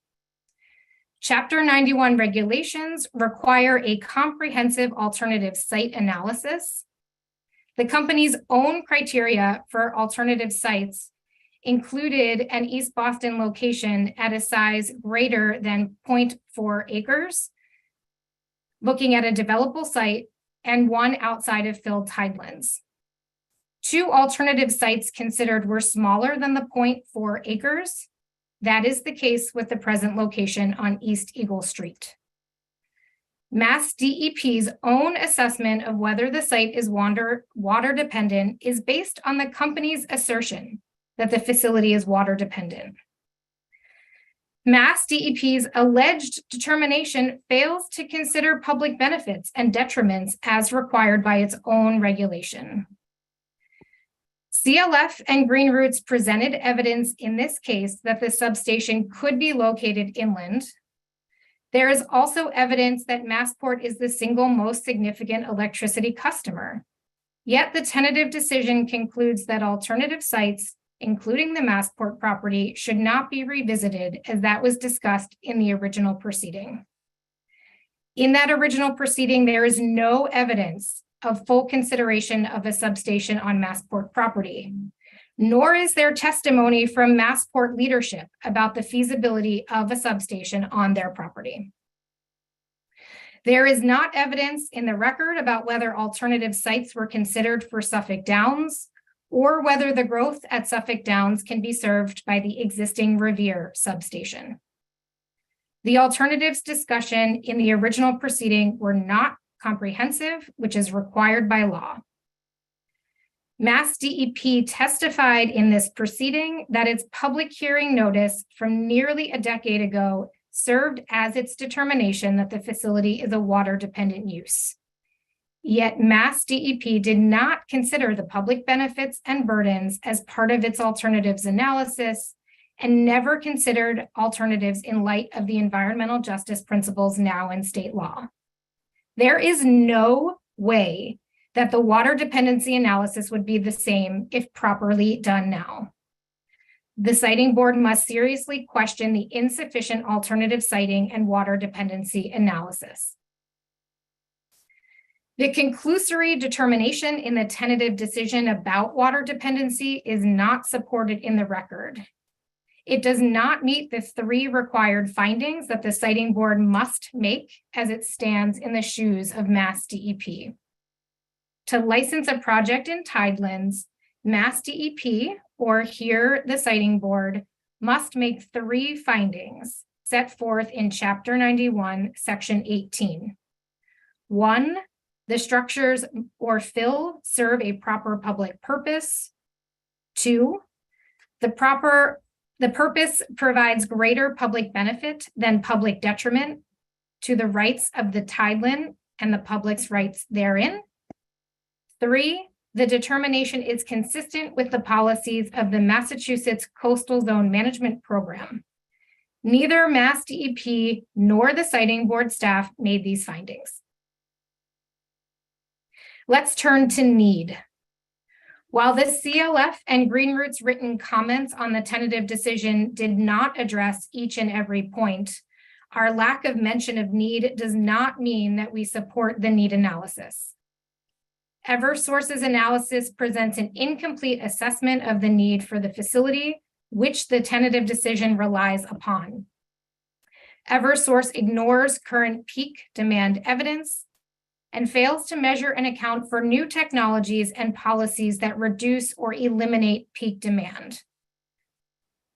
Chapter 91 regulations require a comprehensive alternative site analysis. The company's own criteria for alternative sites included an East Boston location at a size greater than 0.4 acres, looking at a developable site, and one outside of filled tidelands. 2 alternative sites considered were smaller than the 0.4 acres. That is the case with the present location on East Eagle Street. Mass DEP's own assessment of whether the site is water dependent is based on the company's assertion that the facility is water dependent. Mass DEP's alleged determination fails to consider public benefits and detriments as required by its own regulation. CLF and Green Roots presented evidence in this case that the substation could be located inland. There is also evidence that Massport is the single most significant electricity customer. Yet the tentative decision concludes that alternative sites, including the Massport property, should not be revisited as that was discussed in the original proceeding. In that original proceeding, there is no evidence of full consideration of a substation on Massport property, nor is there testimony from Massport leadership about the feasibility of a substation on their property. There is not evidence in the record about whether alternative sites were considered for Suffolk Downs or whether the growth at Suffolk Downs can be served by the existing Revere substation. The alternatives discussion in the original proceeding were not comprehensive, which is required by law. Mass DEP testified in this proceeding that its public hearing notice from nearly a decade ago served as its determination that the facility is a water dependent use. Yet Mass DEP did not consider the public benefits and burdens as part of its alternatives analysis and never considered alternatives in light of the environmental justice principles now in state law. There is no way that the water dependency analysis would be the same if properly done now. The siting board must seriously question the insufficient alternative siting and water dependency analysis. The conclusory determination in the tentative decision about water dependency is not supported in the record. It does not meet the 3 required findings that the siting board must make as it stands in the shoes of Mass DEP. To license a project in Tidelands, Mass DEP, or here the siting board, must make 3 findings set forth in Chapter 91, Section 18. 1, the structures or fill serve a proper public purpose. 2, the purpose provides greater public benefit than public detriment to the rights of the tideland and the public's rights therein. 3, the determination is consistent with the policies of the Massachusetts Coastal Zone Management Program. Neither Mass DEP nor the siting board staff made these findings. Let's turn to need. While the CLF and Green Roots written comments on the tentative decision did not address each and every point, our lack of mention of need does not mean that we support the need analysis. Eversource's analysis presents an incomplete assessment of the need for the facility, which the tentative decision relies upon. Eversource ignores current peak demand evidence, and fails to measure and account for new technologies and policies that reduce or eliminate peak demand.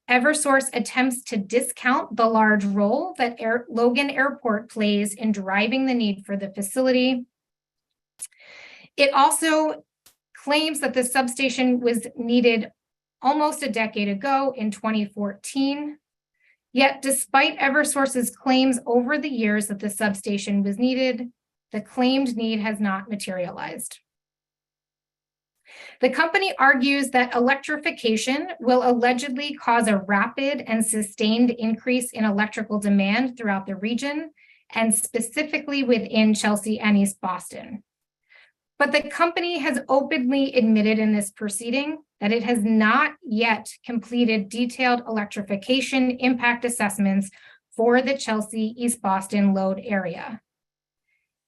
Eversource attempts to discount the large role that Logan Airport plays in driving the need for the facility. It also claims that the substation was needed almost a decade ago in 2014. Yet, despite Eversource's claims over the years that the substation was needed, the claimed need has not materialized. The company argues that electrification will allegedly cause a rapid and sustained increase in electrical demand throughout the region, and specifically within Chelsea and East Boston. But the company has openly admitted in this proceeding that it has not yet completed detailed electrification impact assessments for the Chelsea East Boston load area.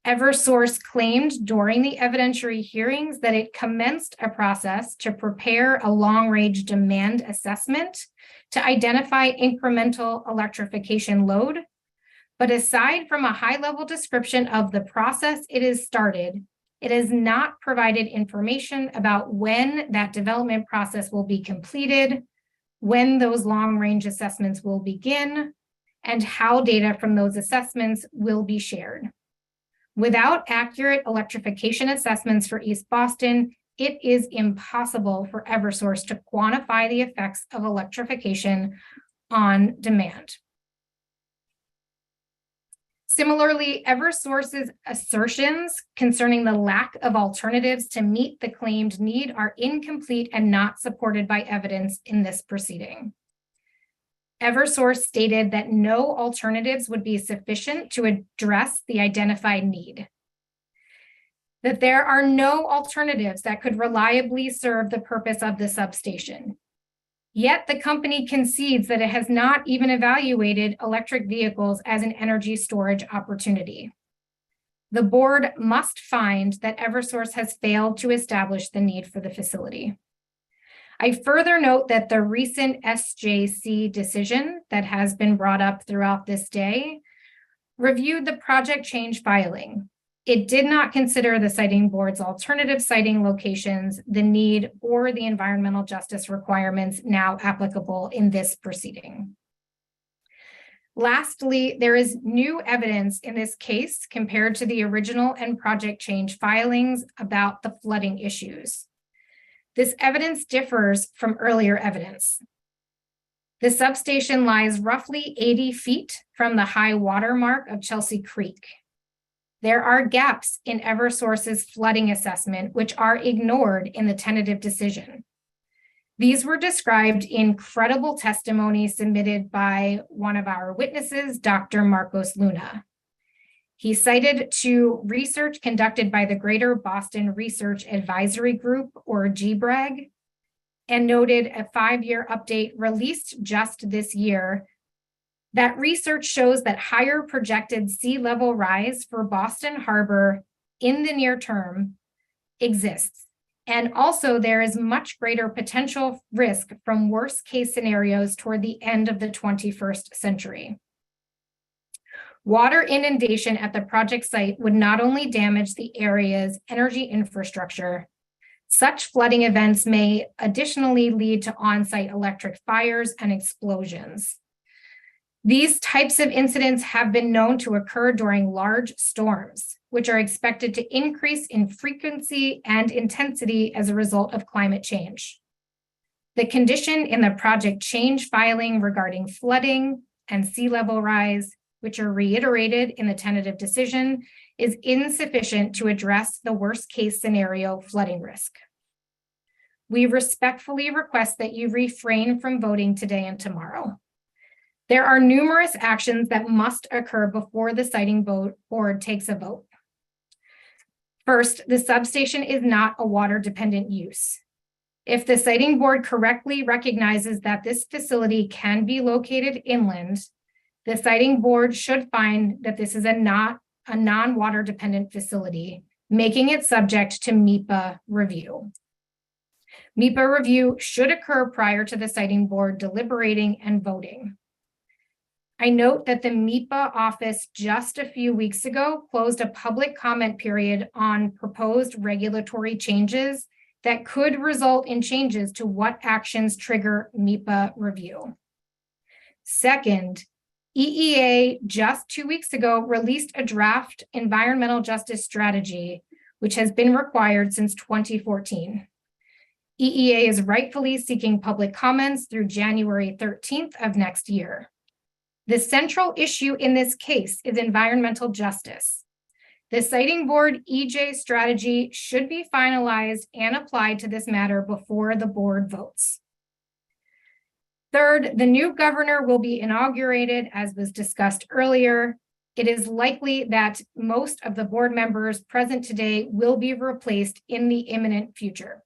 Eversource claimed during the evidentiary hearings that it commenced a process to prepare a long-range demand assessment to identify incremental electrification load. But aside from a high-level description of the process it has started, it has not provided information about when that development process will be completed, when those long-range assessments will begin, and how data from those assessments will be shared. Without accurate electrification assessments for East Boston, it is impossible for Eversource to quantify the effects of electrification on demand. Similarly, Eversource's assertions concerning the lack of alternatives to meet the claimed need are incomplete and not supported by evidence in this proceeding. Eversource stated that no alternatives would be sufficient to address the identified need, that there are no alternatives that could reliably serve the purpose of the substation. Yet the company concedes that it has not even evaluated electric vehicles as an energy storage opportunity. The board must find that Eversource has failed to establish the need for the facility. I further note that the recent SJC decision that has been brought up throughout this day reviewed the project change filing. It did not consider the siting board's alternative siting locations, the need, or the environmental justice requirements now applicable in this proceeding. Lastly, there is new evidence in this case compared to the original and project change filings about the flooding issues. This evidence differs from earlier evidence. The substation lies roughly 80 feet from the high water mark of Chelsea Creek. There are gaps in Eversource's flooding assessment, which are ignored in the tentative decision. These were described in credible testimony submitted by one of our witnesses, Dr. Marcos Luna. He cited to research conducted by the Greater Boston Research Advisory Group, or GBRAG, and noted a 5-year update released just this year. That research shows that higher projected sea level rise for Boston Harbor in the near term exists. And also there is much greater potential risk from worst case scenarios toward the end of the 21st century. Water inundation at the project site would not only damage the area's energy infrastructure, such flooding events may additionally lead to on-site electric fires and explosions. These types of incidents have been known to occur during large storms, which are expected to increase in frequency and intensity as a result of climate change. The condition in the project change filing regarding flooding and sea level rise, which are reiterated in the tentative decision, is insufficient to address the worst case scenario flooding risk. We respectfully request that you refrain from voting today and tomorrow. There are numerous actions that must occur before the siting board takes a vote. First, the substation is not a water-dependent use. If the siting board correctly recognizes that this facility can be located inland, the siting board should find that this is not a non-water dependent facility, making it subject to MEPA review. MEPA review should occur prior to the siting board deliberating and voting. I note that the MIPA office just a few weeks ago closed a public comment period on proposed regulatory changes that could result in changes to what actions trigger MIPA review. Second, EEA just 2 weeks ago released a draft environmental justice strategy, which has been required since 2014. EEA is rightfully seeking public comments through January 13th of next year. The central issue in this case is environmental justice. The Siting Board EJ strategy should be finalized and applied to this matter before the board votes. Third, the new governor will be inaugurated, as was discussed earlier. It is likely that most of the board members present today will be replaced in the imminent future.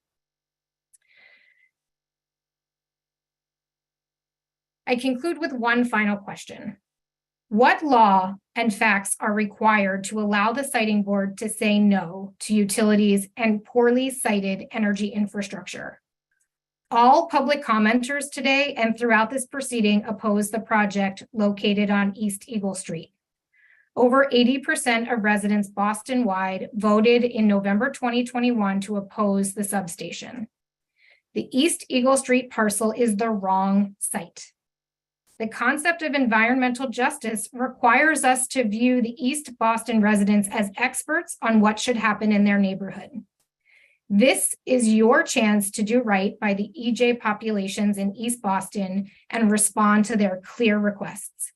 I conclude with one final question. What law and facts are required to allow the Siting Board to say no to utilities and poorly sited energy infrastructure? All public commenters today and throughout this proceeding oppose the project located on East Eagle Street. Over 80% of residents Boston-wide voted in November 2021 to oppose the substation. The East Eagle Street parcel is the wrong site. The concept of environmental justice requires us to view the East Boston residents as experts on what should happen in their neighborhood. This is your chance to do right by the EJ populations in East Boston and respond to their clear requests.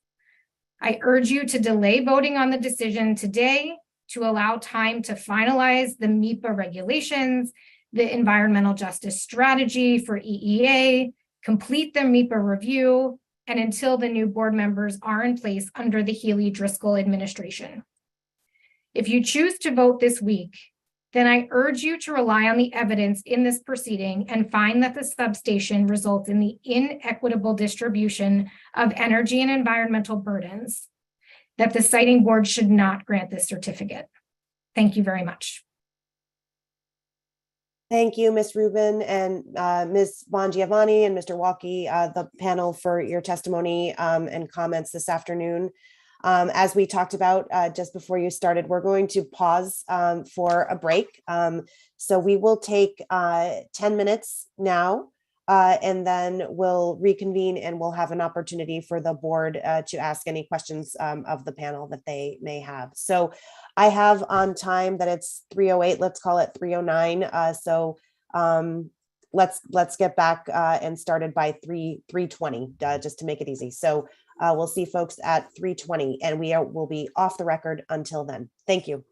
I urge you to delay voting on the decision today to allow time to finalize the MIPA regulations, the environmental justice strategy for EEA, complete the MIPA review, and until the new board members are in place under the Healy-Driscoll administration. If you choose to vote this week, then I urge you to rely on the evidence in this proceeding and find that the substation results in the inequitable distribution of energy and environmental burdens, that the Siting Board should not grant this certificate. Thank you very much. Thank you, Ms. Rubin and Ms. Bongiovanni and Mr. Walkie, the panel, for your testimony and comments this afternoon. As we talked about just before you started, we're going to pause for a break. So we will take 10 minutes now, and then we'll reconvene and we'll have an opportunity for the board to ask any questions of the panel that they may have. So I have on time that it's 3:08, let's call it 3:09. So let's get back and started by 3:20, just to make it easy. So we'll see folks at 3:20, and will be off the record until then. Thank you.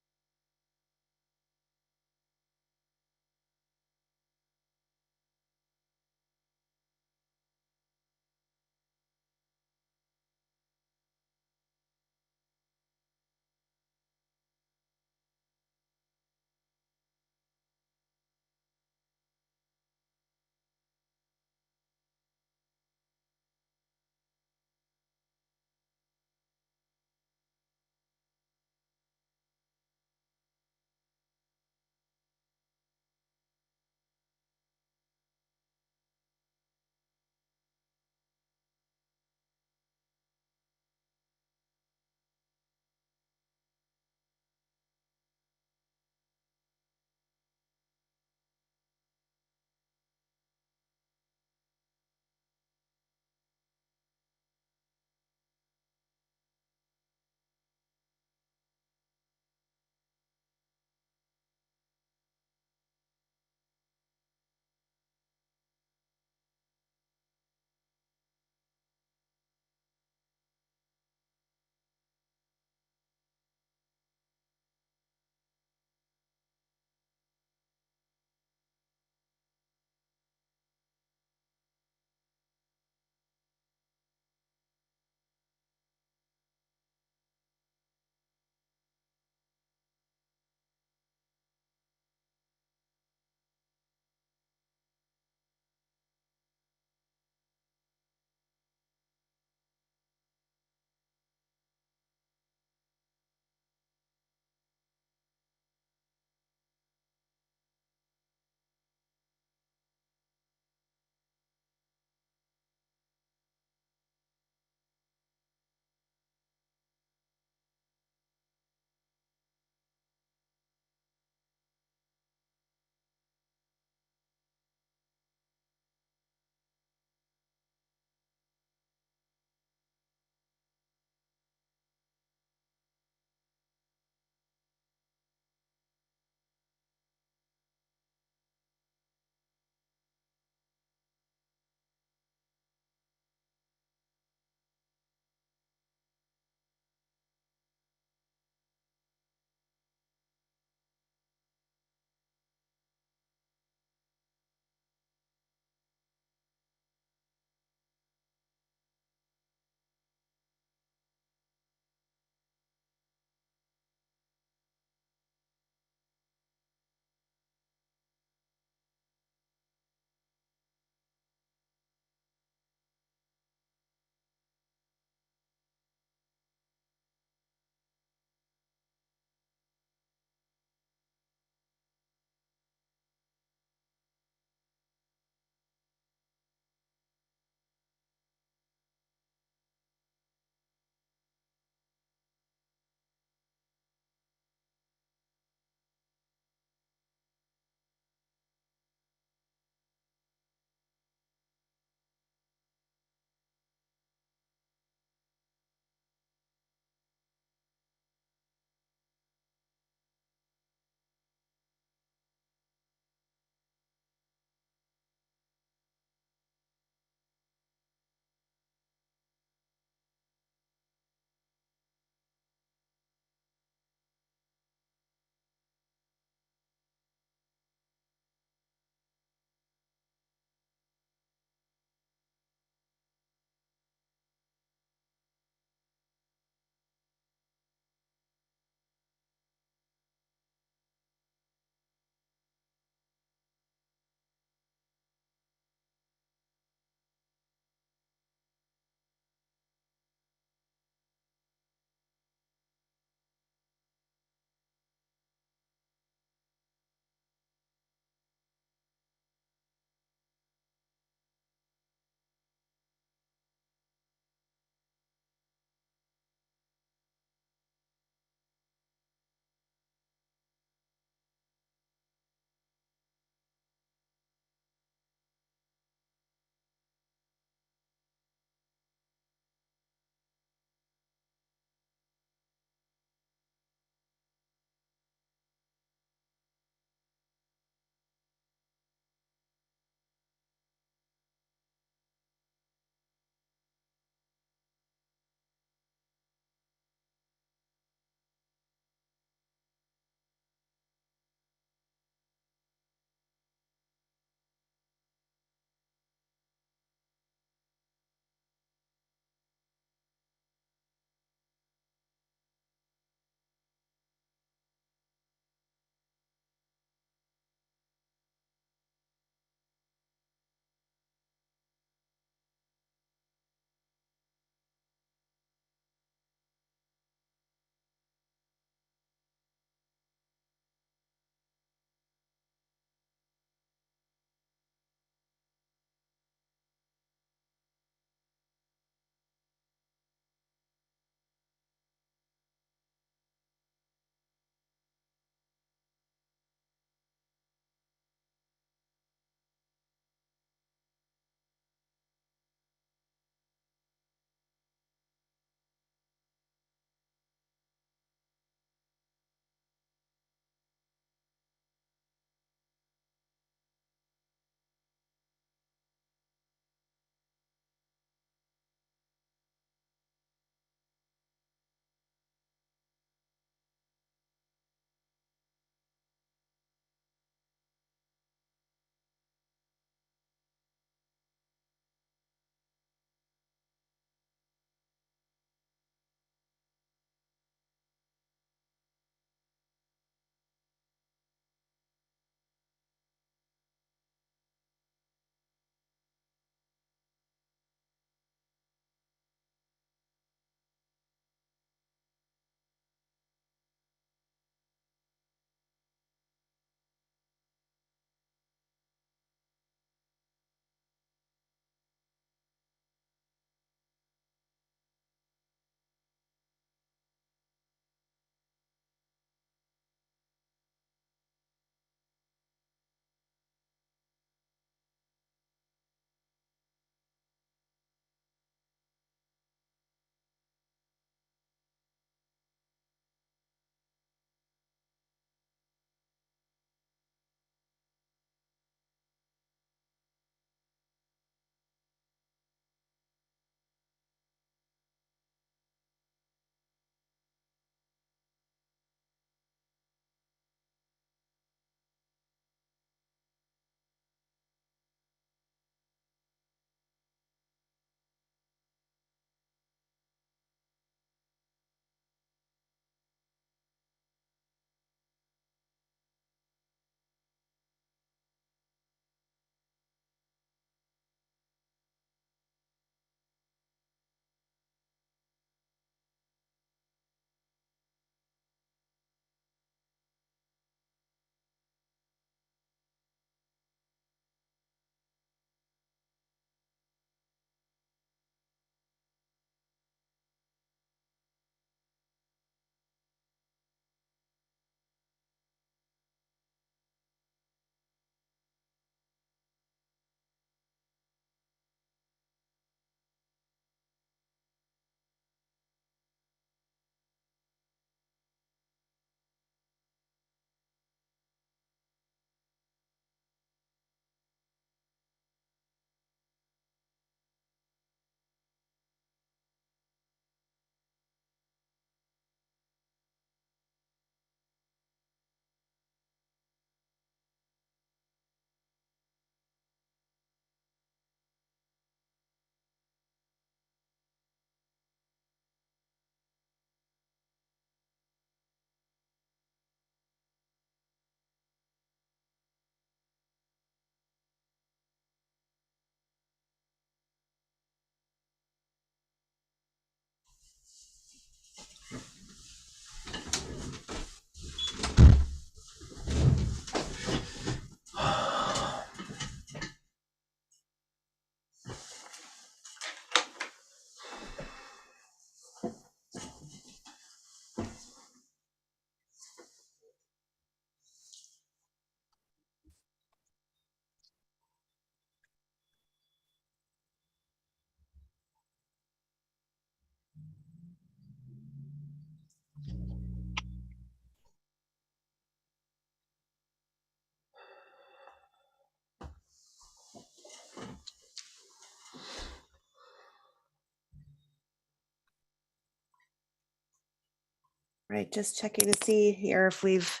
Right, just checking to see here if we've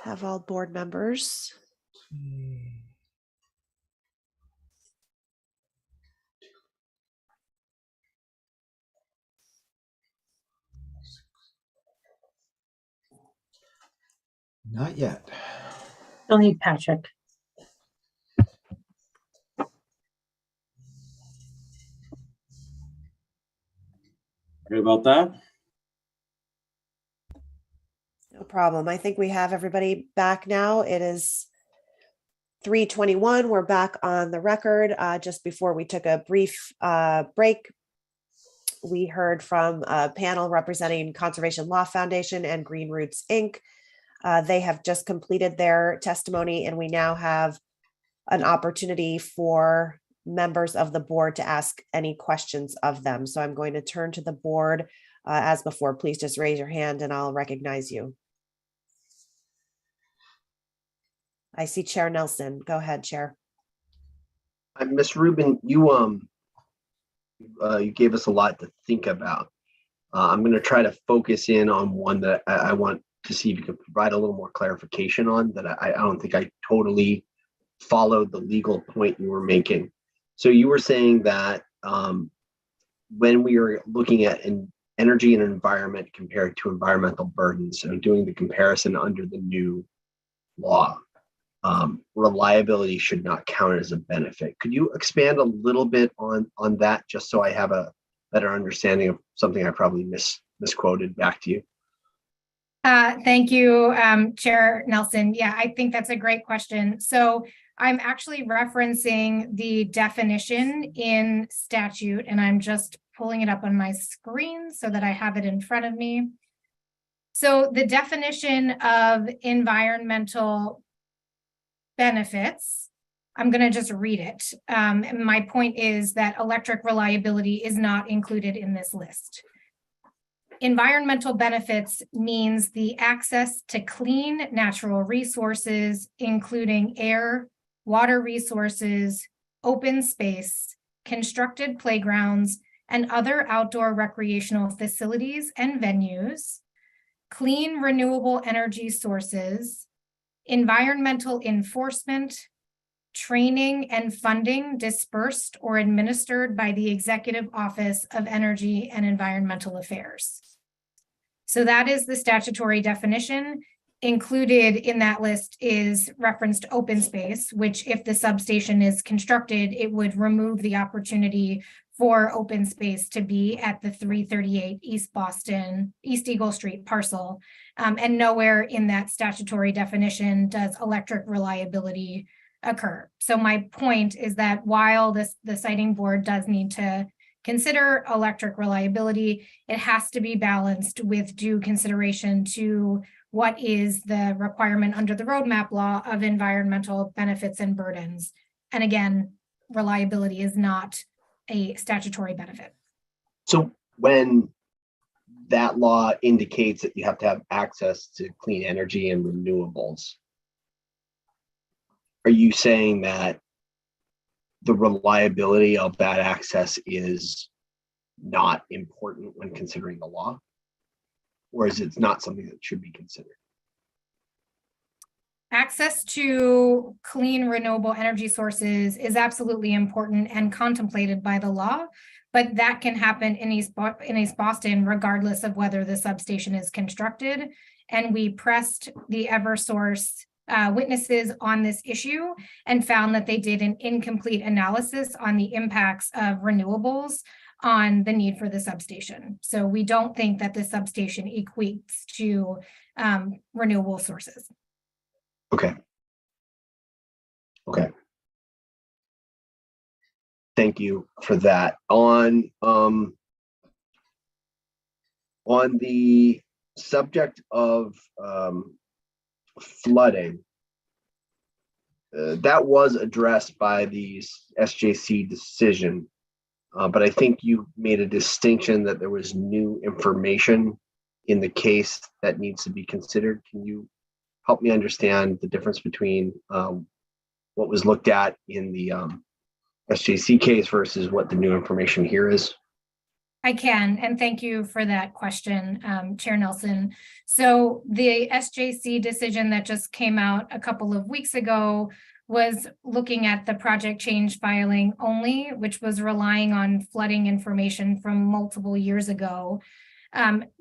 have all board members. Not yet. Still need Patrick. Sorry about that. No problem. I think we have everybody back now. It is 3:21. We're back on the record. Just before we took a brief break, we heard from a panel representing Conservation Law Foundation and Green Roots Inc. They have just completed their testimony, and we now have an opportunity for members of the board to ask any questions of them. So I'm going to turn to the board. As before, please just raise your hand and I'll recognize you. I see Chair Nelson. Go ahead, Chair. Ms. Rubin, you gave us a lot to think about. I'm going to try to focus in on one that I want to see if you could provide a little more clarification on, that I don't think I totally followed the legal point you were making. So you were saying that when we are looking at energy and environment compared to environmental burdens and doing the comparison under the new law, reliability should not count as a benefit. Could you expand a little bit on that, just so I have a better understanding of something I probably misquoted? Back to you. Thank you, Chair Nelson. Yeah, I think that's a great question. So I'm actually referencing the definition in statute, and I'm just pulling it up on my screen so that I have it in front of me. So the definition of environmental benefits, I'm going to just read it. My point is that electric reliability is not included in this list. Environmental benefits means the access to clean natural resources, including air, water resources, open space, constructed playgrounds, and other outdoor recreational facilities and venues, clean renewable energy sources, environmental enforcement, training and funding dispersed or administered by the Executive Office of Energy and Environmental Affairs. So that is the statutory definition. Included in that list is referenced open space, which if the substation is constructed, it would remove the opportunity for open space to be at the 338 East Eagle Street parcel. And nowhere in that statutory definition does electric reliability occur. So my point is that while the siting board does need to consider electric reliability, it has to be balanced with due consideration to what is the requirement under the roadmap law of environmental benefits and burdens. And again, reliability is not a statutory benefit. So when that law indicates that you have to have access to clean energy and renewables, are you saying that the reliability of that access is not important when considering the law? Or is it not something that should be considered? Access to clean renewable energy sources is absolutely important and contemplated by the law, but that can happen in East Boston regardless of whether the substation is constructed. And we pressed the Eversource witnesses on this issue and found that they did an incomplete analysis on the impacts of renewables on the need for the substation. So we don't think that the substation equates to renewable sources. Okay. Okay. Thank you for that. On the subject of flooding, that was addressed by the SJC decision. but I think you made a distinction that there was new information in the case that needs to be considered. Can you help me understand the difference between what was looked at in the SJC case versus what the new information here is? I can, and thank you for that question, Chair Nelson. So the SJC decision that just came out a couple of weeks ago was looking at the project change filing only, which was relying on flooding information from multiple years ago.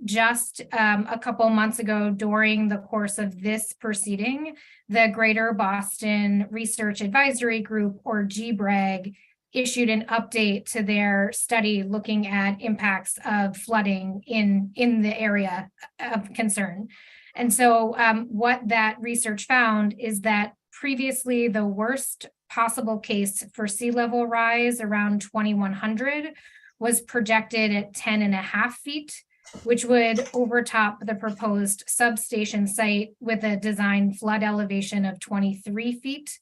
Just a couple months ago, during the course of this proceeding, the Greater Boston Research Advisory Group, or GBRAG, issued an update to their study looking at impacts of flooding in the area of concern. And so what that research found is that previously the worst possible case for sea level rise around 2100 was projected at 10.5 feet, which would overtop the proposed substation site with a design flood elevation of 23 feet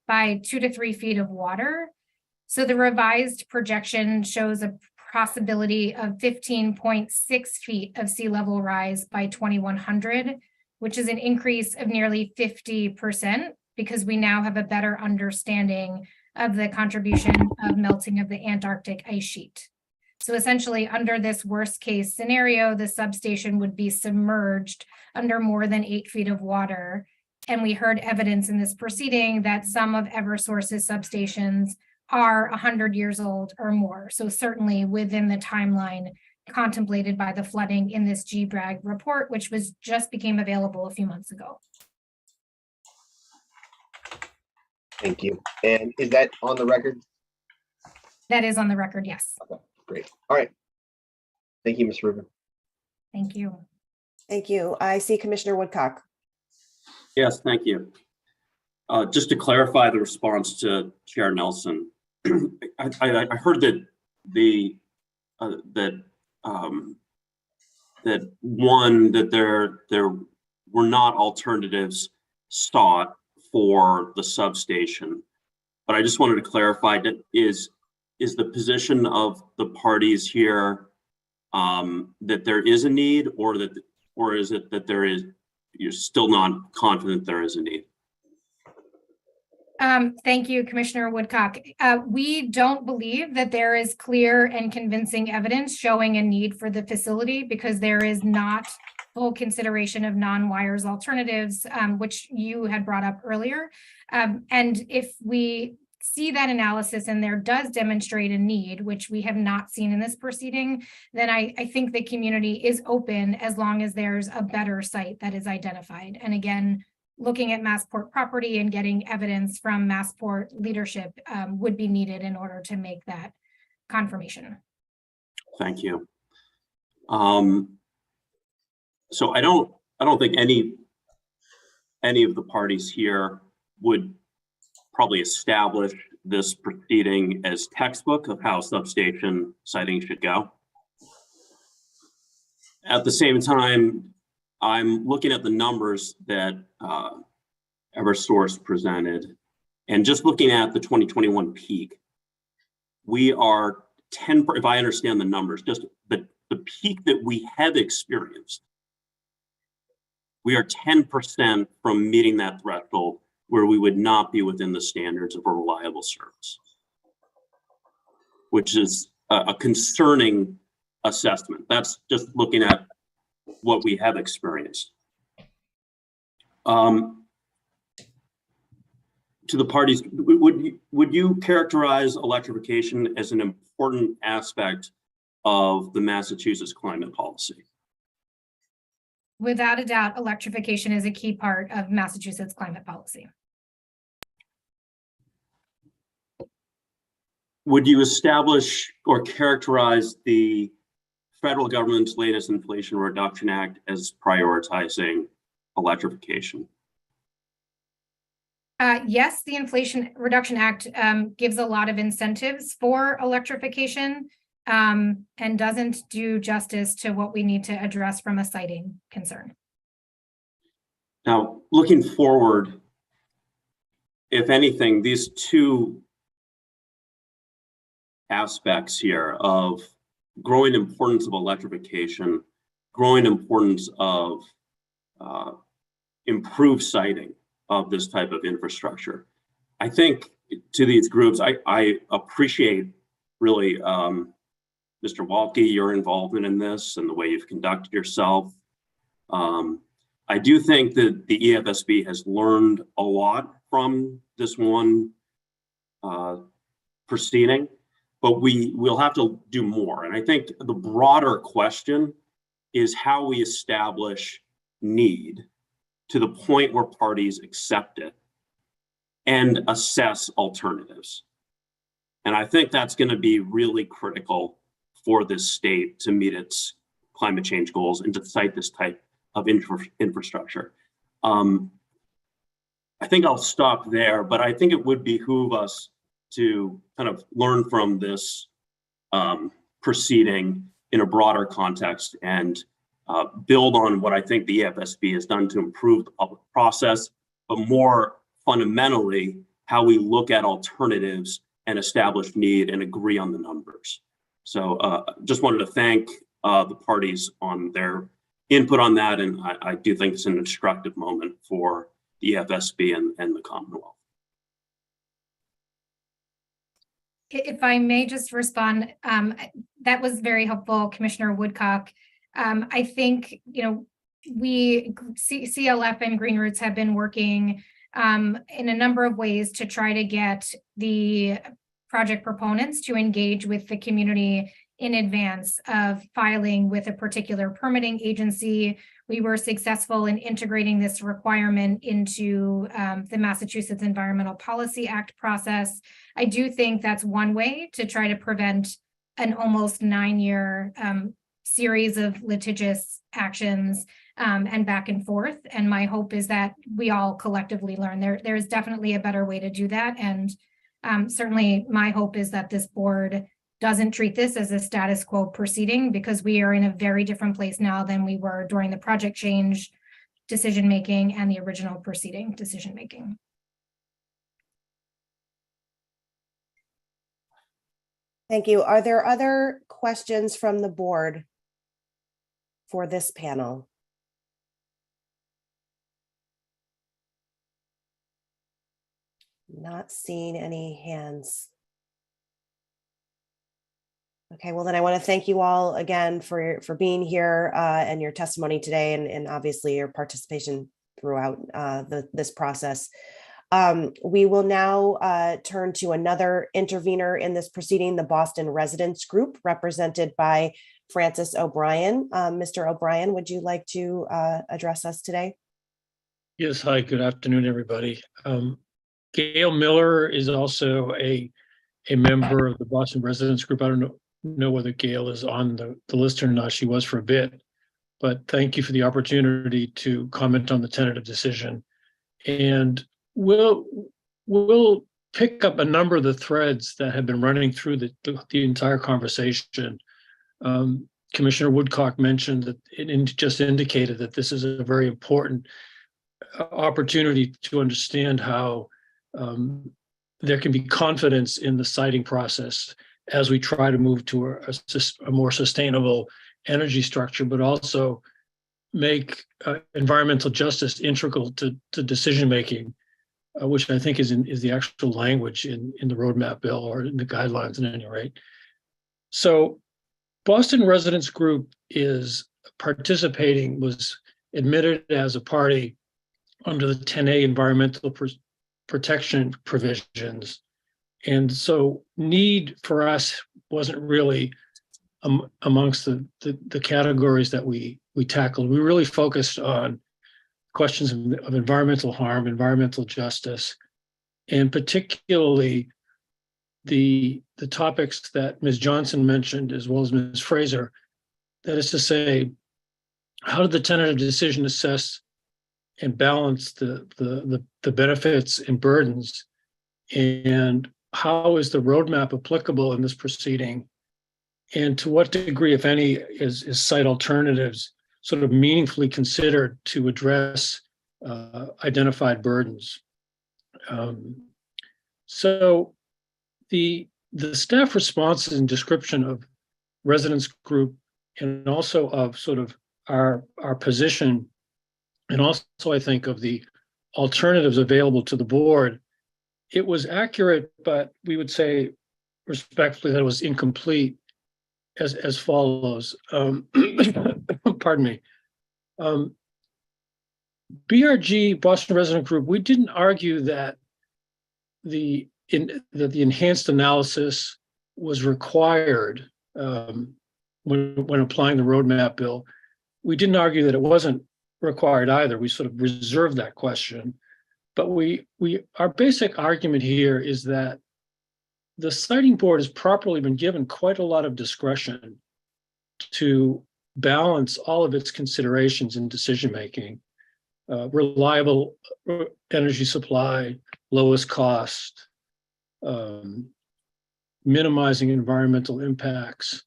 by 2 to 3 feet of water. So the revised projection shows a possibility of 15.6 feet of sea level rise by 2100, which is an increase of nearly 50%, because we now have a better understanding of the contribution of melting of the Antarctic ice sheet. So essentially, under this worst case scenario, the substation would be submerged under more than 8 feet of water. And we heard evidence in this proceeding that some of Eversource's substations are 100 years old or more. So certainly within the timeline contemplated by the flooding in this GBRAG report, which was just became available a few months ago. Thank you. And is that on the record? That is on the record, yes. Okay, great. All right. Thank you, Ms. Rubin. Thank you. Thank you. I see Commissioner Woodcock. Yes, thank you. Just to clarify the response to Chair Nelson, I heard that there were not alternatives sought for the substation, but I just wanted to clarify that is the position of the parties here that there is a need, or is it that you're still not confident there is a need? Thank you, Commissioner Woodcock. We don't believe that there is clear and convincing evidence showing a need for the facility, because there is not full consideration of non-wires alternatives, which you had brought up earlier. And if we see that analysis and there does demonstrate a need, which we have not seen in this proceeding, then I think the community is open as long as there's a better site that is identified. And again, looking at Massport property and getting evidence from Massport leadership would be needed in order to make that confirmation. Thank you. So I don't think any of the parties here would probably establish this proceeding as textbook of how substation siting should go. At the same time, I'm looking at the numbers that Eversource presented, and just looking at the 2021 peak, we are 10, if I understand the numbers, just the peak that we have experienced, we are 10% from meeting that threshold where we would not be within the standards of a reliable service, which is a concerning assessment. That's just looking at what we have experienced. To the parties, would you characterize electrification as an important aspect of the Massachusetts climate policy? Without a doubt, electrification is a key part of Massachusetts climate policy. Would you establish or characterize the federal government's latest Inflation Reduction Act as prioritizing electrification? Yes, the Inflation Reduction Act gives a lot of incentives for electrification and doesn't do justice to what we need to address from a siting concern. Now, looking forward, if anything, these two aspects here of growing importance of electrification, growing importance of improved siting of this type of infrastructure. I think to these groups, I appreciate really, Mr. Walke, your involvement in this and the way you've conducted yourself. I do think that the EFSB has learned a lot from this one proceeding, but we'll have to do more. And I think the broader question is how we establish need to the point where parties accept it and assess alternatives. And I think that's going to be really critical for this state to meet its climate change goals and to cite this type of infrastructure. I think I'll stop there, but I think it would behoove us to kind of learn from this proceeding in a broader context and build on what I think the EFSB has done to improve the public process, but more fundamentally, how we look at alternatives and establish need and agree on the numbers. So just wanted to thank the parties on their input on that. And I do think it's an instructive moment for the EFSB and the Commonwealth. If I may just respond, that was very helpful, Commissioner Woodcock. I think, you know, we, CLF and Green Roots have been working in a number of ways to try to get the project proponents to engage with the community in advance of filing with a particular permitting agency. We were successful in integrating this requirement into the Massachusetts Environmental Policy Act process. I do think that's one way to try to prevent an almost 9-year series of litigious actions and back and forth. And my hope is that we all collectively learn. There is definitely a better way to do that. And certainly my hope is that this board doesn't treat this as a status quo proceeding, because we are in a very different place now than we were during the project change decision-making and the original proceeding decision-making. Thank you. Are there other questions from the board for this panel? Not seeing any hands. Okay, well then I want to thank you all again for being here and your testimony today, and obviously your participation throughout this process. We will now turn to another intervener in this proceeding, the Boston Residents Group, represented by Francis O'Brien. Mr. O'Brien, would you like to address us today? Yes, hi, good afternoon, everybody. Gail Miller is also a member of the Boston Residents Group. I don't know whether Gail is on the list or not. She was for a bit, but thank you for the opportunity to comment on the tentative decision. And we'll pick up a number of the threads that have been running through the entire conversation. Commissioner Woodcock mentioned that it just indicated that this is a very important opportunity to understand how there can be confidence in the siting process as we try to move to a more sustainable energy structure, but also make environmental justice integral to decision-making, which I think is the actual language in the roadmap bill, or in the guidelines at any rate. So Boston Residents Group is participating, was admitted as a party under the 10A environmental protection provisions. And so need for us wasn't really amongst the categories that we tackled. We really focused on questions of environmental harm, environmental justice, and particularly the topics that Ms. Johnson mentioned, as well as Ms. Fraser. That is to say, how did the tentative decision assess and balance the benefits and burdens, and how is the roadmap applicable in this proceeding, and to what degree, if any, is site alternatives sort of meaningfully considered to address identified burdens. So the the staff responses and description of residence group and also of sort of our position, and also I think of the alternatives available to the board, it was accurate, but we would say respectfully that it was incomplete as follows. Pardon me. BRG, Boston Resident Group, we didn't argue that the enhanced analysis was required when applying the roadmap bill. We didn't argue that it wasn't required either. We sort of reserved that question. But our basic argument here is that the siting board has properly been given quite a lot of discretion to balance all of its considerations in decision-making. Reliable energy supply, lowest cost, minimizing environmental impacts,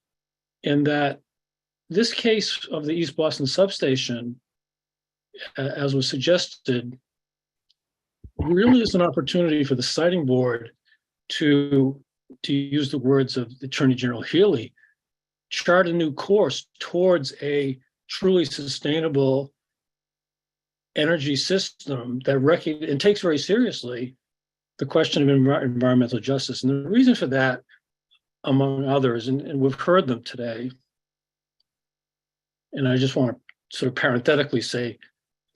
and that this case of the East Boston substation, as was suggested, really is an opportunity for the siting board to use the words of Attorney General Healy, chart a new course towards a truly sustainable energy system that and takes very seriously the question of environmental justice. And the reason for that, among others, and we've heard them today, and I just want to sort of parenthetically say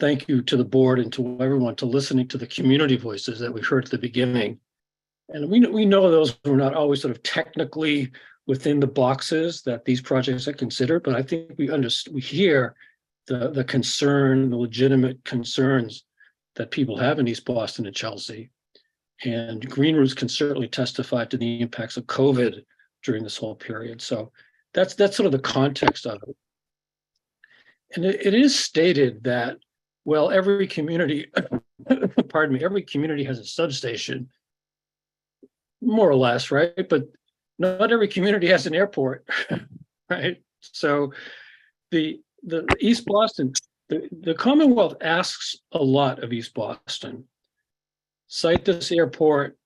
thank you to the board and to everyone to listening to the community voices that we heard at the beginning. And we know those were not always sort of technically within the boxes that these projects are considered, but I think we hear the concern, the legitimate concerns that people have in East Boston and Chelsea. And Green Roofs can certainly testify to the impacts of COVID during this whole period. So that's sort of the context of it. And it is stated that, well, every community, pardon me, every community has a substation, more or less, right? But not every community has an airport, right? So the East Boston, the Commonwealth asks a lot of East Boston. Site this airport,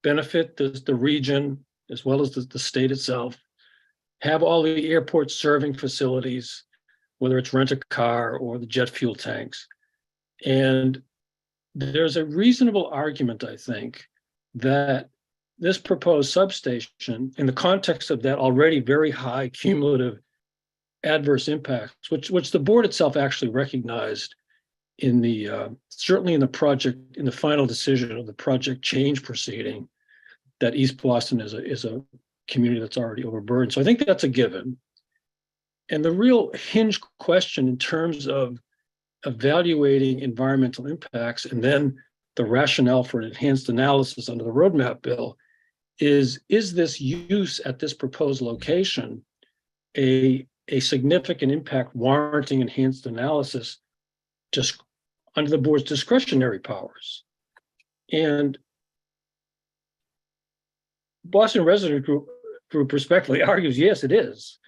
benefit the region as well as the state itself, have all the airport serving facilities, whether it's rent a car or the jet fuel tanks. And there's a reasonable argument, I think, that this proposed substation, in the context of that already very high cumulative adverse impacts, which the board itself actually recognized in the certainly in the project, in the final decision of the project change proceeding, that East Boston is a community that's already overburdened. So I think that's a given. And the real hinge question in terms of evaluating environmental impacts and then the rationale for an enhanced analysis under the roadmap bill is this use at this proposed location a significant impact warranting enhanced analysis just under the board's discretionary powers? And Boston Resident Group respectfully argues, yes, it is.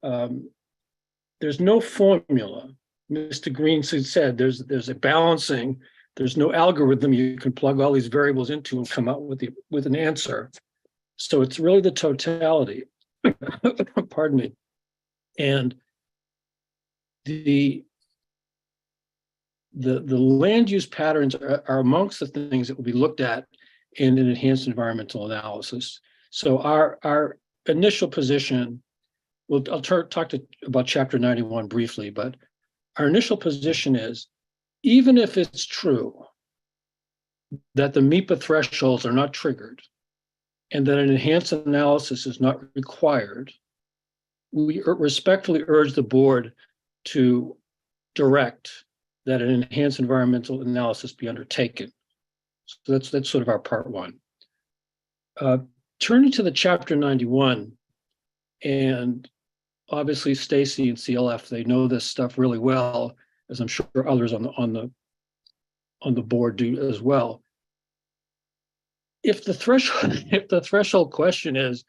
There's no formula. Mr. Green said there's a balancing. There's no algorithm you can plug all these variables into and come out with an answer. So it's really the totality. Pardon me. And the land use patterns are amongst the things that will be looked at in an enhanced environmental analysis. So our initial position, I'll talk about Chapter 91 briefly, but our initial position is, even if it's true that the MEPA thresholds are not triggered and that an enhanced analysis is not required, we respectfully urge the board to direct that an enhanced environmental analysis be undertaken. So that's sort of our part one. Turning to the Chapter 91, and obviously Stacy and CLF, they know this stuff really well, as I'm sure others on the board do as well. If the threshold question is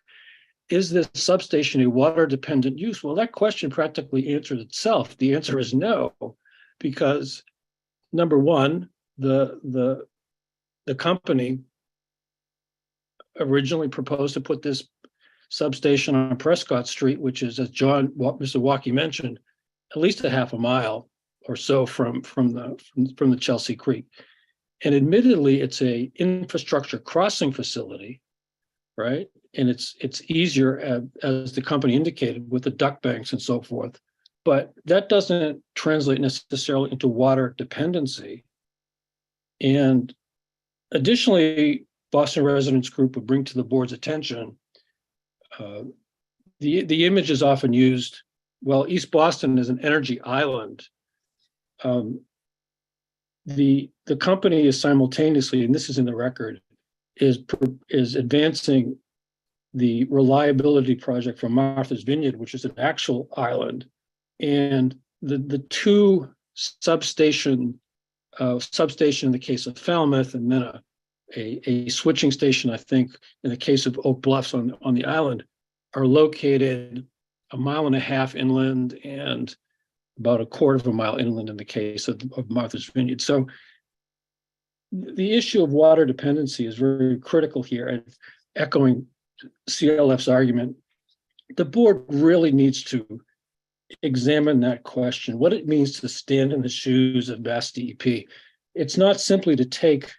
this substation a water dependent use? Well, that question practically answers itself. The answer is no, because number one, the company originally proposed to put this substation on Prescott Street, which is, as Mr. Walkie mentioned, at least a half a mile or so from the Chelsea Creek. And admittedly, it's a infrastructure crossing facility, right? And it's easier, as the company indicated, with the duck banks and so forth. But that doesn't translate necessarily into water dependency. And additionally, Boston Residents Group would bring to the board's attention, the image is often used, well, East Boston is an energy island. The company is simultaneously, and this is in the record, is advancing the reliability project for Martha's Vineyard, which is an actual island, and the two substation in the case of Falmouth, and then a switching station, I think, in the case of Oak Bluffs on the island, are located 1.5 miles inland and about 1/4 mile inland in the case of Martha's Vineyard. So the issue of water dependency is very critical here. And echoing CLF's argument, the board really needs to examine that question, what it means to stand in the shoes of Mass DEP. It's not simply to take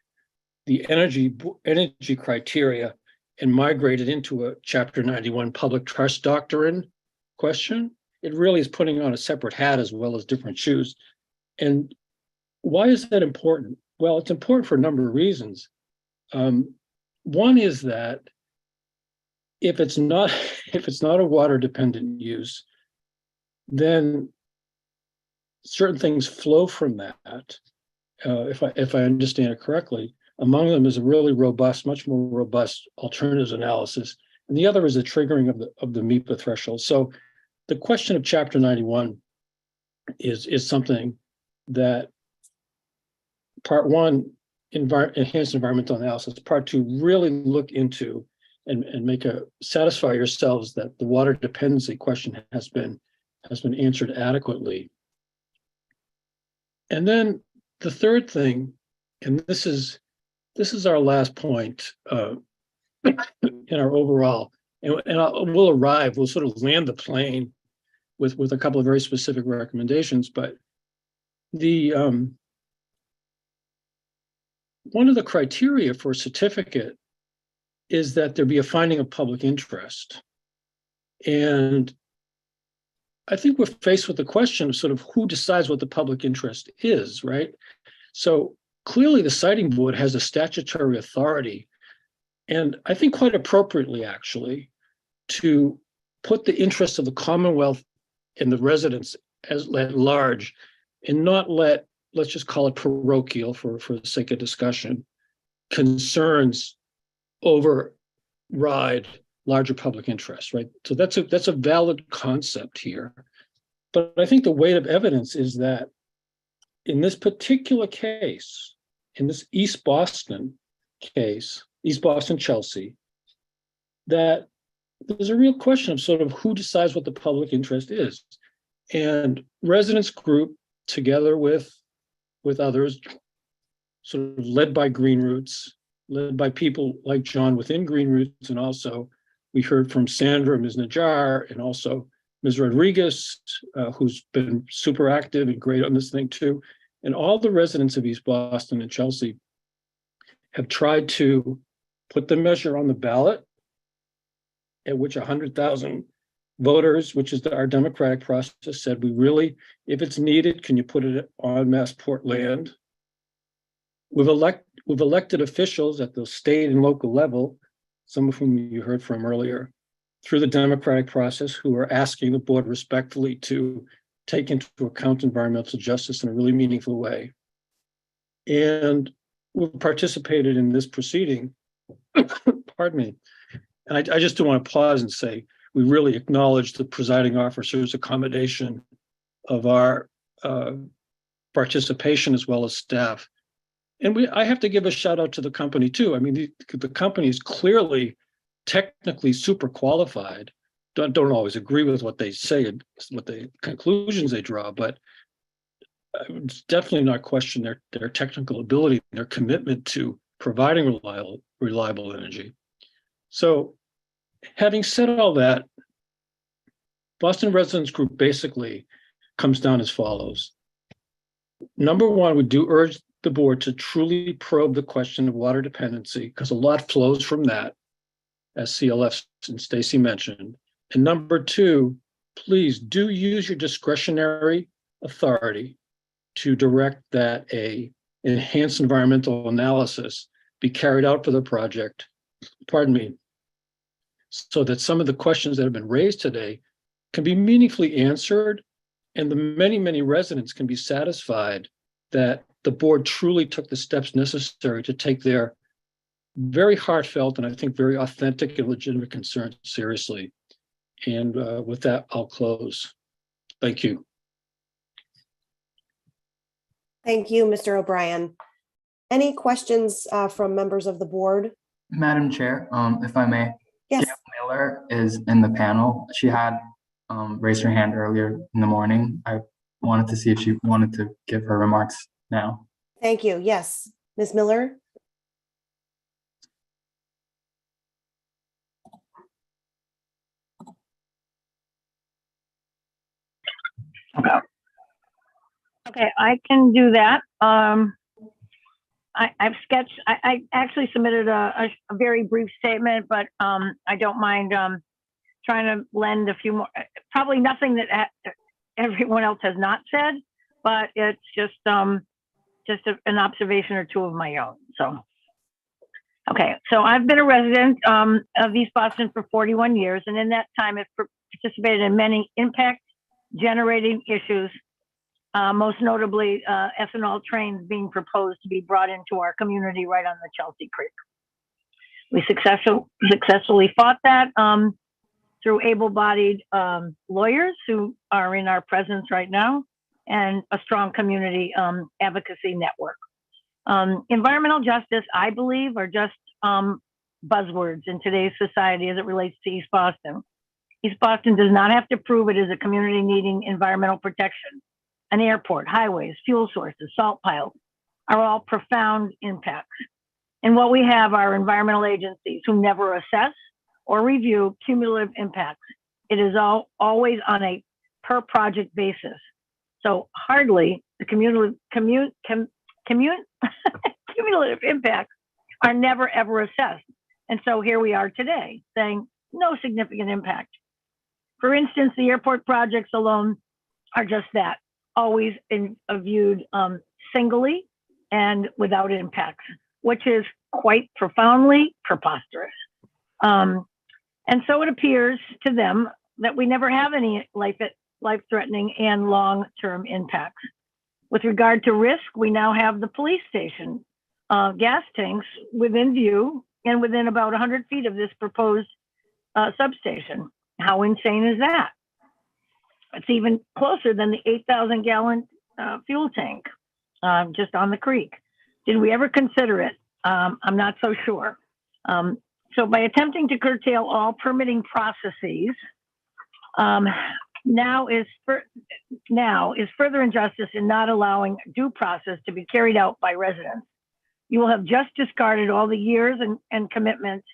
the energy criteria and migrate it into a Chapter 91 public trust doctrine question. It really is putting on a separate hat as well as different shoes. And why is that important? Well, it's important for a number of reasons. One is that if it's not a water dependent use, then certain things flow from that. If I understand it correctly, among them is a really robust, much more robust alternatives analysis, and the other is the triggering of the MEPA threshold. So the question of Chapter 91 is something that Part 1, enhanced environmental analysis, Part 2, really look into and satisfy yourselves that the water dependency question has been answered adequately. And then the third thing, and this is our last point in our overall, and we'll sort of land the plane with a couple of very specific recommendations, but one of the criteria for a certificate is that there be a finding of public interest. And I think we're faced with the question of sort of who decides what the public interest is, right? So clearly the siting board has a statutory authority, and I think quite appropriately actually, to put the interests of the Commonwealth and the residents at large, and not let, let's just call it parochial for the sake of discussion, concerns override larger public interests, right? So that's a valid concept here. But I think the weight of evidence is that in this particular case, in this East Boston case, East Boston Chelsea, that there's a real question of sort of who decides what the public interest is. And residents group, together with others, sort of led by Green Roots, led by people like John within Green Roots, and also we heard from Sandra, Ms. Najjar, and also Ms. Rodriguez, who's been super active and great on this thing too. And all the residents of East Boston and Chelsea have tried to put the measure on the ballot, at which 100,000 voters, which is our democratic process, said, we really, if it's needed, can you put it on Massport land? We've elected officials at the state and local level, some of whom you heard from earlier, through the democratic process, who are asking the board respectfully to take into account environmental justice in a really meaningful way. And we've participated in this proceeding, pardon me. And I just do want to pause and say, we really acknowledge the presiding officer's accommodation of our participation as well as staff. And I have to give a shout out to the company too. I mean, the company is clearly technically super qualified. Don't always agree with what they say and what the conclusions they draw, but I would definitely not question their technical ability and their commitment to providing reliable energy. So having said all that, Boston Residents Group basically comes down as follows. Number one, we do urge the board to truly probe the question of water dependency because a lot flows from that, as CLF and Stacy mentioned. And number two, please do use your discretionary authority to direct that a enhanced environmental analysis be carried out for the project, pardon me, so that some of the questions that have been raised today can be meaningfully answered and the many, many residents can be satisfied that the board truly took the steps necessary to take their very heartfelt and I think very authentic and legitimate concerns seriously. And with that, I'll close. Thank you. Thank you, Mr. O'Brien. Any questions from members of the board? Madam Chair, if I may. Yes. Gail Miller is in the panel. She had raised her hand earlier in the morning. I wanted to see if she wanted to give her remarks now. Thank you. Yes, Ms. Miller. Okay, I can do that. I've sketched, I actually submitted a very brief statement, but I don't mind trying to lend a few more, probably nothing that everyone else has not said, but it's just an observation or two of my own. So, okay, so I've been a resident of East Boston for 41 years, and in that time I've participated in many impact generating issues, most notably ethanol trains being proposed to be brought into our community right on the Chelsea Creek. We successfully fought that through able-bodied lawyers who are in our presence right now and a strong community advocacy network. Environmental justice, I believe, are just buzzwords in today's society as it relates to East Boston. East Boston does not have to prove it is a community needing environmental protection. An airport, highways, fuel sources, salt piles are all profound impacts. And what we have are environmental agencies who never assess or review cumulative impacts. It is always on a per project basis. So hardly the cumulative impacts are never ever assessed. And so here we are today saying no significant impact. For instance, the airport projects alone are just that, always viewed singly and without impacts, which is quite profoundly preposterous. And so it appears to them that we never have any life-threatening and long-term impacts. With regard to risk, we now have the police station, gas tanks within view and within about 100 feet of this proposed substation. How insane is that? It's even closer than the 8,000 gallon fuel tank just on the creek. Did we ever consider it? I'm not so sure. So by attempting to curtail all permitting processes, now is further injustice in not allowing due process to be carried out by residents. You will have just discarded all the years and commitment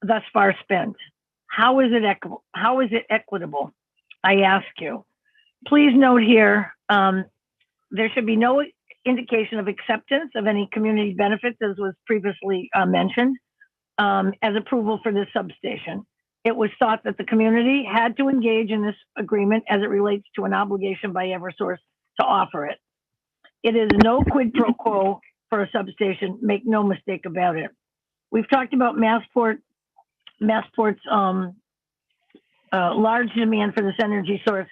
thus far spent. How is it equitable? I ask you. Please note here, there should be no indication of acceptance of any community benefits, as was previously mentioned, as approval for this substation. It was thought that the community had to engage in this agreement as it relates to an obligation by Eversource to offer it. It is no quid pro quo for a substation, make no mistake about it. We've talked about Massport's large demand for this energy source,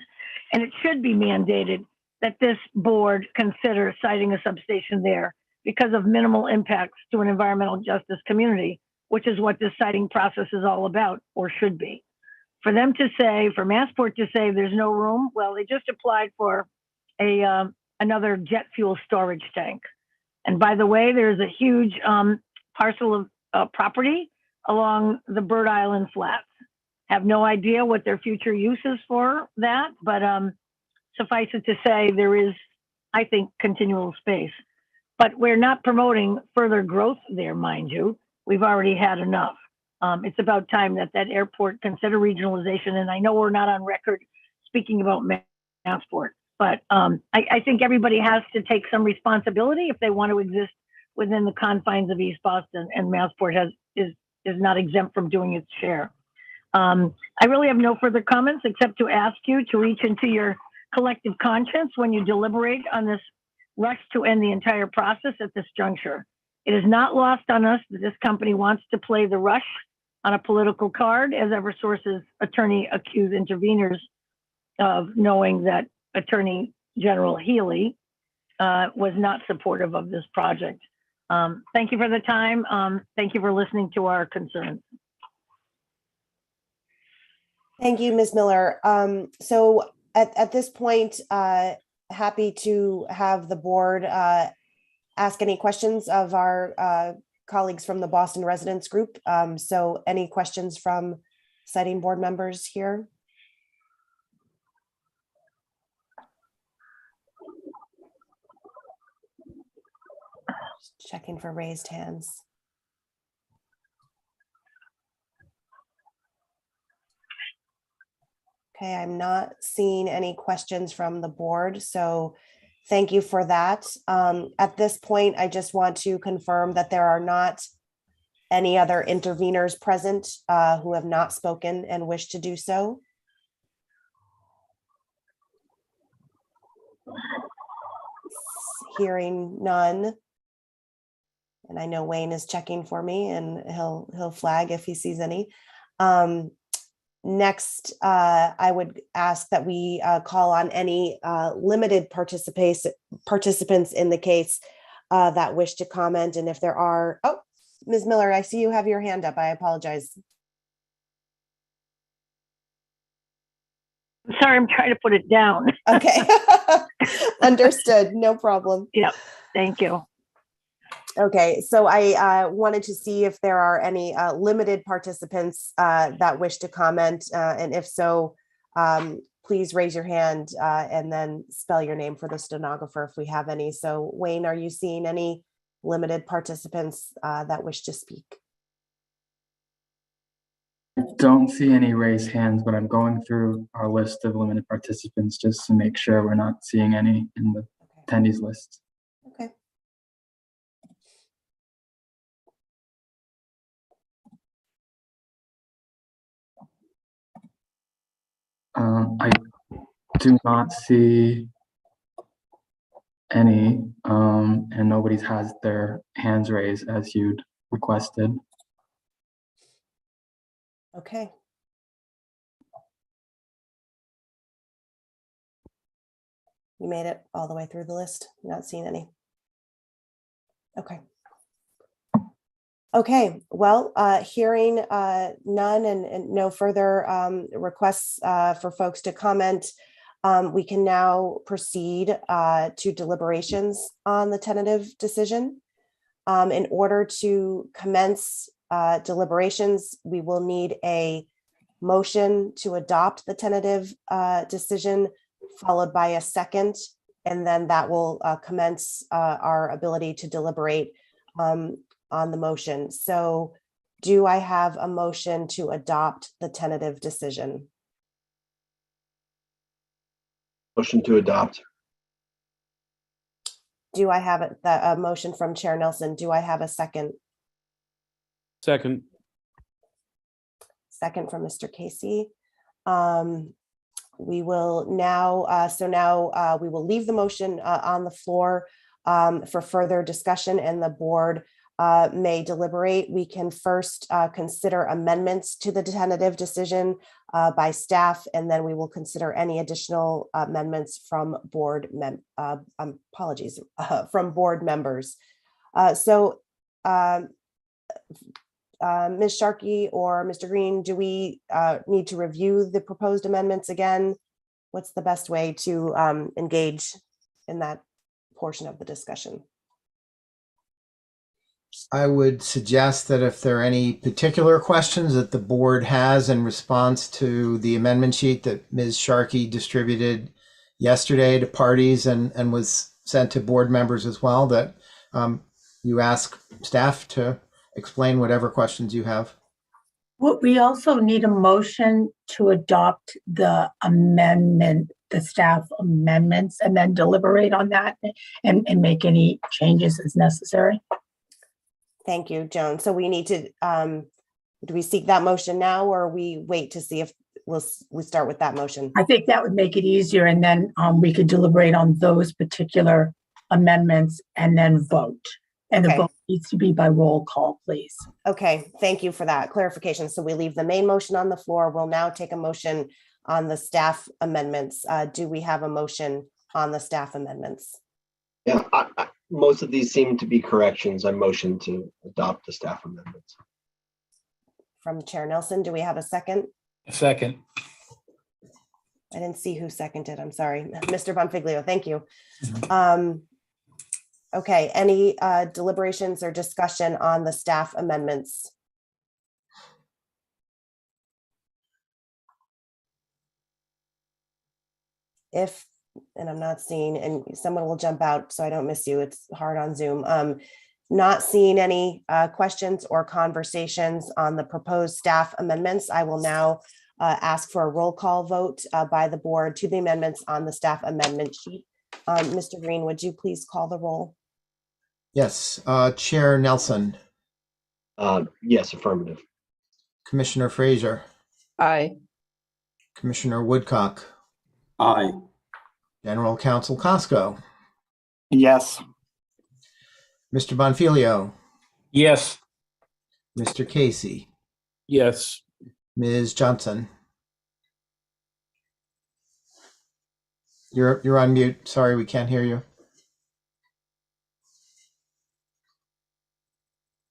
and it should be mandated that this board consider siting a substation there because of minimal impacts to an environmental justice community, which is what this siting process is all about, or should be. For them to say, for Massport to say there's no room, well, they just applied for another jet fuel storage tank. And by the way, there's a huge parcel of property along the Bird Island Flats. Have no idea what their future use is for that, but suffice it to say, there is, I think, continual space. But we're not promoting further growth there, mind you. We've already had enough. It's about time that that airport consider regionalization. And I know we're not on record speaking about Massport, but I think everybody has to take some responsibility if they want to exist within the confines of East Boston, and Massport is not exempt from doing its share. I really have no further comments except to ask you to reach into your collective conscience when you deliberate on this rush to end the entire process at this juncture. It is not lost on us that this company wants to play the rush on a political card, as Eversource's attorney accused interveners of knowing that Attorney General Healy was not supportive of this project. Thank you for the time. Thank you for listening to our concerns. Thank you, Ms. Miller. So at this point, happy to have the board ask any questions of our colleagues from the Boston Residents Group. So any questions from siting board members here? Just checking for raised hands. Okay, I'm not seeing any questions from the board, so thank you for that. At this point, I just want to confirm that there are not any other interveners present who have not spoken and wish to do so. Hearing none. And I know Wayne is checking for me and he'll flag if he sees any. Next, I would ask that we call on any limited participants in the case that wish to comment. And if there are, oh, Ms. Miller, I see you have your hand up. I apologize. I'm sorry, I'm trying to put it down. Okay, understood, no problem. Yeah, thank you. Okay, so I wanted to see if there are any limited participants that wish to comment, and if so, please raise your hand and then spell your name for the stenographer if we have any. So Wayne, are you seeing any limited participants that wish to speak? I don't see any raised hands, but I'm going through our list of limited participants just to make sure we're not seeing any in the attendees list. Okay. I do not see any, and nobody's has their hands raised as you'd requested. Okay. You made it all the way through the list, not seeing any. Okay. Okay, well, hearing none and no further requests for folks to comment, we can now proceed to deliberations on the tentative decision. In order to commence deliberations, we will need a motion to adopt the tentative decision, followed by a second, and then that will commence our ability to deliberate on the motion. So do I have a motion to adopt the tentative decision? Motion to adopt. Do I have a motion from Chair Nelson? Do I have a second? Second. Second from Mr. Casey. We will now, we will leave the motion on the floor for further discussion, and the board may deliberate. We can first consider amendments to the tentative decision by staff, and then we will consider any additional amendments from board from board members. Ms. Sharkey or Mr. Green, do we need to review the proposed amendments again? What's the best way to engage in that portion of the discussion? I would suggest that if there are any particular questions that the board has in response to the amendment sheet that Ms. Sharkey distributed yesterday to parties and was sent to board members as well, that you ask staff to explain whatever questions you have. What we also need a motion to adopt the amendment, the staff amendments, and then deliberate on that and make any changes as necessary. Thank you, Joan. So we need to, do we seek that motion now, or we wait to see if we start with that motion? I think that would make it easier, and then we could deliberate on those particular amendments and then vote. And the vote needs to be by roll call, please. Okay, thank you for that clarification. So we leave the main motion on the floor. We'll now take a motion on the staff amendments. Do we have a motion on the staff amendments? Yeah, most of these seem to be corrections. I motion to adopt the staff amendments. From Chair Nelson, do we have a second? A second. I didn't see who seconded. I'm sorry. Mr. Bonfiglio, thank you. Okay, any deliberations or discussion on the staff amendments? If, and I'm not seeing, and someone will jump out so I don't miss you, it's hard on Zoom. Not seeing any questions or conversations on the proposed staff amendments, I will now ask for a roll call vote by the board to the amendments on the staff amendment sheet. Mr. Green, would you please call the roll? Yes, Chair Nelson. Yes, affirmative. Commissioner Frazier. Aye. Commissioner Woodcock. Aye. General Counsel Costco. Yes. Mr. Bonfiglio. Yes. Mr. Casey. Yes. Ms. Johnson. You're on mute. Sorry, we can't hear you.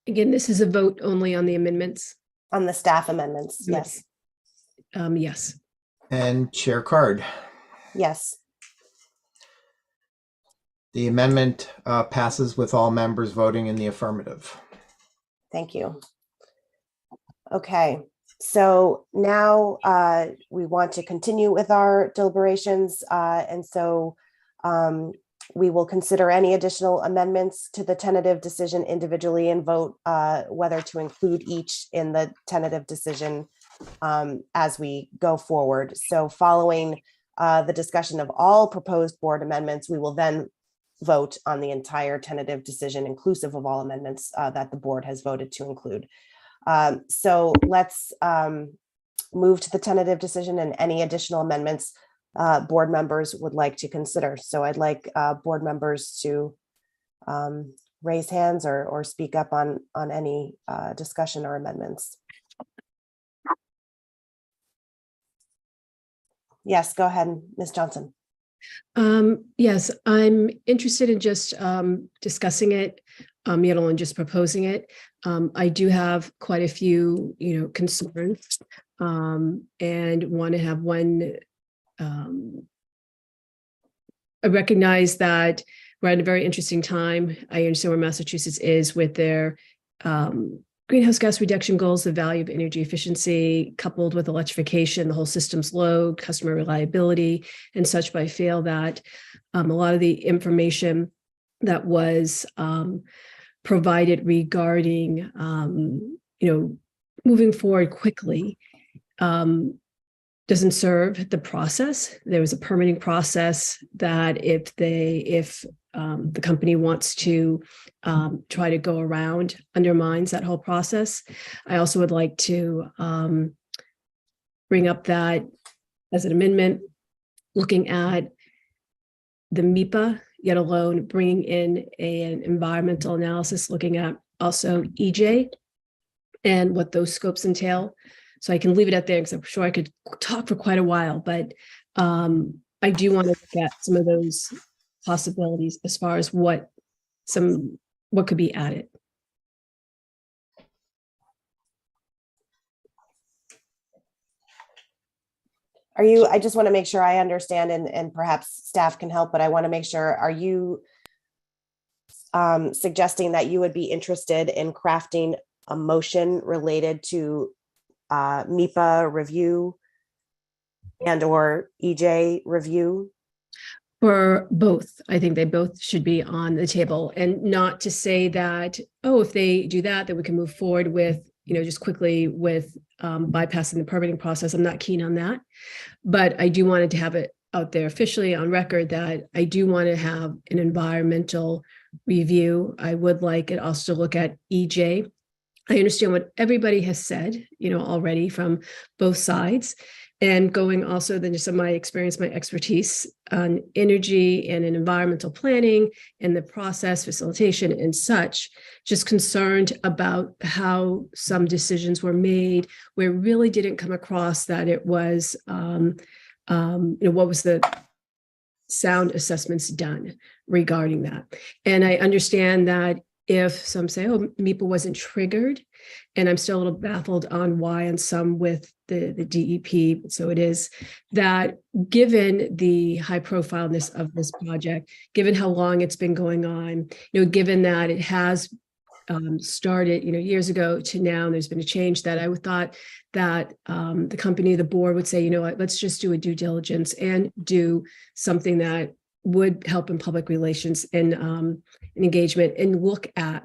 Again, this is a vote only on the amendments. On the staff amendments, yes. Yes. And Chair Card. Yes. The amendment passes with all members voting in the affirmative. Thank you. Okay, so now we want to continue with our deliberations. And so we will consider any additional amendments to the tentative decision individually and vote whether to include each in the tentative decision as we go forward. So following the discussion of all proposed board amendments, we will then vote on the entire tentative decision inclusive of all amendments that the board has voted to include. So let's move to the tentative decision and any additional amendments board members would like to consider. So I'd like board members to raise hands or speak up on any discussion or amendments. Yes, go ahead, Ms. Johnson. Yes, I'm interested in just discussing it, and just proposing it. I do have quite a few, concerns, and want to have one. I recognize that we're at a very interesting time. I understand where Massachusetts is with their greenhouse gas reduction goals, the value of energy efficiency, coupled with electrification, the whole system's load, customer reliability, and such. But I feel that a lot of the information that was provided regarding, moving forward quickly doesn't serve the process. There was a permitting process that if the company wants to try to go around, undermines that whole process. I also would like to bring up that as an amendment, looking at the MIPA, yet alone bringing in an environmental analysis, looking at also EJ and what those scopes entail. So I can leave it at there because I'm sure I could talk for quite a while, but I do want to look at some of those possibilities as far as what could be added. I just want to make sure I understand and perhaps staff can help, but I want to make sure, are you suggesting that you would be interested in crafting a motion related to MIPA review and or EJ review? For both, I think they both should be on the table, and not to say that, oh, if they do that, then we can move forward with just quickly with bypassing the permitting process. I'm not keen on that, but I do wanted to have it out there officially on record that I do want to have an environmental review. I would like it also to look at EJ. I understand what everybody has said, already from both sides, and going also then just some of my experience, my expertise on energy and in environmental planning and the process facilitation and such, just concerned about how some decisions were made where it really didn't come across that it was, what was the sound assessments done regarding that. And I understand that if some say, oh, MEPA wasn't triggered, and I'm still a little baffled on why, and some with the DEP. So it is that given the high profileness of this project, given how long it's been going on, given that it has started, years ago to now, and there's been a change, that I would thought that the company, the board would say, what, let's just do a due diligence and do something that would help in public relations and engagement, and look at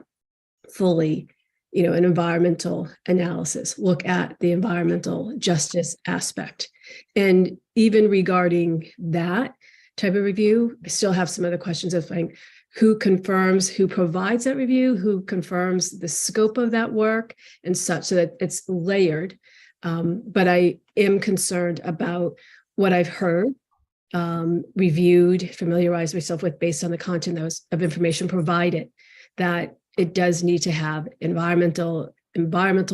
fully, an environmental analysis, look at the environmental justice aspect. And even regarding that type of review, I still have some other questions of like, who confirms, who provides that review, who confirms the scope of that work and such, so that it's layered. But I am concerned about what I've heard, reviewed, familiarized myself with based on the content that was of information provided, that it does need to have environmental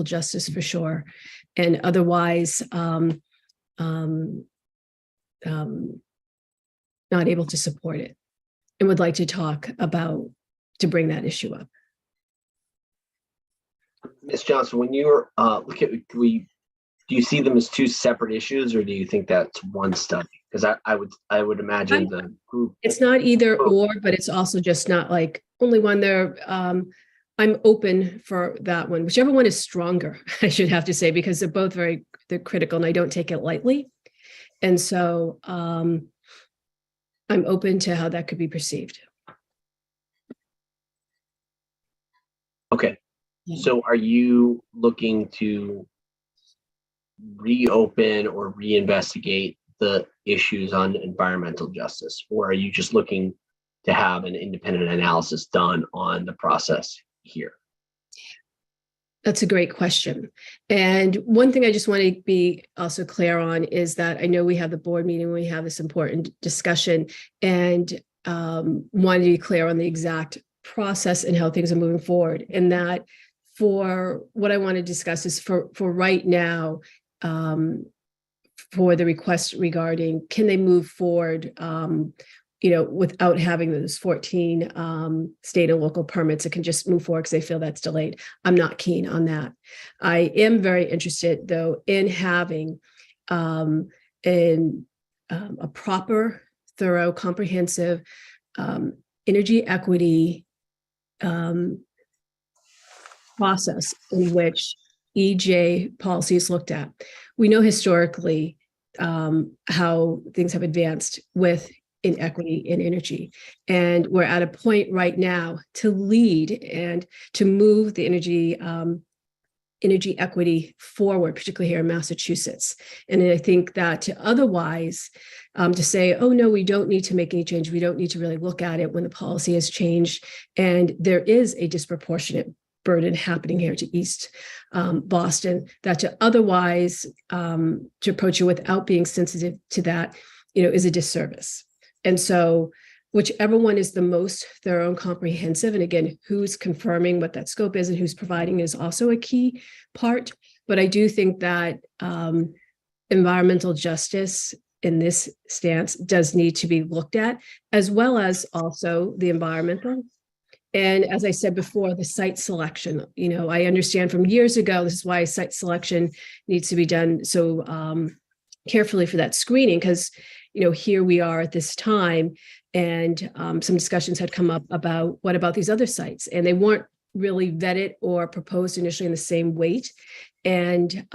justice for sure, and otherwise not able to support it, and would like to talk about to bring that issue up. Ms. Johnson, when you're do you see them as two separate issues, or do you think that's one study? Because I would imagine the group. It's not either or, but it's also just not like only one there. I'm open for that one, whichever one is stronger, I should have to say, because they're both they're critical, and I don't take it lightly. And so I'm open to how that could be perceived. Okay. So are you looking to reopen or reinvestigate the issues on environmental justice, or are you just looking to have an independent analysis done on the process here? That's a great question. And one thing I just want to be also clear on is that I know we have the board meeting, we have this important discussion, and wanted to be clear on the exact process and how things are moving forward. And that for what I want to discuss is for right now, for the request regarding, can they move forward, without having those 14 state and local permits, it can just move forward because they feel that's delayed. I'm not keen on that. I am very interested, though, in having a proper, thorough, comprehensive energy equity process in which EJ policy is looked at. We know historically how things have advanced with inequity in energy. And we're at a point right now to lead and to move the energy equity forward, particularly here in Massachusetts. And I think that to otherwise to say, oh no, we don't need to make any change, we don't need to really look at it when the policy has changed, and there is a disproportionate burden happening here to East Boston, that to otherwise to approach it without being sensitive to that, is a disservice. And so whichever one is the most thorough and comprehensive, and again, who's confirming what that scope is and who's providing is also a key part. But I do think that environmental justice in this stance does need to be looked at, as well as also the environmental. And as I said before, the site selection, I understand from years ago, this is why site selection needs to be done so carefully for that screening, because here we are at this time, and some discussions had come up about what about these other sites, and they weren't really vetted or proposed initially in the same weight, and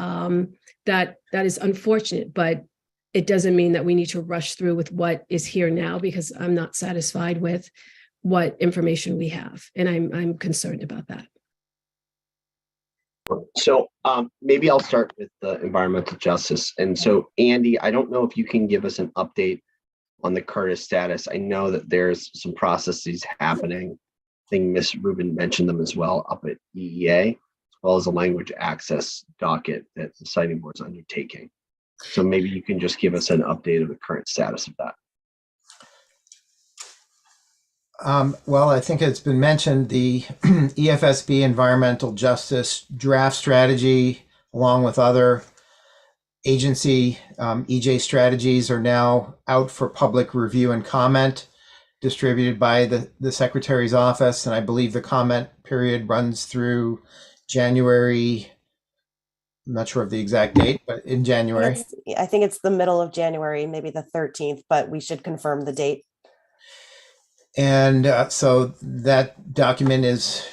that is unfortunate. But it doesn't mean that we need to rush through with what is here now, because I'm not satisfied with what information we have, and I'm concerned about that. So maybe I'll start with the environmental justice. And so Andy, I don't know if you can give us an update on the Curtis status. I know that there's some processes happening. I think Ms. Rubin mentioned them as well up at EEA, as well as a language access docket that the siting board is undertaking. So maybe you can just give us an update of the current status of that. Well, I think it's been mentioned, the EFSB environmental justice draft strategy, along with other agency EJ strategies, are now out for public review and comment, distributed by the Secretary's office. And I believe the comment period runs through January. I'm not sure of the exact date, but in January. I think it's the middle of January, maybe the 13th, but we should confirm the date. And so that document is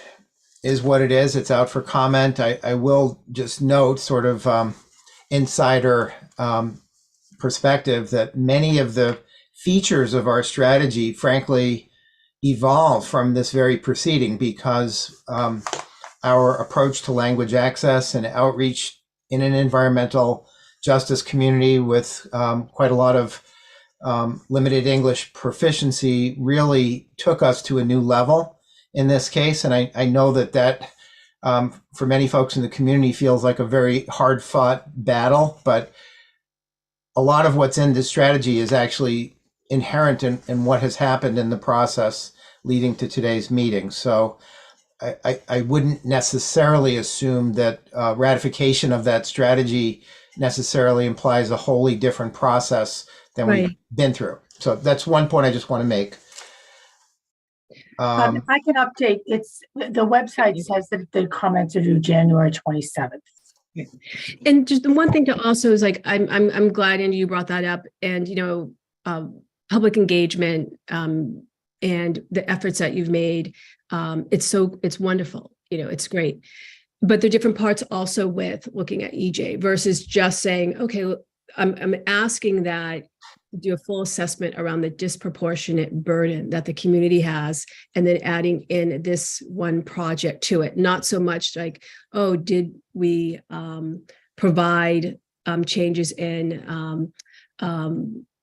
what it is. It's out for comment. I will just note, sort of insider perspective, that many of the features of our strategy, frankly, evolve from this very proceeding, because our approach to language access and outreach in an environmental justice community with quite a lot of limited English proficiency really took us to a new level in this case. And I know that for many folks in the community feels like a very hard fought battle, but a lot of what's in this strategy is actually inherent in what has happened in the process leading to today's meeting. So I wouldn't necessarily assume that ratification of that strategy necessarily implies a wholly different process than we've been through. So that's one point I just want to make. I can update. It's the website says that the comments are due January 27th. And just the one thing to also is, like, I'm glad, Andy, you brought that up. And, you know, public engagement and the efforts that you've made, it's wonderful. You know, it's great. But there are different parts also with looking at EJ versus just saying, okay, I'm asking that do a full assessment around the disproportionate burden that the community has, and then adding in this one project to it. Not so much like, oh, did we provide changes in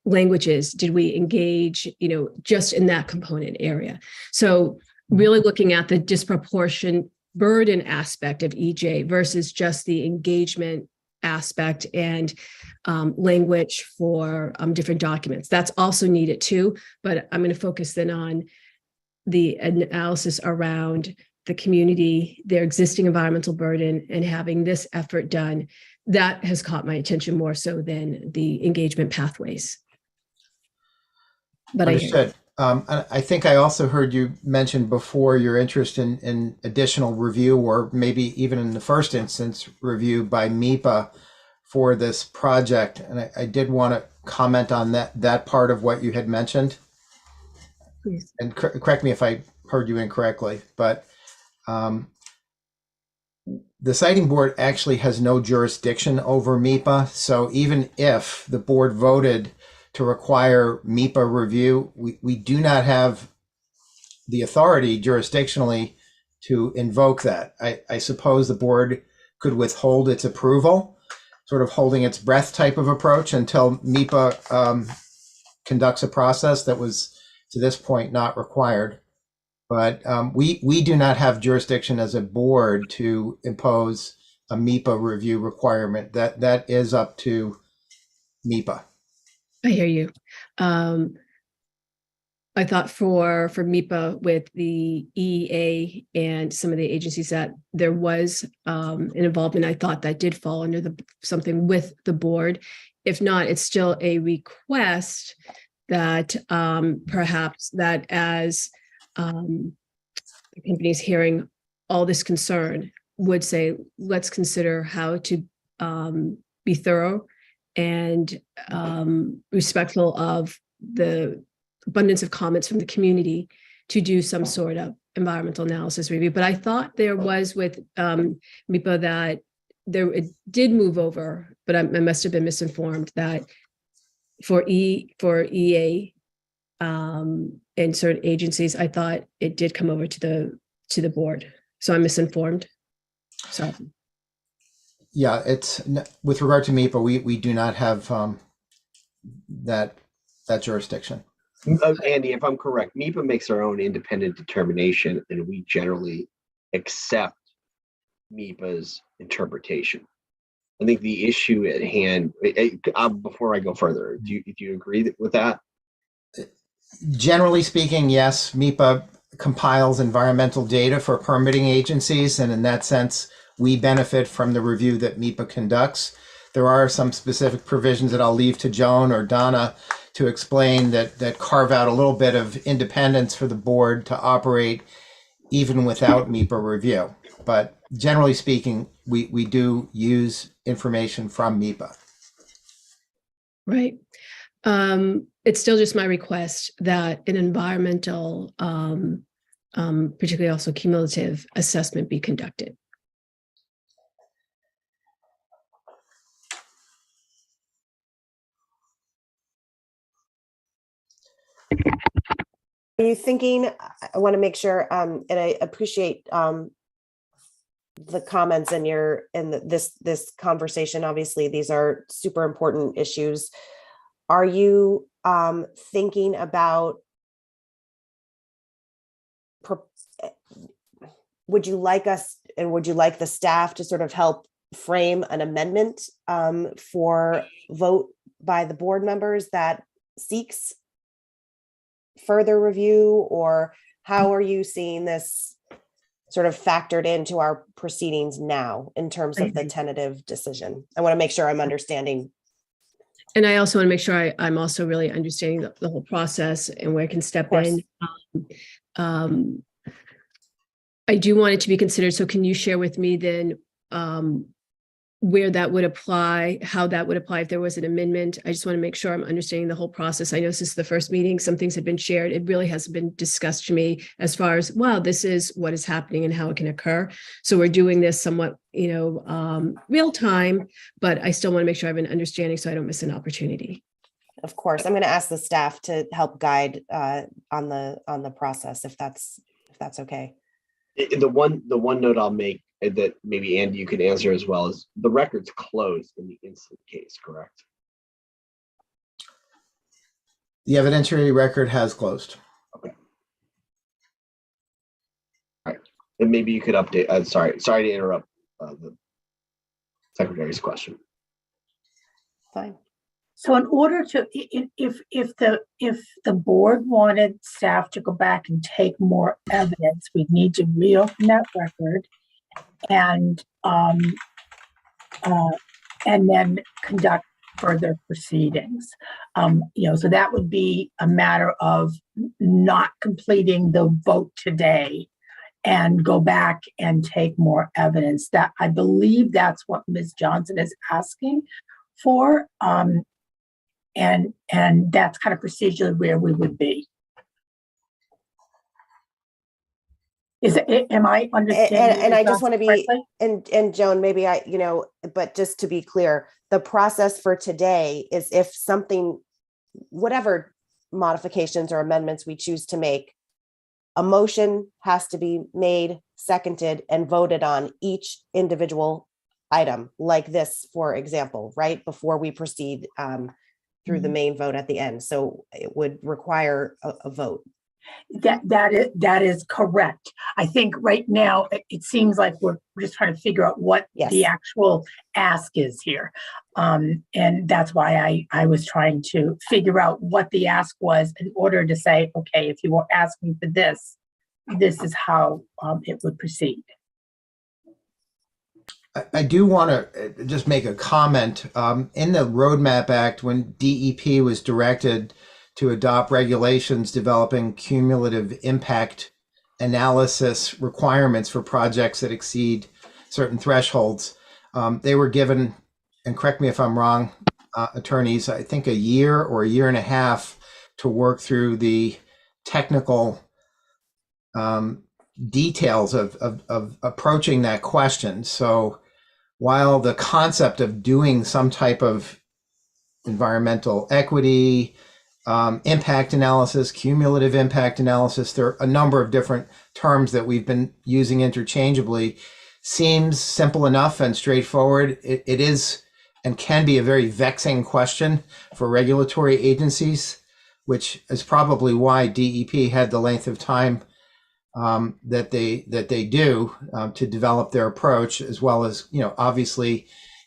languages? Did we engage, you know, just in that component area? So really looking at the disproportionate burden aspect of EJ versus just the engagement aspect and language for different documents. That's also needed too, but I'm going to focus then on the analysis around the community, their existing environmental burden, and having this effort done. That has caught my attention more so than the engagement pathways. But understood. I think I also heard you mention before your interest in additional review, or maybe even in the first instance, review by MEPA for this project. And I did want to comment on that part of what you had mentioned. Please. And correct me if I heard you incorrectly, but the siting board actually has no jurisdiction over MEPA. So even if the board voted to require MEPA review, we do not have the authority jurisdictionally to invoke that. I suppose the board could withhold its approval, sort of holding its breath type of approach, until MEPA conducts a process that was to this point not required. But we do not have jurisdiction as a board to impose a MEPA review requirement. That is up to MEPA. I hear you. I thought for MEPA with the EEA and some of the agencies that there was an involvement, I thought that did fall under something with the board. If not, it's still a request that perhaps that as the companies hearing all this concern would say, let's consider how to be thorough and respectful of the abundance of comments from the community to do some sort of environmental analysis review. But I thought there was with MEPA that it did move over, but I must have been misinformed, that for EA and certain agencies, I thought it did come over to the board. So I'm misinformed. So Yeah, with regard to MIPA, we do not have that jurisdiction. Andy, if I'm correct, MIPA makes our own independent determination, and we generally accept MIPA's interpretation. I think the issue at hand, before I go further, do you agree with that? Generally speaking, yes, MIPA compiles environmental data for permitting agencies, and in that sense, we benefit from the review that MIPA conducts. There are some specific provisions that I'll leave to Joan or Donna to explain that carve out a little bit of independence for the board to operate even without MIPA review. But generally speaking, we do use information from MIPA. Right. It's still just my request that an environmental, particularly also cumulative assessment be conducted. Are you thinking, I want to make sure, and I appreciate the comments in this conversation. Obviously, these are super important issues. Are you thinking about, would you like us, and would you like the staff to sort of help frame an amendment for vote by the board members that seeks further review, or how are you seeing this sort of factored into our proceedings now in terms of the tentative decision? I want to make sure I'm understanding. And I also want to make sure I'm also really understanding the whole process and where I can step in. I do want it to be considered. So can you share with me then where that would apply, how that would apply if there was an amendment? I just want to make sure I'm understanding the whole process. I know this is the first meeting. Some things have been shared. It really hasn't been discussed to me as far as, wow, this is what is happening and how it can occur. So we're doing this somewhat, real time, but I still want to make sure I have an understanding so I don't miss an opportunity. Of course, I'm going to ask the staff to help guide on the process, if that's okay. The one note I'll make that maybe Andy you could answer as well is the record's closed in the incident case, correct? The evidentiary record has closed. Okay. All right. And maybe you could update. Sorry to interrupt the secretary's question. Fine. So in order to, if the board wanted staff to go back and take more evidence, we'd need to reopen that record and then conduct further proceedings. So that would be a matter of not completing the vote today and go back and take more evidence. That I believe that's what Ms. Johnson is asking for. And that's kind of procedurally where we would be. Am I understanding? And I just want to be, and Joan, maybe but just to be clear, the process for today is if something, whatever modifications or amendments we choose to make, a motion has to be made, seconded, and voted on each individual item, like this, for example, right before we proceed through the main vote at the end. So it would require a vote. That is correct. I think right now it seems like we're just trying to figure out what the actual ask is here. And that's why I was trying to figure out what the ask was in order to say, okay, if you were asking for this, this is how it would proceed. I do want to just make a comment. In the Roadmap Act, when DEP was directed to adopt regulations developing cumulative impact analysis requirements for projects that exceed certain thresholds, they were given, and correct me if I'm wrong, attorneys, I think a year or a year and a half to work through the technical details of approaching that question. So while the concept of doing some type of environmental equity, impact analysis, cumulative impact analysis, there are a number of different terms that we've been using interchangeably. seems simple enough and straightforward. It is and can be a very vexing question for regulatory agencies, which is probably why DEP had the length of time that they do to develop their approach, as well as, obviously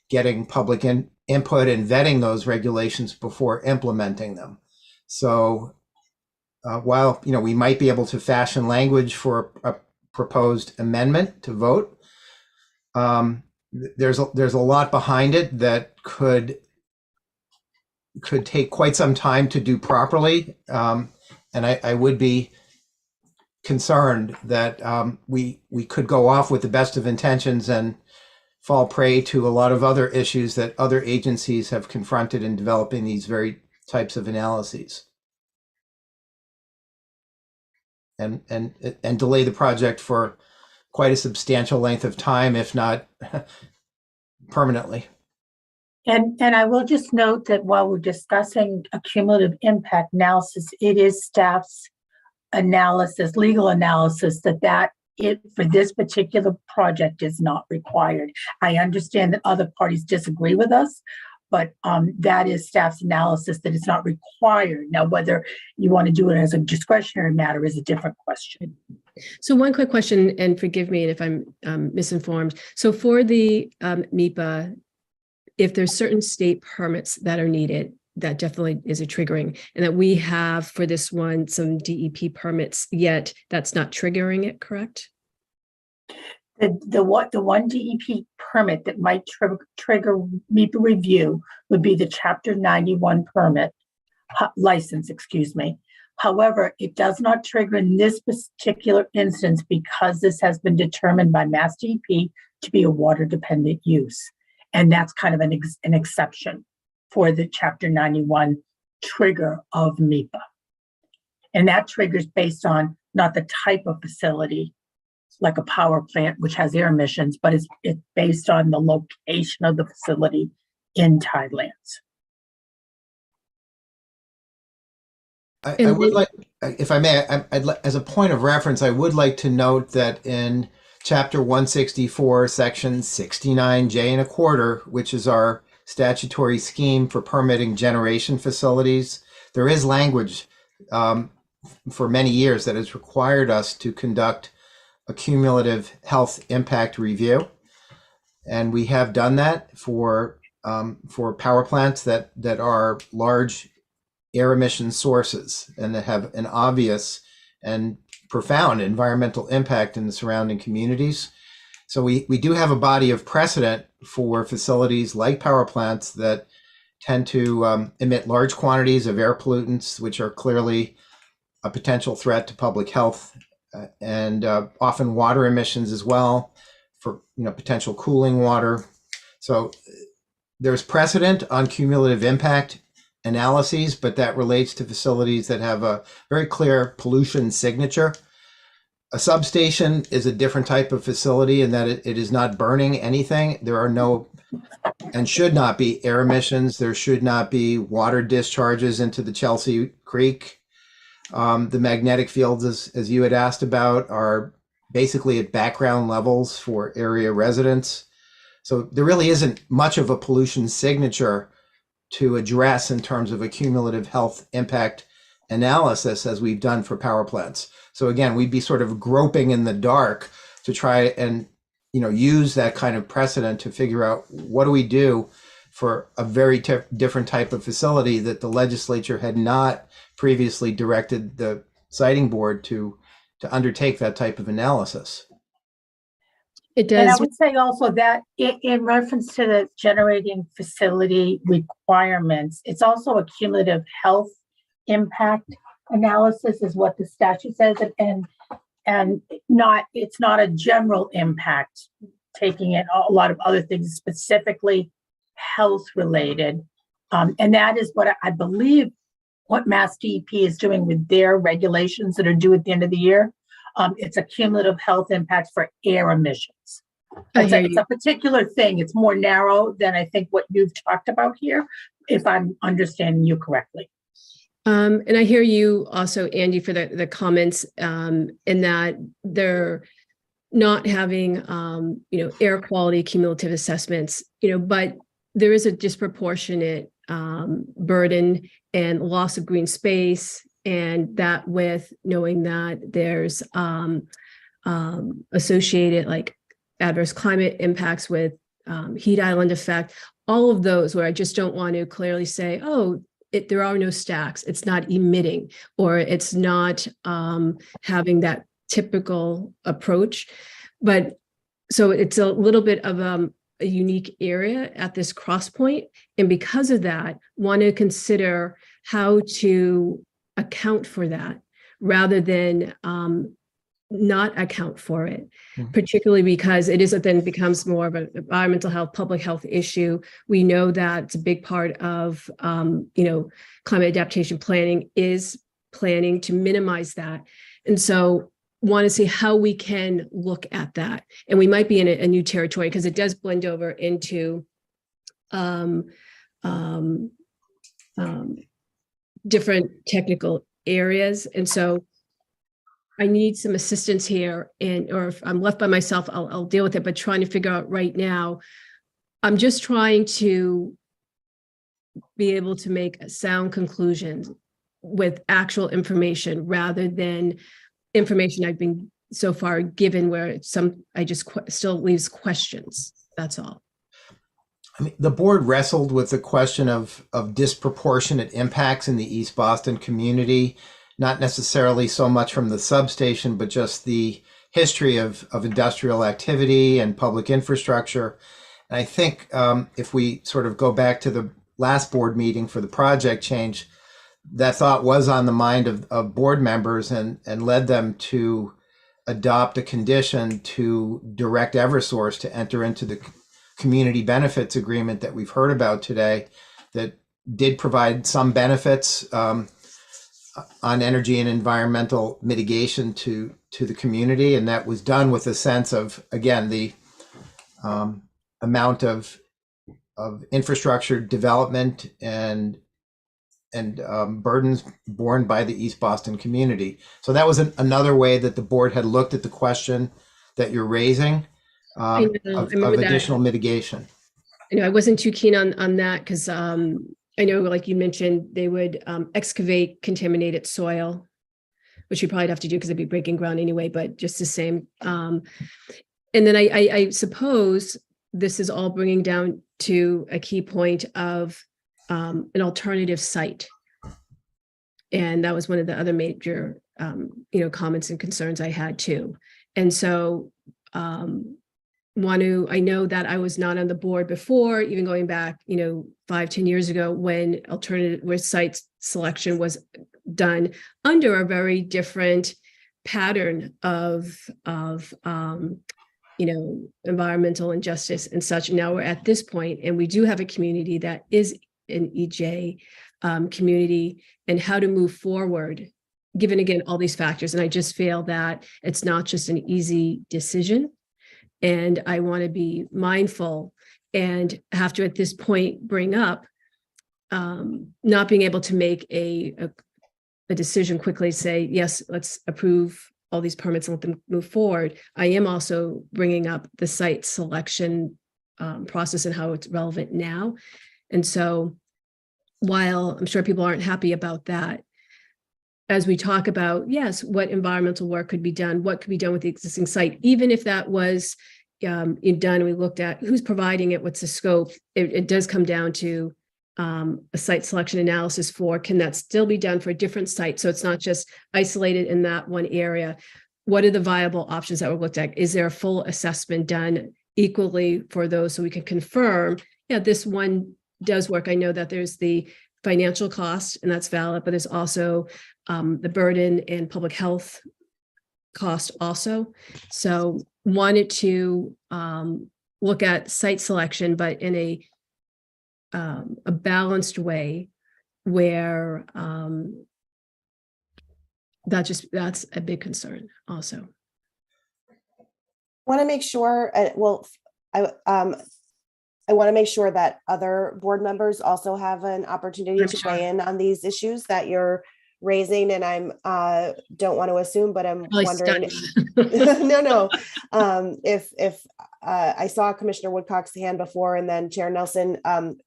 getting public input and vetting those regulations before implementing them. So while we might be able to fashion language for a proposed amendment to vote, there's a lot behind it that could take quite some time to do properly, and I would be concerned that we could go off with the best of intentions and fall prey to a lot of other issues that other agencies have confronted in developing these very types of analyses, and delay the project for quite a substantial length of time, if not permanently. And I will just note that while we're discussing a cumulative impact analysis, it is staff's analysis, legal analysis, that it for this particular project is not required. I understand that other parties disagree with us, but that is staff's analysis that it's not required. Now, whether you want to do it as a discretionary matter is a different question. So one quick question, and forgive me if I'm misinformed. So for the MIPA, if there's certain state permits that are needed, that definitely is a triggering, and that we have for this one some DEP permits, yet that's not triggering it, correct? The one DEP permit that might trigger MIPA review would be the Chapter 91 permit license, excuse me. However, it does not trigger in this particular instance because this has been determined by Mass DEP to be a water dependent use. And that's kind of an exception for the Chapter 91 trigger of MIPA. And that triggers based on not the type of facility, like a power plant, which has air emissions, but it's based on the location of the facility in tidelands. I would like, if I may, as a point of reference, I would like to note that in Chapter 164, Section 69J1/4, which is our statutory scheme for permitting generation facilities, there is language for many years that has required us to conduct a cumulative health impact review, and we have done that for power plants that are large air emission sources and that have an obvious and profound environmental impact in the surrounding communities. So we do have a body of precedent for facilities like power plants that tend to emit large quantities of air pollutants, which are clearly a potential threat to public health, and often water emissions as well for potential cooling water. So there's precedent on cumulative impact analyses, but that relates to facilities that have a very clear pollution signature. A substation is a different type of facility in that it is not burning anything. There are no and should not be air emissions. There should not be water discharges into the Chelsea Creek. The magnetic fields, as you had asked about, are basically at background levels for area residents. So there really isn't much of a pollution signature to address in terms of a cumulative health impact analysis as we've done for power plants. So again, we'd be sort of groping in the dark to try and use that kind of precedent to figure out what do we do for a very different type of facility that the legislature had not previously directed the siting board to undertake that type of analysis. It does. And I would say also that in reference to the generating facility requirements, it's also a cumulative health impact analysis is what the statute says, and it's not a general impact, taking in a lot of other things, specifically health related. And that is what I believe what Mass DEP is doing with their regulations that are due at the end of the year. It's a cumulative health impact for air emissions. It's a particular thing. It's more narrow than I think what you've talked about here, if I'm understanding you correctly. And I hear you also, Andy, for the comments in that they're not having, air quality cumulative assessments, but there is a disproportionate burden and loss of green space, and that with knowing that there's associated like adverse climate impacts with heat island effect, all of those where I just don't want to clearly say, oh, there are no stacks, it's not emitting, or it's not having that typical approach. But so it's a little bit of a unique area at this cross point. And because of that, want to consider how to account for that rather than not account for it, particularly because it then becomes more of an environmental health, public health issue. We know that it's a big part of, climate adaptation planning is planning to minimize that. And so want to see how we can look at that. And we might be in a new territory because it does blend over into different technical areas. And so I need some assistance here, or if I'm left by myself, I'll deal with it, but trying to figure out right now, I'm just trying to be able to make sound conclusions with actual information rather than information I've been so far given where I just still leaves questions. That's all. I mean, the board wrestled with the question of disproportionate impacts in the East Boston community, not necessarily so much from the substation, but just the history of industrial activity and public infrastructure. And I think if we sort of go back to the last board meeting for the project change, that thought was on the mind of board members and led them to adopt a condition to direct Eversource to enter into the community benefits agreement that we've heard about today that did provide some benefits on energy and environmental mitigation to the community. And that was done with a sense of, again, the amount of infrastructure development and burdens borne by the East Boston community. So that was another way that the board had looked at the question that you're raising of additional mitigation. I wasn't too keen on that because I know, like you mentioned, they would excavate contaminated soil, which you probably have to do because they'd be breaking ground anyway, but just the same. And then I suppose this is all bringing down to a key point of an alternative site. And that was one of the other major, comments and concerns I had too. And so I know that I was not on the board before, even going back, 5-10 years ago when site selection was done under a very different pattern of environmental injustice and such. Now we're at this point, and we do have a community that is an EJ community, and how to move forward, given again all these factors. And I just feel that it's not just an easy decision, and I want to be mindful and have to at this point bring up not being able to make a decision quickly, say yes, let's approve all these permits and let them move forward. I am also bringing up the site selection process and how it's relevant now. And so while I'm sure people aren't happy about that, as we talk about, yes, what environmental work could be done, what could be done with the existing site, even if that was done, we looked at who's providing it, what's the scope, it does come down to a site selection analysis for, can that still be done for a different site? So it's not just isolated in that one area. What are the viable options that were looked at? Is there a full assessment done equally for those so we can confirm, yeah, this one does work? I know that there's the financial cost and that's valid, but there's also the burden and public health cost also. So wanted to look at site selection, but in a balanced way where that's a big concern also. Want to make sure, I want to make sure that other board members also have an opportunity to weigh in on these issues that you're raising, and I'm don't want to assume, but I'm Really wondering. stunned. No. If I saw Commissioner Woodcock's hand before, and then Chair Nelson,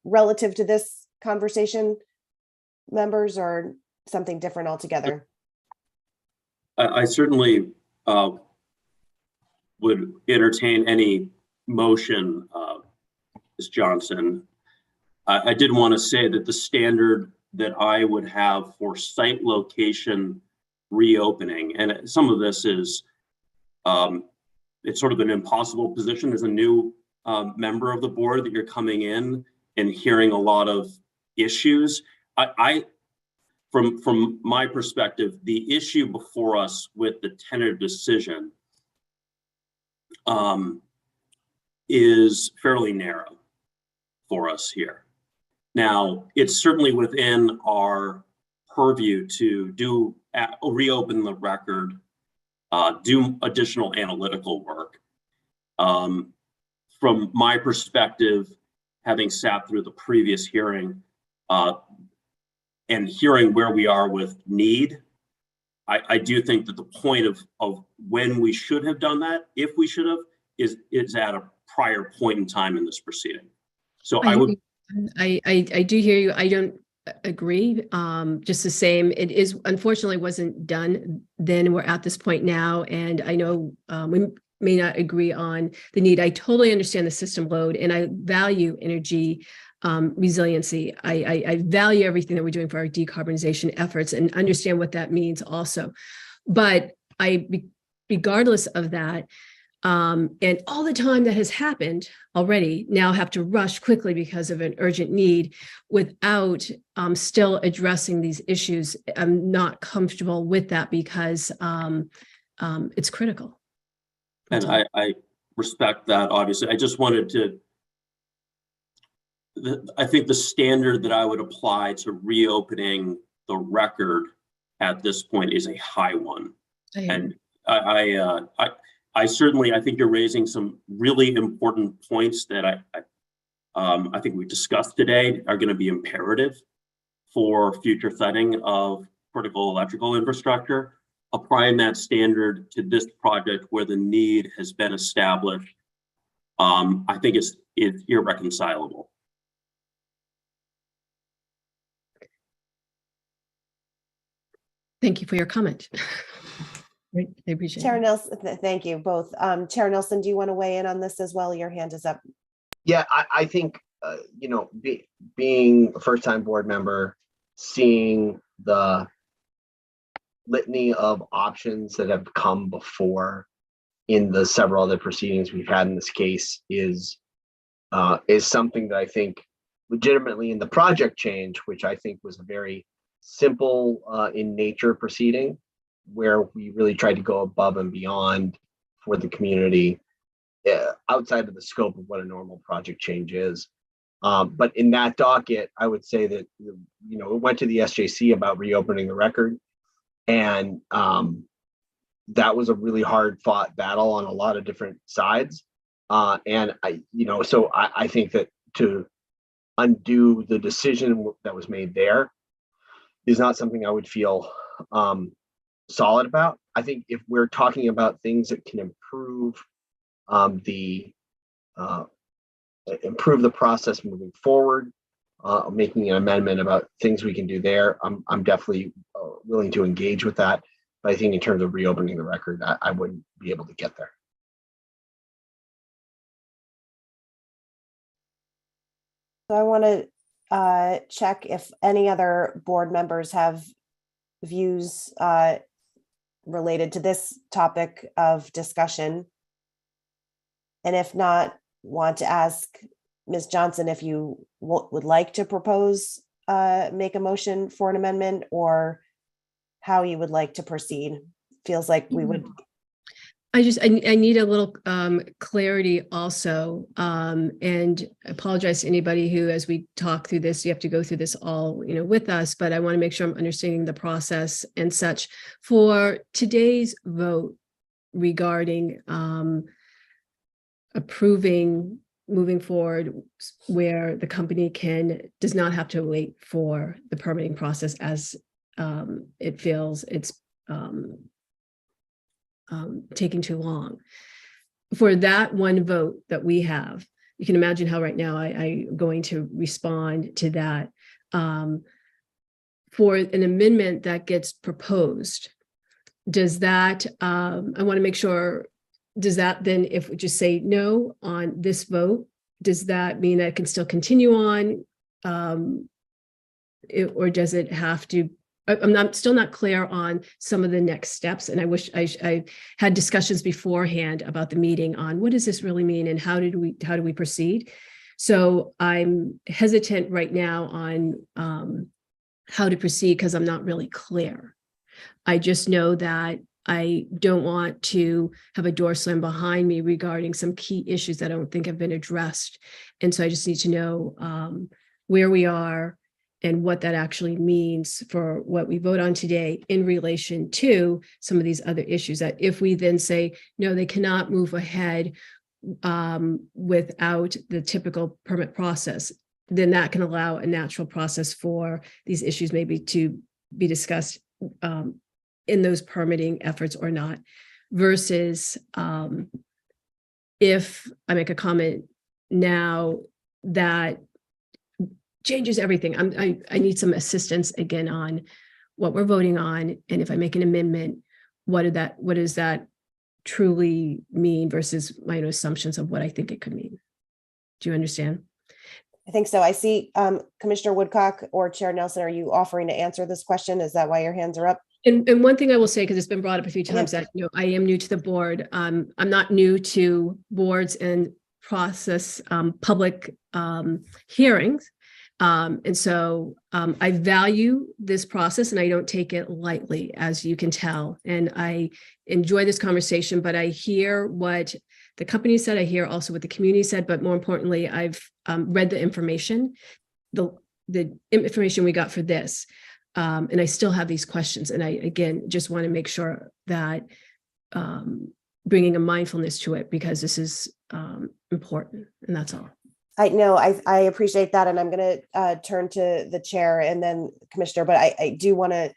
relative to this conversation, members, or something different altogether. I certainly would entertain any motion, Ms. Johnson. I did want to say that the standard that I would have for site location reopening, and some of this is, it's sort of an impossible position as a new member of the board, that you're coming in and hearing a lot of issues. From my perspective, the issue before us with the tentative decision is fairly narrow for us here. Now, it's certainly within our purview to reopen the record, do additional analytical work. From my perspective, having sat through the previous hearing and hearing where we are with need, I do think that the point of when we should have done that, if we should have, is at a prior point in time in this proceeding. So I would. I do hear you. I don't agree. Just the same, it is unfortunately wasn't done then. We're at this point now, and I know we may not agree on the need. I totally understand the system load, and I value energy resiliency. I value everything that we're doing for our decarbonization efforts and understand what that means also. But regardless of that, and all the time that has happened already, now have to rush quickly because of an urgent need without still addressing these issues. I'm not comfortable with that because it's critical. And I respect that, obviously. I just wanted to, I think the standard that I would apply to reopening the record at this point is a high one. And I certainly, I think you're raising some really important points that I think we discussed today are going to be imperative for future setting of critical electrical infrastructure. Applying that standard to this project where the need has been established, I think it's irreconcilable. Thank you for your comment. Great, I appreciate Chair it. Nelson, thank you both. Chair Nelson, do you want to weigh in on this as well? Your hand is up. Yeah, I think, being a first-time board member, seeing the litany of options that have come before in the several other proceedings we've had in this case is something that I think legitimately in the project change, which I think was a very simple in nature proceeding, where we really tried to go above and beyond for the community outside of the scope of what a normal project change is. But in that docket, I would say that, it went to the SJC about reopening the record. And that was a really hard fought battle on a lot of different sides. And I think that to undo the decision that was made there is not something I would feel solid about. I think if we're talking about things that can improve improve the process moving forward, making an amendment about things we can do there, I'm definitely willing to engage with that. But I think in terms of reopening the record, I wouldn't be able to get there. So I want to check if any other board members have views related to this topic of discussion. And if not, want to ask Ms. Johnson if you would like to propose, make a motion for an amendment, or how you would like to proceed. Feels like we would. I need a little clarity also, and apologize to anybody who, as we talk through this, you have to go through this all, with us, but I want to make sure I'm understanding the process and such. For today's vote regarding approving moving forward, where the company does not have to wait for the permitting process as it feels it's taking too long. For that one vote that we have, you can imagine how right now I'm going to respond to that. For an amendment that gets proposed, does that, I want to make sure, does that then, if we just say no on this vote, does that mean that it can still continue on? Or does it have to, I'm still not clear on some of the next steps. And I wish I had discussions beforehand about the meeting on what does this really mean and how do we proceed? So I'm hesitant right now on how to proceed because I'm not really clear. I just know that I don't want to have a door slam behind me regarding some key issues that I don't think have been addressed. And so I just need to know where we are and what that actually means for what we vote on today in relation to some of these other issues, that if we then say, no, they cannot move ahead without the typical permit process, then that can allow a natural process for these issues maybe to be discussed in those permitting efforts or not, versus if I make a comment now that changes everything. I need some assistance again on what we're voting on. And if I make an amendment, what does that truly mean versus my own assumptions of what I think it could mean? Do you understand? I think so. I see Commissioner Woodcock or Chair Nelson, are you offering to answer this question? Is that why your hands are up? And one thing I will say, because it's been brought up a few times, that I am new to the board. I'm not new to boards and process public hearings. And so I value this process and I don't take it lightly, as you can tell. And I enjoy this conversation, but I hear what the company said, I hear also what the community said, but more importantly, I've read the information, the information we got for this. And I still have these questions. And I, again, just want to make sure that bringing a mindfulness to it, because this is important, and that's all. I know, I appreciate that. And I'm going to turn to the chair and then Commissioner, but I do want to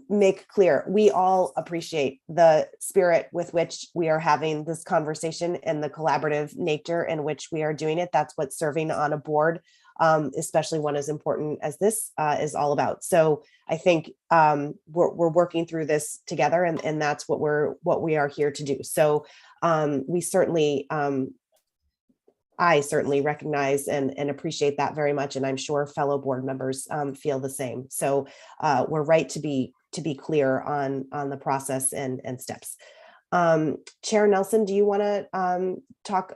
make clear, we all appreciate the spirit with which we are having this conversation and the collaborative nature in which we are doing it. That's what serving on a board, especially one as important as this, is all about. So I think we're working through this together, and that's what we are here to do. So we certainly, I certainly recognize and appreciate that very much, and I'm sure fellow board members feel the same. So we're right to be clear on the process and steps. Chair Nelson, do you want to talk?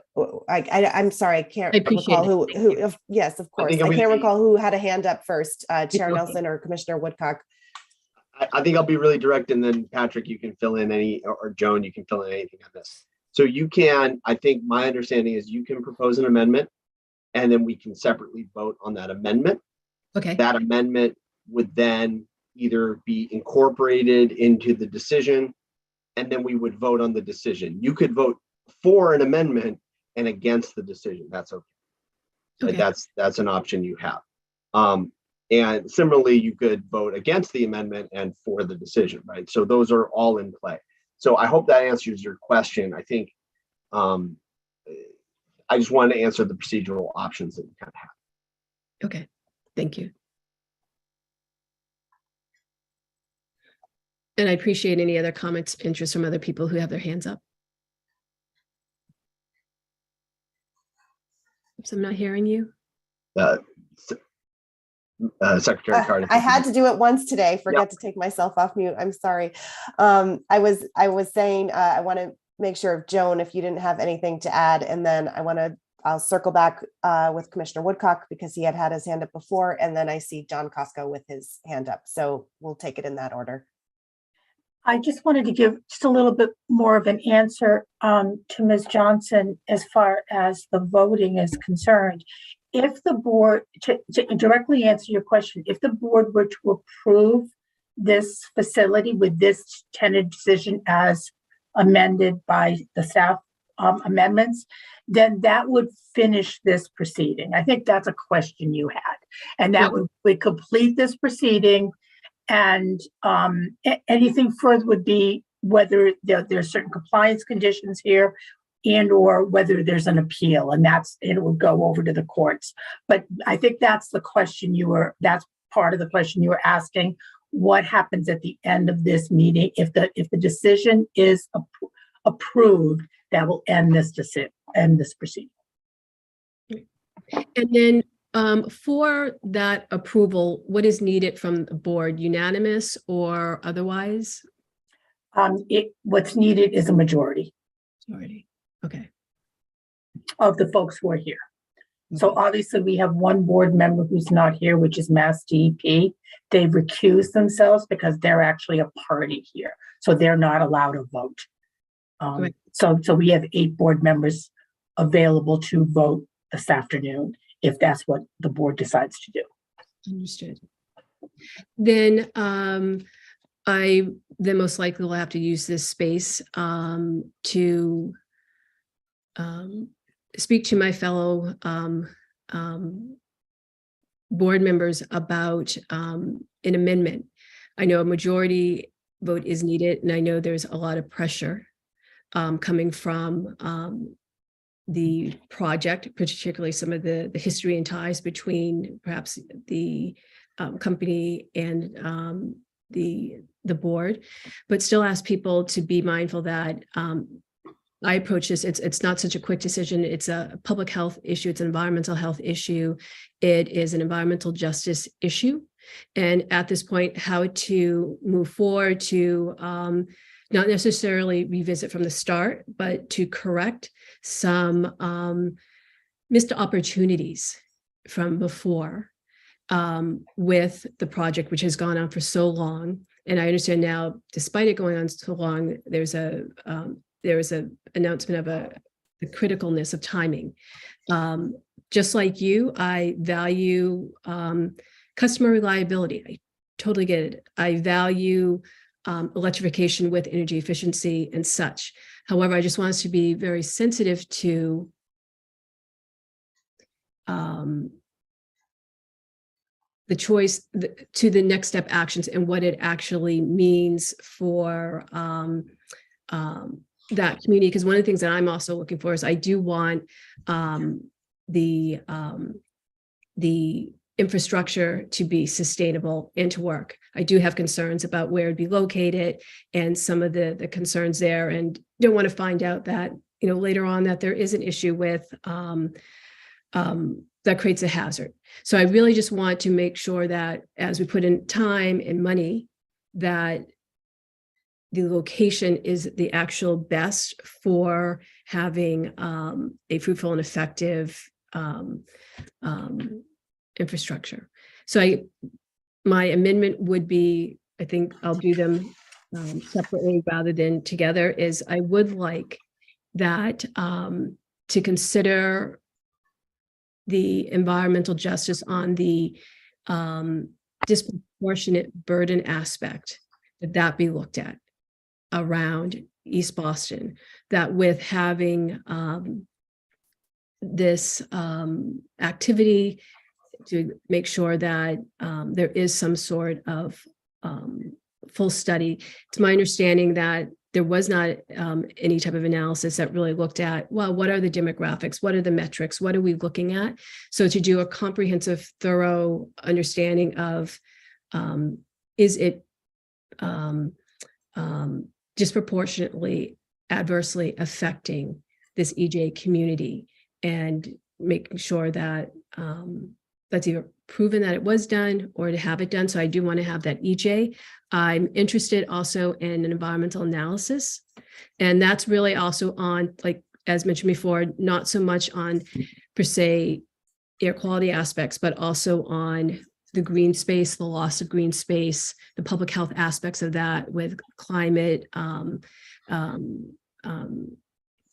I'm sorry, I can't recall who. Yes, of course. I can't recall who had a hand up first, Chair Nelson or Commissioner Woodcock. I think I'll be really direct, and then Patrick, you can fill in any, or Joan, you can fill in anything on this. So you can, I think my understanding is you can propose an amendment and then we can separately vote on that amendment. Okay. That amendment would then either be incorporated into the decision and then we would vote on the decision. You could vote for an amendment and against the decision. That's okay. Okay. That's an option you have. And similarly, you could vote against the amendment and for the decision, right? So those are all in play. So I hope that answers your question. I think I just wanted to answer the procedural options that you kind of have. Okay, thank you. And I appreciate any other comments, interest from other people who have their hands up. So I'm not hearing you. Secretary Card. I had to do it once today. Forget to take myself off mute. I'm sorry. I was saying I want to make sure, Joan, if you didn't have anything to add, and then I'll circle back with Commissioner Woodcock because he had his hand up before, and then I see John Costco with his hand up. So we'll take it in that order. I just wanted to give just a little bit more of an answer to Ms. Johnson as far as the voting is concerned. If the board, to directly answer your question, if the board were to approve this facility with this tentative decision as amended by the staff amendments, then that would finish this proceeding. I think that's a question you had. And that would complete this proceeding. And anything further would be whether there's certain compliance conditions here and or whether there's an appeal, and it would go over to the courts. But I think that's the question that's part of the question you were asking. What happens at the end of this meeting? If the decision is approved, that will end this proceeding. And then for that approval, what is needed from the board, unanimous or otherwise? What's needed is a majority. Majority, okay. Of the folks who are here. So obviously we have one board member who's not here, which is Mass DEP. They've recused themselves because they're actually a party here. So they're not allowed to vote. Right. So we have 8 board members available to vote this afternoon, if that's what the board decides to do. Understood. Then I most likely will have to use this space to speak to my fellow board members about an amendment. I know a majority vote is needed, and I know there's a lot of pressure coming from the project, particularly some of the history and ties between perhaps the company and the board, but still ask people to be mindful that I approach this, it's not such a quick decision. It's a public health issue. It's an environmental health issue. It is an environmental justice issue. And at this point, how to move forward to not necessarily revisit from the start, but to correct some missed opportunities from before with the project, which has gone on for so long. And I understand now, despite it going on so long, there's an announcement of the criticalness of timing. Just like you, I value customer reliability. I totally get it. I value electrification with energy efficiency and such. However, I just want us to be very sensitive to the choice to the next step actions and what it actually means for that community. Because one of the things that I'm also looking for is I do want the infrastructure to be sustainable and to work. I do have concerns about where it'd be located and some of the concerns there, and don't want to find out that, later on that there is an issue with that creates a hazard. So I really just want to make sure that as we put in time and money, that the location is the actual best for having a fruitful and effective infrastructure. So my amendment would be, I think I'll do them separately rather than together, is I would like that to consider the environmental justice on the disproportionate burden aspect, that be looked at around East Boston, that with having this activity to make sure that there is some sort of full study. It's my understanding that there was not any type of analysis that really looked at, well, what are the demographics? What are the metrics? What are we looking at? So to do a comprehensive, thorough understanding of, is it disproportionately adversely affecting this EJ community, and making sure that that's either proven that it was done or to have it done. So I do want to have that EJ. I'm interested also in an environmental analysis. And that's really also on, like, as mentioned before, not so much on per se air quality aspects, but also on the green space, the loss of green space, the public health aspects of that with climate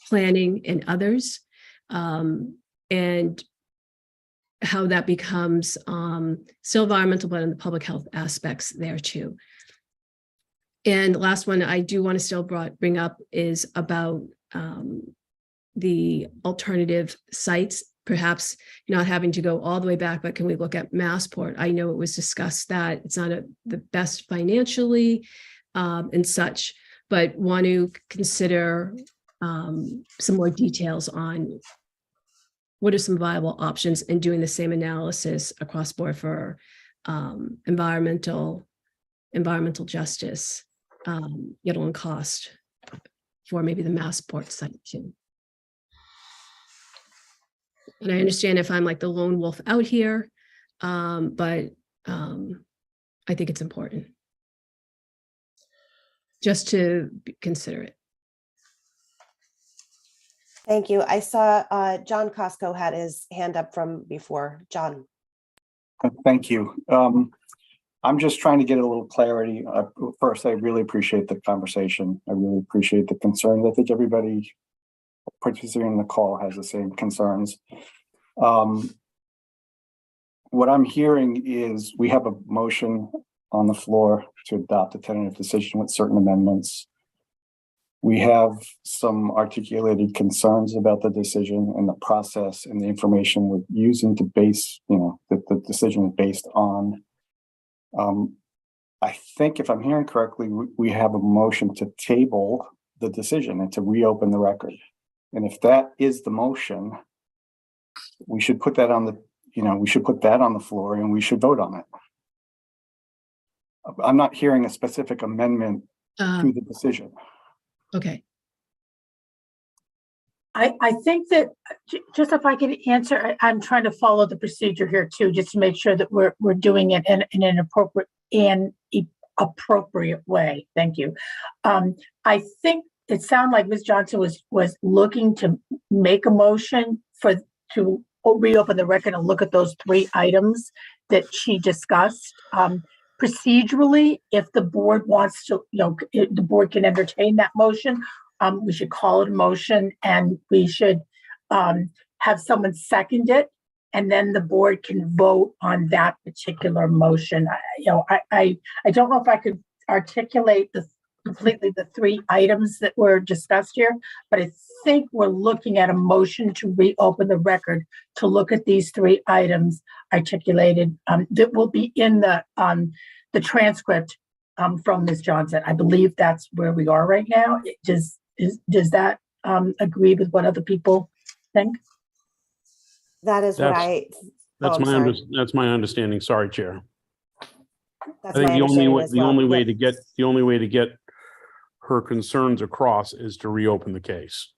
planning and others. And how that becomes still environmental, but in the public health aspects there too. And the last one I do want to still bring up is about the alternative sites perhaps not having to go all the way back, but can we look at Massport? I know it was discussed that it's not the best financially and such, but want to consider some more details on what are some viable options and doing the same analysis across board for environmental justice, yield on cost for maybe the Massport site too. And I understand if I'm like the lone wolf out here, but I think it's important just to consider it. Thank you. I saw John Costco had his hand up from before. John. Thank you. I'm just trying to get a little clarity. First, I really appreciate the conversation. I really appreciate the concerns. I think everybody participating in the call has the same concerns. What I'm hearing is we have a motion on the floor to adopt a tentative decision with certain amendments. We have some articulated concerns about the decision and the process and the information we're using to base, that the decision is based on. I think if I'm hearing correctly, we have a motion to table the decision and to reopen the record. And if that is the motion, we should put that on the floor and we should vote on it. I'm not hearing a specific amendment to the decision. Okay. I think that just if I could answer, I'm trying to follow the procedure here too, just to make sure that we're doing it in an appropriate way. Thank you. I think it sounded like Ms. Johnson was looking to make a motion to reopen the record and look at those 3 items that she discussed. Procedurally, if the board wants to, the board can entertain that motion. We should call it a motion and we should have someone second it, and then the board can vote on that particular motion. I don't know if I could articulate completely the 3 items that were discussed here, but I think we're looking at a motion to reopen the record to look at these 3 items articulated that will be in the transcript from Ms. Johnson. I believe that's where we are right now. Does that agree with what other people think? That is what I. That's my understanding. Sorry, Chair. That's I think my the only way to get her concerns across is to reopen the case.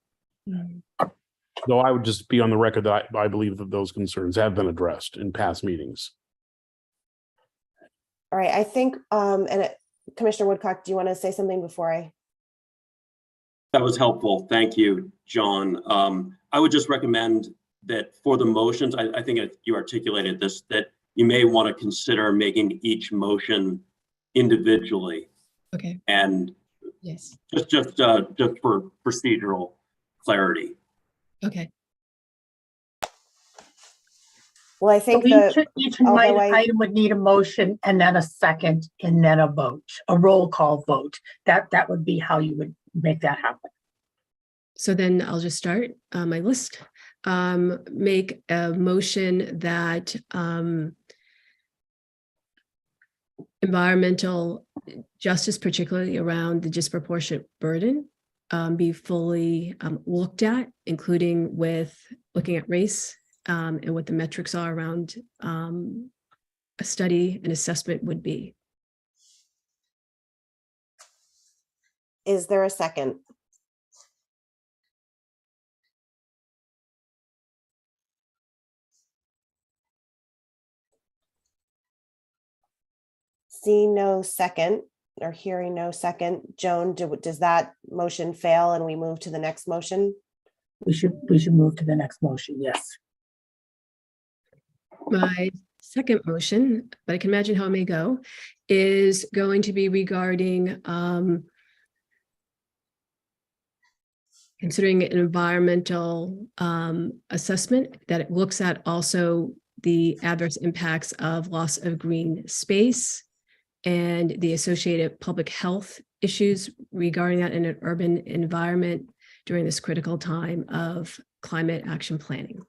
Though I would just be on the record that I believe that those concerns have been addressed in past meetings. All right. I think, Commissioner Woodcock, do you want to say something before I? That was helpful. Thank you, John. I would just recommend that for the motions, I think you articulated this, that you may want to consider making each motion individually. Okay. And yes, just for procedural clarity. Okay. Well, I think each item would need a motion and then a second and then a vote, a roll call vote. That would be how you would make that happen. So then I'll just start my list. Make a motion that environmental justice, particularly around the disproportionate burden, be fully looked at, including with looking at race and what the metrics are around a study and assessment would be. Is there a second? Seeing no second or hearing no second, Joan, does that motion fail and we move to the next motion? We should move to the next motion. Yes. My second motion, but I can imagine how it may go, is going to be regarding considering an environmental assessment that it looks at also the adverse impacts of loss of green space and the associated public health issues regarding that in an urban environment during this critical time of climate action planning.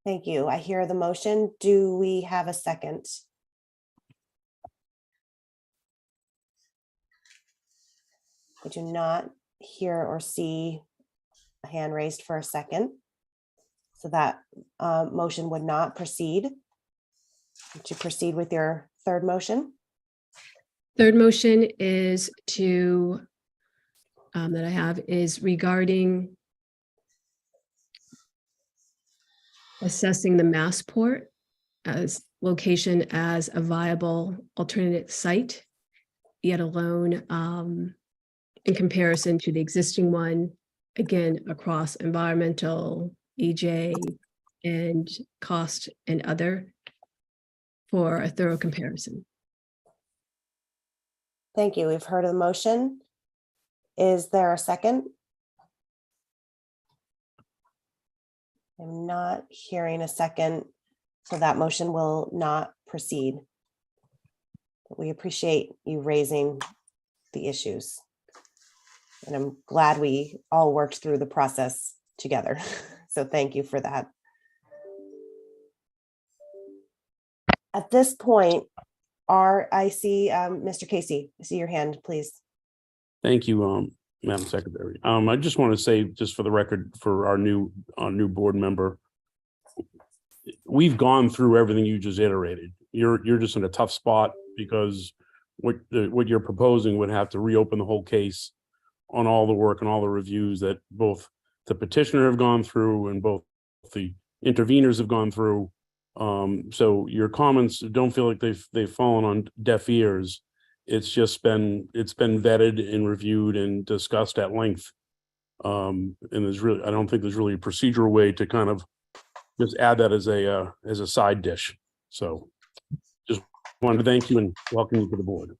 Thank you. I hear the motion. Do we have a second? I do not hear or see a hand raised for a second. So that motion would not proceed. Would you proceed with your third motion? Third motion is to, that I have is regarding assessing the Massport as location as a viable alternate site, yet alone in comparison to the existing one, again, across environmental, EJ, and cost and other for a thorough comparison. Thank you. We've heard of the motion. Is there a second? I'm not hearing a second, so that motion will not proceed. But we appreciate you raising the issues. And I'm glad we all worked through the process together. So thank you for that. At this point, I see Mr. Casey. I see your hand, please. Thank you, Madam Secretary. I just want to say, just for the record, for our new board member, we've gone through everything you just iterated. You're just in a tough spot because what you're proposing would have to reopen the whole case on all the work and all the reviews that both the petitioner have gone through and both the interveners have gone through. So your comments don't feel like they've fallen on deaf ears. It's been vetted and reviewed and discussed at length. And I don't think there's really a procedural way to kind of just add that as a side dish. So just wanted to thank you and welcome you to the board.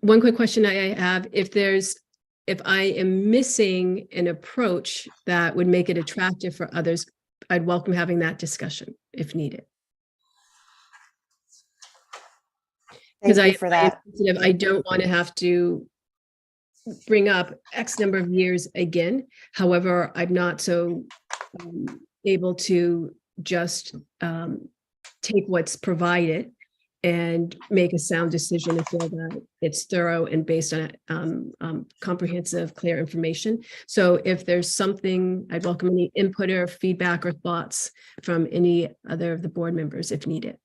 One quick question I have, if I am missing an approach that would make it attractive for others, I'd welcome having that discussion if needed. Because I don't want to have to bring up X number of years again. However, I'm not so able to just take what's provided and make a sound decision and feel that it's thorough and based on comprehensive, clear information. So if there's something, I'd welcome any input or feedback or thoughts from any other of the board members if needed.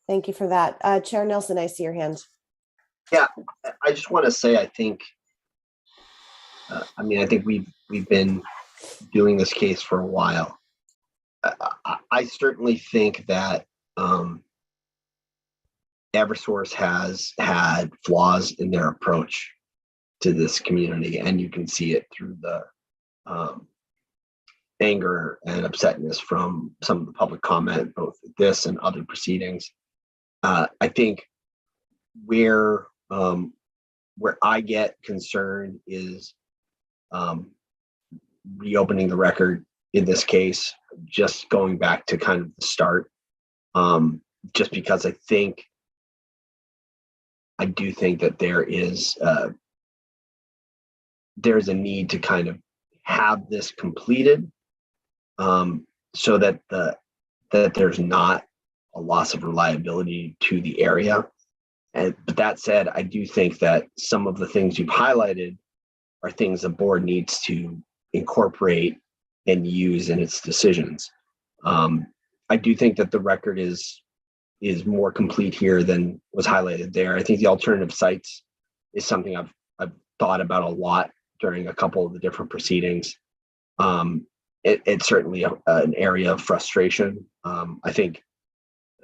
Thank you for that. Chair Nelson, I see your hand. Yeah, I just want to say, I think we've been doing this case for a while. I certainly think that Eversource has had flaws in their approach to this community, and you can see it through the anger and upsetness from some of the public comment, both this and other proceedings. I think where I get concerned is reopening the record in this case, just going back to kind of the start, just because I do think that there's a need to kind of have this completed, so that there's not a loss of reliability to the area. But that said, I do think that some of the things you've highlighted are things the board needs to incorporate and use in its decisions. I do think that the record is more complete here than was highlighted there. I think the alternative sites is something I've thought about a lot during a couple of the different proceedings. It's certainly an area of frustration. I think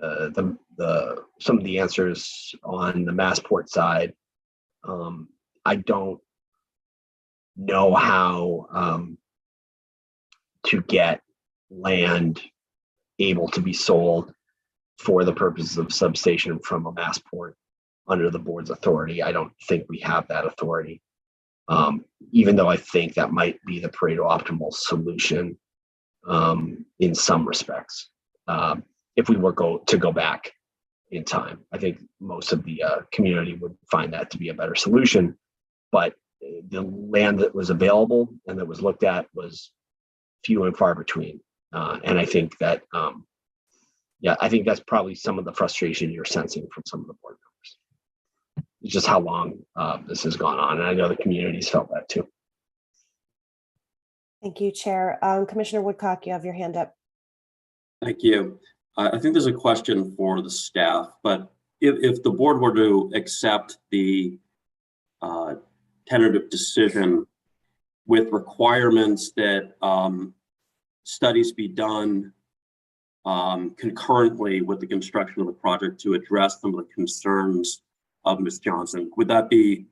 some of the answers on the Massport side, I don't know how to get land able to be sold for the purposes of substation from a Massport under the board's authority. I don't think we have that authority, even though I think that might be the Pareto optimal solution in some respects. If we were to go back in time, I think most of the community would find that to be a better solution. But the land that was available and that was looked at was few and far between. And I think that, I think that's probably some of the frustration you're sensing from some of the board members. It's just how long this has gone on. And I know the community's felt that too. Thank you, Chair. Commissioner Woodcock, you have your hand up. Thank you. I think there's a question for the staff, but if the board were to accept the tentative decision with requirements that studies be done concurrently with the construction of the project to address some of the concerns of Ms. Johnson, would that be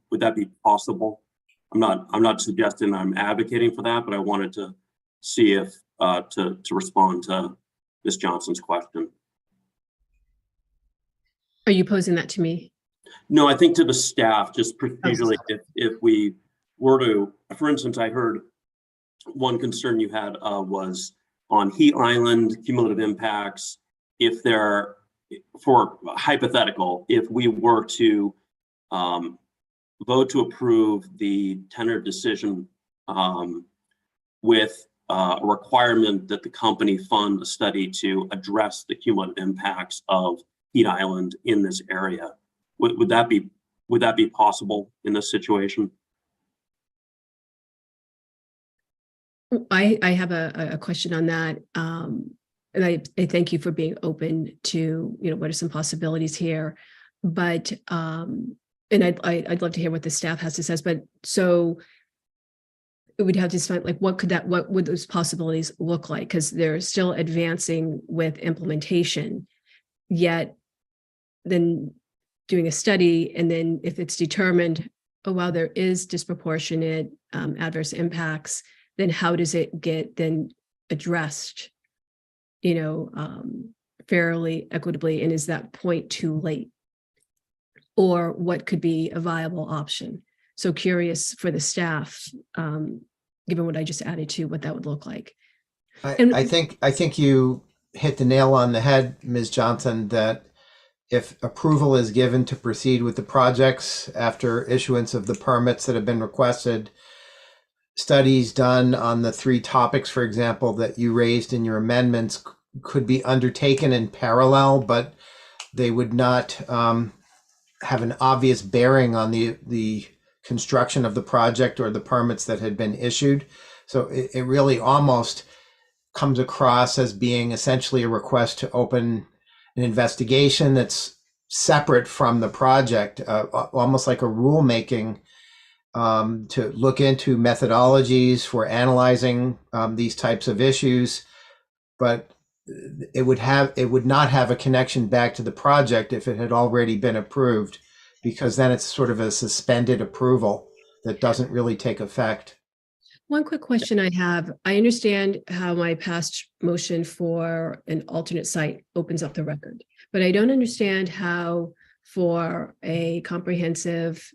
possible? I'm not suggesting I'm advocating for that, but I wanted to see if to respond to Ms. Johnson's question. Are you posing that to me? No, I think to the staff, just procedurally, if we were to, for instance, I heard one concern you had was on heat island cumulative impacts. If there, for hypothetical, if we were to vote to approve the tentative decision with a requirement that the company fund a study to address the cumulative impacts of heat island in this area, would that be possible in this situation? I have a question on that. And I thank you for being open to, what are some possibilities here. But, and I'd love to hear what the staff has to say, but so it would have to find like, what would those possibilities look like? Because they're still advancing with implementation, yet then doing a study. And then if it's determined, oh, wow, there is disproportionate adverse impacts, then how does it get then addressed, fairly, equitably, and is that point too late? Or what could be a viable option? So curious for the staff, given what I just added to what that would look like. I think you hit the nail on the head, Ms. Johnson, that if approval is given to proceed with the projects after issuance of the permits that have been requested, studies done on the 3 topics, for example, that you raised in your amendments could be undertaken in parallel, but they would not have an obvious bearing on the construction of the project or the permits that had been issued. So it really almost comes across as being essentially a request to open an investigation that's separate from the project, almost like a rulemaking to look into methodologies for analyzing these types of issues, but it would not have a connection back to the project if it had already been approved, because then it's sort of a suspended approval that doesn't really take effect. One quick question I have. I understand how my past motion for an alternate site opens up the record, but I don't understand how for a comprehensive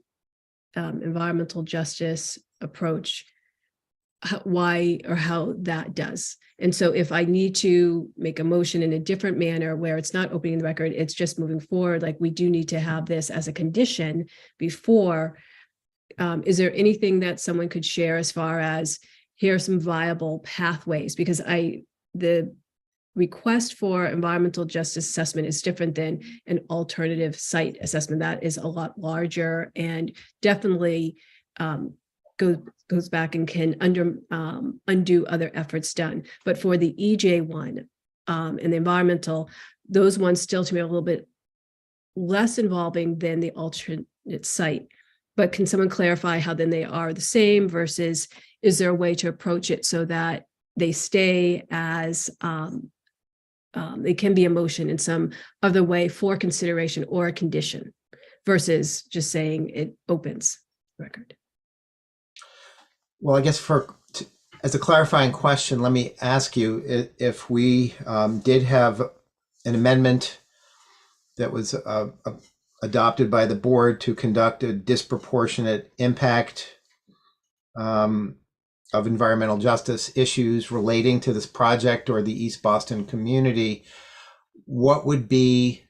environmental justice approach, why or how that does. And so if I need to make a motion in a different manner where it's not opening the record, it's just moving forward, like we do need to have this as a condition before, is there anything that someone could share as far as here are some viable pathways? Because the request for environmental justice assessment is different than an alternative site assessment. That is a lot larger and definitely goes back and can undo other efforts done. But for the EJ one and the environmental, those ones still to me are a little bit less involving than the alternate site. But can someone clarify how then they are the same versus is there a way to approach it so that they stay as they can be a motion in some other way for consideration or a condition versus just saying it opens record? Well, I guess as a clarifying question, let me ask you if we did have an amendment that was adopted by the board to conduct a disproportionate impact of environmental justice issues relating to this project or the East Boston community, what would be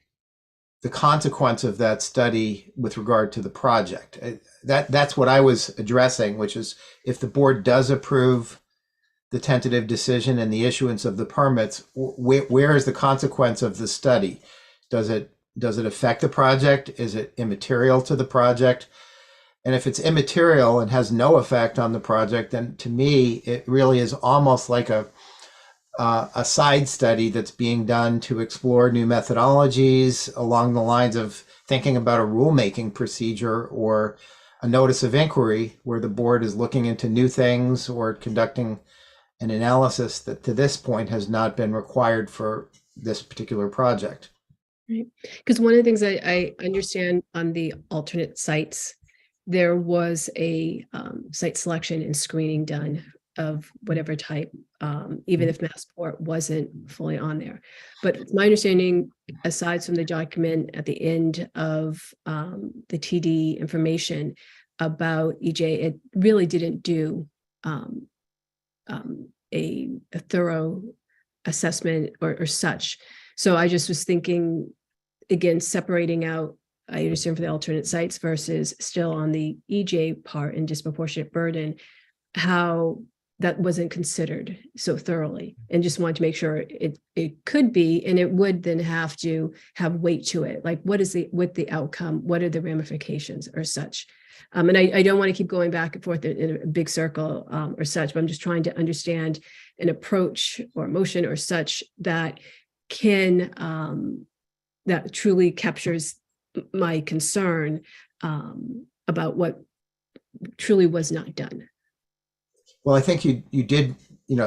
the consequence of that study with regard to the project. That's what I was addressing, which is if the board does approve the tentative decision and the issuance of the permits, where is the consequence of the study? Does it affect the project? Is it immaterial to the project? And if it's immaterial and has no effect on the project, then to me, it really is almost like a side study that's being done to explore new methodologies along the lines of thinking about a rulemaking procedure or a notice of inquiry where the board is looking into new things or conducting an analysis that to this point has not been required for this particular project. Right. Because one of the things I understand on the alternate sites, there was a site selection and screening done of whatever type, even if Massport wasn't fully on there. But my understanding, aside from the document at the end of the TD information about EJ, it really didn't do a thorough assessment or such. So I just was thinking, again, separating out, I understand for the alternate sites versus still on the EJ part and disproportionate burden, how that wasn't considered so thoroughly, and just wanted to make sure it could be, and it would then have to have weight to it. Like what is the outcome? What are the ramifications or such? And I don't want to keep going back and forth in a big circle or such, but I'm just trying to understand an approach or motion or such that can, that truly captures my concern about what truly was not done. Well, I think you did,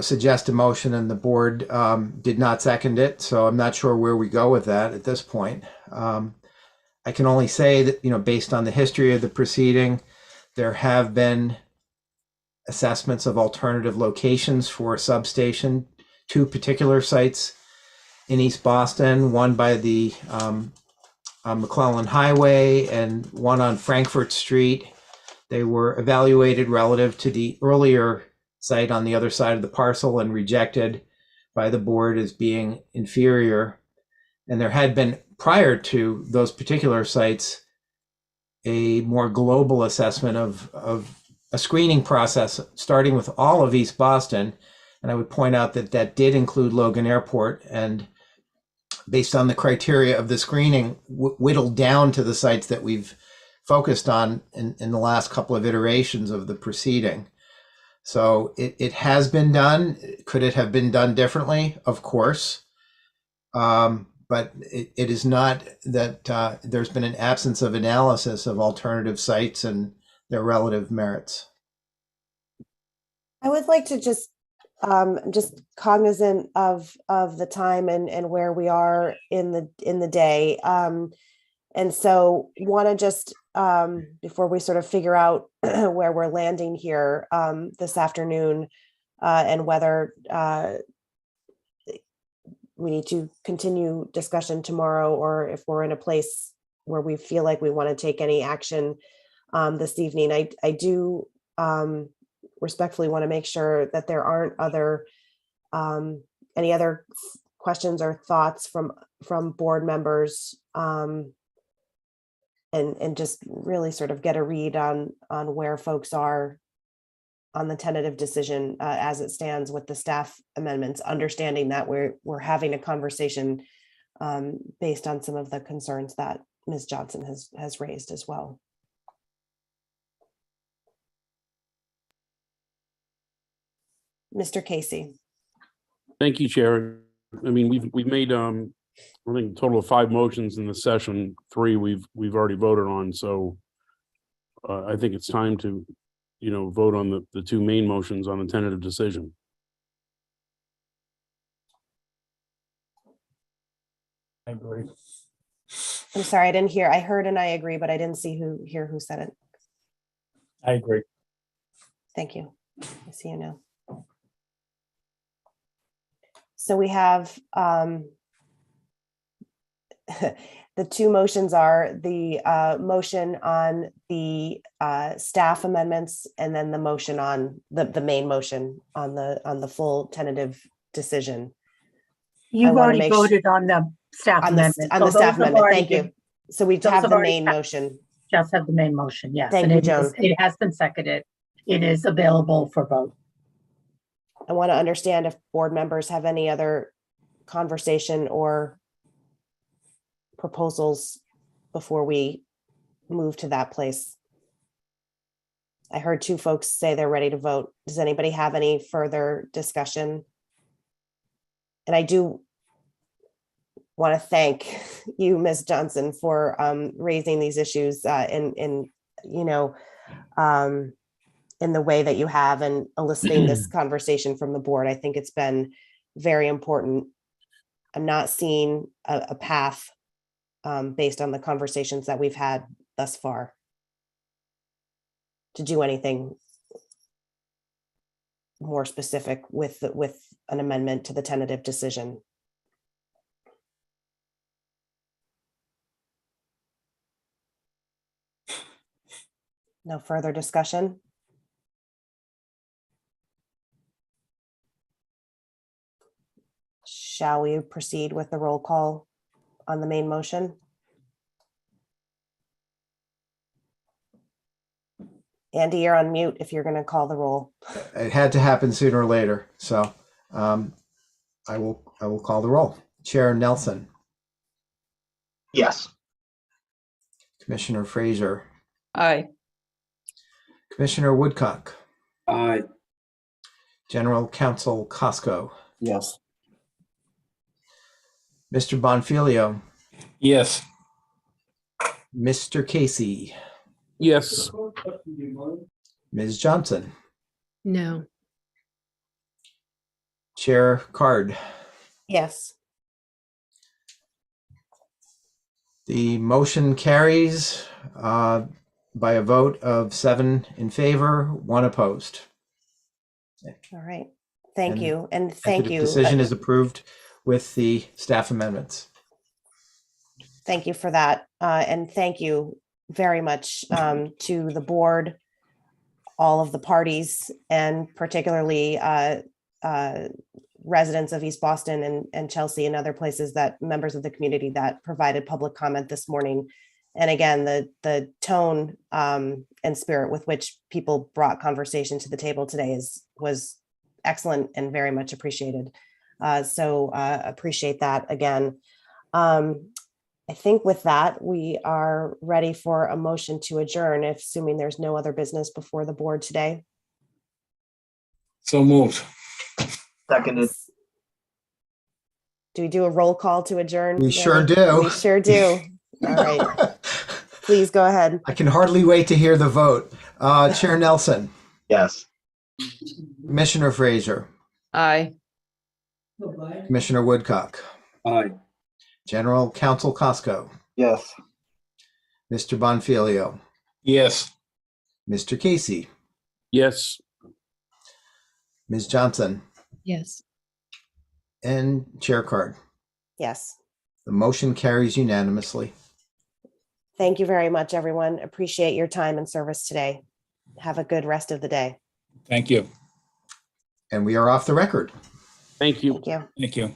suggest a motion and the board did not second it. So I'm not sure where we go with that at this point. I can only say that, based on the history of the proceeding, there have been assessments of alternative locations for a substation, 2 particular sites in East Boston, one by the McClellan Highway and one on Frankfurt Street. They were evaluated relative to the earlier site on the other side of the parcel and rejected by the board as being inferior. And there had been, prior to those particular sites, a more global assessment of a screening process starting with all of East Boston. And I would point out that that did include Logan Airport, and based on the criteria of the screening, whittled down to the sites that we've focused on in the last couple of iterations of the proceeding. So it has been done. Could it have been done differently? Of course. But it is not that there's been an absence of analysis of alternative sites and their relative merits. I would like to just cognizant of the time and where we are in the day. And so want to just, before we sort of figure out where we're landing here this afternoon and whether we need to continue discussion tomorrow, or if we're in a place where we feel like we want to take any action this evening. I do respectfully want to make sure that there aren't any other questions or thoughts from board members, and just really sort of get a read on where folks are on the tentative decision as it stands with the staff amendments, understanding that we're having a conversation based on some of the concerns that Ms. Johnson has raised as well. Mr. Casey. Thank you, Chair. I mean, we've made I think a total of 5 motions in the session. 3 we've already voted on. So I think it's time to, vote on the 2 main motions on the tentative decision. I agree. I'm sorry, I didn't hear. I heard and I agree, but I didn't hear who said it. I agree. Thank you. I see you now. So we have the 2 motions are the motion on the staff amendments, and then the motion on the main motion on the full tentative decision. You've already voted on the staff amendment. On the staff amendment. Thank you. So we Those have have the already main passed. motion. Just have the main motion, yes. Thank and you, it is- Joan. It has been seconded. It is available for vote. I want to understand if board members have any other conversation or proposals before we move to that place. I heard two folks say they're ready to vote. Does anybody have any further discussion? And I do want to thank you, Ms. Johnson, for raising these issues in the way that you have and eliciting this conversation from the board. I think it's been very important. I'm not seeing a path based on the conversations that we've had thus far to do anything more specific with an amendment to the tentative decision. No further discussion? Shall we proceed with the roll call on the main motion? Andy, you're on mute if you're going to call the roll. It had to happen sooner or later. So I will call the roll. Chair Nelson. Yes. Commissioner Frazier. Aye. Commissioner Woodcock. Aye. General Counsel Costco. Yes. Mr. Bonfilio. Yes. Mr. Casey. Yes. Ms. Johnson. No. Chair Card. Yes. The motion carries by a vote of 7 in favor, 1 opposed. All right. Thank And you. And thank tentative you. Decision is approved with the staff amendments. Thank you for that. And thank you very much to the board, all of the parties, and particularly residents of East Boston and Chelsea and other places, that members of the community that provided public comment this morning. And again, the tone and spirit with which people brought conversation to the table today was excellent and very much appreciated. So appreciate that again. I think with that, we are ready for a motion to adjourn, assuming there's no other business before the board today. So moved. Seconded. Do we do a roll call to adjourn? We sure Randy? do. We sure do. All right. Please go ahead. I can hardly wait to hear the vote. Chair Nelson. Yes. Commissioner Frazier. Aye. Commissioner Woodcock. Aye. General Counsel Costco. Yes. Mr. Bonfilio. Yes. Mr. Casey. Yes. Ms. Johnson. Yes. And Chair Card. Yes. The motion carries unanimously. Thank you very much, everyone. Appreciate your time and service today. Have a good rest of the day. Thank you. And we are off the record. Thank you. Thank you. Thank you.